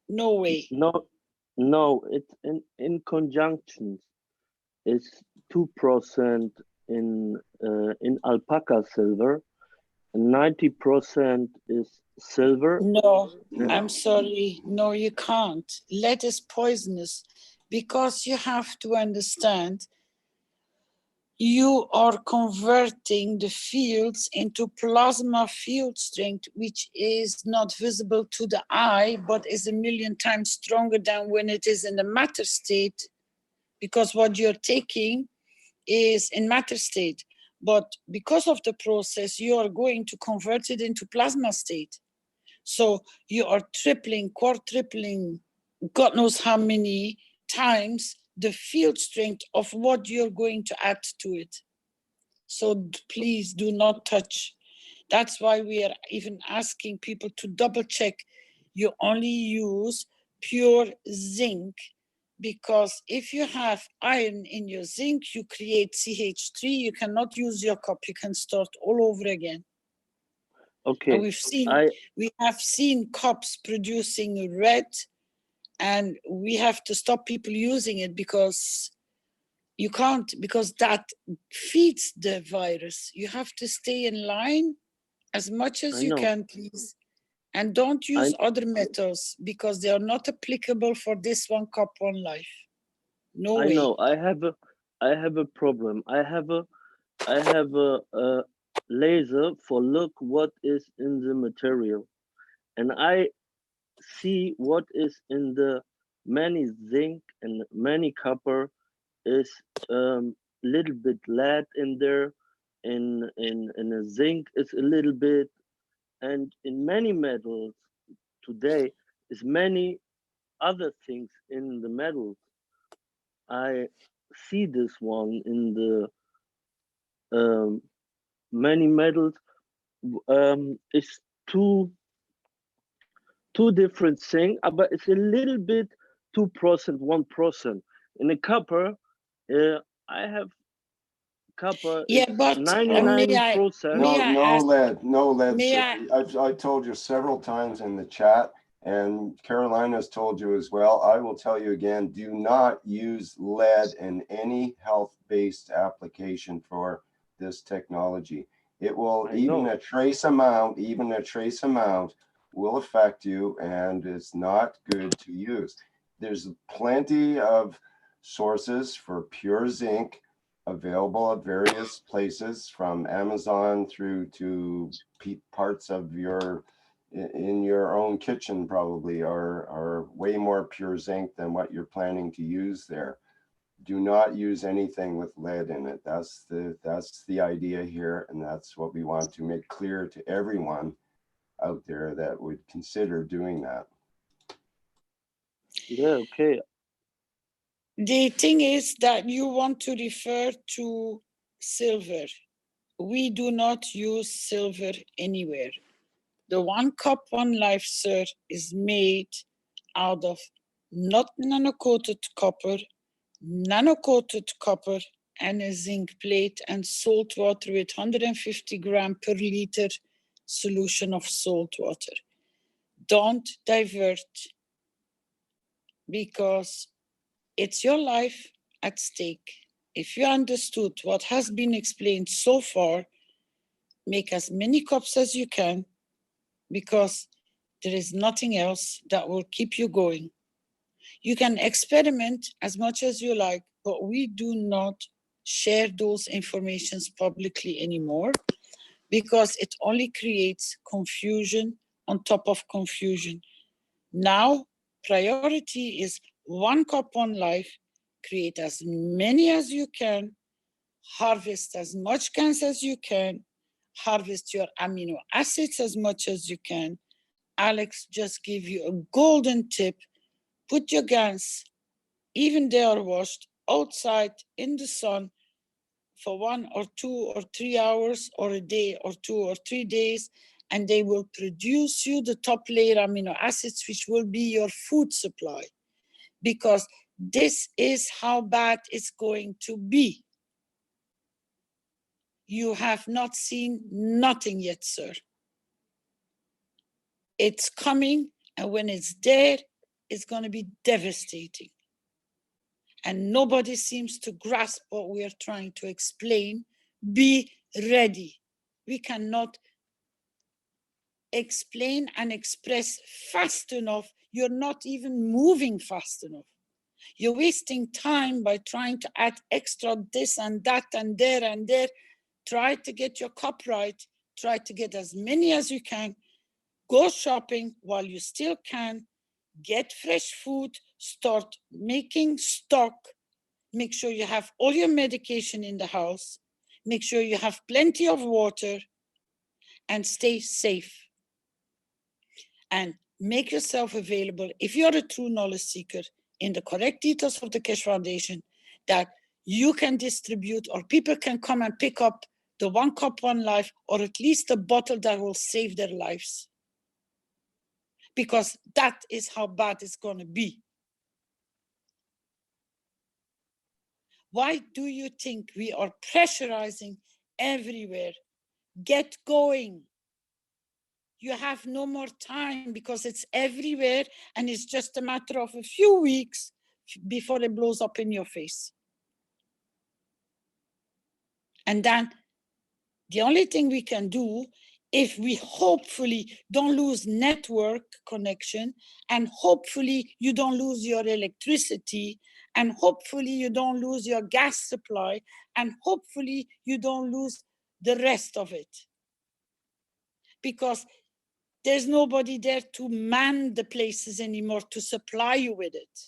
No way. No, it's in conjunctions. It's 2% in alpaca silver, and 90% is silver. No, I'm sorry. No, you can't. Lead is poisonous because you have to understand you are converting the fields into plasma field strength, which is not visible to the eye, but is 1,000,000 times stronger than when it is in the matter state, because what you're taking is in matter state. But because of the process, you are going to convert it into plasma state. So you are tripling, quadrupling, God knows how many times the field strength of what you're going to add to it. So please do not touch. That's why we are even asking people to double check. You only use pure zinc, because if you have iron in your zinc, you create CH3, you cannot use your cup, you can start all over again. Okay. And we have seen cups producing red, and we have to stop people using it because you can't, because that feeds the virus. You have to stay in line as much as you can, please. And don't use other metals because they are not applicable for this one cup, one life. No way. I know. I have a problem. I have a laser for look what is in the material, and I see what is in the many zinc and many copper is little bit lead in there, in a zinc is a little bit, and in many metals today is many other things in the metals. I see this one in the many metals. It's two different things, but it's a little bit 2%, 1%. In the copper, I have copper. Yeah, but 99%. No lead. May Sir. I told you several times in the chat, and Carolina's told you as well. I will tell you again, do not use lead in any health-based application for this technology. It will, even a trace amount will affect you and it's not good to use. There's plenty of sources for pure zinc available at various places, from Amazon through to parts of your in your own kitchen probably are way more pure zinc than what you're planning to use there. Do not use anything with lead in it. That's the idea here, and that's what we want to make clear to everyone out there that would consider doing that. Yeah, okay. The thing is that you want to refer to silver. We do not use silver anywhere. The 1 cup, 1 life, sir, is made out of not nano-coated copper, nano-coated copper, and a zinc plate and salt water with 150 grams per liter solution of salt water. Don't divert, because it's your life at stake. If you understood what has been explained so far, make as many cups as you can, because there is nothing else that will keep you going. You can experiment as much as you like, but we do not share those informations publicly anymore, because it only creates confusion on top of confusion. Now, priority is 1 cup, 1 life. Create as many as you can, harvest as much Gans as you can, harvest your amino acids as much as you can. Alex just gave you a golden tip. Put your Gans, even they are washed, outside in the sun for 1 or 2 or 3 hours, or a day or 2 or 3 days, and they will produce you the top layer amino acids, which will be your food supply. Because this is how bad it's going to be. You have not seen nothing yet, sir. It's coming, and when it's there, it's going to be devastating. And nobody seems to grasp what we are trying to explain. Be ready. We cannot explain and express fast enough. You're not even moving fast enough. You're wasting time by trying to add extra this and that and there and there. Try to get your cup right. Try to get as many as you can. Go shopping while you still can. Get fresh food. Start making stock. Make sure you have all your medication in the house. Make sure you have plenty of water. And stay safe. And make yourself available, if you're a true knowledge seeker, in the correct details of the Keshe Foundation, that you can distribute, or people can come and pick up the 1 cup, 1 life, or at least a bottle that will save their lives. Because that is how bad it's going to be. Why do you think we are pressurizing everywhere? Get going. You have no more time, because it's everywhere, and it's just a matter of a few weeks before it blows up in your face. And then the only thing we can do, if we hopefully don't lose network connection, and hopefully you don't lose your electricity, and hopefully you don't lose your gas supply, and hopefully you don't lose the rest of it. Because there's nobody there to man the places anymore to supply you with it.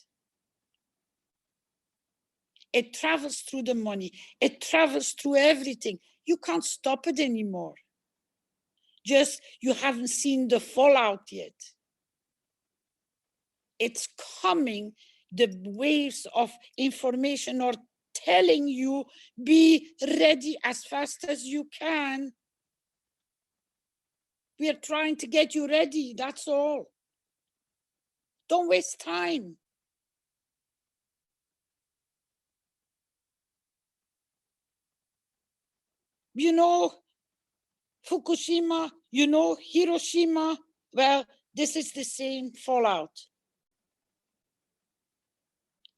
It travels through the money. It travels through everything. You can't stop it anymore. Just you haven't seen the fallout yet. It's coming. The waves of information are telling you, be ready as fast as you can. We are trying to get you ready, that's all. Don't waste time. You know, Fukushima, you know, Hiroshima, well, this is the same fallout.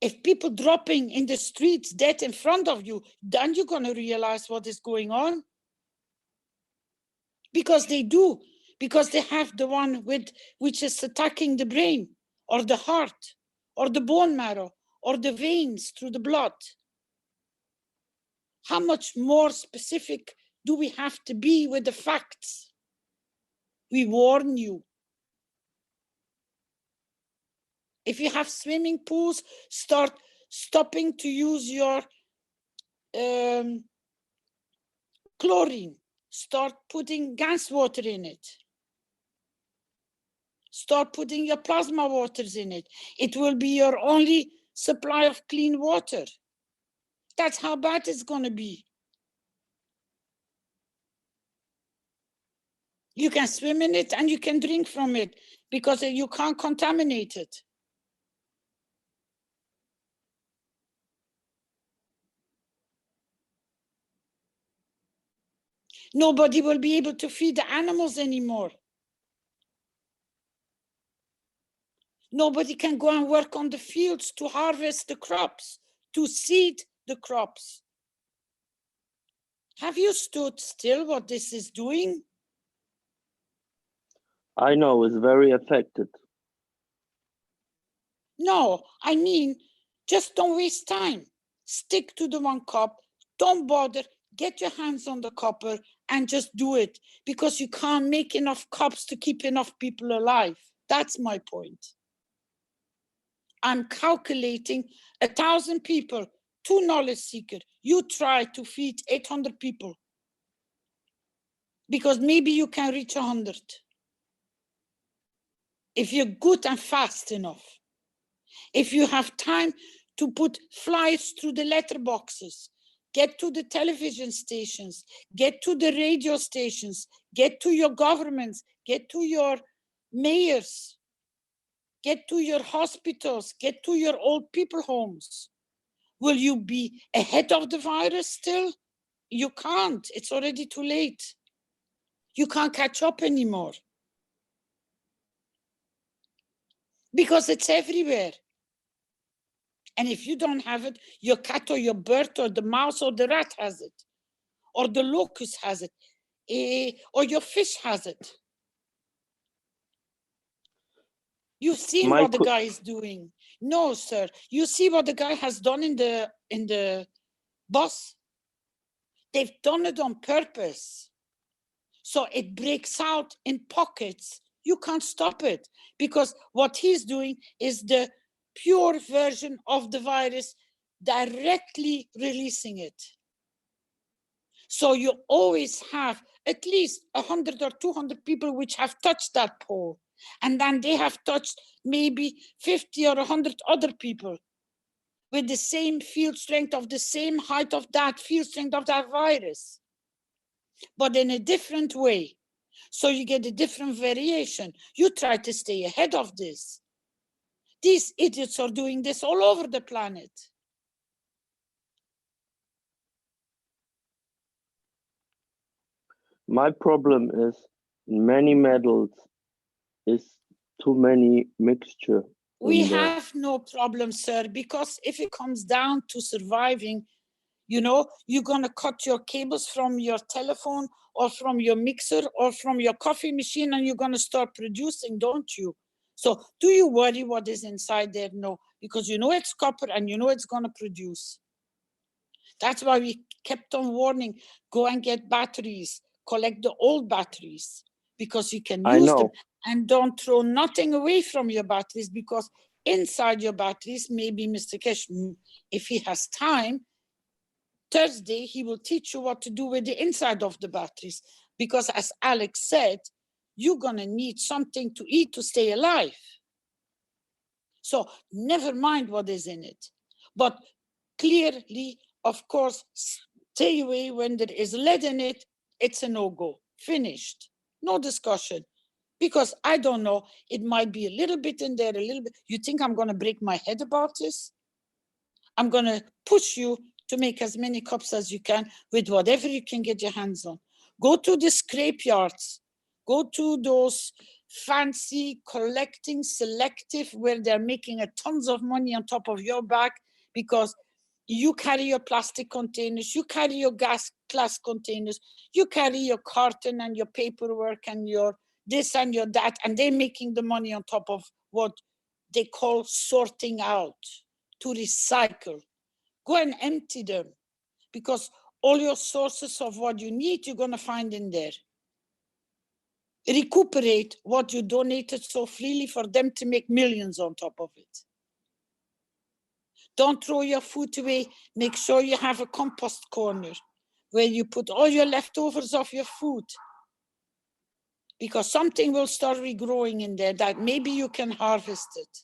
If people dropping in the streets dead in front of you, then you're going to realize what is going on. Because they do. because they have the one which is attacking the brain or the heart or the bone marrow or the veins through the blood. How much more specific do we have to be with the facts? We warn you. If you have swimming pools, start stopping to use your chlorine. Start putting Gans water in it. Start putting your plasma waters in it. It will be your only supply of clean water. That's how bad it's going to be. You can swim in it and you can drink from it because you can't contaminate it. Nobody will be able to feed the animals anymore. Nobody can go and work on the fields to harvest the crops, to seed the crops. Have you stood still what this is doing? I know, it's very affected. No, I mean, just don't waste time. Stick to the 1 cup. Don't bother. Get your hands on the copper and just do it, because you can't make enough cups to keep enough people alive. That's my point. I'm calculating 1,000 people, 2 knowledge seekers. You try to feed 800 people, because maybe you can reach 100 if you're good and fast enough. If you have time to put flyers through the letterboxes, get to the television stations, get to the radio stations, get to your governments, get to your mayors, get to your hospitals, get to your old people homes. Will you be ahead of the virus still? You can't. It's already too late. You can't catch up anymore, because it's everywhere. And if you don't have it, your cat or your bird or the mouse or the rat has it, or the locust has it, or your fish has it. You've seen what the guy is doing. No, sir. You see what the guy has done in the bus? They've done it on purpose. So it breaks out in pockets. You can't stop it, because what he's doing is the pure version of the virus, directly releasing it. So you always have at least 100 or 200 people which have touched that pole. And then they have touched maybe 50 or 100 other people with the same field strength of the same height of that field strength of that virus, but in a different way. So you get a different variation. You try to stay ahead of this. These idiots are doing this all over the planet. My problem is many metals is too many mixture. We have no problem, sir, because if it comes down to surviving, you know, you're going to cut your cables from your telephone or from your mixer or from your coffee machine, and you're going to start producing, don't you? So do you worry what is inside there? No, because you know it's copper and you know it's going to produce. That's why we kept on warning, go and get batteries, collect the old batteries, because you can use them. And don't throw nothing away from your batteries, because inside your batteries, maybe Mr. Keshe, if he has time, Thursday, he will teach you what to do with the inside of the batteries. Because as Alex said, you're going to need something to eat to stay alive. So never mind what is in it. But clearly, of course, stay away when there is lead in it. It's a no-go. Finished. No discussion. Because I don't know, it might be a little bit in there, a little bit. You think I'm going to break my head about this? I'm going to push you to make as many cups as you can with whatever you can get your hands on. Go to the scrape yards. Go to those fancy collecting selective where they're making a tons of money on top of your back, because you carry your plastic containers, you carry your glass containers, you carry your carton and your paperwork and your this and your that, and they're making the money on top of what they call sorting out, to recycle. Go and empty them, because all your sources of what you need, you're going to find in there. Recuperate what you donated so freely for them to make millions on top of it. Don't throw your food away. Make sure you have a compost corner where you put all your leftovers of your food, because something will start regrowing in there that maybe you can harvest it.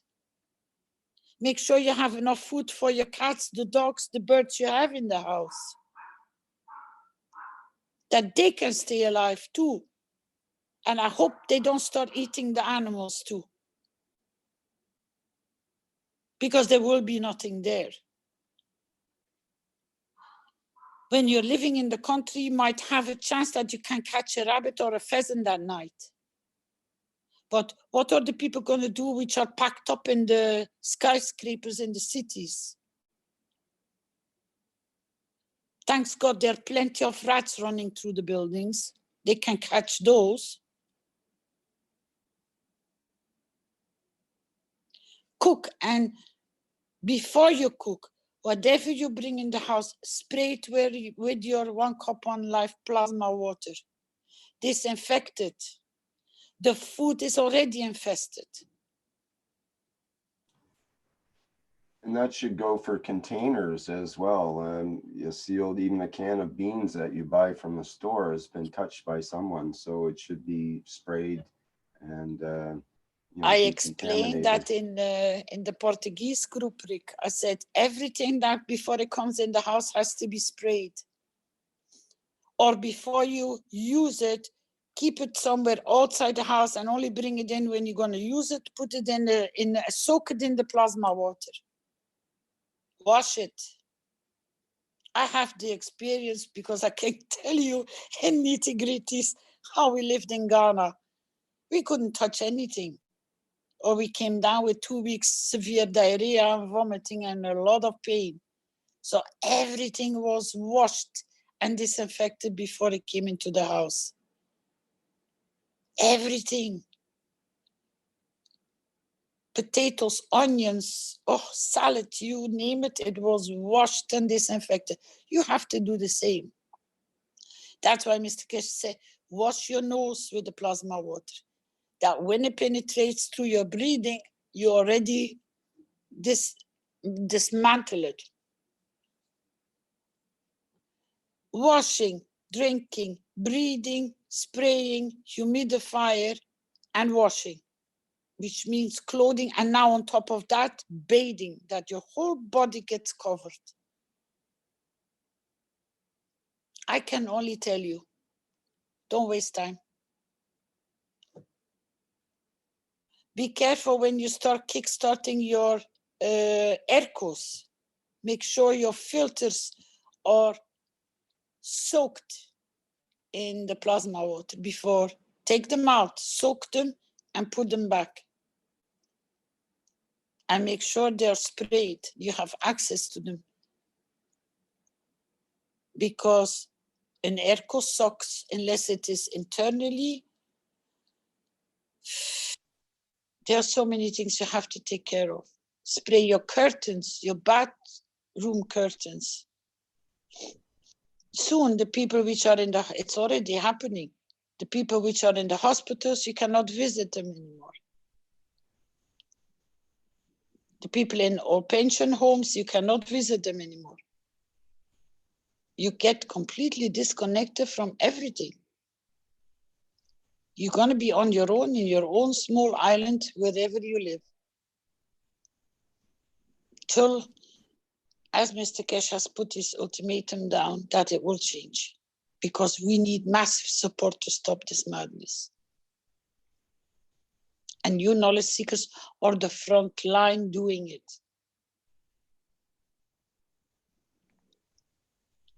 Make sure you have enough food for your cats, the dogs, the birds you have in the house, that they can stay alive too. And I hope they don't start eating the animals too, because there will be nothing there. When you're living in the country, you might have a chance that you can catch a rabbit or a pheasant that night. But what are the people going to do which are packed up in the skyscrapers in the cities? Thanks God, there are plenty of rats running through the buildings. They can catch those. Cook, and before you cook, whatever you bring in the house, spray it with your 1 cup 1 life plasma water. Disinfect it. The food is already infested. And that should go for containers as well. You sealed, even a can of beans that you buy from the store has been touched by someone, so it should be sprayed and I explained that in the Portuguese group, Rick. I said everything that before it comes in the house has to be sprayed. Or before you use it, keep it somewhere outside the house and only bring it in when you're going to use it. Put it soak it in the plasma water. Wash it. I have the experience because I can tell you in nitty-gritties how we lived in Ghana. We couldn't touch anything. Or we came down with 2 weeks severe diarrhea, vomiting, and a lot of pain. So everything was washed and disinfected before it came into the house. Everything. Potatoes, onions, salad, you name it, it was washed and disinfected. You have to do the same. That's why Mr. Keshe said, wash your nose with the plasma water. That when it penetrates through your breathing, you already dismantle it. Washing, drinking, breathing, spraying, humidifier, and washing, which means clothing, and now on top of that, bathing, that your whole body gets covered. I can only tell you, don't waste time. Be careful when you start kickstarting your aircos. Make sure your filters are soaked in the plasma water before. Take them out, soak them, and put them back. And make sure they're sprayed. You have access to them. Because an airco sucks unless it is internally. There are so many things you have to take care of. Spray your curtains, your bathroom curtains. Soon, the people which are it's already happening. The people which are in the hospitals, you cannot visit them anymore. The people in old pension homes, you cannot visit them anymore. You get completely disconnected from everything. You're going to be on your own in your own small island, wherever you live. Till, as Mr. Keshe has put his ultimatum down, that it will change. Because we need massive support to stop this madness. And you knowledge seekers are the front line doing it.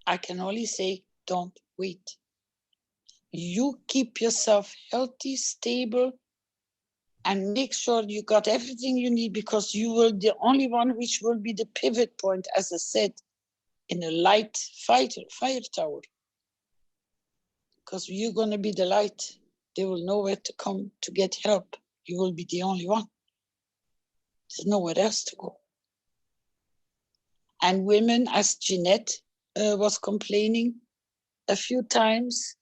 I can only say, don't wait. You keep yourself healthy, stable, and make sure you got everything you need, because you will the only one which will be the pivot point, as I said, in a light fire tower. Because you're going to be the light. They will know where to come to get help. You will be the only one. There's nowhere else to go. And women, as Jeanette was complaining a few times,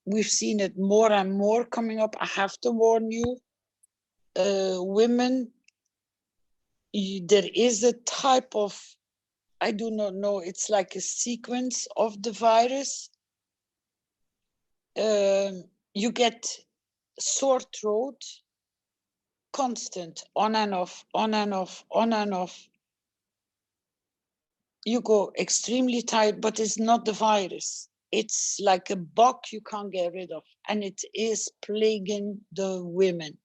we've seen it more and more coming up. I have to warn you, women, there is a type of, I do not know, it's like a sequence of the virus. You get sore throat, constant, on and off, on and off, on and off. You go extremely tired, but it's not the virus. It's like a bug you can't get rid of, and it is plaguing the women.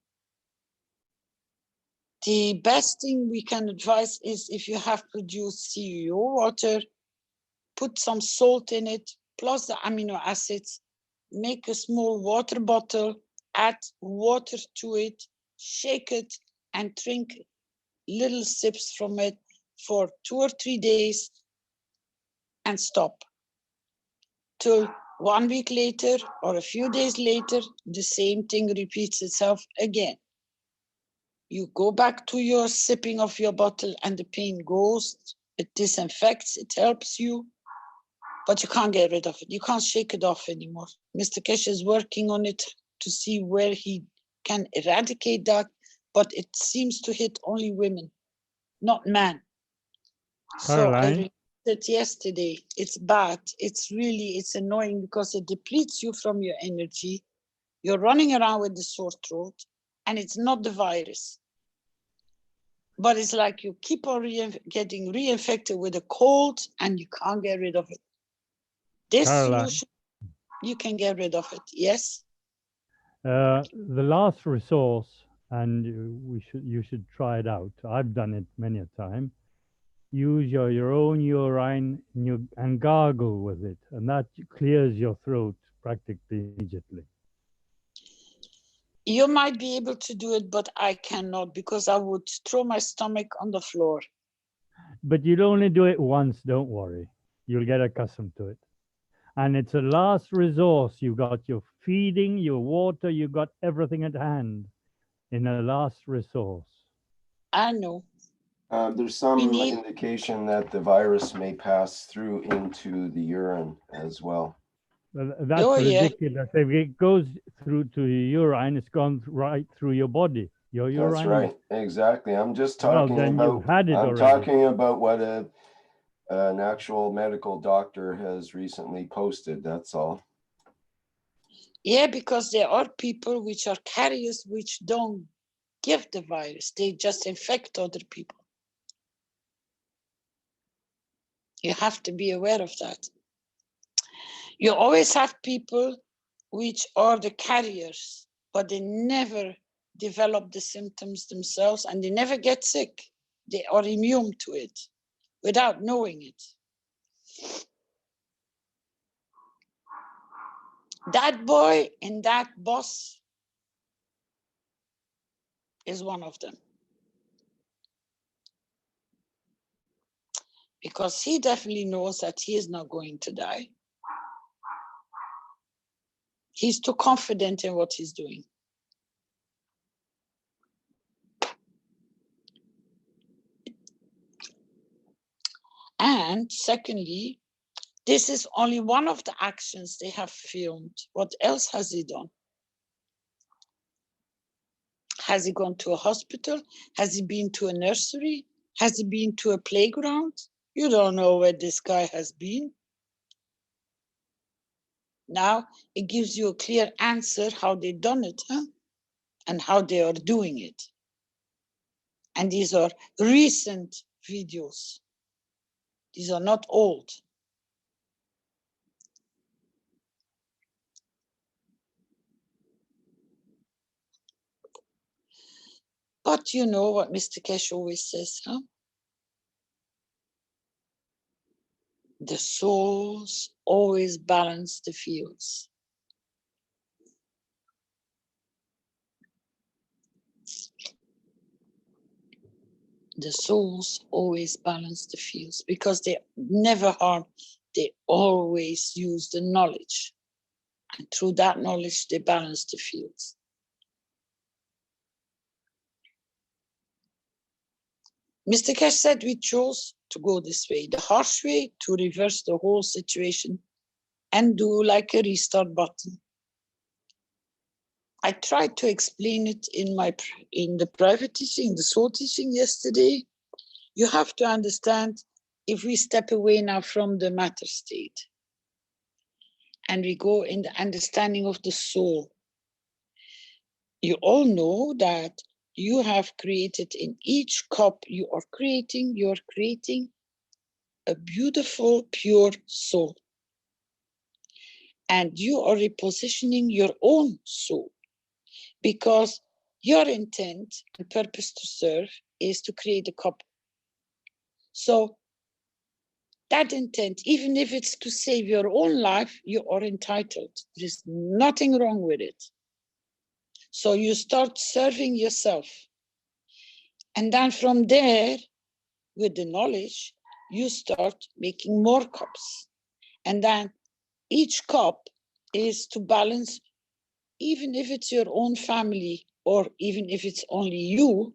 The best thing we can advise is, if you have produced CEO water, put some salt in it, plus the amino acids, make a small water bottle, add water to it, shake it, and drink little sips from it for 2 or 3 days and stop. Till 1 week later or a few days later, the same thing repeats itself again. You go back to your sipping of your bottle and the pain goes, it disinfects, it helps you, but you can't get rid of it. You can't shake it off anymore. Mr. Keshe is working on it to see where he can eradicate that, but it seems to hit only women, not men. So I read it yesterday. It's bad. It's annoying because it depletes you from your energy. You're running around with the sore throat, and it's not the virus. But it's like you keep on getting reinfected with a cold and you can't get rid of it. This solution, you can get rid of it. Yes? The last resource, and you should try it out. I've done it many a time. Use your own urine and gargle with it, and that clears your throat practically immediately. You might be able to do it, but I cannot, because I would throw my stomach on the floor. But you'll only do it once, don't worry. You'll get accustomed to it. And it's a last resource. You got your feeding, your water, you got everything at hand in a last resource. I know. There's some indication that the virus may pass through into the urine as well. That's ridiculous. If it goes through to your urine, it's gone right through your body. Your urine. That's right. Exactly. I'm just talking about. Talking about what an actual medical doctor has recently posted. That's all. Yeah, because there are people which are carriers which don't give the virus. They just infect other people. You have to be aware of that. You always have people which are the carriers, but they never develop the symptoms themselves and they never get sick. They are immune to it without knowing it. That boy and that boss is one of them. Because he definitely knows that he is not going to die. He's too confident in what he's doing. And secondly, this is only one of the actions they have filmed. What else has he done? Has he gone to a hospital? Has he been to a nursery? Has he been to a playground? You don't know where this guy has been. Now it gives you a clear answer how they done it, huh? And how they are doing it. And these are recent videos. These are not old. But you know what Mr. Keshe always says, huh? The souls always balance the fields. The souls always balance the fields because they never harm. They always use the knowledge And through that knowledge, they balance the fields. Mr. Keshe said we chose to go this way, the harsh way, to reverse the whole situation and do like a restart button. I tried to explain it in the private teaching, the soul teaching yesterday. You have to understand, if we step away now from the matter state and we go in the understanding of the soul, you all know that you have created in each cup you're creating a beautiful, pure soul. And you are repositioning your own soul, because your intent and purpose to serve is to create a cup. So that intent, even if it's to save your own life, you are entitled. There is nothing wrong with it. So you start serving yourself. And then from there, with the knowledge, you start making more cups. And then each cup is to balance, even if it's your own family or even if it's only you,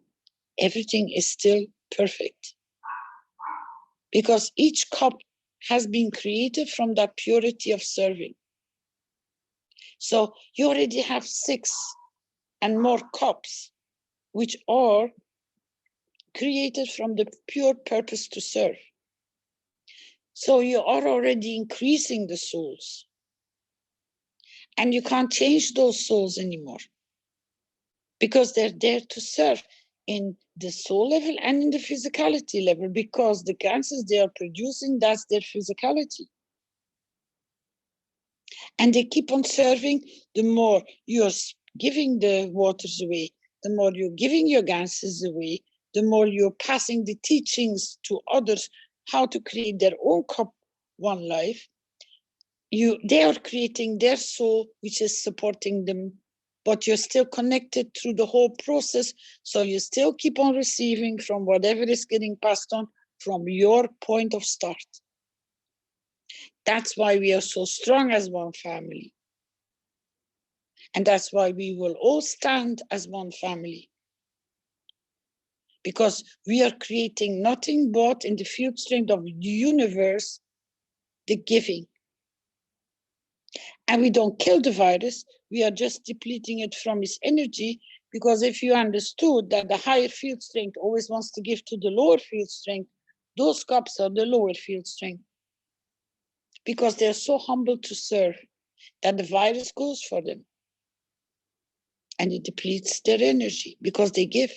everything is still perfect. Because each cup has been created from that purity of serving. So you already have 6 and more cups, which are created from the pure purpose to serve. So you are already increasing the souls. And you can't change those souls anymore, because they're there to serve in the soul level and in the physicality level, because the gases they are producing, that's their physicality. And they keep on serving. The more you're giving the waters away, the more you're giving your gases away, the more you're passing the teachings to others how to create their own cup one life. They are creating their soul, which is supporting them, but you're still connected through the whole process. So you still keep on receiving from whatever is getting passed on from your point of start. That's why we are so strong as one family. And that's why we will all stand as one family. Because we are creating nothing but in the field strength of the universe, the giving. And we don't kill the virus, we are just depleting it from its energy. Because if you understood that the higher field strength always wants to give to the lower field strength, those cups are the lower field strength. Because they're so humble to serve that the virus goes for them. And it depletes their energy because they give.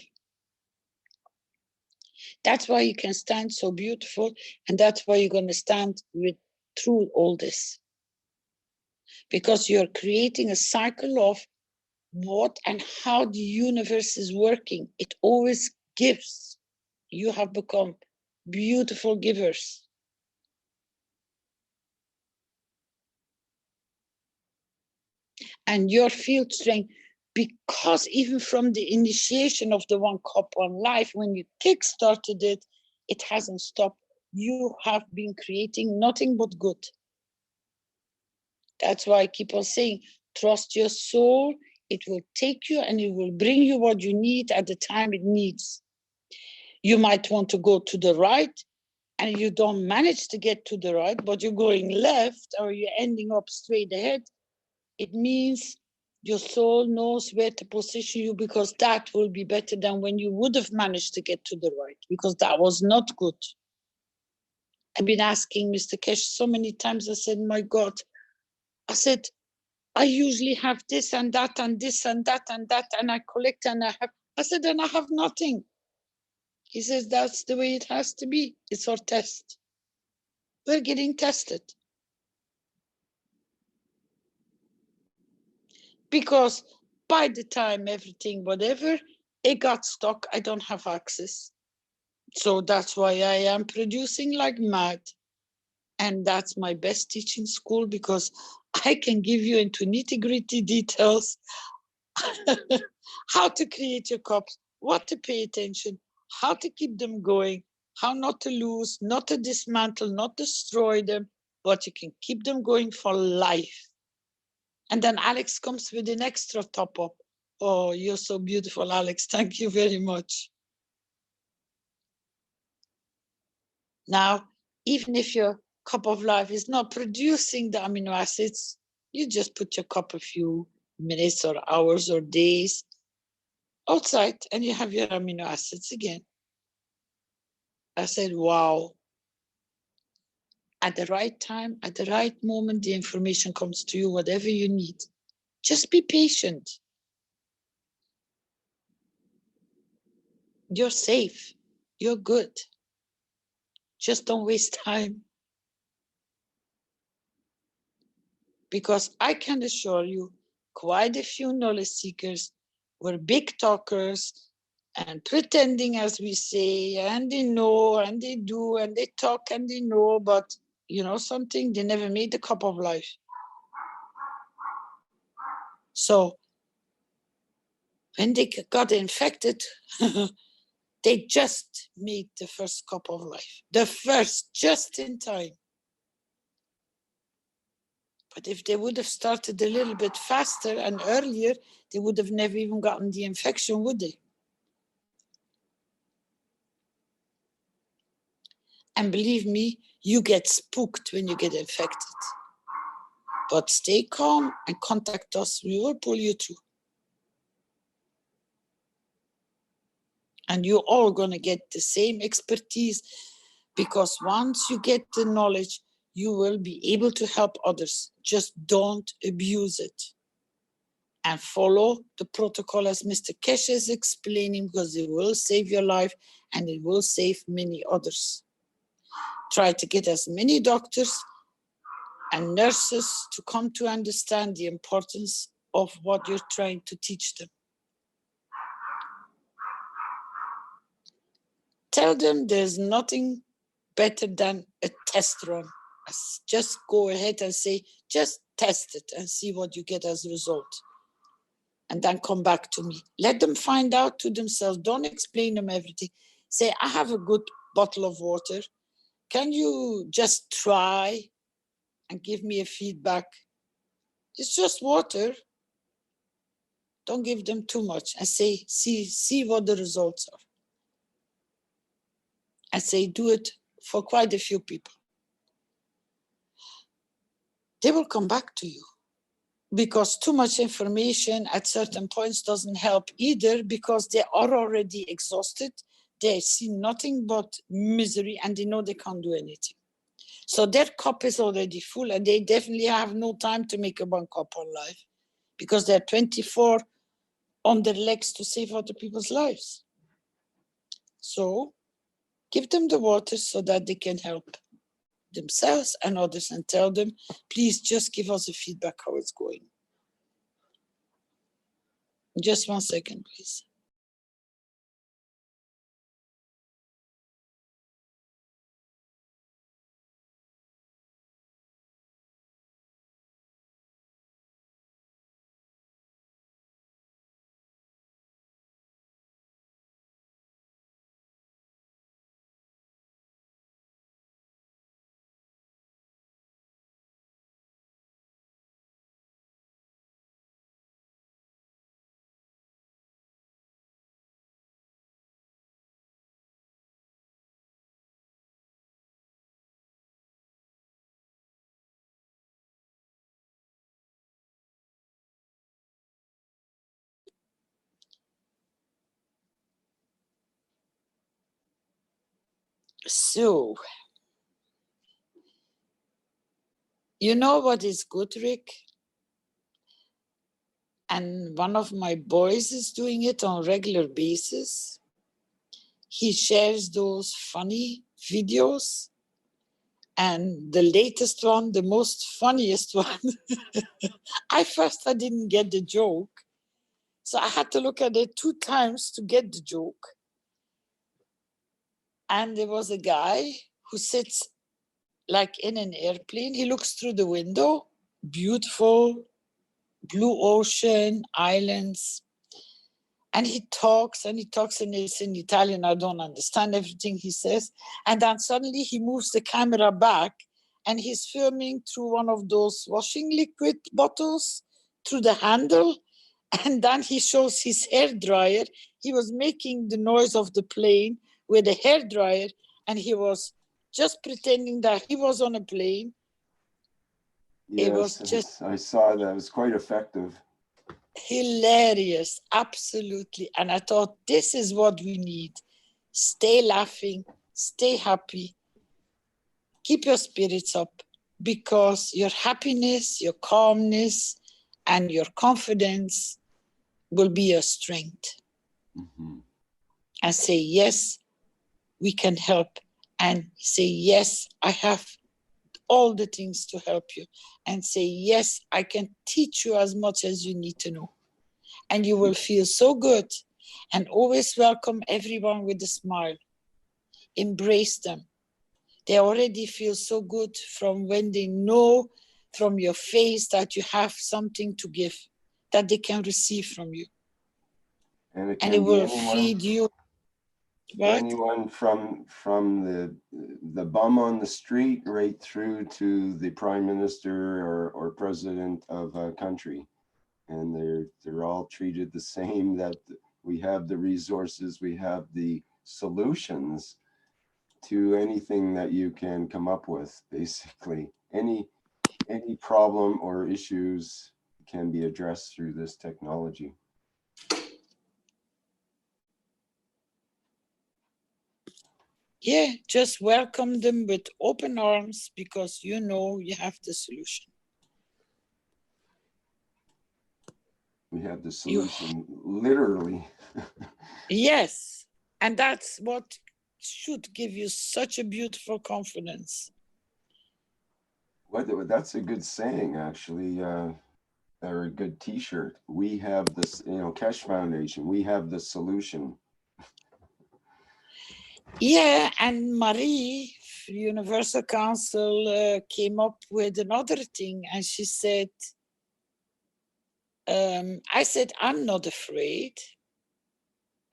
That's why you can stand so beautiful, and that's why you're going to stand through all this. Because you're creating a cycle of what and how the universe is working. It always gives. You have become beautiful givers. And your field strength, because even from the initiation of the One Cup One Life, when you kick-started it, it hasn't stopped. You have been creating nothing but good. That's why I keep on saying, trust your soul. It will take you and it will bring you what you need at the time it needs. You might want to go to the right and you don't manage to get to the right, but you're going left or you're ending up straight ahead. It means your soul knows where to position you, because that will be better than when you would have managed to get to the right, because that was not good. I've been asking Mr. Keshe so many times. I said, my God, I said, I usually have this and that and this and that and that, and I collect and I have. I said, and I have nothing. He says, that's the way it has to be. It's our test. We're getting tested. Because by the time everything, whatever, it got stuck, I don't have access. So that's why I am producing like mad. And that's my best teaching school, because I can give you into nitty-gritty details how to create your cups, what to pay attention, how to keep them going, how not to lose, not to dismantle, not destroy them, but you can keep them going for life. And then Alex comes with an extra top up. Oh, you're so beautiful, Alex. Thank you very much. Now, even if your cup of life is not producing the amino acids, you just put your cup a few minutes or hours or days outside and you have your amino acids again. I said, wow. At the right time, at the right moment, the information comes to you, whatever you need. Just be patient. You're safe. You're good. Just don't waste time. Because I can assure you, quite a few knowledge seekers were big talkers and pretending, as we say, and they know, and they do, and they talk, and they know, but you know something, they never made the cup of life. So when they got infected, they just made the first cup of life. The first, just in time. But if they would have started a little bit faster and earlier, they would have never even gotten the infection, would they? And believe me, you get spooked when you get infected. But stay calm and contact us. We will pull you through. And you're all going to get the same expertise, because once you get the knowledge, you will be able to help others. Just don't abuse it. And follow the protocol as Mr. Keshe is explaining, because it will save your life and it will save many others. Try to get as many doctors and nurses to come to understand the importance of what you're trying to teach them. Tell them there's nothing better than a test run. Just go ahead and say, just test it and see what you get as a result. And then come back to me. Let them find out to themselves. Don't explain them everything. Say, I have a good bottle of water. Can you just try and give me a feedback? It's just water. Don't give them too much and say, see what the results are. And say, do it for quite a few people. They will come back to you, because too much information at certain points doesn't help either, because they are already exhausted. They see nothing but misery and they know they can't do anything. So their cup is already full and they definitely have no time to make a one cup on life, because they're 24 on their legs to save other people's lives. So give them the water so that they can help themselves and others, and tell them, please just give us a feedback how it's going. Just 1 second, please. So, you know what is good, Rick? And one of my boys is doing it on a regular basis. He shares those funny videos. And the latest one, the most funniest one, I didn't get the joke. So I had to look at it 2 times to get the joke. And there was a guy who sits like in an airplane. He looks through the window, beautiful, blue ocean, islands. And he talks and it's in Italian. I don't understand everything he says. And then suddenly he moves the camera back and he's filming through one of those washing liquid bottles through the handle, and then he shows his hair dryer. He was making the noise of the plane with a hair dryer, and he was just pretending that he was on a plane. Yes, it was just I saw that. It was quite effective. hilarious, absolutely. And I thought, this is what we need. Stay laughing, stay happy, keep your spirits up, because your happiness, your calmness, and your confidence will be your strength. Mm-hmm. And say, yes, we can help. And say, yes, I have all the things to help you. And say, yes, I can teach you as much as you need to know. And you will feel so good. And always welcome everyone with a smile. Embrace them. They already feel so good from when they know from your face that you have something to give, that they can receive from you. And it And can it be will anyone, feed you. What? anyone from the bum on the street right through to the prime minister or president of a country. And they're all treated the same, that we have the resources, we have the solutions to anything that you can come up with. Basically, any problem or issues can be addressed through this technology. Yeah, just welcome them with open arms, because you know you have the solution. We have the solution, literally. Yes, and that's what should give you such a beautiful confidence. That's a good saying, actually, or a good T-shirt. We have this, Keshe Foundation. We have the solution. Yeah, and Marie, Universal Council, came up with another thing, and she said, I said, I'm not afraid.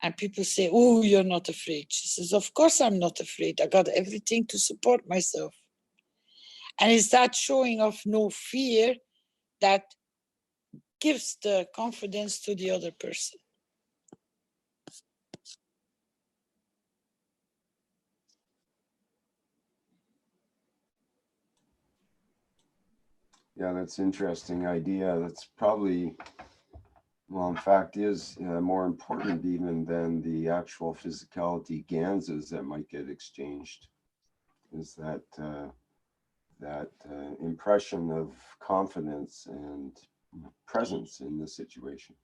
And people say, oh, you're not afraid. She says, of course I'm not afraid. I got everything to support myself. And it's that showing of no fear that gives the confidence to the other person. Yeah, that's an interesting idea. That's probably, well, in fact, is more important even than the actual physicality Ganses that might get exchanged. Is that impression of confidence and presence in the situation.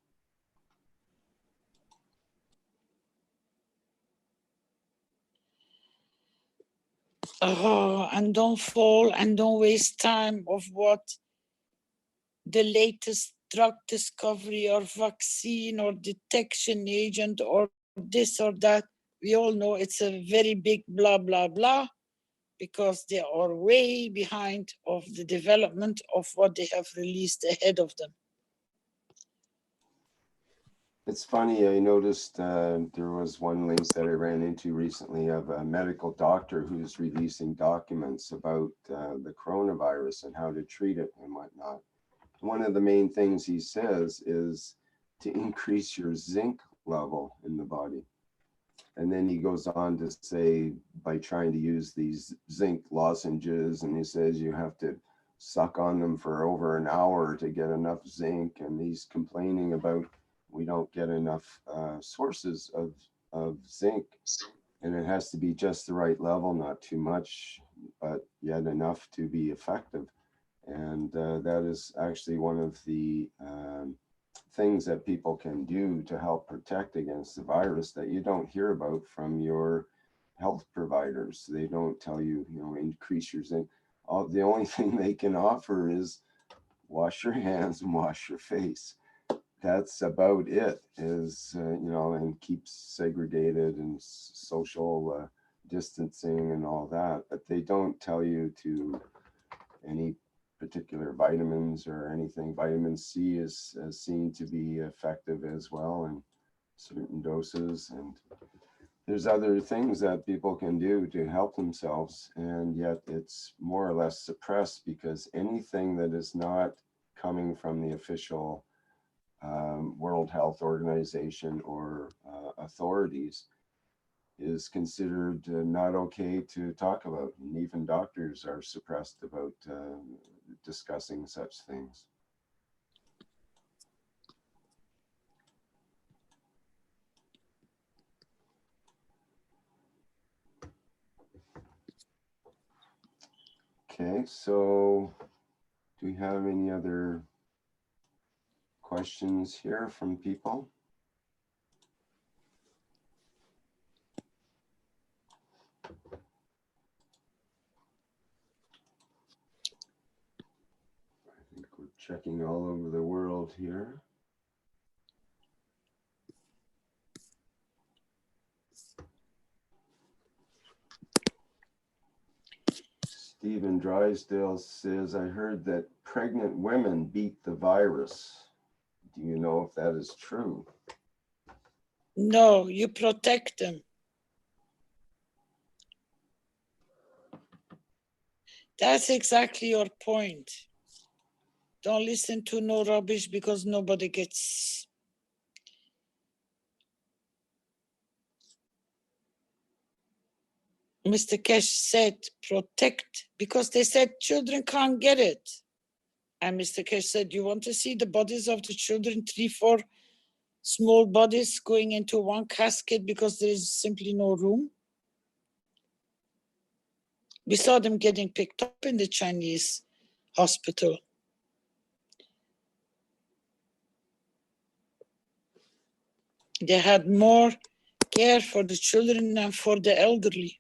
Oh, and don't fall and don't waste time of what the latest drug discovery or vaccine or detection agent or this or that. We all know it's a very big blah, blah, blah, because they are way behind of the development of what they have released ahead of them. It's funny, I noticed there was one link that I ran into recently of a medical doctor who's releasing documents about the coronavirus and how to treat it and whatnot. One of the main things he says is to increase your zinc level in the body. And then he goes on to say, by trying to use these zinc lozenges, and he says you have to suck on them for over an hour to get enough zinc. And he's complaining about we don't get enough sources of zinc, and it has to be just the right level, not too much, but yet enough to be effective. And that is actually one of the things that people can do to help protect against the virus that you don't hear about from your health providers. They don't tell you, increase your zinc. The only thing they can offer is wash your hands and wash your face. That's about it, and keep segregated and social distancing and all that. But they don't tell you to any particular vitamins or anything. Vitamin C is seen to be effective as well in certain doses. And there's other things that people can do to help themselves. And yet it's more or less suppressed, because anything that is not coming from the official World Health Organization or authorities is considered not okay to talk about. And even doctors are suppressed about discussing such things. Okay, so do we have any other questions here from people? I think we're checking all over the world here. Stephen Drysdale says, I heard that pregnant women beat the virus. Do you know if that is true? No, you protect them. That's exactly your point. Don't listen to no rubbish because nobody gets. Mr. Keshe said protect because they said children can't get it. And Mr. Keshe said, you want to see the bodies of the children, 3, 4 small bodies going into one casket because there is simply no room? We saw them getting picked up in the Chinese hospital. They had more care for the children than for the elderly.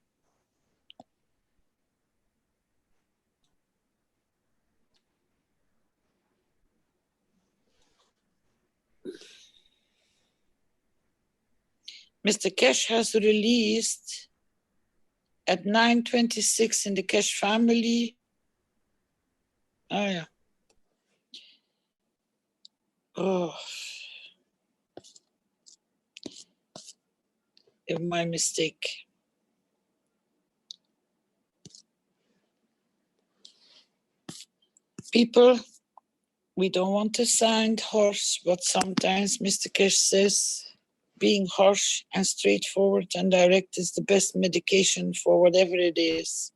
Mr. Keshe has released at 9:26 in the Keshe family. Oh, yeah. Oh. My mistake. People, we don't want to sound harsh, but sometimes Mr. Keshe says being harsh and straightforward and direct is the best medication for whatever it is.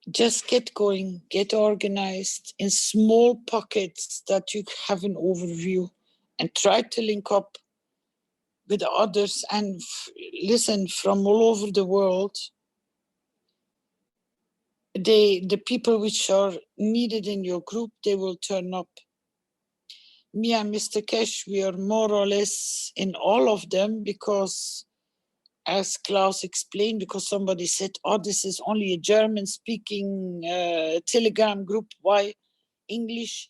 Just get going, get organized in small pockets that you have an overview and try to link up with others and listen from all over the world. The people which are needed in your group, they will turn up. Me and Mr. Keshe, we are more or less in all of them because, as Klaus explained, because somebody said, oh, this is only a German-speaking Telegram group, why English?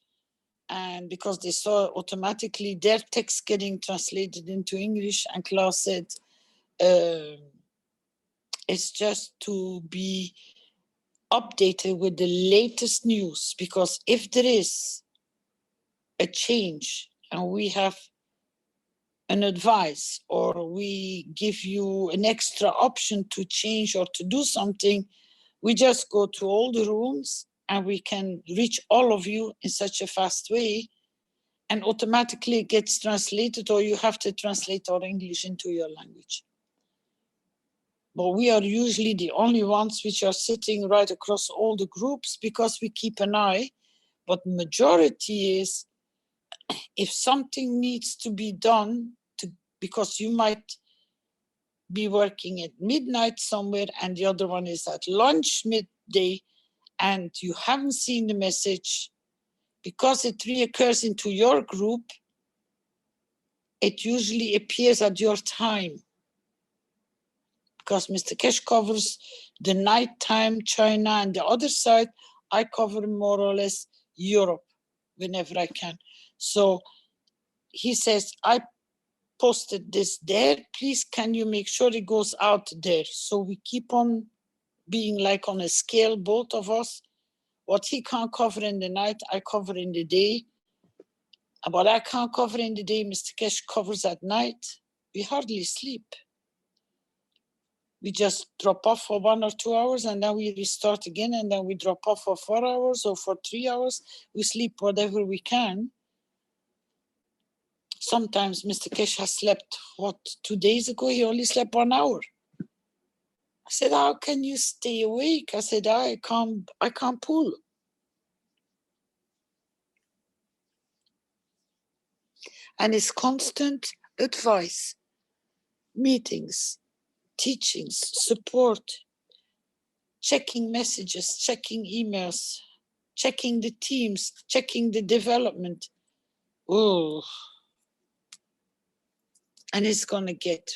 And because they saw automatically their text getting translated into English, and Klaus said, it's just to be updated with the latest news, because if there is a change and we have an advice or we give you an extra option to change or to do something, we just go to all the rooms and we can reach all of you in such a fast way, and automatically it gets translated, or you have to translate our English into your language. But we are usually the only ones which are sitting right across all the groups because we keep an eye. But majority is, if something needs to be done, because you might be working at midnight somewhere and the other one is at lunch midday, and you haven't seen the message, because it reoccurs into your group, it usually appears at your time. Because Mr. Keshe covers the nighttime China, and the other side, I cover more or less Europe whenever I can. So he says, I posted this there, please can you make sure it goes out there? So we keep on being like on a scale, both of us, What he can't cover in the night, I cover in the day. And what I can't cover in the day, Mr. Keshe covers at night. We hardly sleep. We just drop off for 1 or 2 hours and then we restart again, and then we drop off for 4 hours or for 3 hours. We sleep whatever we can. Sometimes Mr. Keshe has slept, 2 days ago, he only slept 1 hour. I said, how can you stay awake? I said, I can't pull. And it's constant advice, meetings, teachings, support, checking messages, checking emails, checking the teams, checking the development. Oh, and it's going to get,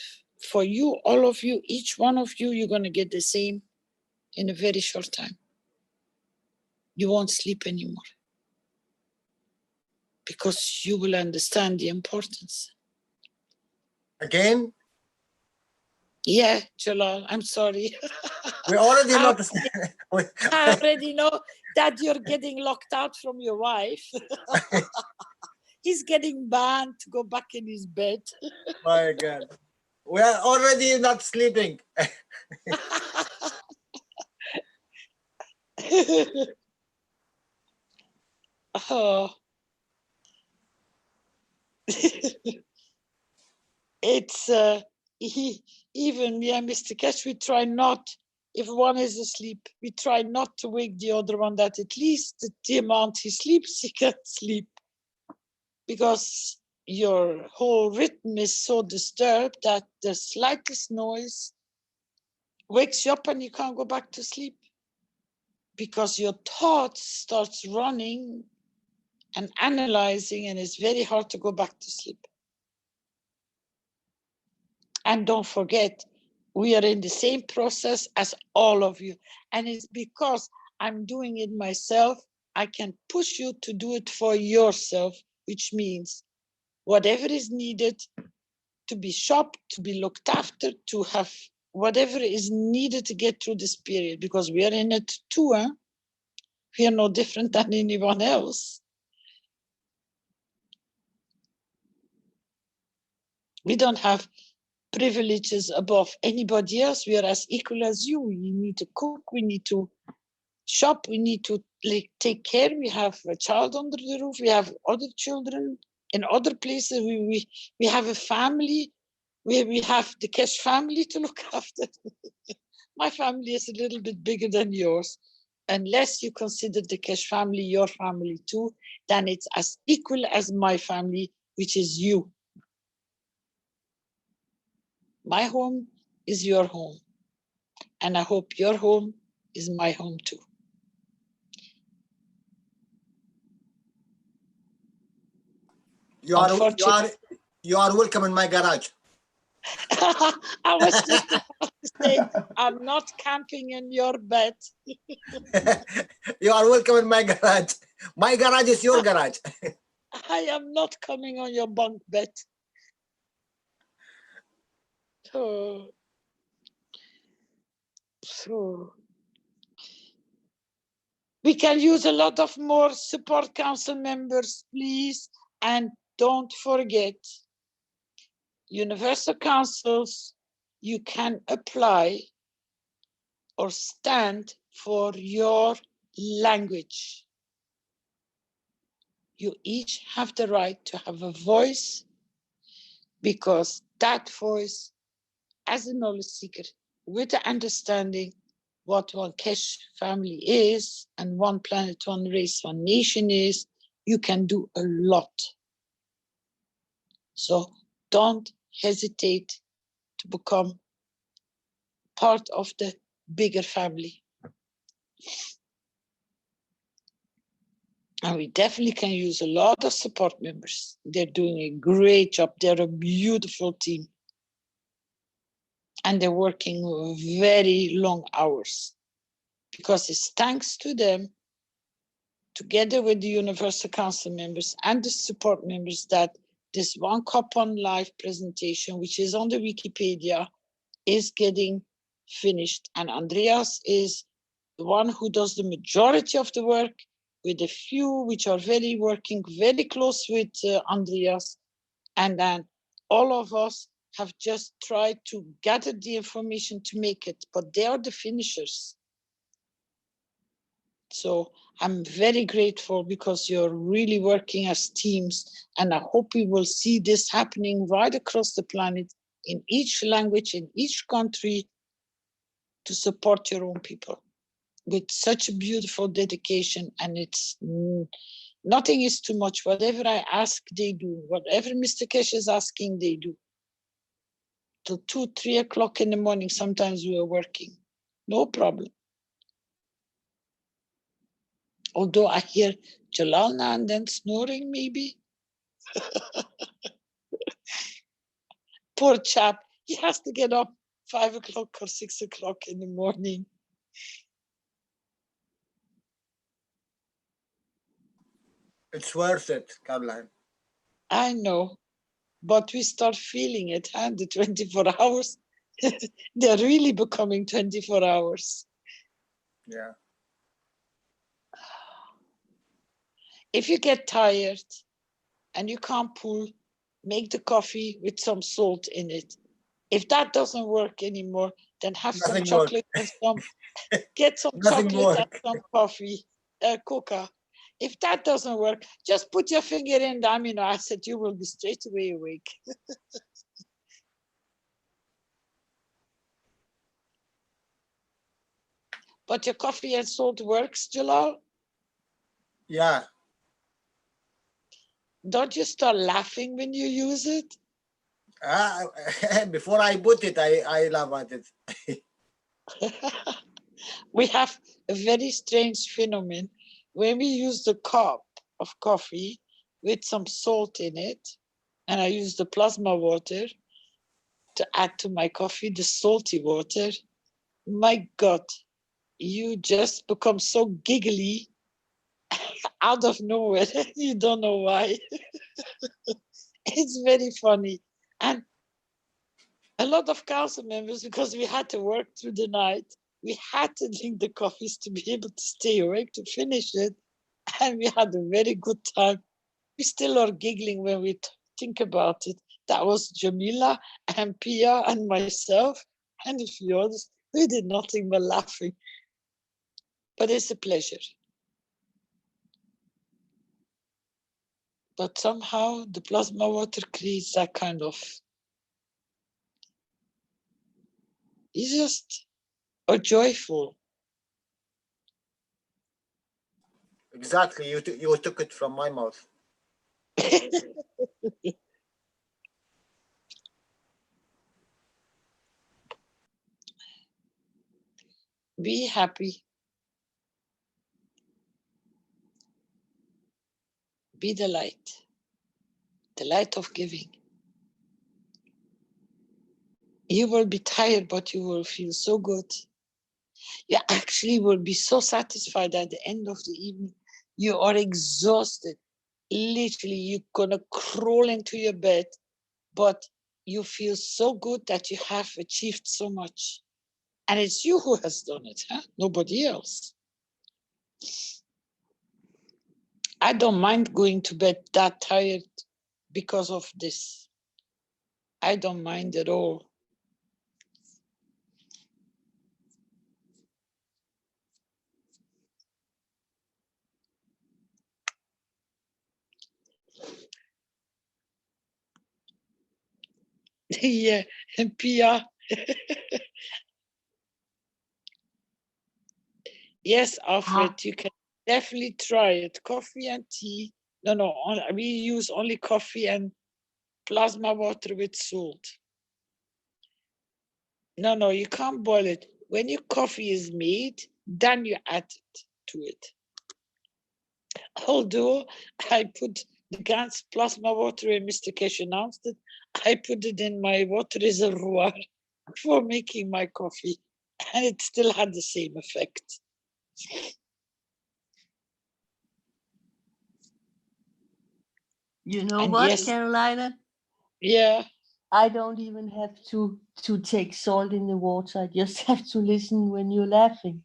for you, all of you, each one of you, you're going to get the same in a very short time. You won't sleep anymore because you will understand the importance. Again? Yeah, Jalal, I'm sorry. We already know. I already know that you're getting locked out from your wife. He's getting banned to go back in his bed. My God. We are already not sleeping. Oh. It's even me and Mr. Keshe, we try not, if one is asleep, we try not to wake the other one, that at least the amount he sleeps, he can sleep. Because your whole rhythm is so disturbed that the slightest noise wakes you up and you can't go back to sleep. Because your thoughts starts running and analyzing, and it's very hard to go back to sleep. And don't forget, we are in the same process as all of you. And it's because I'm doing it myself, I can push you to do it for yourself, which means whatever is needed to be shopped, to be looked after, to have whatever is needed to get through this period, because we are in it too. Huh? We are no different than anyone else. We don't have privileges above anybody else. We are as equal as you. We need to cook, we need to shop, we need to take care. We have a child under the roof, we have other children in other places. We have a family. We have the Keshe family to look after. My family is a little bit bigger than yours. Unless you consider the Keshe family your family too, then it's as equal as my family, which is you. My home is your home. And I hope your home is my home too. You are welcome in my garage. I was just about to say, I'm not camping in your bed. You are welcome in my garage. My garage is your garage. I am not coming on your bunk bed. Oh. So we can use a lot of more support council members, please. And don't forget, universal councils, you can apply or stand for your language. You each have the right to have a voice, because that voice, as a knowledge seeker, with the understanding what one Keshe family is, and one planet, one race, one nation is, you can do a lot. So don't hesitate to become part of the bigger family. And we definitely can use a lot of support members. They're doing a great job. They're a beautiful team. And they're working very long hours, because it's thanks to them, together with the Universal Council members and the support members, that this One Cup One Life presentation, which is on the Wikipedia, is getting finished. And Andreas is the one who does the majority of the work, with a few which are working very close with Andreas, and then all of us have just tried to gather the information to make it, but they are the finishers. So I'm very grateful because you're really working as teams, and I hope we will see this happening right across the planet, in each language, in each country, to support your own people with such a beautiful dedication. And it's nothing is too much. Whatever I ask, they do. Whatever Mr. Keshe is asking, they do. Till 2, 3 o'clock in the morning, sometimes we are working. No problem. Although I hear Jalal now and then snoring, maybe. Poor chap, he has to get up 5 o'clock or 6 o'clock in the morning. It's worth it, Caroline. I know, but we start feeling it, and the 24 hours, they're really becoming 24 hours. Yeah. If you get tired and you can't pull, make the coffee with some salt in it. If that doesn't work anymore, then have some chocolate and get some chocolate and some coffee, coca. If that doesn't work, just put your finger in the amino acid, you will be straight away awake. But your coffee and salt works, Jalal? Yeah. Don't you start laughing when you use it? Before I put it, I laugh at it. We have a very strange phenomenon. When we use the cup of coffee with some salt in it, and I use the plasma water to add to my coffee, the salty water, my God, you just become so giggly out of nowhere. You don't know why. It's very funny. And a lot of council members, because we had to work through the night, we had to drink the coffees to be able to stay awake to finish it. And we had a very good time. We still are giggling when we think about it. That was Jamila and Pia and myself and a few others. We did nothing but laughing. But it's a pleasure. But somehow the plasma water creates that kind of, it's just a joyful. Exactly, you took it from my mouth. Be happy. Be the light of giving. You will be tired, but you will feel so good. You actually will be so satisfied at the end of the evening. You are exhausted. Literally, you're gonna crawl into your bed, but you feel so good that you have achieved so much. And it's you who has done it, huh? Nobody else. I don't mind going to bed that tired because of this. I don't mind at all. Yeah, and Pia. Yes, Alfred, you can definitely try it. Coffee and tea. No, we use only coffee and plasma water with salt. No, you can't boil it. When your coffee is made, then you add it to it. Although I put the Gans plasma water, and Mr. Keshe announced it, I put it in my water reservoir for making my coffee, and it still had the same effect. You know And what, yes, Carolina? Yeah. I don't even have to take salt in the water. I just have to listen when you're laughing.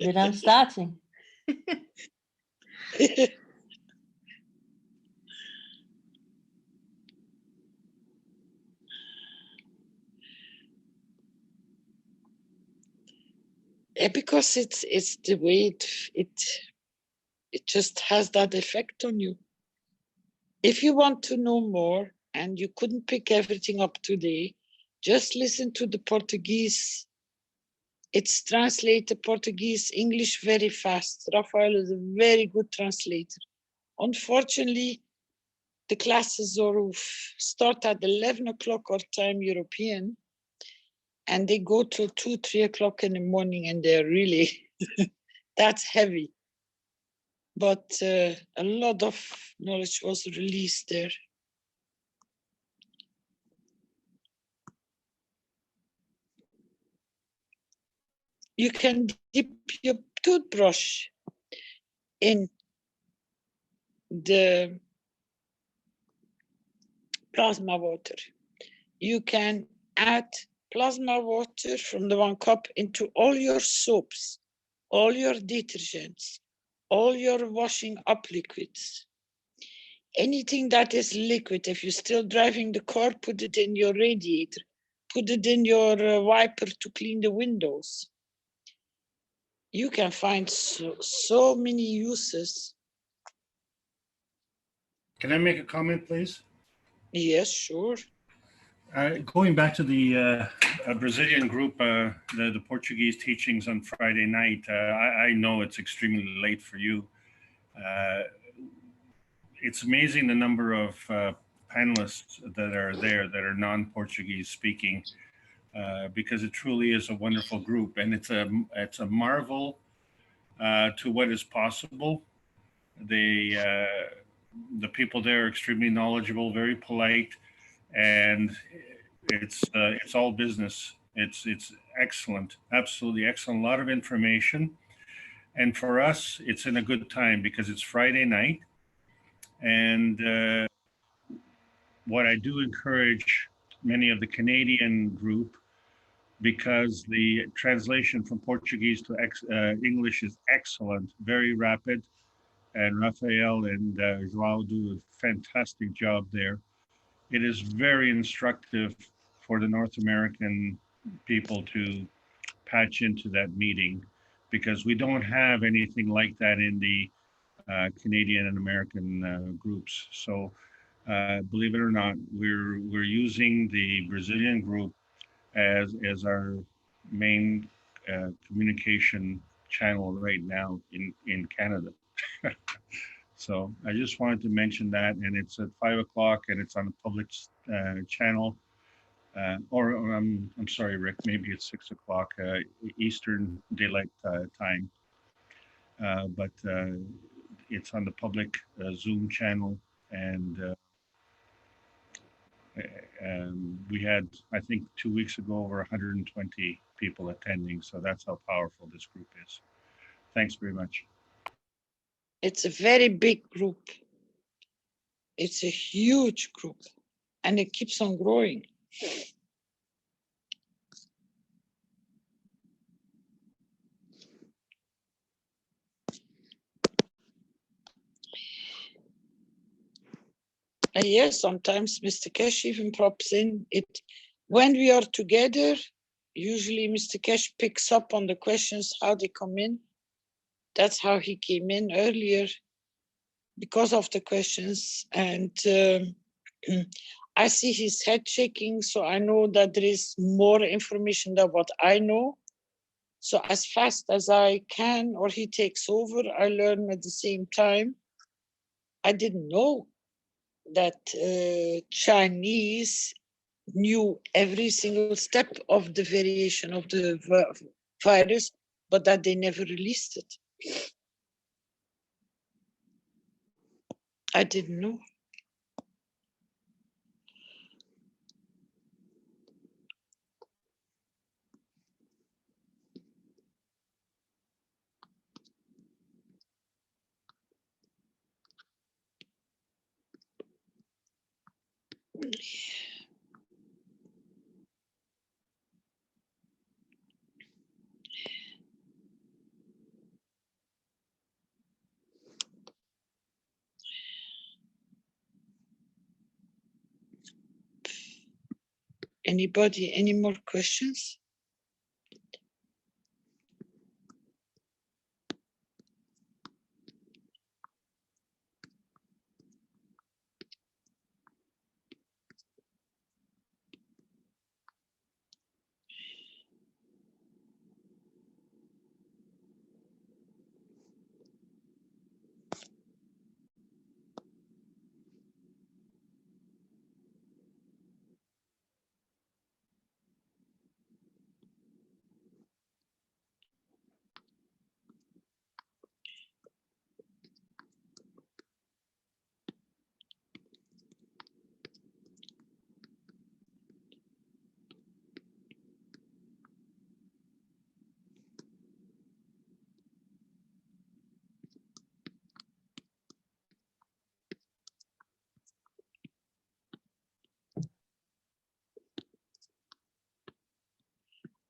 Then I'm starting. Yeah, because it's the way it just has that effect on you. If you want to know more and you couldn't pick everything up today, just listen to the Portuguese. It's translated Portuguese, English very fast. Rafael is a very good translator. Unfortunately, the classes start at 11 o'clock our time European, and they go till 2, 3 o'clock in the morning, and they're really, that's heavy. But a lot of knowledge was released there. You can dip your toothbrush in the plasma water. You can add plasma water from the 1 cup into all your soaps, all your detergents, all your washing up liquids. Anything that is liquid, if you're still driving the car, put it in your radiator, put it in your wiper to clean the windows. You can find so many uses. Can I make a comment, please? Yes, sure. Going back to the Brazilian group, the Portuguese teachings on Friday night, I know it's extremely late for you. It's amazing the number of panelists that are there that are non-Portuguese speaking, because it truly is a wonderful group, and it's a marvel to what is possible. The people there are extremely knowledgeable, very polite, and it's all business. It's excellent, absolutely excellent. A lot of information, and for us, it's in a good time because it's Friday night. And what I do encourage many of the Canadian group, because the translation from Portuguese to English is excellent, very rapid, and Rafael and Joao do a fantastic job there. It is very instructive for the North American people to patch into that meeting, because we don't have anything like that in the Canadian and American groups. So believe it or not, we're using the Brazilian group as our main communication channel right now in Canada. So I just wanted to mention that, and it's at 5 o'clock, and it's on a public channel. Or I'm sorry, Rick, maybe it's 6 o'clock Eastern Daylight Time. But it's on the public Zoom channel, and we had, I think 2 weeks ago, over 120 people attending. So that's how powerful this group is. Thanks very much. It's a very big group. It's a huge group, and it keeps on growing. And yes, sometimes Mr. Keshe even pops in. When we are together, usually Mr. Keshe picks up on the questions, how they come in. That's how he came in earlier, because of the questions. And I see his head shaking, so I know that there is more information than what I know. So as fast as I can, or he takes over, I learn at the same time. I didn't know that Chinese knew every single step of the variation of the virus, but that they never released it. I didn't know. Anybody, any more questions?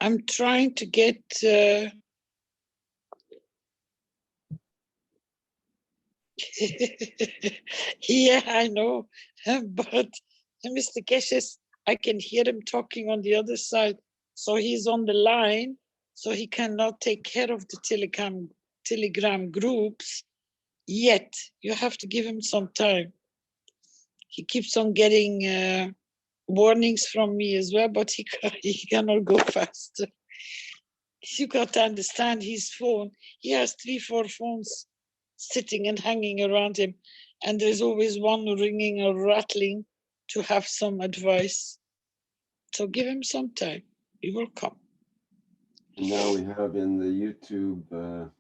I'm trying to get yeah, I know, but Mr. Keshe, I can hear him talking on the other side. So he's on the line, so he cannot take care of the Telegram groups yet. You have to give him some time. He keeps on getting warnings from me as well, but he cannot go faster. You got to understand his phone. He has 3-4 phones sitting and hanging around him, and there's always one ringing or rattling to have some advice. So give him some time. He will come. Now we have in the YouTube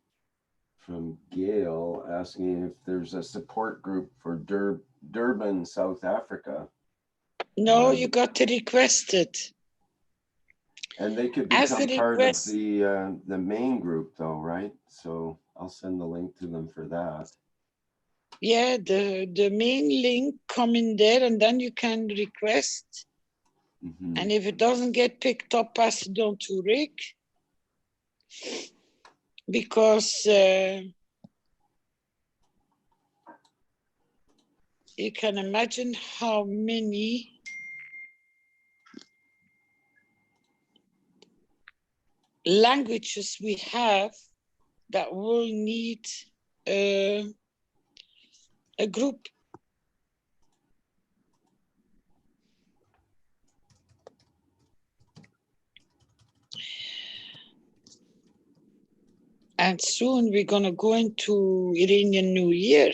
from Gail asking if there's a support group for Durban, South Africa. No, you got to request it. And they could As a become part of request, the main group though, right? So I'll send the link to them for that. yeah, the main link come in there, and then you can request. Mm-hmm. And if it doesn't get picked up, pass it on to Rick. Because you can imagine how many languages we have that will need a group. And soon we're going to go into Iranian New Year.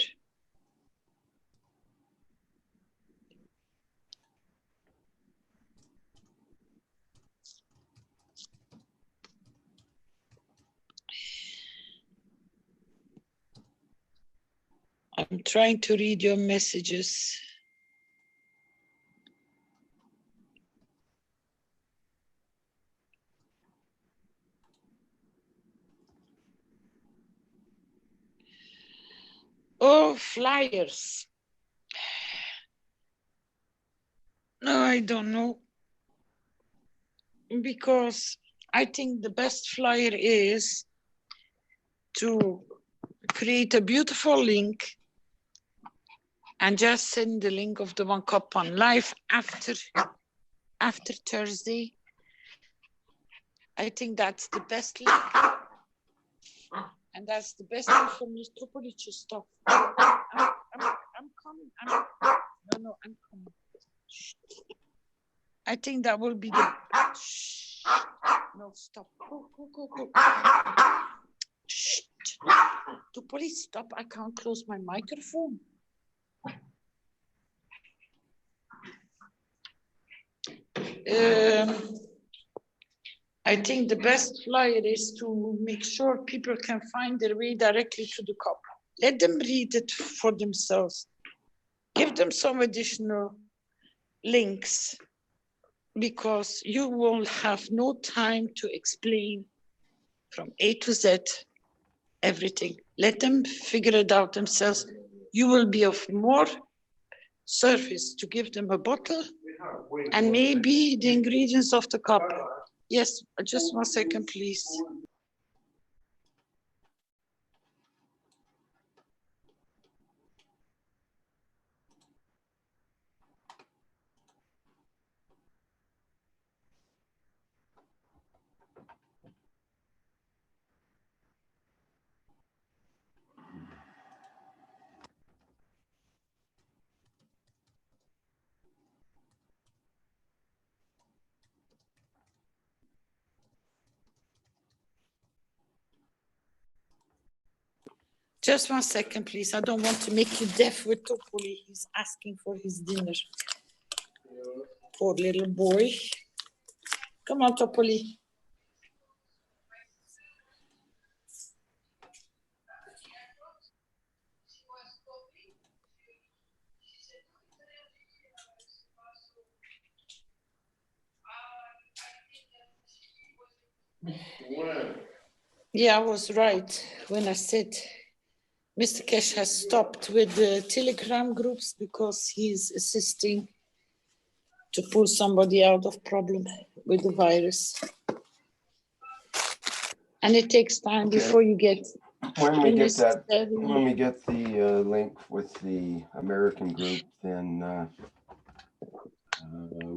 I'm trying to read your messages. Oh, flyers. No, I don't know. Because I think the best flyer is to create a beautiful link and just send the link of the One Cup One Live after Thursday. I think that's the best link. And that's the best thing for Mr. Police stuff. I'm coming. No, I'm coming. Shh. I think that will be the... Shh. No, stop. Go. Shh. To police, stop. I can't close my microphone. I think the best flyer is to make sure people can find their way directly to the cup. Let them read it for themselves. Give them some additional links, because you will have no time to explain from A to Z everything. Let them figure it out themselves. You will be of more service to give them a bottle and maybe the ingredients of the cup. Yes, just 1 second, please. Just 1 second, please. I don't want to make you deaf with Topoli. He's asking for his dinner. Poor little boy. Come on, Topoli. Yeah, I was right when I said Mr. Keshe has stopped with the Telegram groups because he's assisting to pull somebody out of problem with the virus. And it takes time before you get When we get that, necessary- when we get the link with the American group, then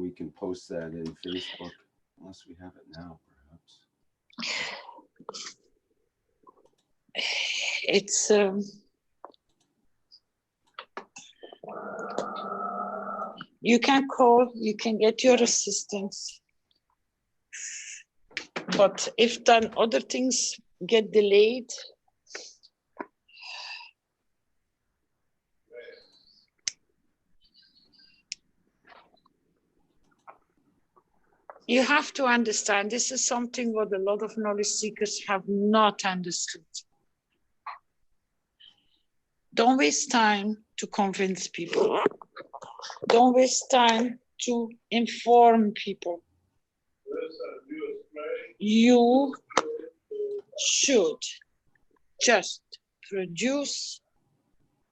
we can post that in Facebook, unless we have it now, perhaps. It's you can call, you can get your assistance, but if then other things get delayed, you have to understand, this is something what a lot of knowledge seekers have not understood. Don't waste time to convince people. Don't waste time to inform people. You should just produce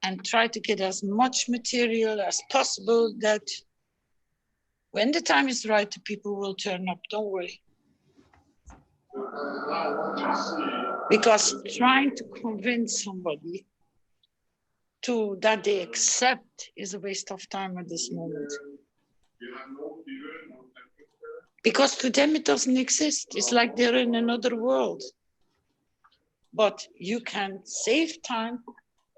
and try to get as much material as possible that when the time is right, the people will turn up. Don't worry. Because trying to convince somebody to that they accept is a waste of time at this moment. Because to them it doesn't exist. It's like they're in another world. But you can save time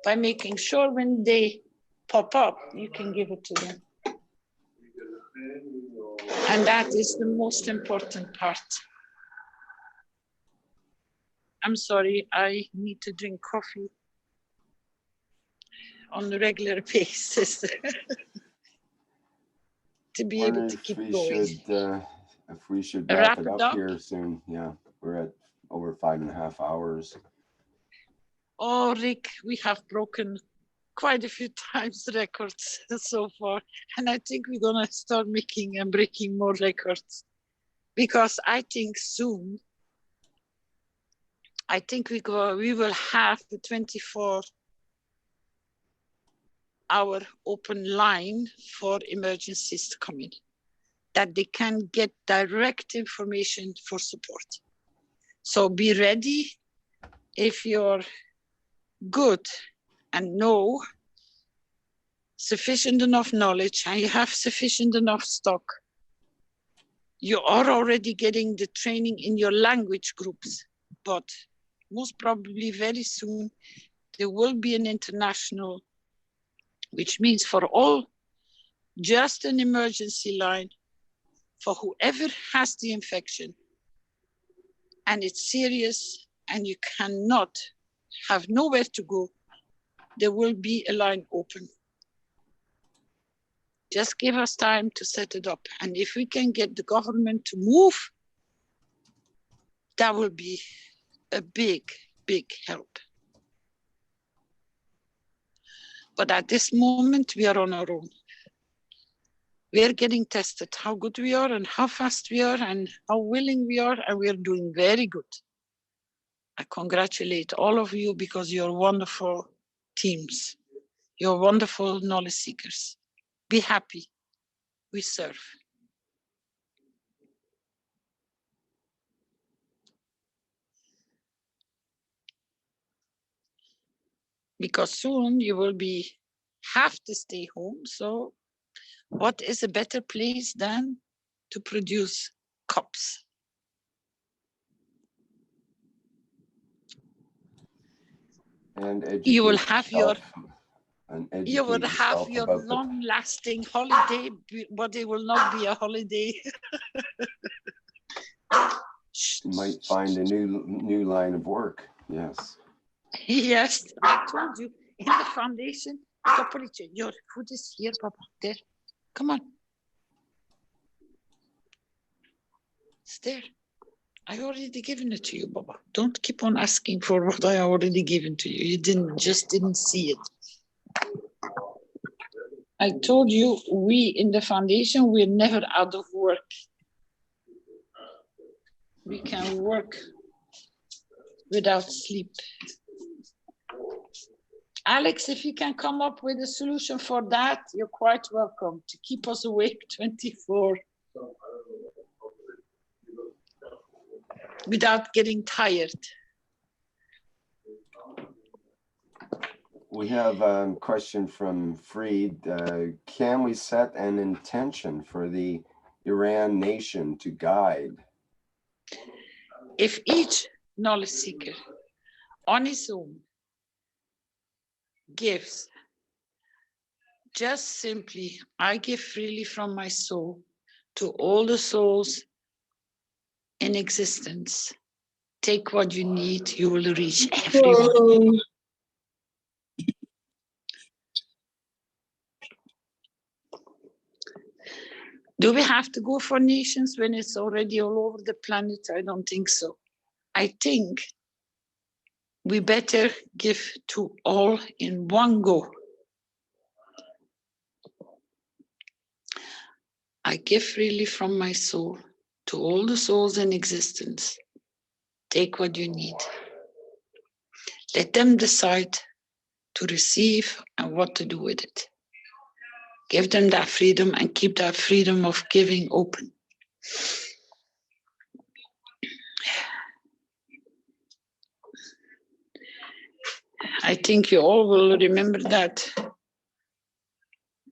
by making sure when they pop up, you can give it to them. And that is the most important part. I'm sorry, I need to drink coffee on a regular basis to be able to keep going. If we should wrap it up here soon. Yeah, we're at over 5.5 hours. Oh, Rick, we have broken quite a few times records so far. And I think we're gonna start making and breaking more records. Because I think soon, I think we will have the 24-hour open line for emergencies to come in, that they can get direct information for support. So be ready. If you're good and know sufficient enough knowledge and you have sufficient enough stock, you are already getting the training in your language groups, but most probably very soon there will be an international, which means for all, just an emergency line for whoever has the infection and it's serious and you cannot have nowhere to go, there will be a line open. Just give us time to set it up. And if we can get the government to move, that will be a big, big help. But at this moment, we are on our own. We are getting tested how good we are and how fast we are and how willing we are, and we are doing very good. I congratulate all of you because you're wonderful teams. You're wonderful knowledge seekers. Be happy. We serve. Because soon you will have to stay home. So what is a better place than to produce cups? And educate You will have your about long-lasting holiday, but it will not be a holiday. You might find a new line of work. Yes. Yes, I told you. In the foundation, Tavakoli, your food is here, Papa. There. Come on. It's there. I already given it to you, Baba. Don't keep on asking for what I already given to you. You didn't see it. I told you, we in the foundation, we're never out of work. We can work without sleep. Alex, if you can come up with a solution for that, you're quite welcome to keep us awake 24 without getting tired. We have a question from Freed. Can we set an intention for the Iran nation to guide? If each knowledge seeker on his own gives just simply, I give freely from my soul to all the souls in existence. Take what you need, you will reach everyone. Do we have to go for nations when it's already all over the planet? I don't think so. I think we better give to all in one go. I give freely from my soul to all the souls in existence. Take what you need. Let them decide to receive and what to do with it. Give them that freedom and keep that freedom of giving open. I think you all will remember that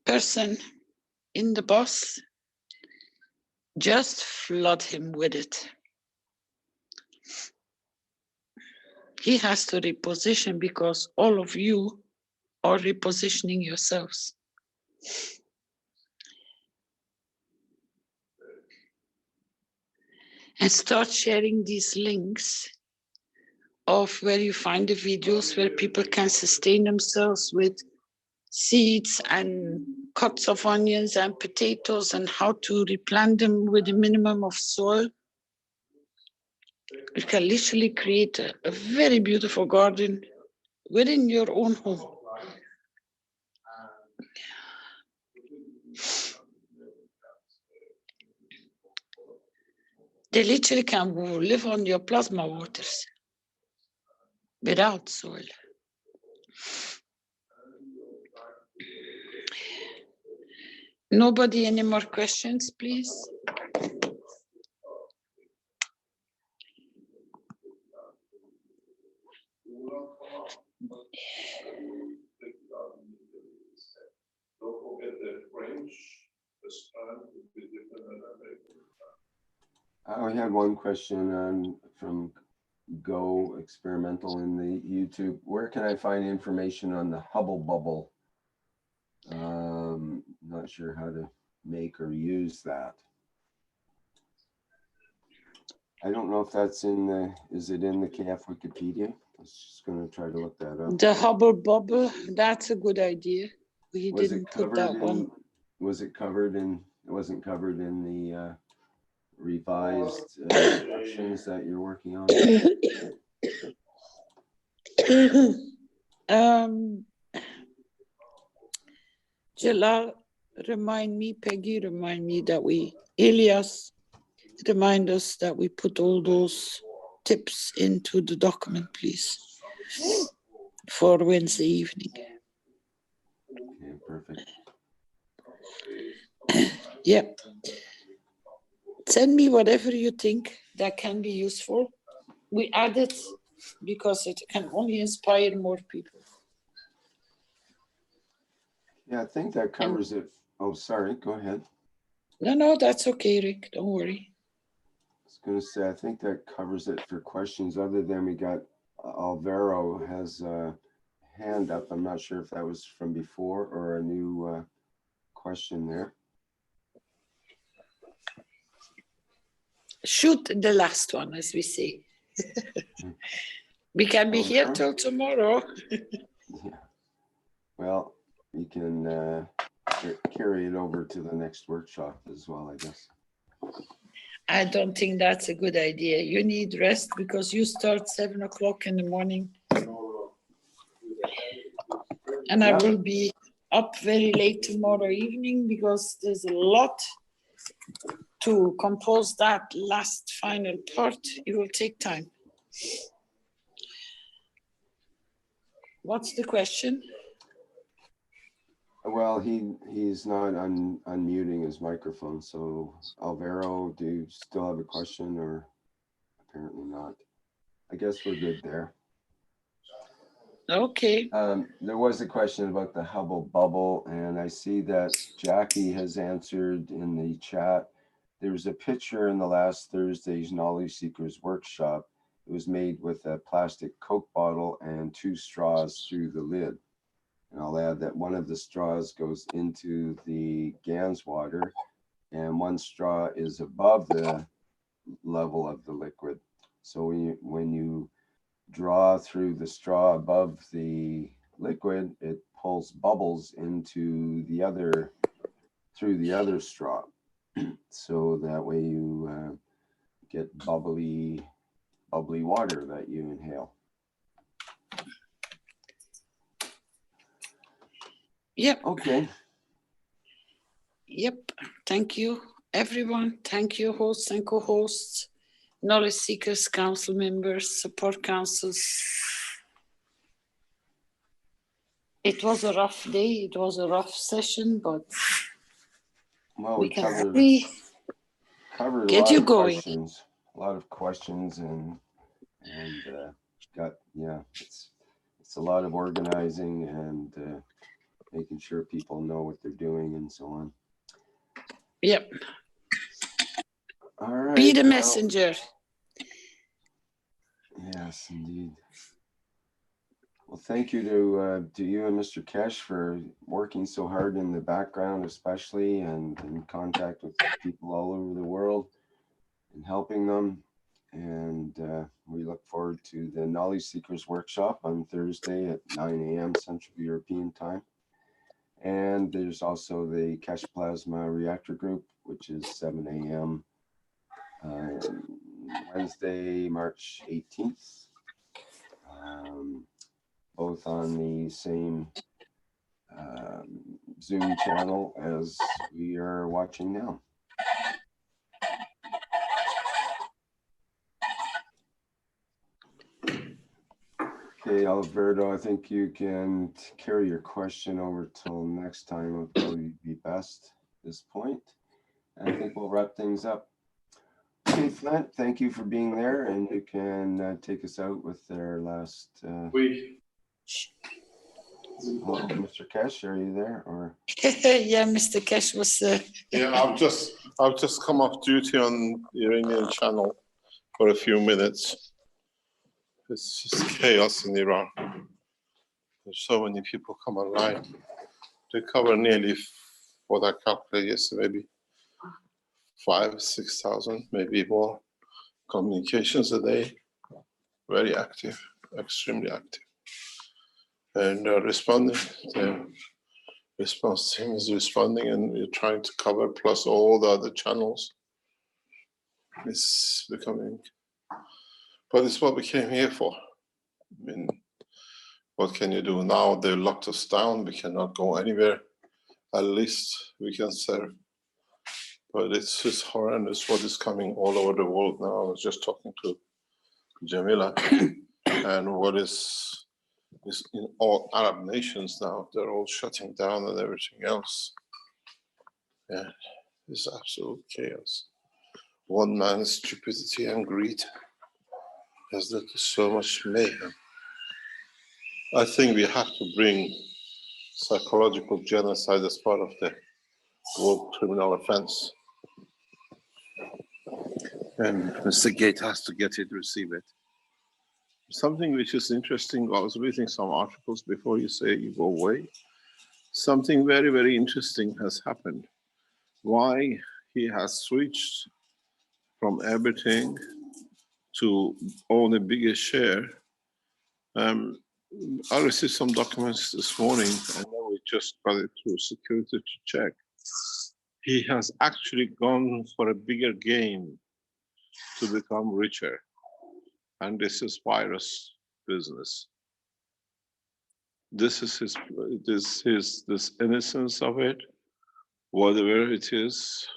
person in the bus. Just flood him with it. He has to reposition because all of you are repositioning yourselves. And start sharing these links of where you find the videos where people can sustain themselves with seeds and cuts of onions and potatoes and how to replant them with a minimum of soil. You can literally create a very beautiful garden within your own home. They literally can live on your plasma waters without soil. Nobody any more questions, please? Don't forget that French, this time will be different than American. We had one question from Go Experimental in the YouTube. Where can I find information on the Hubble bubble? Not sure how to make or use that. I don't know if that's in the, is it in the KF Wikipedia? I was just going to try to look that up. The Hubble bubble, that's a good idea. We Was didn't it put that covered one. in, was it covered in, it wasn't covered in the revised instructions that you're working on? Jalal, remind me, Peggy, remind me that Elias, remind us that we put all those tips into the document, please, for Wednesday evening. Okay, perfect. Yep. Send me whatever you think that can be useful. We add it because it can only inspire more people. Yeah, I think that covers it. Oh, sorry, go ahead. No, that's okay, Rick. Don't worry. I was going to say, I think that covers it for questions. Other than we got Alvaro has a hand up. I'm not sure if that was from before or a new question there. Shoot the last one, as we say. We can be here Okay. till tomorrow. Yeah. Well, you can carry it over to the next workshop as well, I guess. I don't think that's a good idea. You need rest because you start 7 o'clock in the morning. And I will be up very late tomorrow evening because there's a lot to compose that last final part. It will take time. What's the question? Well, he's not unmuting his microphone. So Alvaro, do you still have a question or apparently not? I guess we're good there. Okay. There was a question about the Hubble bubble, and I see that Jackie has answered in the chat. There was a picture in the last Thursday's Knowledge Seekers workshop. It was made with a plastic Coke bottle and 2 straws through the lid. And I'll add that one of the straws goes into the Gans water and 1 straw is above the level of the liquid. So when you draw through the straw above the liquid, it pulls bubbles into the other, through the other straw. So that way you get bubbly water that you inhale. Yep. Okay. Yep. Thank you, everyone. Thank you, hosts and co-hosts, knowledge seekers, council members, support councils. It was a rough day. It was a rough session, but well, we can covered get you going. Questions, a lot of questions, and got, yeah, it's a lot of organizing and making sure people know what they're doing and so on. Yep. All right. Be the messenger. Yes, indeed. Well, thank you to you and Mr. Keshe for working so hard in the background, especially, and in contact with people all over the world and helping them. And we look forward to the Knowledge Seekers workshop on Thursday at 9 a.m. Central European time. And there's also the Keshe Plasma Reactor Group, which is 7 a.m. Wednesday, March 18th. Both on the same Zoom channel as we are watching now. Okay, Alberto, I think you can carry your question over till next time. It'll probably be best at this point. And I think we'll wrap things up. Okay, Flint, thank you for being there, and you can take us out with their last. Hello, Mr. Keshe, are you there? Or Yeah, Mr. Keshe was. Yeah, I've just come off duty on the Iranian channel for a few minutes. It's just chaos in Iran. There's so many people come online. They cover nearly, what I calculated yesterday, maybe 5,000-6,000, maybe more communications a day. Very active, extremely active. And responding, the response team is responding, and we're trying to cover, plus all the other channels. It's becoming, but it's what we came here for. I mean, what can you do now? They locked us down. We cannot go anywhere. At least we can serve. But it's just horrendous what is coming all over the world now. I was just talking to Jamila, and what is in all Arab nations now. They're all shutting down and everything else. Yeah, it's absolute chaos. One man's stupidity and greed has led to so much mayhem. I think we have to bring psychological genocide as part of the world criminal offense. And Mr. Gate has to get it, receive it. Something which is interesting, I was reading some articles before you say you go away. Something very, very interesting has happened. Why he has switched from everything to own a bigger share I received some documents this morning, and then we just got it through security to check. He has actually gone for a bigger game to become richer, and this is virus business. This is this innocence of it, whatever it is.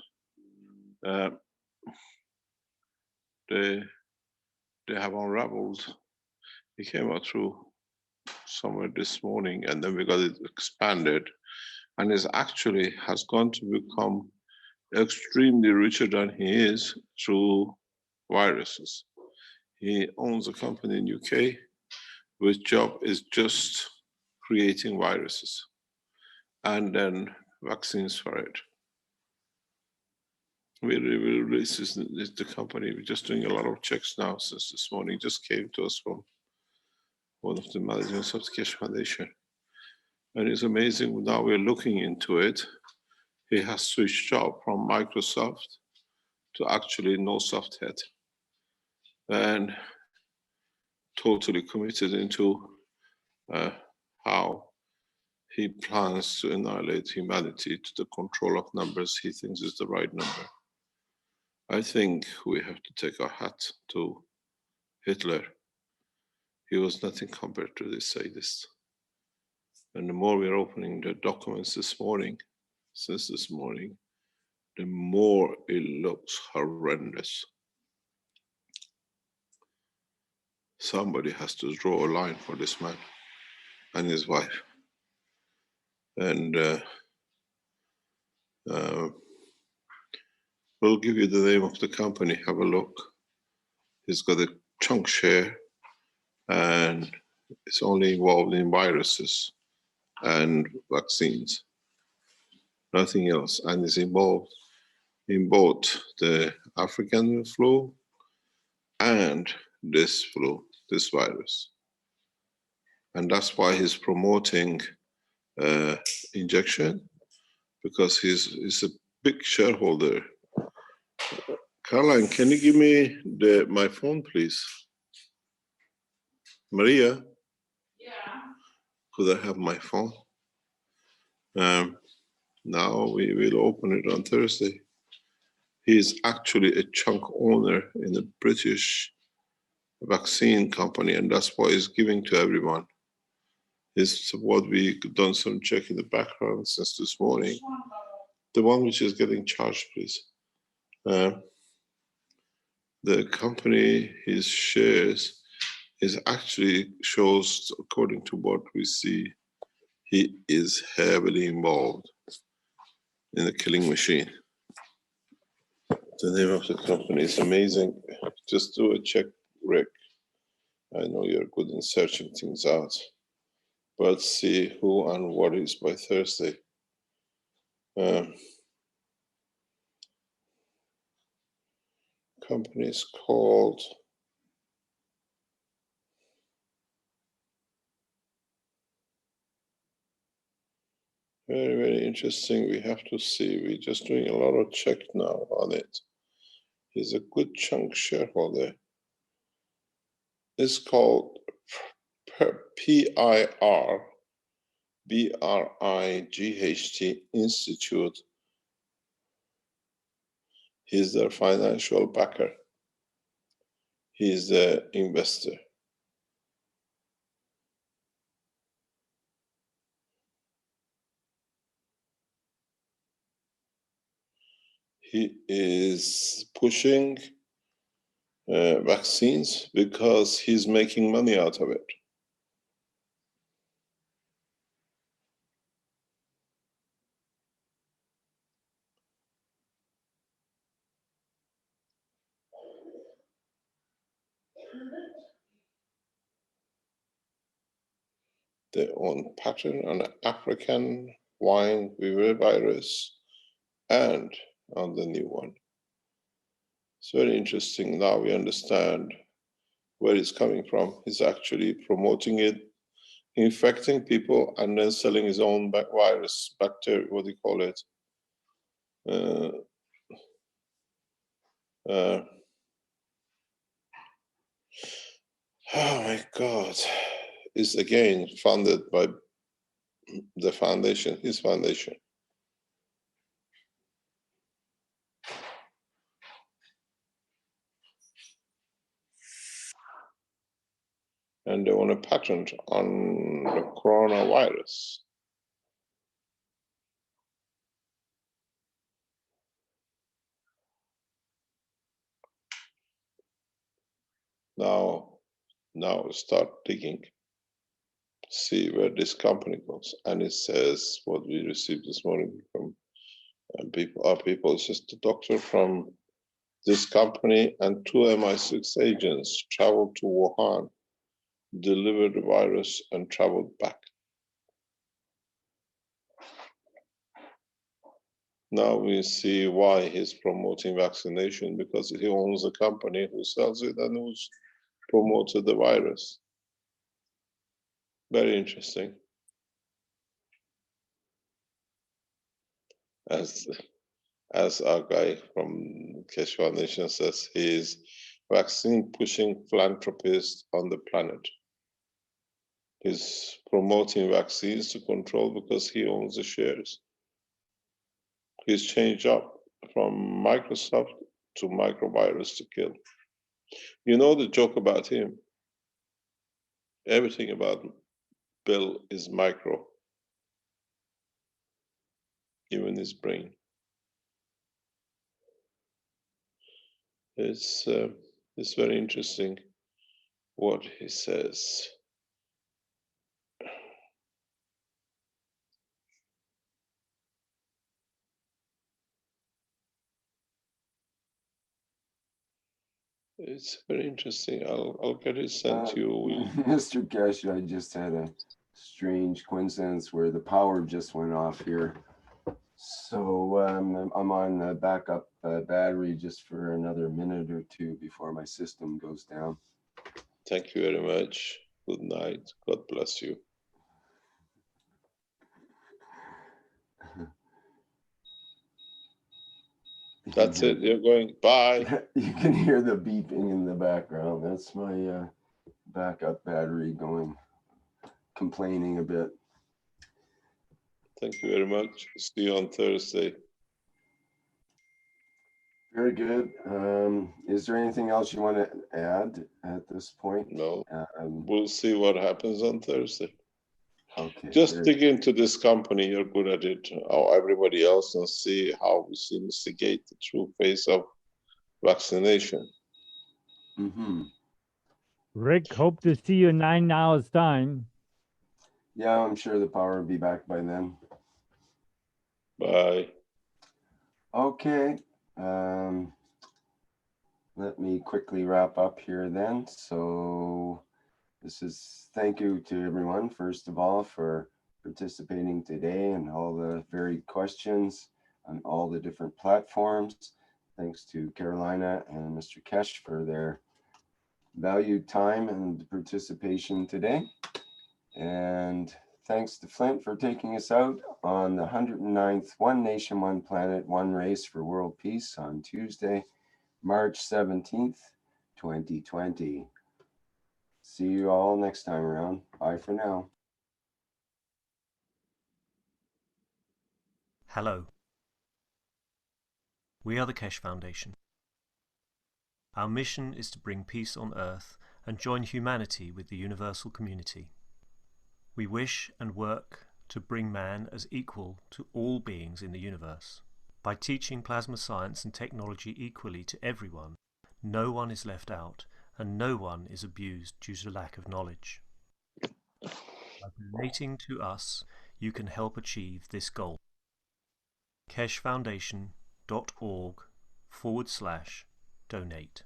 They have unraveled. It came out through somewhere this morning, and then we got it expanded, and is actually has gone to become extremely richer than he is through viruses. He owns a company in UK, which job is just creating viruses and then vaccines for it. We release the company. We're just doing a lot of checks now since this morning. Just came to us from one of the managers of the Keshe Foundation. And it's amazing, now we're looking into it. He has switched job from Microsoft to actually no soft head, and totally committed into how he plans to annihilate humanity to the control of numbers he thinks is the right number. I think we have to take our hat to Hitler. He was nothing compared to this sadist. And the more we're opening the documents this morning, since this morning, the more it looks horrendous. Somebody has to draw a line for this man and his wife. And we'll give you the name of the company, have a look. He's got a chunk share, and it's only involved in viruses and vaccines, nothing else. And is involved in both the African flu and this flu, this virus. And that's why he's promoting injection, because he's a big shareholder. Caroline, can you give me my phone, please? Maria? Yeah. Could I have my phone? Now we will open it on Thursday. He's actually a chunk owner in a British vaccine company, and that's why he's giving to everyone. Is what we done some check in the background since this morning. The one which is getting charged, please. The company, his shares, is actually shows, according to what we see, he is heavily involved in the killing machine. The name of the company is amazing. Just do a check, Rick. I know you're good in searching things out, but see who and what is by Thursday. Company is called very, very interesting. We have to see. We're just doing a lot of check now on it. He's a good chunk shareholder. It's called PIR BRIGHT Institute. He's their financial backer. He's the investor. He is pushing vaccines because he's making money out of it. They own patent on African wine fever virus and on the new one. It's very interesting. Now we understand where it's coming from. He's actually promoting it, infecting people, and then selling his own virus, bacteria, what do you call it? Oh my God. is again funded by the foundation, his foundation. And they want a patent on the coronavirus. Now start digging, see where this company goes. And it says what we received this morning from people, it's just a doctor from this company and 2 MI6 agents traveled to Wuhan, delivered the virus and traveled back. Now we see why he's promoting vaccination, because he owns a company who sells it and who's promoted the virus. Very interesting. As our guy from Keshe Foundation says, he is vaccine pushing philanthropist on the planet. He's promoting vaccines to control because he owns the shares. He's changed up from Microsoft to microvirus to kill. You know the joke about him? Everything about Bill is micro, even his brain. It's very interesting what he says. It's very interesting. I'll get it sent to you. Mr. Keshe, I just had a strange coincidence where the power just went off here. So I'm on the backup battery just for another minute or two before my system goes down. Thank you very much. Good night. God bless you. That's it. You're going. Bye. You can hear the beeping in the background. That's my backup battery going, complaining a bit. Thank you very much. See you on Thursday. Very good. Is there anything else you want to add at this point? No. We'll see what happens on Thursday. Okay. Just dig into this company. You're good at it. Or everybody else, and see how we investigate the true face of vaccination. Mm-hmm. Rick, hope to see you in 9 hours' time. Yeah, I'm sure the power will be back by then. Bye. Okay. Let me quickly wrap up here then. So thank you to everyone, first of all, for participating today and all the varied questions on all the different platforms. Thanks to Carolina and Mr. Keshe for their valued time and participation today. And thanks to Flint for taking us out on the 109th One Nation, One Planet, One Race for World Peace on Tuesday, March 17th, 2020. See you all next time around. Bye for now. Hello. We are the Keshe Foundation. Our mission is to bring peace on Earth and join humanity with the universal community. We wish and work to bring man as equal to all beings in the universe. By teaching plasma science and technology equally to everyone, no one is left out and no one is abused due to lack of knowledge. By donating to us, you can help achieve this goal. KesheFoundation.org/donate